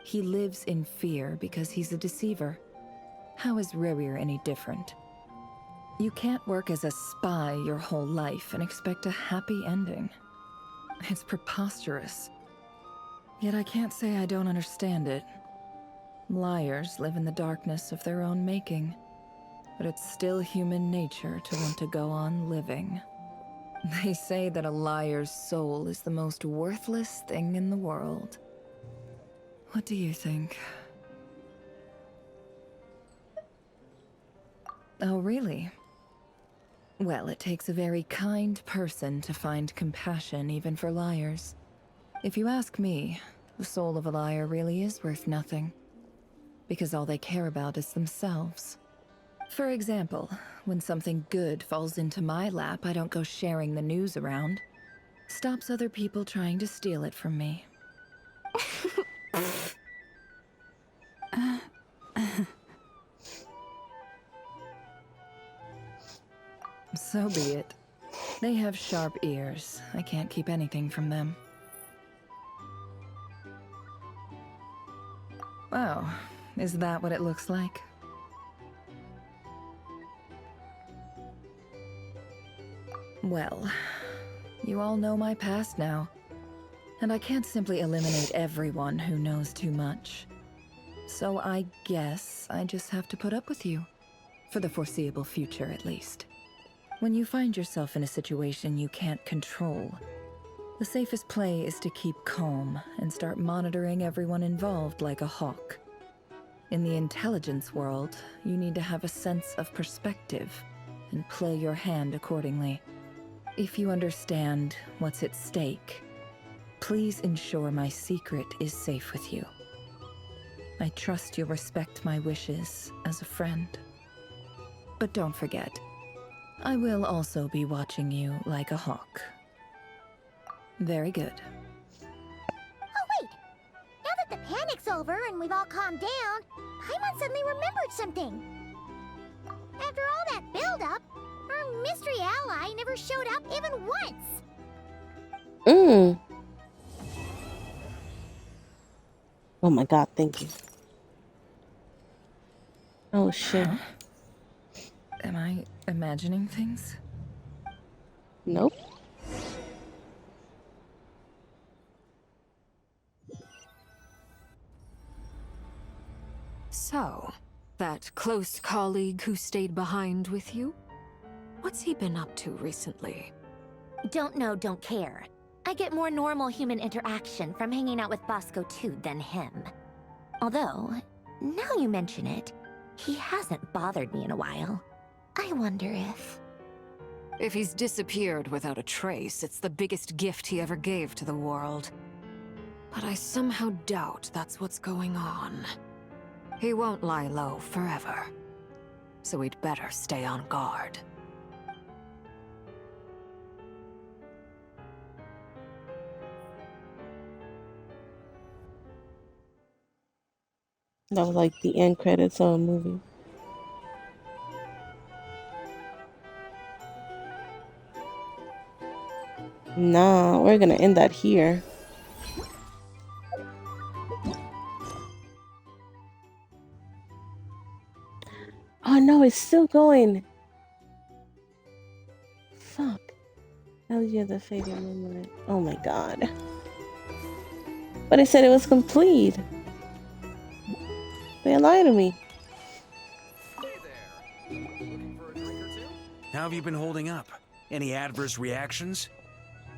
K: He lives in fear because he's a deceiver. How is Rerir any different? You can't work as a spy your whole life and expect a happy ending. It's preposterous. Yet I can't say I don't understand it. Liars live in the darkness of their own making, but it's still human nature to want to go on living. They say that a liar's soul is the most worthless thing in the world. What do you think? Oh, really? Well, it takes a very kind person to find compassion even for liars. If you ask me, the soul of a liar really is worth nothing, because all they care about is themselves. For example, when something good falls into my lap, I don't go sharing the news around. Stops other people trying to steal it from me. So be it. They have sharp ears. I can't keep anything from them. Oh, is that what it looks like? Well, you all know my past now, and I can't simply eliminate everyone who knows too much. So I guess I just have to put up with you, for the foreseeable future at least. When you find yourself in a situation you can't control, the safest play is to keep calm and start monitoring everyone involved like a hawk. In the intelligence world, you need to have a sense of perspective and play your hand accordingly. If you understand what's at stake, please ensure my secret is safe with you. I trust you'll respect my wishes as a friend. But don't forget, I will also be watching you like a hawk. Very good.
U: Oh, wait! Now that the panic's over and we've all calmed down, Paimon suddenly remembered something. After all that build-up, our mystery ally never showed up even once.
B: Oh my god, thank you. Oh shit.
K: Huh? Am I imagining things?
B: Nope.
N: So, that close colleague who stayed behind with you? What's he been up to recently?
A: Don't know, don't care. I get more normal human interaction from hanging out with Bosco 2 than him. Although, now you mention it, he hasn't bothered me in a while. I wonder if...
N: If he's disappeared without a trace, it's the biggest gift he ever gave to the world. But I somehow doubt that's what's going on. He won't lie low forever. So we'd better stay on guard.
B: That was like the end credits of a movie. Nah, we're gonna end that here. Oh no, it's still going. Fuck. Elegy of the Fading Moonlight. Oh my god. But it said it was complete. They lied to me.
G: How have you been holding up? Any adverse reactions?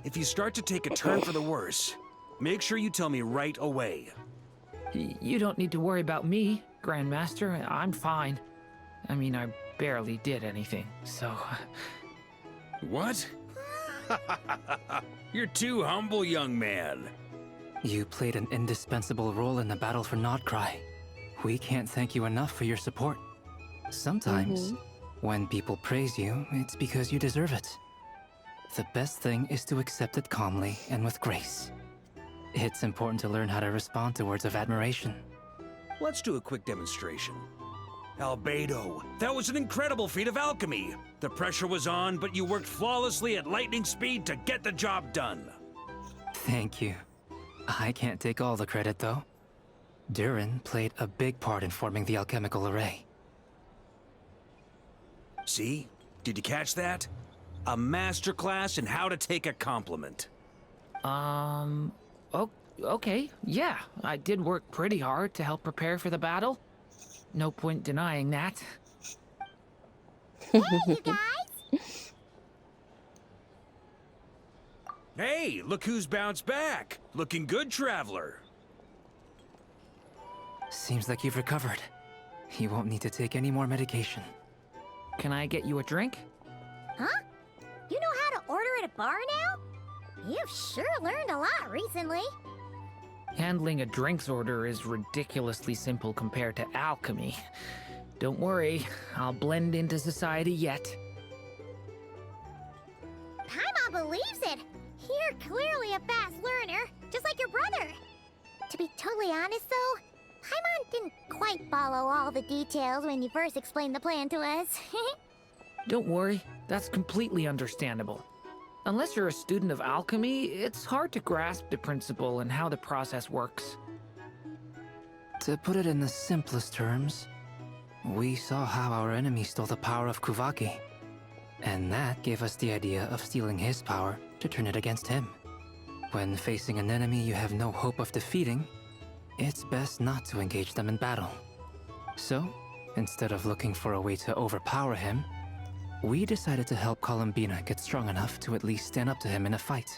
G: If you start to take a turn for the worse, make sure you tell me right away.
R: You don't need to worry about me, Grandmaster. I'm fine. I mean, I barely did anything, so...
G: What? You're too humble, young man.
V: You played an indispensable role in the battle for Nodcry. We can't thank you enough for your support. Sometimes, when people praise you, it's because you deserve it. The best thing is to accept it calmly and with grace. It's important to learn how to respond to words of admiration.
G: Let's do a quick demonstration. Albedo, that was an incredible feat of alchemy. The pressure was on, but you worked flawlessly at lightning speed to get the job done.
V: Thank you. I can't take all the credit, though. Durin played a big part in forming the alchemical array.
G: See? Did you catch that? A masterclass in how to take a compliment.
R: Okay, yeah. I did work pretty hard to help prepare for the battle. No point denying that.
U: Hey, you guys!
G: Hey, look who's bounced back. Looking good, traveler.
V: Seems like you've recovered. You won't need to take any more medication.
R: Can I get you a drink?
U: Huh? You know how to order at a bar now? You've sure learned a lot recently.
R: Handling a drinks order is ridiculously simple compared to alchemy. Don't worry, I'll blend into society yet.
U: Paimon believes it. You're clearly a fast learner, just like your brother. To be totally honest, though, Paimon didn't quite follow all the details when you first explained the plan to us.
R: Don't worry, that's completely understandable. Unless you're a student of alchemy, it's hard to grasp the principle and how the process works.
V: To put it in the simplest terms, we saw how our enemy stole the power of Kuvaki. And that gave us the idea of stealing his power to turn it against him. When facing an enemy you have no hope of defeating, it's best not to engage them in battle. So, instead of looking for a way to overpower him, we decided to help Columbina get strong enough to at least stand up to him in a fight.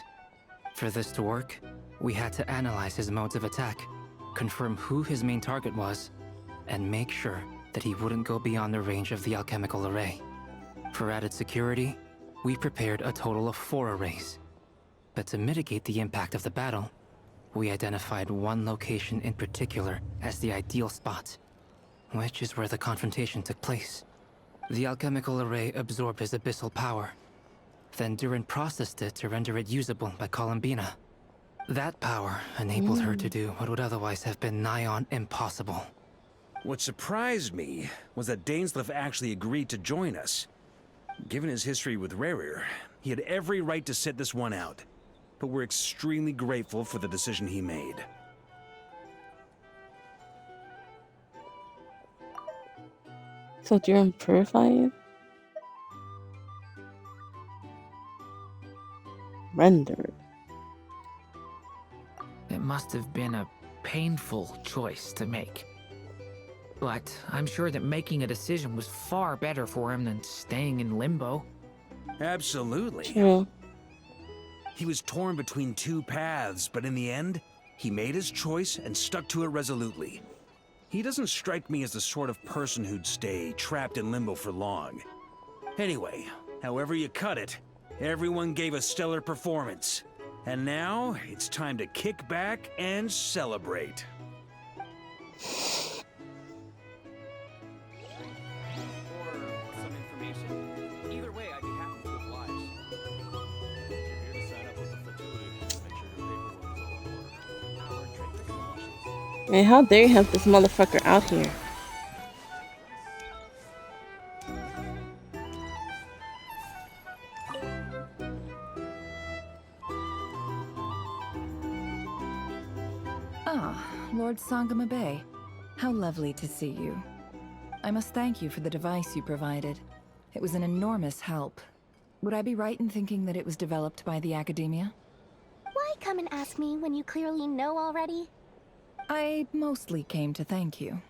V: For this to work, we had to analyze his modes of attack, confirm who his main target was, and make sure that he wouldn't go beyond the range of the alchemical array. For added security, we prepared a total of 4 arrays. But to mitigate the impact of the battle, we identified one location in particular as the ideal spot, which is where the confrontation took place. The alchemical array absorbed his abyssal power. Then Durin processed it to render it usable by Columbina. That power enabled her to do what would otherwise have been nigh on impossible.
G: What surprised me was that Dainsleif actually agreed to join us. Given his history with Rerir, he had every right to sit this one out. But we're extremely grateful for the decision he made.
B: So Durin purified? Rendered.
R: It must have been a painful choice to make. But I'm sure that making a decision was far better for him than staying in limbo.
G: Absolutely.
B: Yeah.
G: He was torn between 2 paths, but in the end, he made his choice and stuck to it resolutely. He doesn't strike me as the sort of person who'd stay trapped in limbo for long. Anyway, however you cut it, everyone gave a stellar performance. And now, it's time to kick back and celebrate.
J: Either way, I'd be happy to oblige. If you're here to sign up with the fraternity, just make sure your paperwork is all in order. Our trade regulations
B: And how dare you have this motherfucker out here?
K: Ah, Lord Sangama Bay. How lovely to see you. I must thank you for the device you provided. It was an enormous help. Would I be right in thinking that it was developed by the Academia?
A: Why come and ask me when you clearly know already?
K: I mostly came to thank you.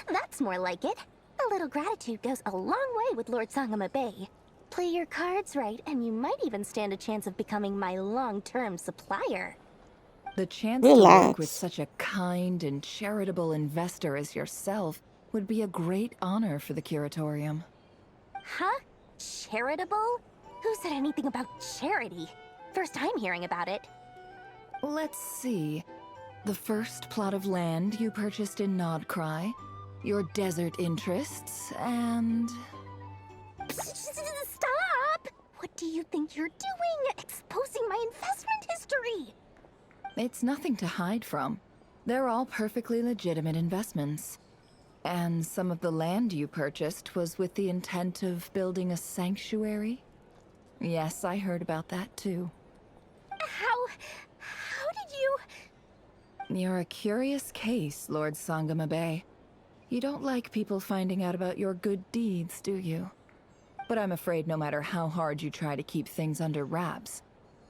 A: That's more like it. A little gratitude goes a long way with Lord Sangama Bay. Play your cards right, and you might even stand a chance of becoming my long-term supplier.
K: The chance to work with such a kind and charitable investor as yourself would be a great honor for the Curatorium.
A: Huh? Charitable? Who said anything about charity? First time hearing about it.
K: Let's see. The first plot of land you purchased in Nodcry, your desert interests, and...
A: Stop! What do you think you're doing? Exposing my investment history!
K: It's nothing to hide from. They're all perfectly legitimate investments. And some of the land you purchased was with the intent of building a sanctuary? Yes, I heard about that too.
A: How did you...
K: You're a curious case, Lord Sangama Bay. You don't like people finding out about your good deeds, do you? But I'm afraid no matter how hard you try to keep things under wraps,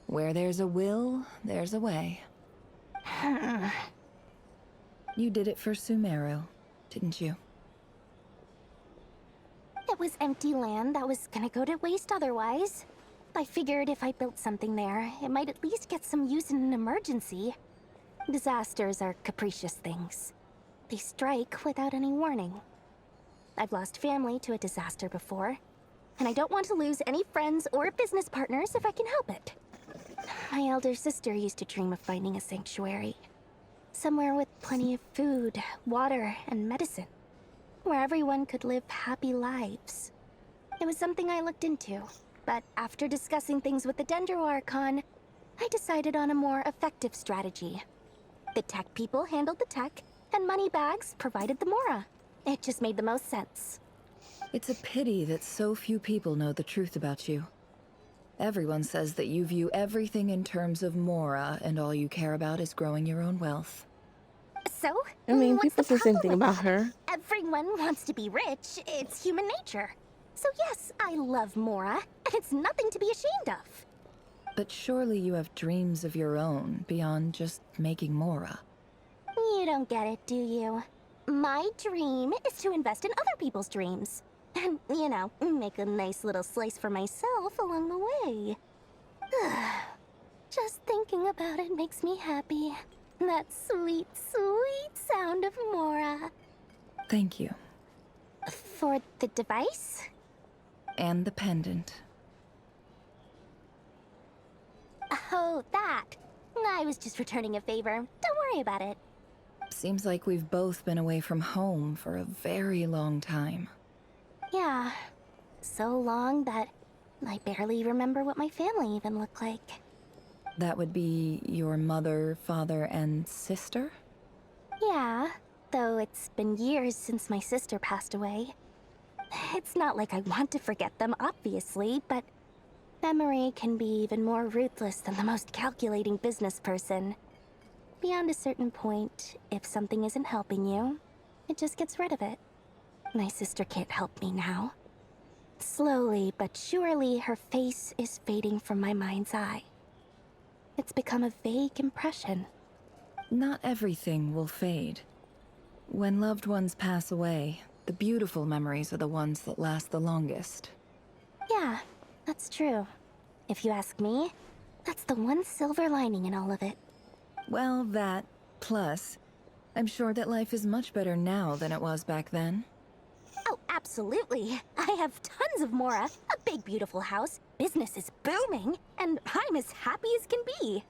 K: where there's a will, there's a way. You did it for Sumeru, didn't you?
A: It was empty land that was gonna go to waste otherwise. I figured if I built something there, it might at least get some use in an emergency. Disasters are capricious things. They strike without any warning. I've lost family to a disaster before, and I don't want to lose any friends or business partners if I can help it. My elder sister used to dream of finding a sanctuary. Somewhere with plenty of food, water, and medicine. Where everyone could live happy lives. It was something I looked into, but after discussing things with the Dendro Archon, I decided on a more effective strategy. The tech people handled the tech, and Moneybags provided the Mora. It just made the most sense.
K: It's a pity that so few people know the truth about you. Everyone says that you view everything in terms of Mora, and all you care about is growing your own wealth.
A: So?
B: I mean,
A: what's
B: people
A: the
B: say the same
A: problem
B: thing
A: with
B: about
A: that?
B: her.
A: Everyone wants to be rich. It's human nature. So yes, I love Mora, and it's nothing to be ashamed of.
K: But surely you have dreams of your own beyond just making Mora.
A: You don't get it, do you? My dream is to invest in other people's dreams. And, you know, make a nice little slice for myself along the way. Just thinking about it makes me happy. That sweet, sweet sound of Mora.
K: Thank you.
A: For the device?
K: And the pendant.
A: Oh, that. I was just returning a favor. Don't worry about it.
K: Seems like we've both been away from home for a very long time.
A: Yeah. So long that I barely remember what my family even looked like.
K: That would be your mother, father, and sister?
A: Yeah, though it's been years since my sister passed away. It's not like I want to forget them, obviously, but memory can be even more ruthless than the most calculating business person. Beyond a certain point, if something isn't helping you, it just gets rid of it. My sister can't help me now. Slowly but surely, her face is fading from my mind's eye. It's become a vague impression.
K: Not everything will fade. When loved ones pass away, the beautiful memories are the ones that last the longest.
A: Yeah, that's true. If you ask me, that's the one silver lining in all of it.
K: Well, that, plus, I'm sure that life is much better now than it was back then.
A: Oh, absolutely. I have tons of Mora, a big beautiful house, business is booming, and I'm as happy as can be.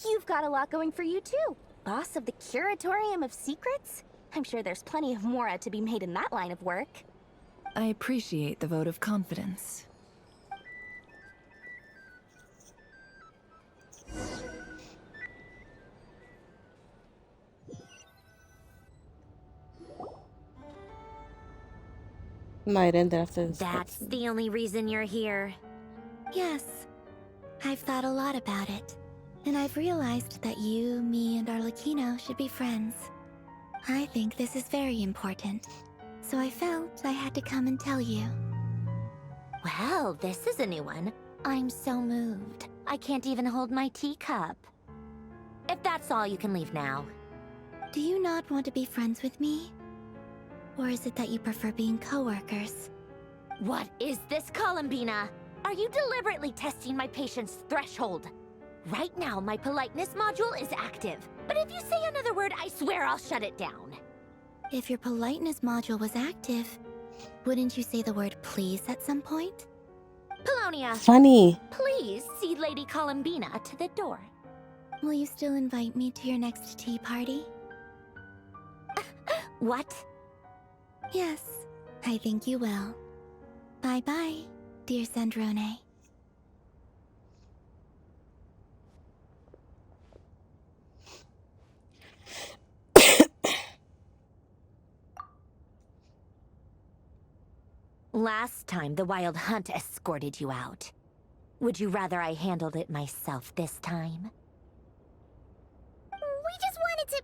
A: You've got a lot going for you too. Boss of the Curatorium of Secrets? I'm sure there's plenty of Mora to be made in that line of work.
K: I appreciate the vote of confidence.
B: Might end after this.
A: That's the only reason you're here. Yes. I've thought a lot about it. And I've realized that you, me, and Arlecchino should be friends. I think this is very important. So I felt I had to come and tell you. Well, this is a new one. I'm so moved. I can't even hold my teacup. If that's all, you can leave now. Do you not want to be friends with me? Or is it that you prefer being co-workers? What is this, Columbina? Are you deliberately testing my patience threshold? Right now, my politeness module is active. But if you say another word, I swear I'll shut it down. If your politeness module was active, wouldn't you say the word please at some point? Polonia.
B: Funny.
A: Please see Lady Columbina to the door. Will you still invite me to your next tea party? What? Yes, I think you will. Bye-bye, dear Sandrone. Last time, the Wild Hunt escorted you out. Would you rather I handled it myself this time?
U: We just wanted to,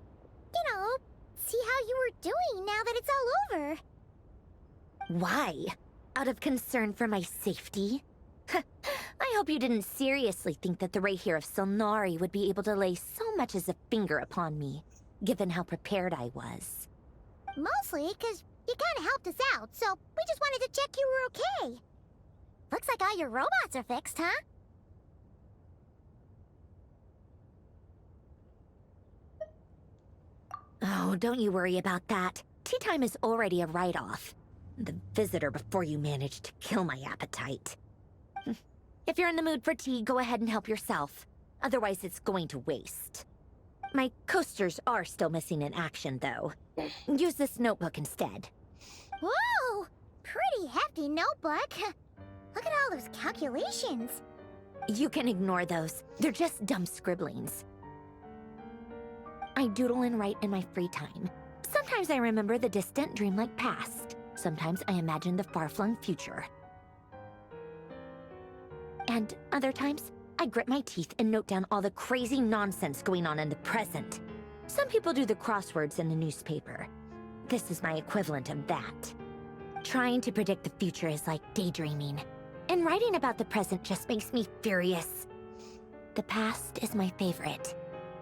U: see how you were doing now that it's all over.
A: Why? Out of concern for my safety? I hope you didn't seriously think that the Rayhir of Solnari would be able to lay so much as a finger upon me, given how prepared I was.
U: Mostly because you kind of helped us out, so we just wanted to check you were okay. Looks like all your robots are fixed, huh?
A: Oh, don't you worry about that. Tea time is already a write-off. The visitor before you managed to kill my appetite. If you're in the mood for tea, go ahead and help yourself. Otherwise, it's going to waste. My coasters are still missing in action, though. Use this notebook instead.
U: Whoa! Pretty hefty notebook. Look at all those calculations.
A: You can ignore those. They're just dumb scribblings. I doodle and write in my free time. Sometimes I remember the distant, dreamlike past. Sometimes I imagine the far-flung future. And other times, I grit my teeth and note down all the crazy nonsense going on in the present. Some people do the crosswords in the newspaper. This is my equivalent of that. Trying to predict the future is like daydreaming. And writing about the present just makes me furious. The past is my favorite.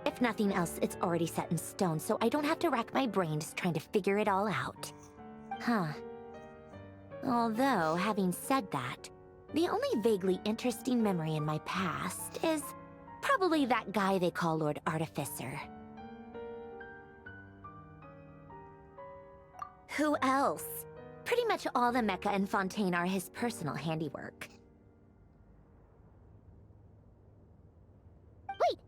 A: If nothing else, it's already set in stone, so I don't have to rack my brains trying to figure it all out. Huh. Although, having said that, the only vaguely interesting memory in my past is probably that guy they call Lord Artificer. Who else? Pretty much all the mecha and Fontaine are his personal handiwork.
U: Wait,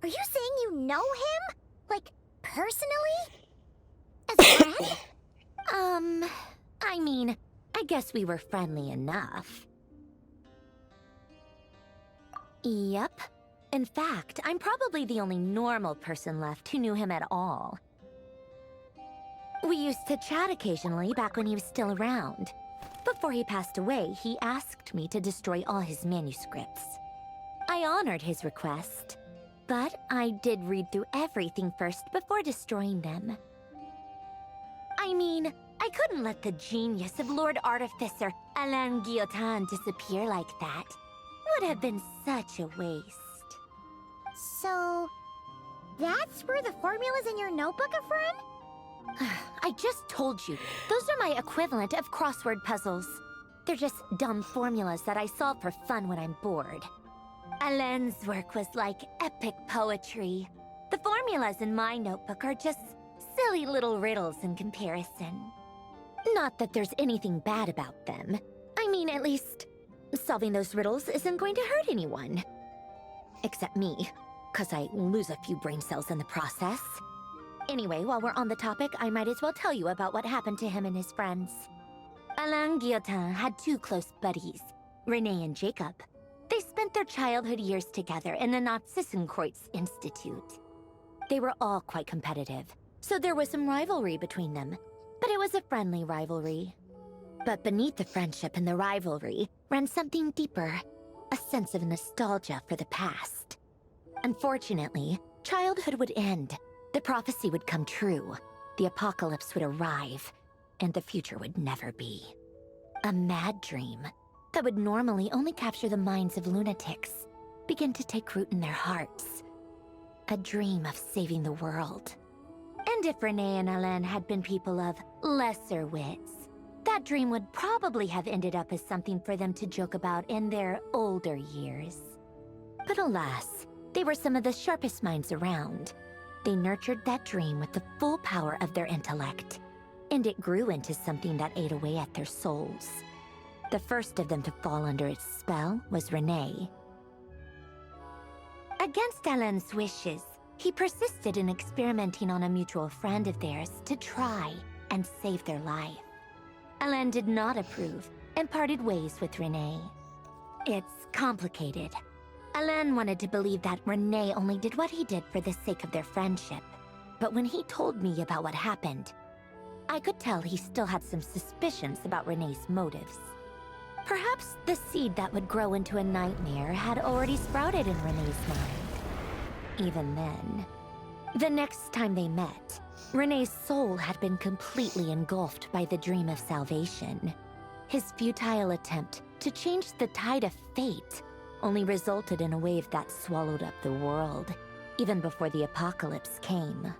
U: are you saying you know him? Like, personally? As a friend?
A: I mean, I guess we were friendly enough. Yep. In fact, I'm probably the only normal person left who knew him at all. We used to chat occasionally back when he was still around. Before he passed away, he asked me to destroy all his manuscripts. I honored his request, but I did read through everything first before destroying them. I mean, I couldn't let the genius of Lord Artificer Alain Guillotin disappear like that. Would have been such a waste.
U: So, that's where the formulas in your notebook are from?
A: I just told you, those are my equivalent of crossword puzzles. They're just dumb formulas that I solve for fun when I'm bored. Alain's work was like epic poetry. The formulas in my notebook are just silly little riddles in comparison. Not that there's anything bad about them. I mean, at least, solving those riddles isn't going to hurt anyone. Except me, 'cause I lose a few brain cells in the process. Anyway, while we're on the topic, I might as well tell you about what happened to him and his friends. Alain Guillotin had two close buddies, Renee and Jacob. They spent their childhood years together in the Narzissenkreuz Institute. They were all quite competitive, so there was some rivalry between them, but it was a friendly rivalry. But beneath the friendship and the rivalry ran something deeper, a sense of nostalgia for the past. Unfortunately, childhood would end, the prophecy would come true, the apocalypse would arrive, and the future would never be. A mad dream that would normally only capture the minds of lunatics begin to take root in their hearts. A dream of saving the world. And if Renee and Alain had been people of lesser wits, that dream would probably have ended up as something for them to joke about in their older years. But alas, they were some of the sharpest minds around. They nurtured that dream with the full power of their intellect, and it grew into something that ate away at their souls. The first of them to fall under its spell was Renee. Against Alain's wishes, he persisted in experimenting on a mutual friend of theirs to try and save their life. Alain did not approve and parted ways with Renee. It's complicated. Alain wanted to believe that Renee only did what he did for the sake of their friendship. But when he told me about what happened, I could tell he still had some suspicions about Renee's motives. Perhaps the seed that would grow into a nightmare had already sprouted in Renee's mind. Even then, the next time they met, Renee's soul had been completely engulfed by the dream of salvation. His futile attempt to change the tide of fate only resulted in a wave that swallowed up the world, even before the apocalypse came.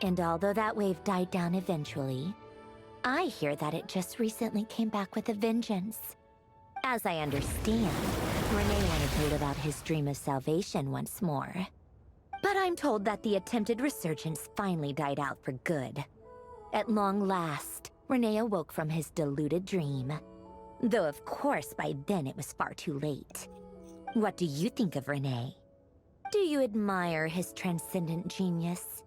A: And although that wave died down eventually, I hear that it just recently came back with a vengeance. As I understand, Renee wanted to live out his dream of salvation once more. But I'm told that the attempted resurgence finally died out for good. At long last, Renee awoke from his deluded dream. Though of course by then it was far too late. What do you think of Renee? Do you admire his transcendent genius?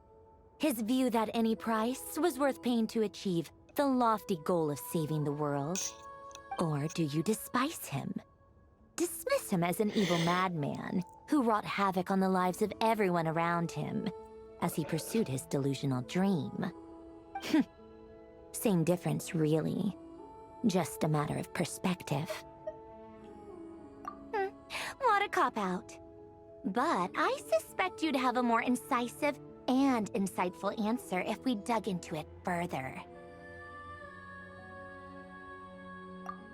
A: His view that any price was worth paying to achieve the lofty goal of saving the world? Or do you despise him? Dismiss him as an evil madman who wrought havoc on the lives of everyone around him as he pursued his delusional dream? Same difference, really. Just a matter of perspective. What a cop-out. But I suspect you'd have a more incisive and insightful answer if we dug into it further.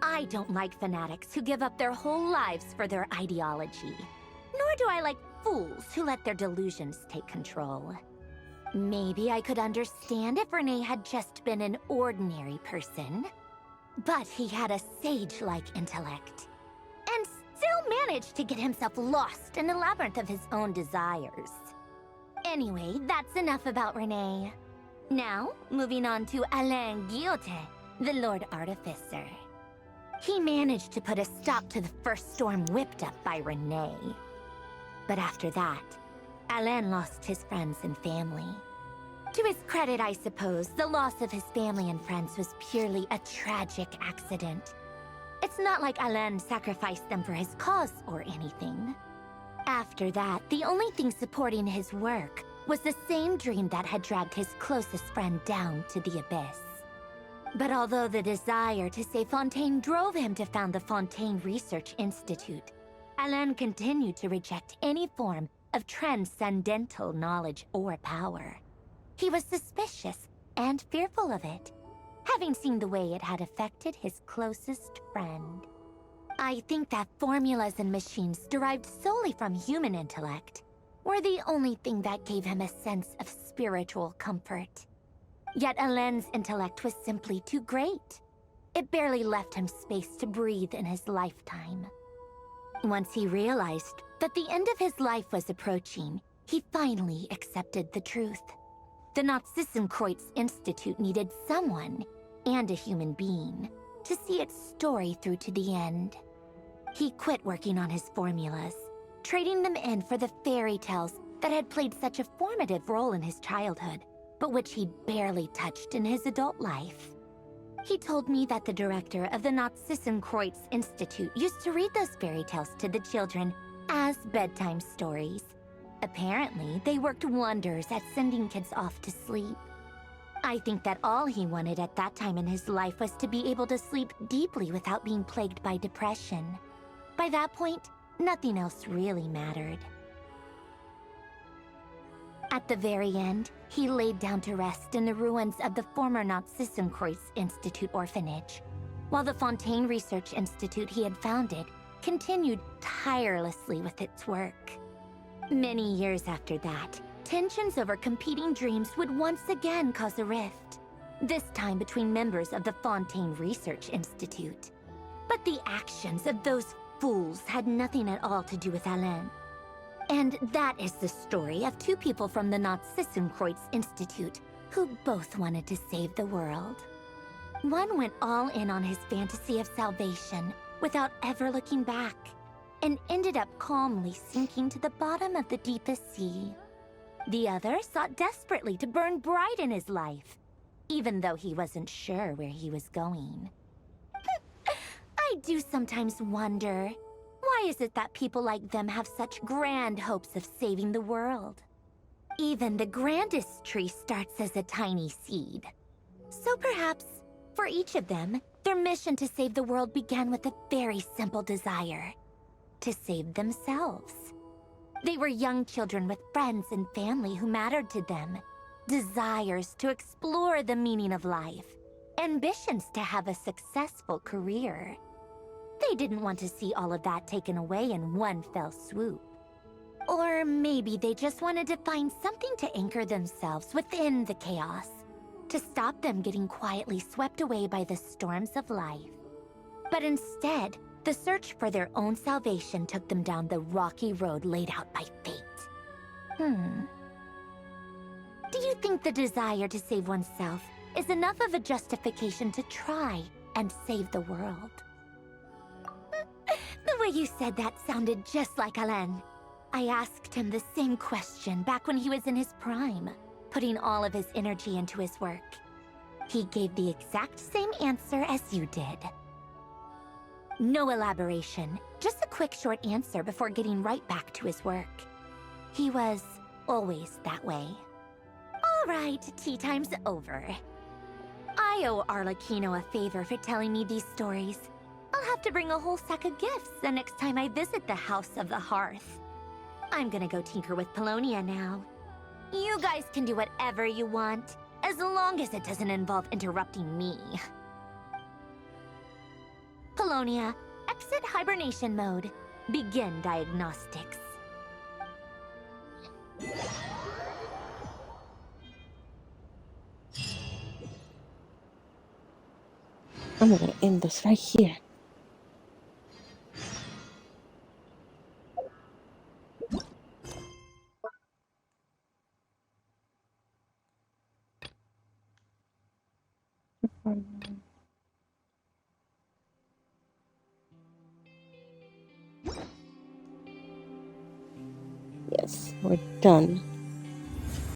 A: I don't like fanatics who give up their whole lives for their ideology. Nor do I like fools who let their delusions take control. Maybe I could understand if Renee had just been an ordinary person. But he had a sage-like intellect. And still managed to get himself lost in the labyrinth of his own desires. Anyway, that's enough about Renee. Now, moving on to Alain Guillotin, the Lord Artificer. He managed to put a stop to the first storm whipped up by Renee. But after that, Alain lost his friends and family. To his credit, I suppose, the loss of his family and friends was purely a tragic accident. It's not like Alain sacrificed them for his cause or anything. After that, the only thing supporting his work was the same dream that had dragged his closest friend down to the abyss. But although the desire to save Fontaine drove him to found the Fontaine Research Institute, Alain continued to reject any form of transcendental knowledge or power. He was suspicious and fearful of it, having seen the way it had affected his closest friend. I think that formulas and machines derived solely from human intellect were the only thing that gave him a sense of spiritual comfort. Yet Alain's intellect was simply too great. It barely left him space to breathe in his lifetime. Once he realized that the end of his life was approaching, he finally accepted the truth. The Nazissenkreuz Institute needed someone, and a human being, to see its story through to the end. He quit working on his formulas, trading them in for the fairy tales that had played such a formative role in his childhood, but which he'd barely touched in his adult life. He told me that the director of the Nazissenkreuz Institute used to read those fairy tales to the children as bedtime stories. Apparently, they worked wonders at sending kids off to sleep. I think that all he wanted at that time in his life was to be able to sleep deeply without being plagued by depression. By that point, nothing else really mattered. At the very end, he laid down to rest in the ruins of the former Nazissenkreuz Institute orphanage, while the Fontaine Research Institute he had founded continued tirelessly with its work. Many years after that, tensions over competing dreams would once again cause a rift, this time between members of the Fontaine Research Institute. But the actions of those fools had nothing at all to do with Alain. And that is the story of two people from the Nazissenkreuz Institute who both wanted to save the world. One went all in on his fantasy of salvation without ever looking back, and ended up calmly sinking to the bottom of the deepest sea. The other sought desperately to burn bright in his life, even though he wasn't sure where he was going. I do sometimes wonder, why is it that people like them have such grand hopes of saving the world? Even the grandest tree starts as a tiny seed. So perhaps, for each of them, their mission to save the world began with a very simple desire: to save themselves. They were young children with friends and family who mattered to them, desires to explore the meaning of life, ambitions to have a successful career. They didn't want to see all of that taken away in one fell swoop. Or maybe they just wanted to find something to anchor themselves within the chaos, to stop them getting quietly swept away by the storms of life. But instead, the search for their own salvation took them down the rocky road laid out by fate. Do you think the desire to save oneself is enough of a justification to try and save the world? The way you said that sounded just like Alain. I asked him the same question back when he was in his prime, putting all of his energy into his work. He gave the exact same answer as you did. No elaboration, just a quick short answer before getting right back to his work. He was always that way. All right, tea time's over. I owe Arlecchino a favor for telling me these stories. I'll have to bring a whole sack of gifts the next time I visit the House of the Hearth. I'm gonna go tinker with Polonia now. You guys can do whatever you want, as long as it doesn't involve interrupting me. Polonia, exit hibernation mode. Begin diagnostics.
B: I'm gonna end this right here. Yes, we're done.